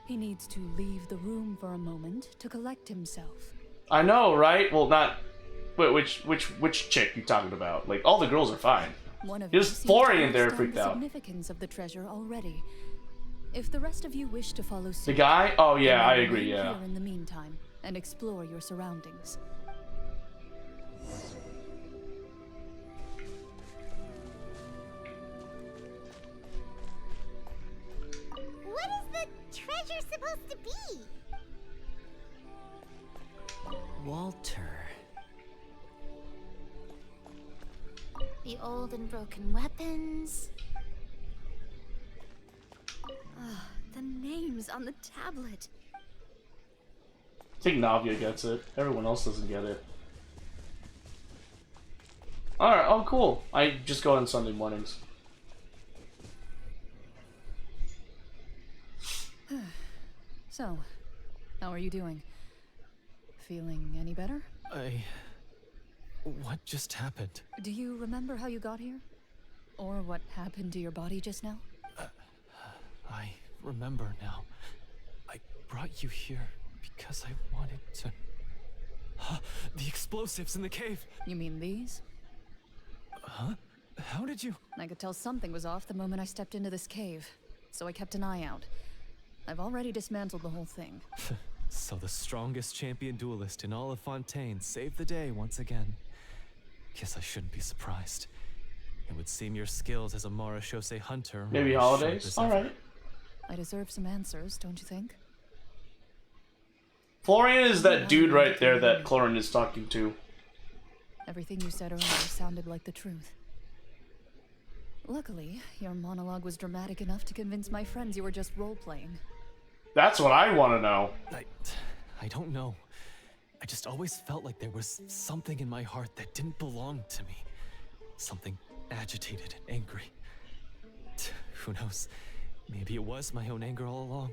He needs to leave the room for a moment to collect himself. I know, right? Well, not. Wait, which chick you talking about? Like, all the girls are fine. One of There's you seems to Florian there understand freaked the out. significance of the treasure already. If the rest of you wish to follow suit, The guy? Oh yeah, then I remain agree. Yeah. here in the meantime and explore your surroundings. What is the treasure supposed to be? Walter. The old and broken weapons. The names on the tablet. I think Navia gets it. Everyone else doesn't get it. Alright, oh cool. I just go on Sunday mornings. So, how are you doing? Feeling any better? What just happened? Do you remember how you got here? Or what happened to your body just now? I remember now. I brought you here because I wanted to... The explosives in the cave! You mean these? Huh? How did you... I could tell something was off the moment I stepped into this cave, so I kept an eye out. I've already dismantled the whole thing. So the strongest champion duelist in all of Fontaine saved the day once again. Guess I shouldn't be surprised. It would seem your skills as a Marashose hunter are Maybe as holidays? sharp as ever. Alright. I deserve some answers, don't you think? Florian is that dude right there that Clorin is talking to. Everything you said earlier sounded like the truth. Luckily, your monologue was dramatic enough to convince my friends you were just role-playing. That's what I want to know. I don't know. I just always felt like there was something in my heart that didn't belong to me. Something agitated and angry. Who knows? Maybe it was my own anger all along.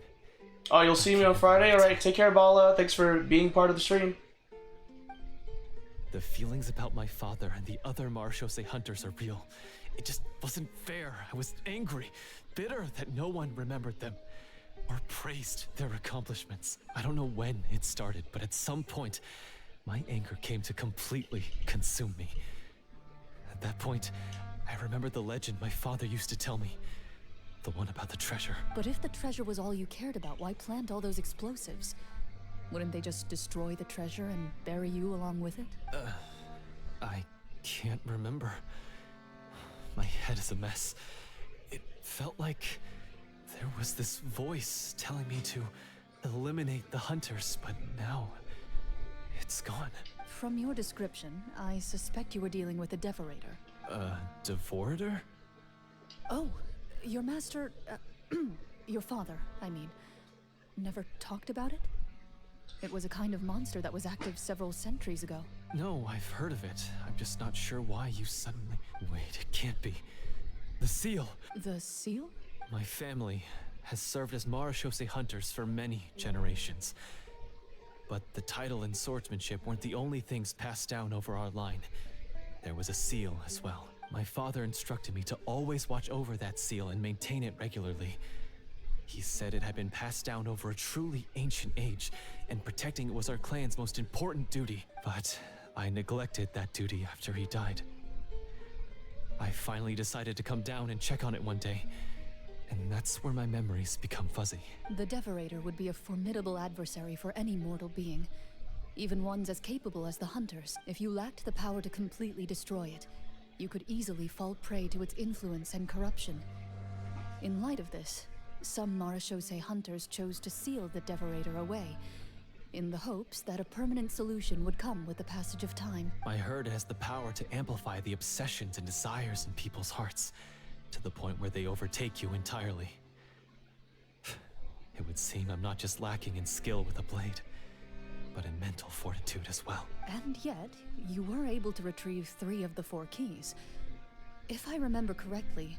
Oh, you'll see me on Friday? Alright, take care, Bala. Thanks for being part of the stream. The feelings about my father and the other Marashose hunters are real. It just wasn't fair. I was angry, bitter that no one remembered them or praised their accomplishments. I don't know when it started, but at some point, my anger came to completely consume me. At that point, I remembered the legend my father used to tell me. The one about the treasure. But if the treasure was all you cared about, why plant all those explosives? Wouldn't they just destroy the treasure and bury you along with it? I can't remember. My head is a mess. It felt like there was this voice telling me to eliminate the hunters, but now it's gone. From your description, I suspect you were dealing with a Devorator. Devorator? Oh, your master... your father, I mean. Never talked about it? It was a kind of monster that was active several centuries ago. No, I've heard of it. I'm just not sure why you suddenly... Wait, it can't be. The seal! The seal? My family has served as Marashose hunters for many generations. But the title and swordsmanship weren't the only things passed down over our line. There was a seal as well. My father instructed me to always watch over that seal and maintain it regularly. He said it had been passed down over a truly ancient age, and protecting it was our clan's most important duty. But I neglected that duty after he died. I finally decided to come down and check on it one day, and that's where my memories become fuzzy. The Devorator would be a formidable adversary for any mortal being, even ones as capable as the Hunters. If you lacked the power to completely destroy it, you could easily fall prey to its influence and corruption. In light of this, some Marashose hunters chose to seal the Devorator away, in the hopes that a permanent solution would come with the passage of time. I heard it has the power to amplify the obsessions and desires in people's hearts, to the point where they overtake you entirely. It would seem I'm not just lacking in skill with a blade, but in mental fortitude as well. And yet, you were able to retrieve 3 of the 4 keys. If I remember correctly,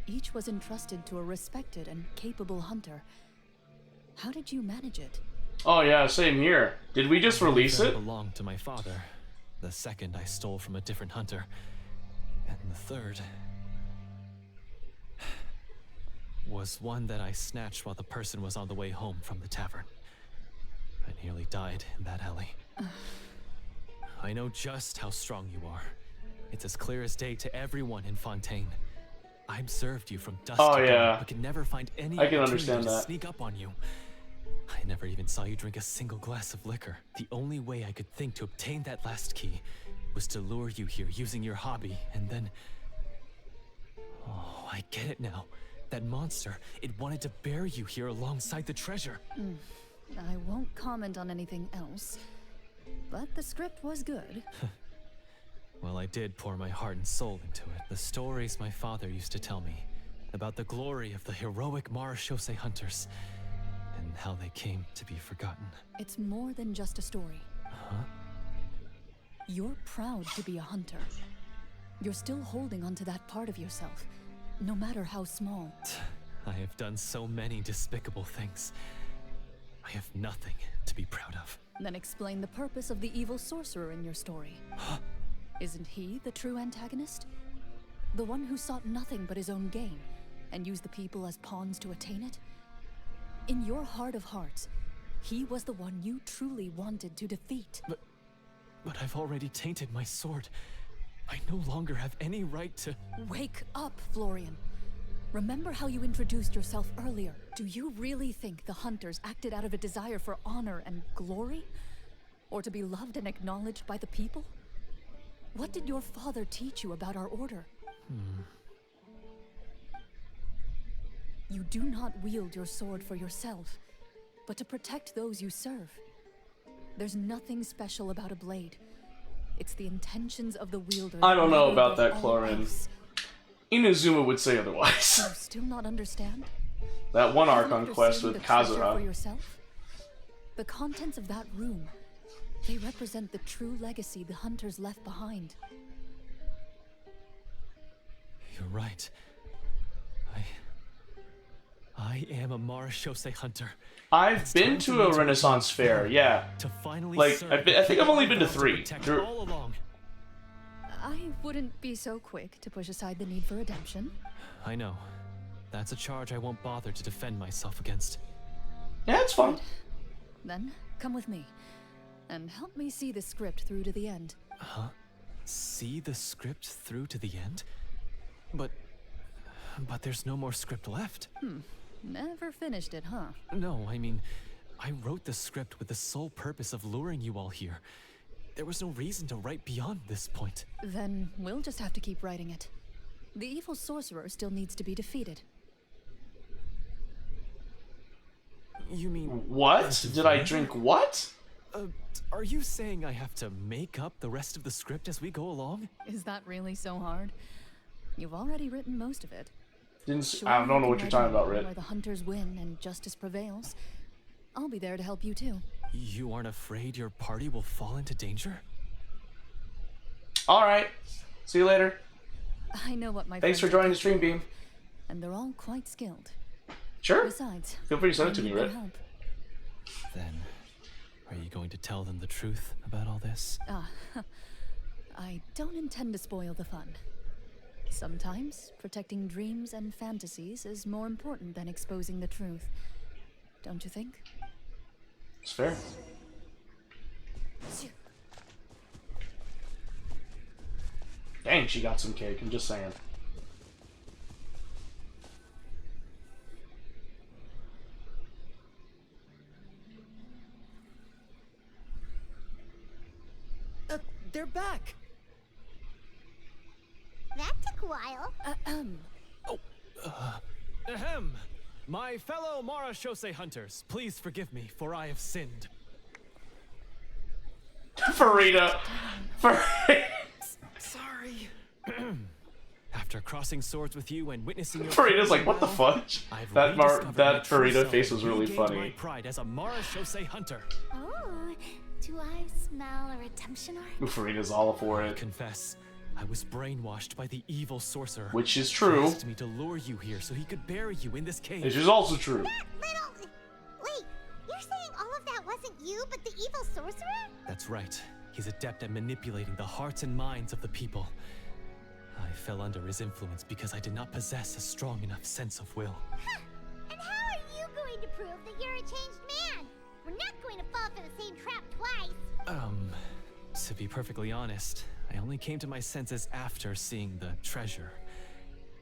each was entrusted to a respected and capable hunter. How did you manage it? Oh yeah, same here. Did we just release it? Belonged to my father. The second I stole from a different hunter. And the third was one that I snatched while the person was on the way home from the tavern. I nearly died in that alley. I know just how strong you are. It's as clear as day to everyone in Fontaine. I observed you from dusk to dawn, but could never find any opportunity to sneak up on you. I never even saw you drink a single glass of liquor. The only way I could think to obtain that last key was to lure you here using your hobby, and then... Oh, I get it now. That monster, it wanted to bury you here alongside the treasure. I won't comment on anything else, but the script was good. Well, I did pour my heart and soul into it. The stories my father used to tell me about the glory of the heroic Marashose hunters and how they came to be forgotten. It's more than just a story. Huh? You're proud to be a hunter. You're still holding onto that part of yourself, no matter how small. I have done so many despicable things. I have nothing to be proud of. Then explain the purpose of the evil sorcerer in your story. Isn't he the true antagonist? The one who sought nothing but his own gain, and used the people as pawns to attain it? In your heart of hearts, he was the one you truly wanted to defeat. But I've already tainted my sword. I no longer have any right to... Wake up, Florian. Remember how you introduced yourself earlier. Do you really think the hunters acted out of a desire for honor and glory? Or to be loved and acknowledged by the people? What did your father teach you about our order? You do not wield your sword for yourself, but to protect those you serve. There's nothing special about a blade. It's the intentions of the wielder. I don't know about that, Clorin. Inazuma would say otherwise. You still not understand? That one Archon quest with Kazuha. For yourself? The contents of that room, they represent the true legacy the hunters left behind. You're right. I am a Marashose hunter. I've been to a Renaissance fair, yeah. To finally like, I think I've only been to 3. All along. I wouldn't be so quick to push aside the need for redemption. I know. That's a charge I won't bother to defend myself against. Yeah, it's fun. Then, come with me, and help me see the script through to the end. Huh? See the script through to the end? But there's no more script left. Never finished it, huh? No, I mean, I wrote the script with the sole purpose of luring you all here. There was no reason to write beyond this point. Then we'll just have to keep writing it. The evil sorcerer still needs to be defeated. You mean... What? Did I drink what? Are you saying I have to make up the rest of the script as we go along? Is that really so hard? You've already written most of it. I don't know what you're talking about, Rit. Where the hunters win and justice prevails. I'll be there to help you too. You aren't afraid your party will fall into danger? Alright. See you later. I know what my Thanks for friends are joining the stream, capable Beam. of, and they're all quite skilled. Sure. Besides, Feel free to send it to I me, need their Rit. help. Then, are you going to tell them the truth about all this? I don't intend to spoil the fun. Sometimes, protecting dreams and fantasies is more important than exposing the truth. Don't you think? It's fair. Dang, she got some cake, I'm just saying. They're back! That took a while. Ahem! My fellow Marashose hunters, please forgive me, for I have sinned. Farida! Sorry. After crossing swords with you and witnessing your Farida's like, what the fudge? That Farida face was really funny. My pride as a Marashose hunter. Oh, do I smell a redemption arc? Ooh, Farida's all for it. Confess, I was brainwashed by the evil sorcerer. Which is true. He asked me to lure you here so he could bury you in this cave. Which is also true. Wait, you're saying all of that wasn't you, but the evil sorcerer? That's right. He's adept at manipulating the hearts and minds of the people. I fell under his influence because I did not possess a strong enough sense of will. Huh. And how are you going to prove that you're a changed man? We're not going to fall for the same trap twice. To be perfectly honest, I only came to my senses after seeing the treasure.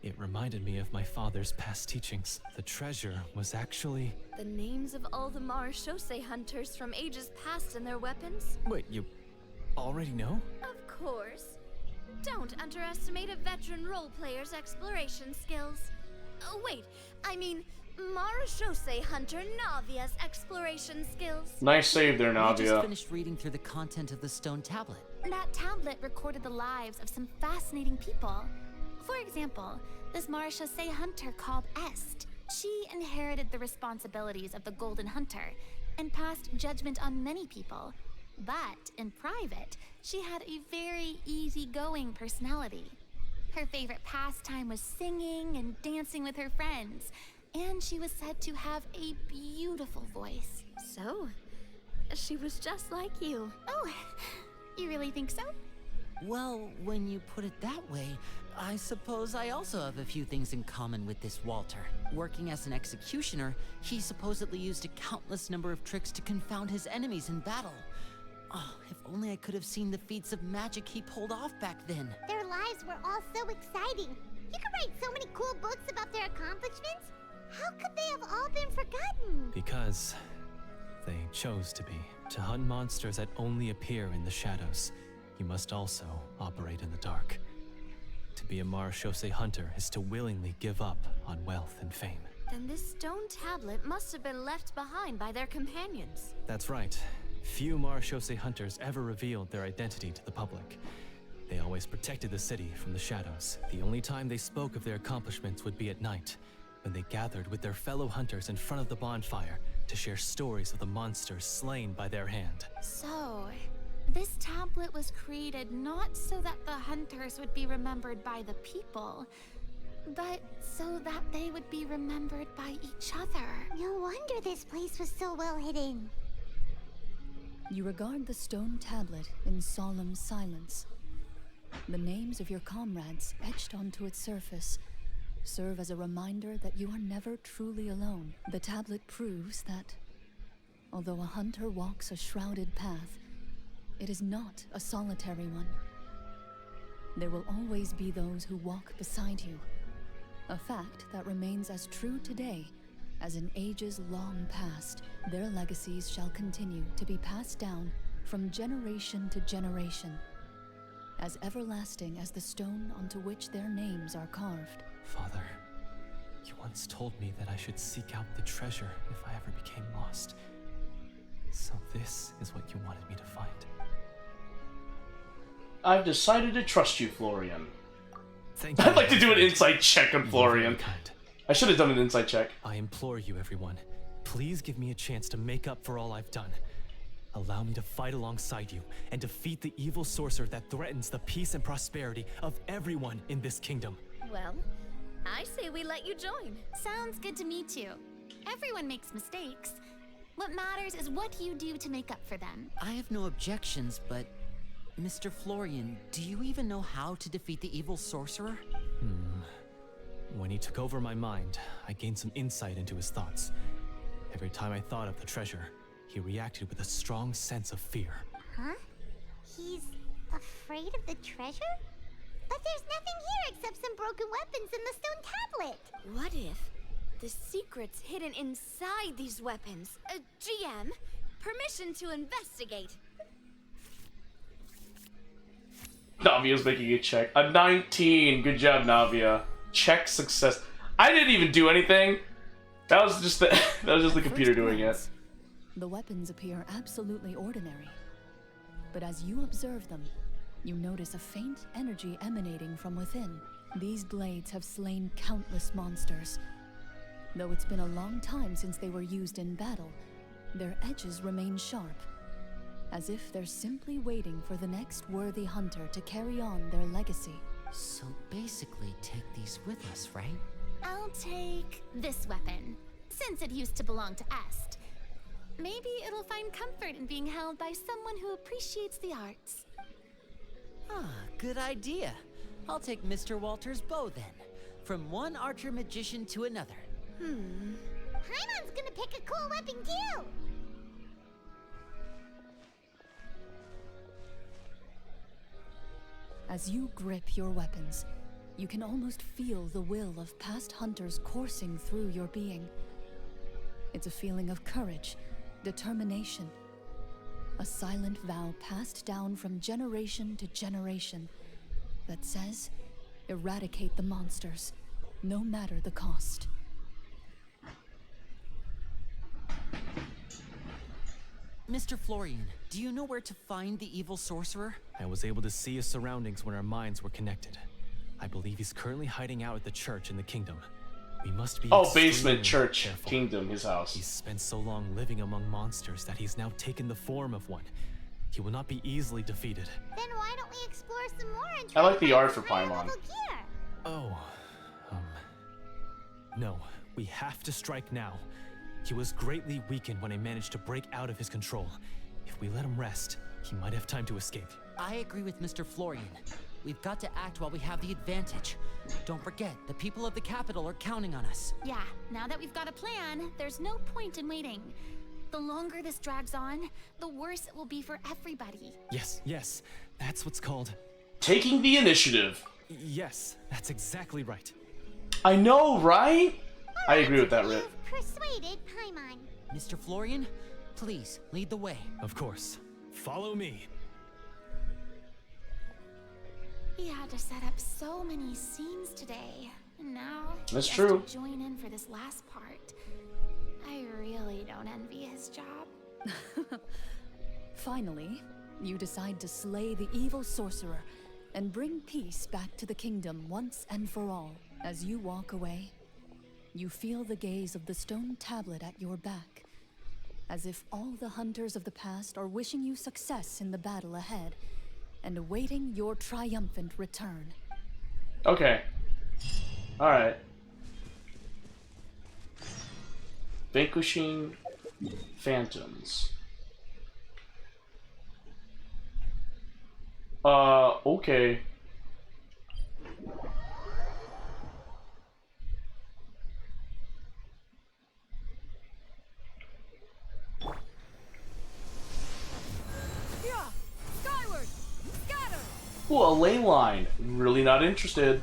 It reminded me of my father's past teachings. The treasure was actually... The names of all the Marashose hunters from ages past and their weapons? Wait, you already know? Of course. Don't underestimate a veteran role player's exploration skills. Oh, wait, I mean, Marashose hunter Navia's exploration skills. Nice save there, We Navia. just finished reading through the content of the stone tablet. That tablet recorded the lives of some fascinating people. For example, this Marashose hunter called Est. She inherited the responsibilities of the Golden Hunter and passed judgment on many people. But in private, she had a very easygoing personality. Her favorite pastime was singing and dancing with her friends, and she was said to have a beautiful voice. So, she was just like you. Oh, you really think so? Well, when you put it that way, I suppose I also have a few things in common with this Walter. Working as an executioner, he supposedly used a countless number of tricks to confound his enemies in battle. Oh, if only I could have seen the feats of magic he pulled off back then. Their lives were all so exciting. You could write so many cool books about their accomplishments. How could they have all been forgotten? Because they chose to be. To hunt monsters that only appear in the shadows, you must also operate in the dark. To be a Marashose hunter is to willingly give up on wealth and fame. Then this stone tablet must have been left behind by their companions. That's right. Few Marashose hunters ever revealed their identity to the public. They always protected the city from the shadows. The only time they spoke of their accomplishments would be at night, when they gathered with their fellow hunters in front of the bonfire to share stories of the monsters slain by their hand. So, this tablet was created not so that the hunters would be remembered by the people, but so that they would be remembered by each other. No wonder this place was so well hidden. You regard the stone tablet in solemn silence. The names of your comrades etched onto its surface serve as a reminder that you are never truly alone. The tablet proves that, although a hunter walks a shrouded path, it is not a solitary one. There will always be those who walk beside you, a fact that remains as true today as in ages long past. Their legacies shall continue to be passed down from generation to generation, as everlasting as the stone onto which their names are carved. Father, you once told me that I should seek out the treasure if I ever became lost. So this is what you wanted me to find. I've decided to trust you, Florian. Thank you. I'd like to do an insight check on Florian. You're very kind. I should have done an insight check. I implore you, everyone. Please give me a chance to make up for all I've done. Allow me to fight alongside you and defeat the evil sorcerer that threatens the peace and prosperity of everyone in this kingdom. Well, I say we let you join. Sounds good to me too. Everyone makes mistakes. What matters is what you do to make up for them. I have no objections, but Mr. Florian, do you even know how to defeat the evil sorcerer? When he took over my mind, I gained some insight into his thoughts. Every time I thought of the treasure, he reacted with a strong sense of fear. Huh? He's afraid of the treasure? But there's nothing here except some broken weapons and the stone tablet. What if the secret's hidden inside these weapons? GM, permission to investigate. Navia's making a check. A 19. Good job, Navia. Check success. I didn't even do anything. That was just the computer doing it. The weapons appear absolutely ordinary. But as you observe them, you notice a faint energy emanating from within. These blades have slain countless monsters. Though it's been a long time since they were used in battle, their edges remain sharp, as if they're simply waiting for the next worthy hunter to carry on their legacy. So basically, take these with us, right? I'll take this weapon, since it used to belong to Est. Maybe it'll find comfort in being held by someone who appreciates the arts. Ah, good idea. I'll take Mr. Walter's bow then. From one archer magician to another. Paimon's gonna pick a cool weapon too! As you grip your weapons, you can almost feel the will of past hunters coursing through your being. It's a feeling of courage, determination, a silent vow passed down from generation to generation that says, eradicate the monsters, no matter the cost. Mr. Florian, do you know where to find the evil sorcerer? I was able to see his surroundings when our minds were connected. I believe he's currently hiding out at the church in the kingdom. We must be basement, church, careful. kingdom, his house. He's spent so long living among monsters that he's now taken the form of one. He will not be easily defeated. Then why don't we explore some more and I like the art for higher Paimon. level gear? Oh, no, we have to strike now. He was greatly weakened when I managed to break out of his control. If we let him rest, he might have time to escape. I agree with Mr. Florian. We've got to act while we have the advantage. Don't forget, the people of the capital are counting on us. Yeah, now that we've got a plan, there's no point in waiting. The longer this drags on, the worse it will be for everybody. Yes, that's what's called... taking the initiative. Yes, that's exactly right. I know, right? I agree with that, Rit. Persuaded Paimon. Mr. Florian, please, lead the way. Of course. Follow me. He had to set up so many scenes today. And now That's he true. has to join in for this last part. I really don't envy his job. Finally, you decide to slay the evil sorcerer and bring peace back to the kingdom once and for all. As you walk away, you feel the gaze of the stone tablet at your back, as if all the hunters of the past are wishing you success in the battle ahead and awaiting your triumphant return. Okay. Alright. Vanquishing phantoms. Okay. Skyward! Scatter! Ooh, a ley line. Really not interested.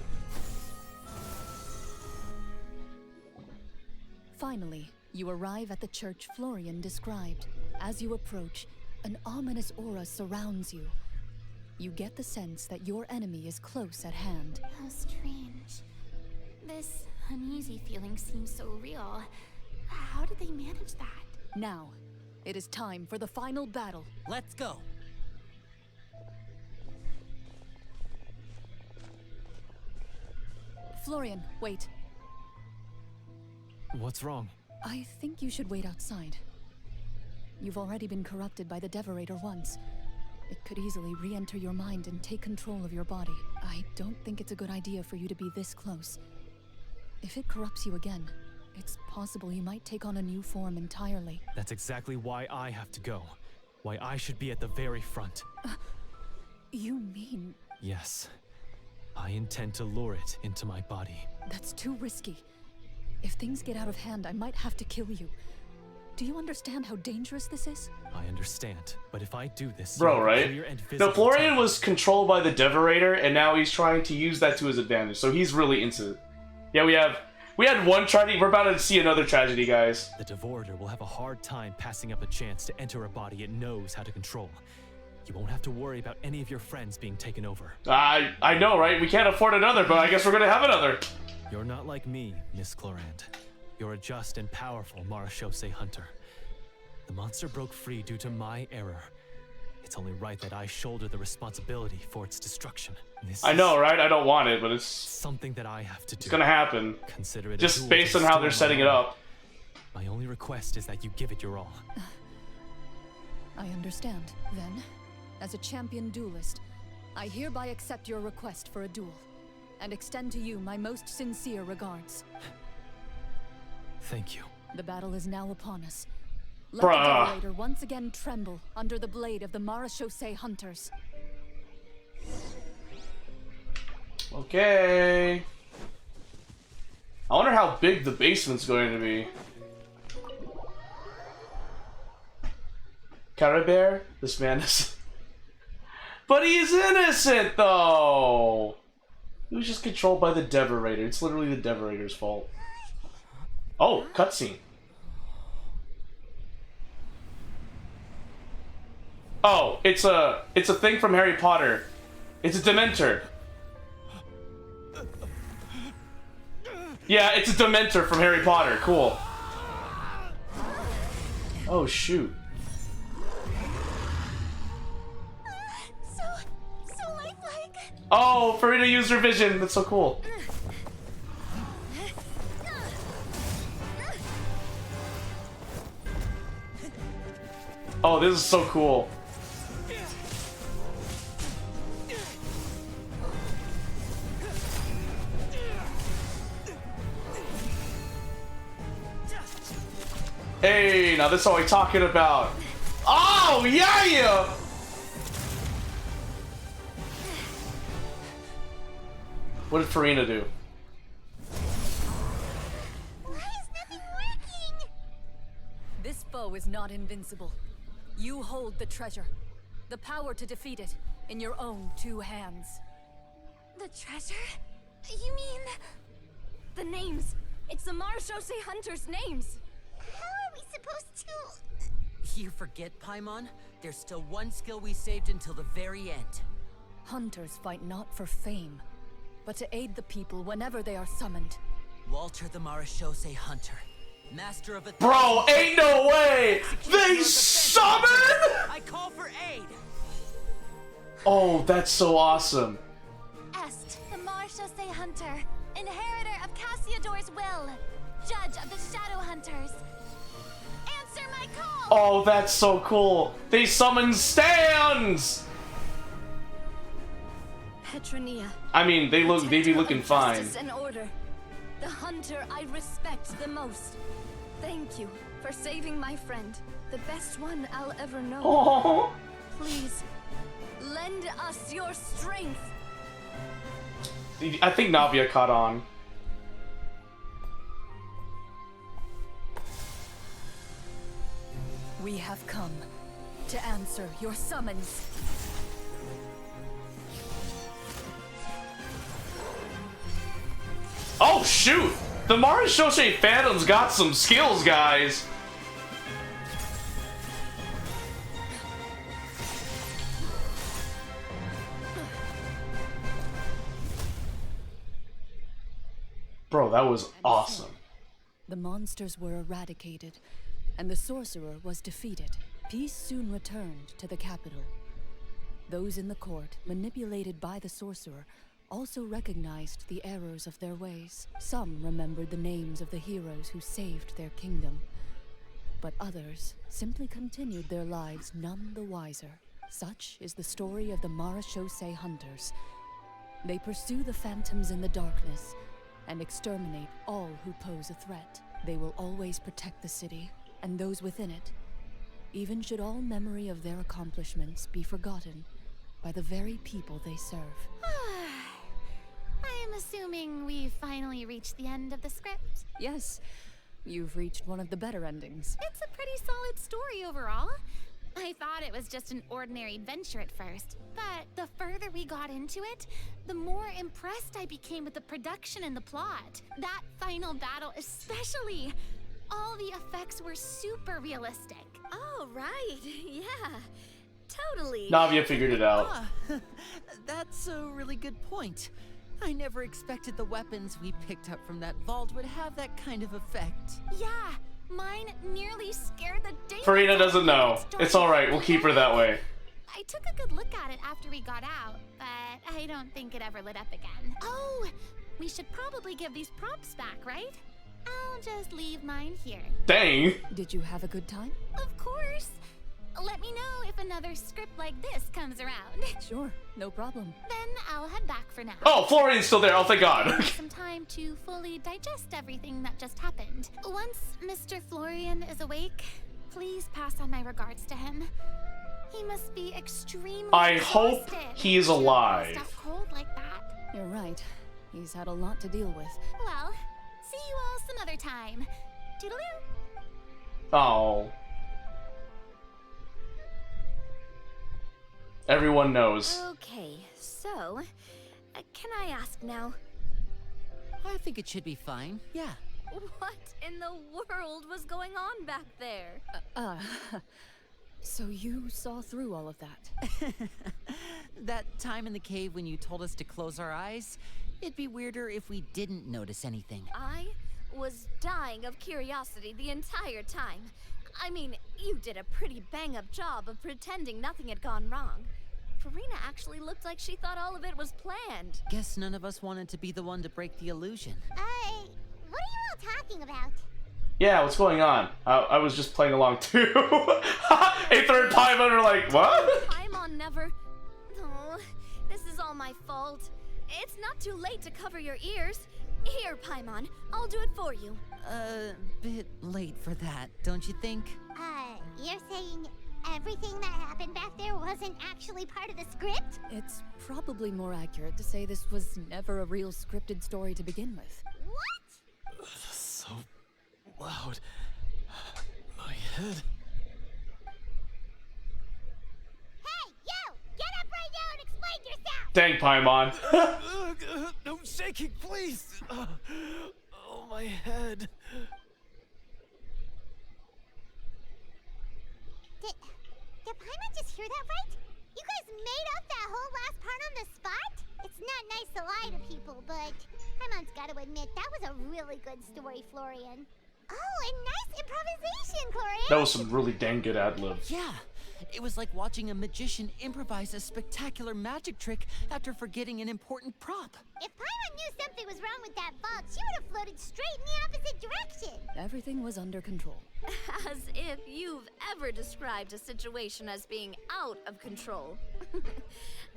Finally, you arrive at the church Florian described. As you approach, an ominous aura surrounds you. You get the sense that your enemy is close at hand. How strange. This uneasy feeling seems so real. How did they manage that? Now, It is time for the final battle. Let's go. Florian, wait. What's wrong? I think you should wait outside. You've already been corrupted by the Devorator once. It could easily re-enter your mind and take control of your body. I don't think it's a good idea for you to be this close. If it corrupts you again, it's possible you might take on a new form entirely. That's exactly why I have to go. Why I should be at the very front. You mean... Yes. I intend to lure it into my body. That's too risky. If things get out of hand, I might have to kill you. Do you understand how dangerous this is? I understand, but if I do this... Bro, right? No, Florian time. was controlled by the Devorator, and now he's trying to use that to his advantage, so he's really into it. Yeah, we had one tragedy, we're about to see another tragedy, guys. The Devorator will have a hard time passing up a chance to enter a body it knows how to control. You won't have to worry about any of your friends being taken over. I know, right? We can't afford another, but I guess we're gonna have another. You're not like me, Miss Clorand. You're a just and powerful Marachose hunter. The monster broke free due to my error. It's only right that I shoulder the responsibility for its destruction. I know, right? I don't want it, but it's something that I have to do. It's gonna happen. Consider it just based on how they're setting it up. My only request is that you give it your all. I understand. Then, as a champion duelist, I hereby accept your request for a duel, and extend to you my most sincere regards. Thank you. The battle is now upon us. Let the Devorator once again tremble under the blade of the Marachose hunters. Okay. I wonder how big the basement's going to be. Carabere? This man is... But he's innocent, though! He was just controlled by the Devorator. It's literally the Devorator's fault. Oh, cutscene. Oh, it's a thing from Harry Potter. It's a Dementor. Yeah, it's a Dementor from Harry Potter. Cool. Oh, shoot. So lifelike. Oh, for me to use her vision. That's so cool. Oh, this is so cool. Hey, now this is what I'm talking about. Oh, yeah! What did Farina do? Why is nothing working? This foe is not invincible. You hold the treasure, the power to defeat it, in your own 2 hands. The treasure? You mean... the names. It's the Marachose hunters' names. How are we supposed to... You forget, Paimon? There's still one skill we saved until the very end. Hunters fight not for fame, but to aid the people whenever they are summoned. Walter the Marachose hunter. Master of a... Bro, ain't no way! They summon?! I call for aid! Oh, that's so awesome. Est, the Marachose hunter, inheritor of Cassiodor's will, judge of the Shadow Hunters. Answer my call! Oh, that's so cool. They summon stands! Petronia. I mean, they be looking fine. Justice and order. The hunter I respect the most. Thank you for saving my friend, the best one I'll ever know. Oh. Please, lend us your strength. I think Navia caught on. We have come to answer your summons. Oh, shoot! The Marachose Phantom's got some skills, guys! Bro, that was awesome. The monsters were eradicated, and the sorcerer was defeated. Peace soon returned to the capital. Those in the court, manipulated by the sorcerer, also recognized the errors of their ways. Some remembered the names of the heroes who saved their kingdom, but others simply continued their lives none the wiser. Such is the story of the Marachose Hunters. They pursue the phantoms in the darkness and exterminate all who pose a threat. They will always protect the city and those within it, even should all memory of their accomplishments be forgotten by the very people they serve. I'm assuming we've finally reached the end of the script. Yes, you've reached one of the better endings. It's a pretty solid story overall. I thought it was just an ordinary adventure at first, but the further we got into it, the more impressed I became with the production and the plot. That final battle especially. All the effects were super realistic. Oh, right. Yeah. Totally. Navia figured it out. That's a really good point. I never expected the weapons we picked up from that vault would have that kind of effect. Yeah, mine nearly scared the daylights Farina doesn't know. It's alright, we'll keep her that way. I took a good look at it after we got out, but I don't think it ever lit up again. Oh, we should probably give these props back, right? I'll just leave mine here. Dang. Did you have a good time? Of course. Let me know if another script like this comes around. Sure, no problem. Then I'll head back for now. Oh, Florian's still there. Oh, thank God. Some time to fully digest everything that just happened. Once Mr. Florian is awake, please pass on my regards to him. He must be extremely I hope exhausted he is to alive. bust out cold like that. You're right. He's had a lot to deal with. Well, see you all some other time. Toodaloo. Oh. Everyone knows. Okay, so, can I ask now? I think it should be fine, yeah. What in the world was going on back there? So you saw through all of that? That time in the cave when you told us to close our eyes? It'd be weirder if we didn't notice anything. I was dying of curiosity the entire time. I mean, you did a pretty bang-up job of pretending nothing had gone wrong. Farina actually looked like she thought all of it was planned. Guess none of us wanted to be the one to break the illusion. What are you all talking about? Yeah, what's going on? I was just playing along too. A third Paimon are like, what? Paimon never... Oh, this is all my fault. It's not too late to cover your ears. Here, Paimon, I'll do it for you. Bit late for that, don't you think? You're saying everything that happened back there wasn't actually part of the script? It's probably more accurate to say this was never a real scripted story to begin with. What? So loud. My head. Hey, you! Get up right now and explain yourself! Dang, Paimon. No shaking, please! Oh, my head. Did Paimon just hear that right? You guys made up that whole last part on the spot? It's not nice to lie to people, but Paimon's got to admit, that was a really good story, Florian. Oh, and nice improvisation, Florian! That was some really dang good ad-libs. Yeah, it was like watching a magician improvise a spectacular magic trick after forgetting an important prop. If Paimon knew something was wrong with that vault, she would have floated straight in the opposite direction. Everything was under control. As if you've ever described a situation as being out of control.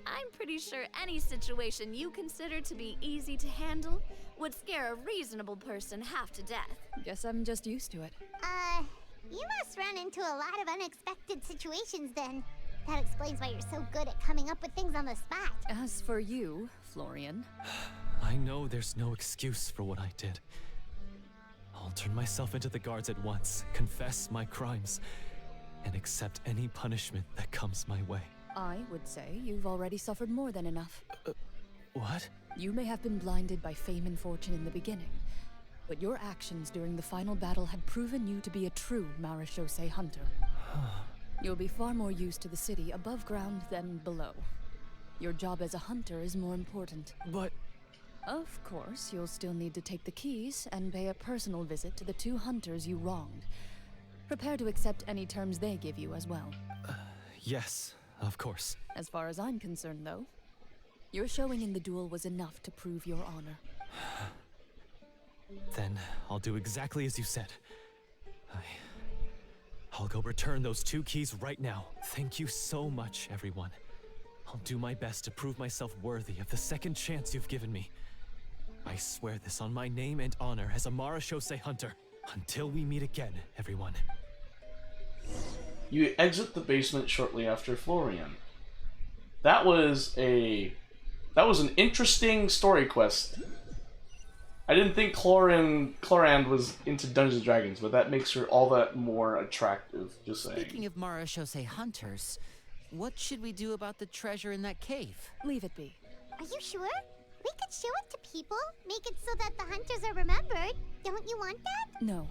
I'm pretty sure any situation you consider to be easy to handle would scare a reasonable person half to death. Guess I'm just used to it. You must run into a lot of unexpected situations then. That explains why you're so good at coming up with things on the spot. As for you, Florian... I know there's no excuse for what I did. I'll turn myself into the guards at once, confess my crimes, and accept any punishment that comes my way. I would say you've already suffered more than enough. What? You may have been blinded by fame and fortune in the beginning, but your actions during the final battle had proven you to be a true Marachose hunter. You'll be far more used to the city above ground than below. Your job as a hunter is more important. But... Of course, you'll still need to take the keys and pay a personal visit to the 2 hunters you wronged. Prepare to accept any terms they give you as well. Yes, of course. As far as I'm concerned, though, your showing in the duel was enough to prove your honor. Then I'll do exactly as you said. I'll go return those 2 keys right now. Thank you so much, everyone. I'll do my best to prove myself worthy of the second chance you've given me. I swear this on my name and honor as a Marashose hunter. Until we meet again, everyone. You exit the basement shortly after Florian. That was an interesting story quest. I didn't think Clorand was into Dungeons and Dragons, but that makes her all that more attractive, just saying. Speaking of Marashose hunters, what should we do about the treasure in that cave? Leave it be. Are you sure? We could show it to people, make it so that the hunters are remembered. Don't you want that? No.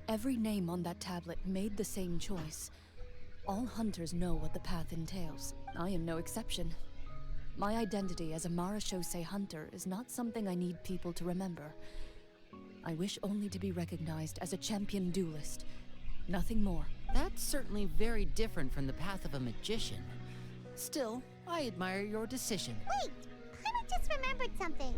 Every name on that tablet made the same choice. All hunters know what the path entails. I am no exception. My identity as a Marashose hunter is not something I need people to remember. I wish only to be recognized as a champion duelist. Nothing more. That's certainly very different from the path of a magician. Still, I admire your decision. Wait! I just remembered something.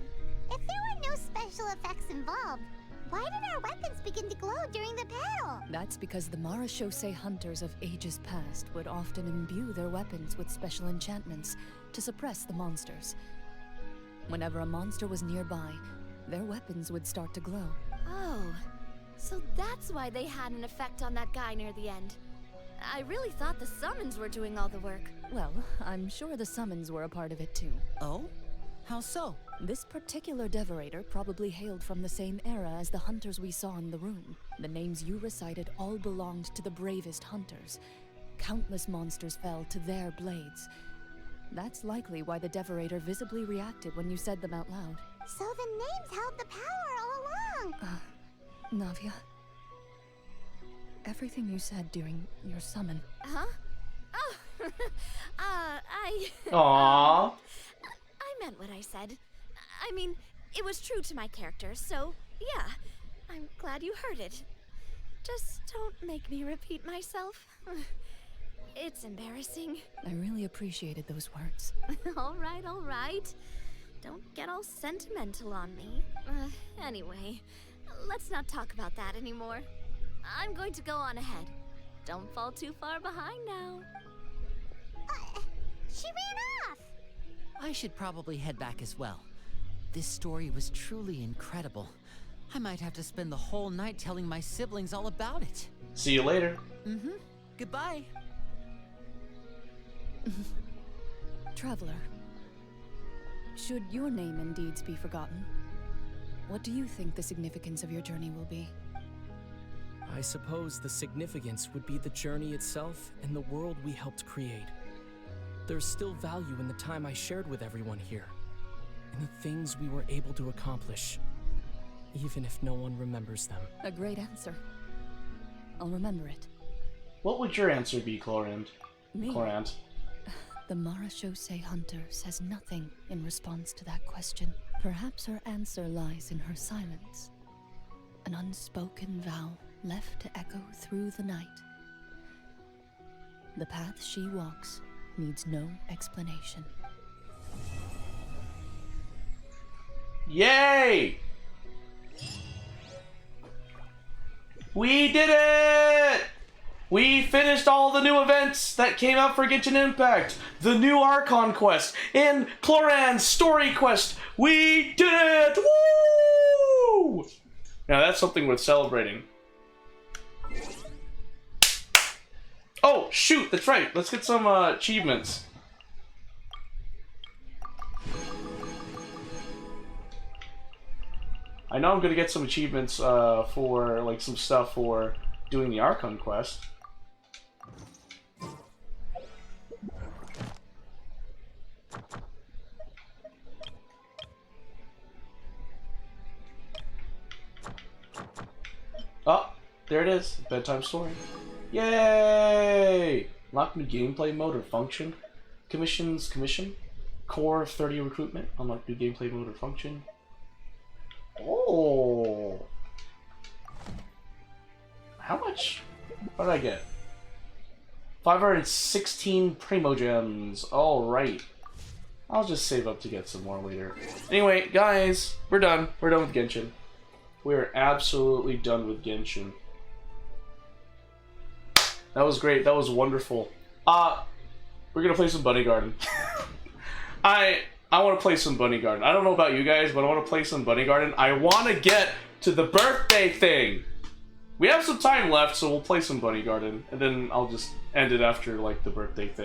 If there were no special effects involved, why did our weapons begin to glow during the battle? That's because the Marashose hunters of ages past would often imbue their weapons with special enchantments to suppress the monsters. Whenever a monster was nearby, their weapons would start to glow. Oh, so that's why they had an effect on that guy near the end. I really thought the summons were doing all the work. Well, I'm sure the summons were a part of it too. Oh? How so? This particular Devorator probably hailed from the same era as the hunters we saw in the room. The names you recited all belonged to the bravest hunters. Countless monsters fell to their blades. That's likely why the Devorator visibly reacted when you said them out loud. So the names held the power all along! Navia. Everything you said during your summon. Huh? Oh, Aww. I meant what I said. I mean, it was true to my character, so yeah. I'm glad you heard it. Just don't make me repeat myself. It's embarrassing. I really appreciated those words. All right. Don't get all sentimental on me. Anyway, let's not talk about that anymore. I'm going to go on ahead. Don't fall too far behind now. She ran off! I should probably head back as well. This story was truly incredible. I might have to spend the whole night telling my siblings all about it. See you later. Goodbye. Traveler, should your name and deeds be forgotten, what do you think the significance of your journey will be? I suppose the significance would be the journey itself and the world we helped create. There's still value in the time I shared with everyone here, in the things we were able to accomplish, even if no one remembers them. A great answer. I'll remember it. What would your answer be, Clorand? Me? Clorand. The Marashose hunter says nothing in response to that question. Perhaps her answer lies in her silence. An unspoken vow left to echo through the night. The path she walks needs no explanation. Yay! We did it! We finished all the new events that came out for Genshin Impact. The new Archon quest and Clorand's story quest. We did it! Woo! Now that's something worth celebrating. Oh, shoot, that's right. Let's get some achievements. I know I'm gonna get some achievements for like some stuff for doing the Archon quest. Oh, there it is. Bedtime story. Yay! Unlock new gameplay mode or function. Commission. Core 30 recruitment. Unlock new gameplay mode or function. Oh! How much? What did I get? 516 Primo Gems. Alright. I'll just save up to get some more later. Anyway, guys, we're done. We're done with Genshin. We're absolutely done with Genshin. That was great. That was wonderful. We're gonna play some Bunny Garden. I want to play some Bunny Garden. I don't know about you guys, but I want to play some Bunny Garden. I want to get to the birthday thing. We have some time left, so we'll play some Bunny Garden, and then I'll just end it after like the birthday thing.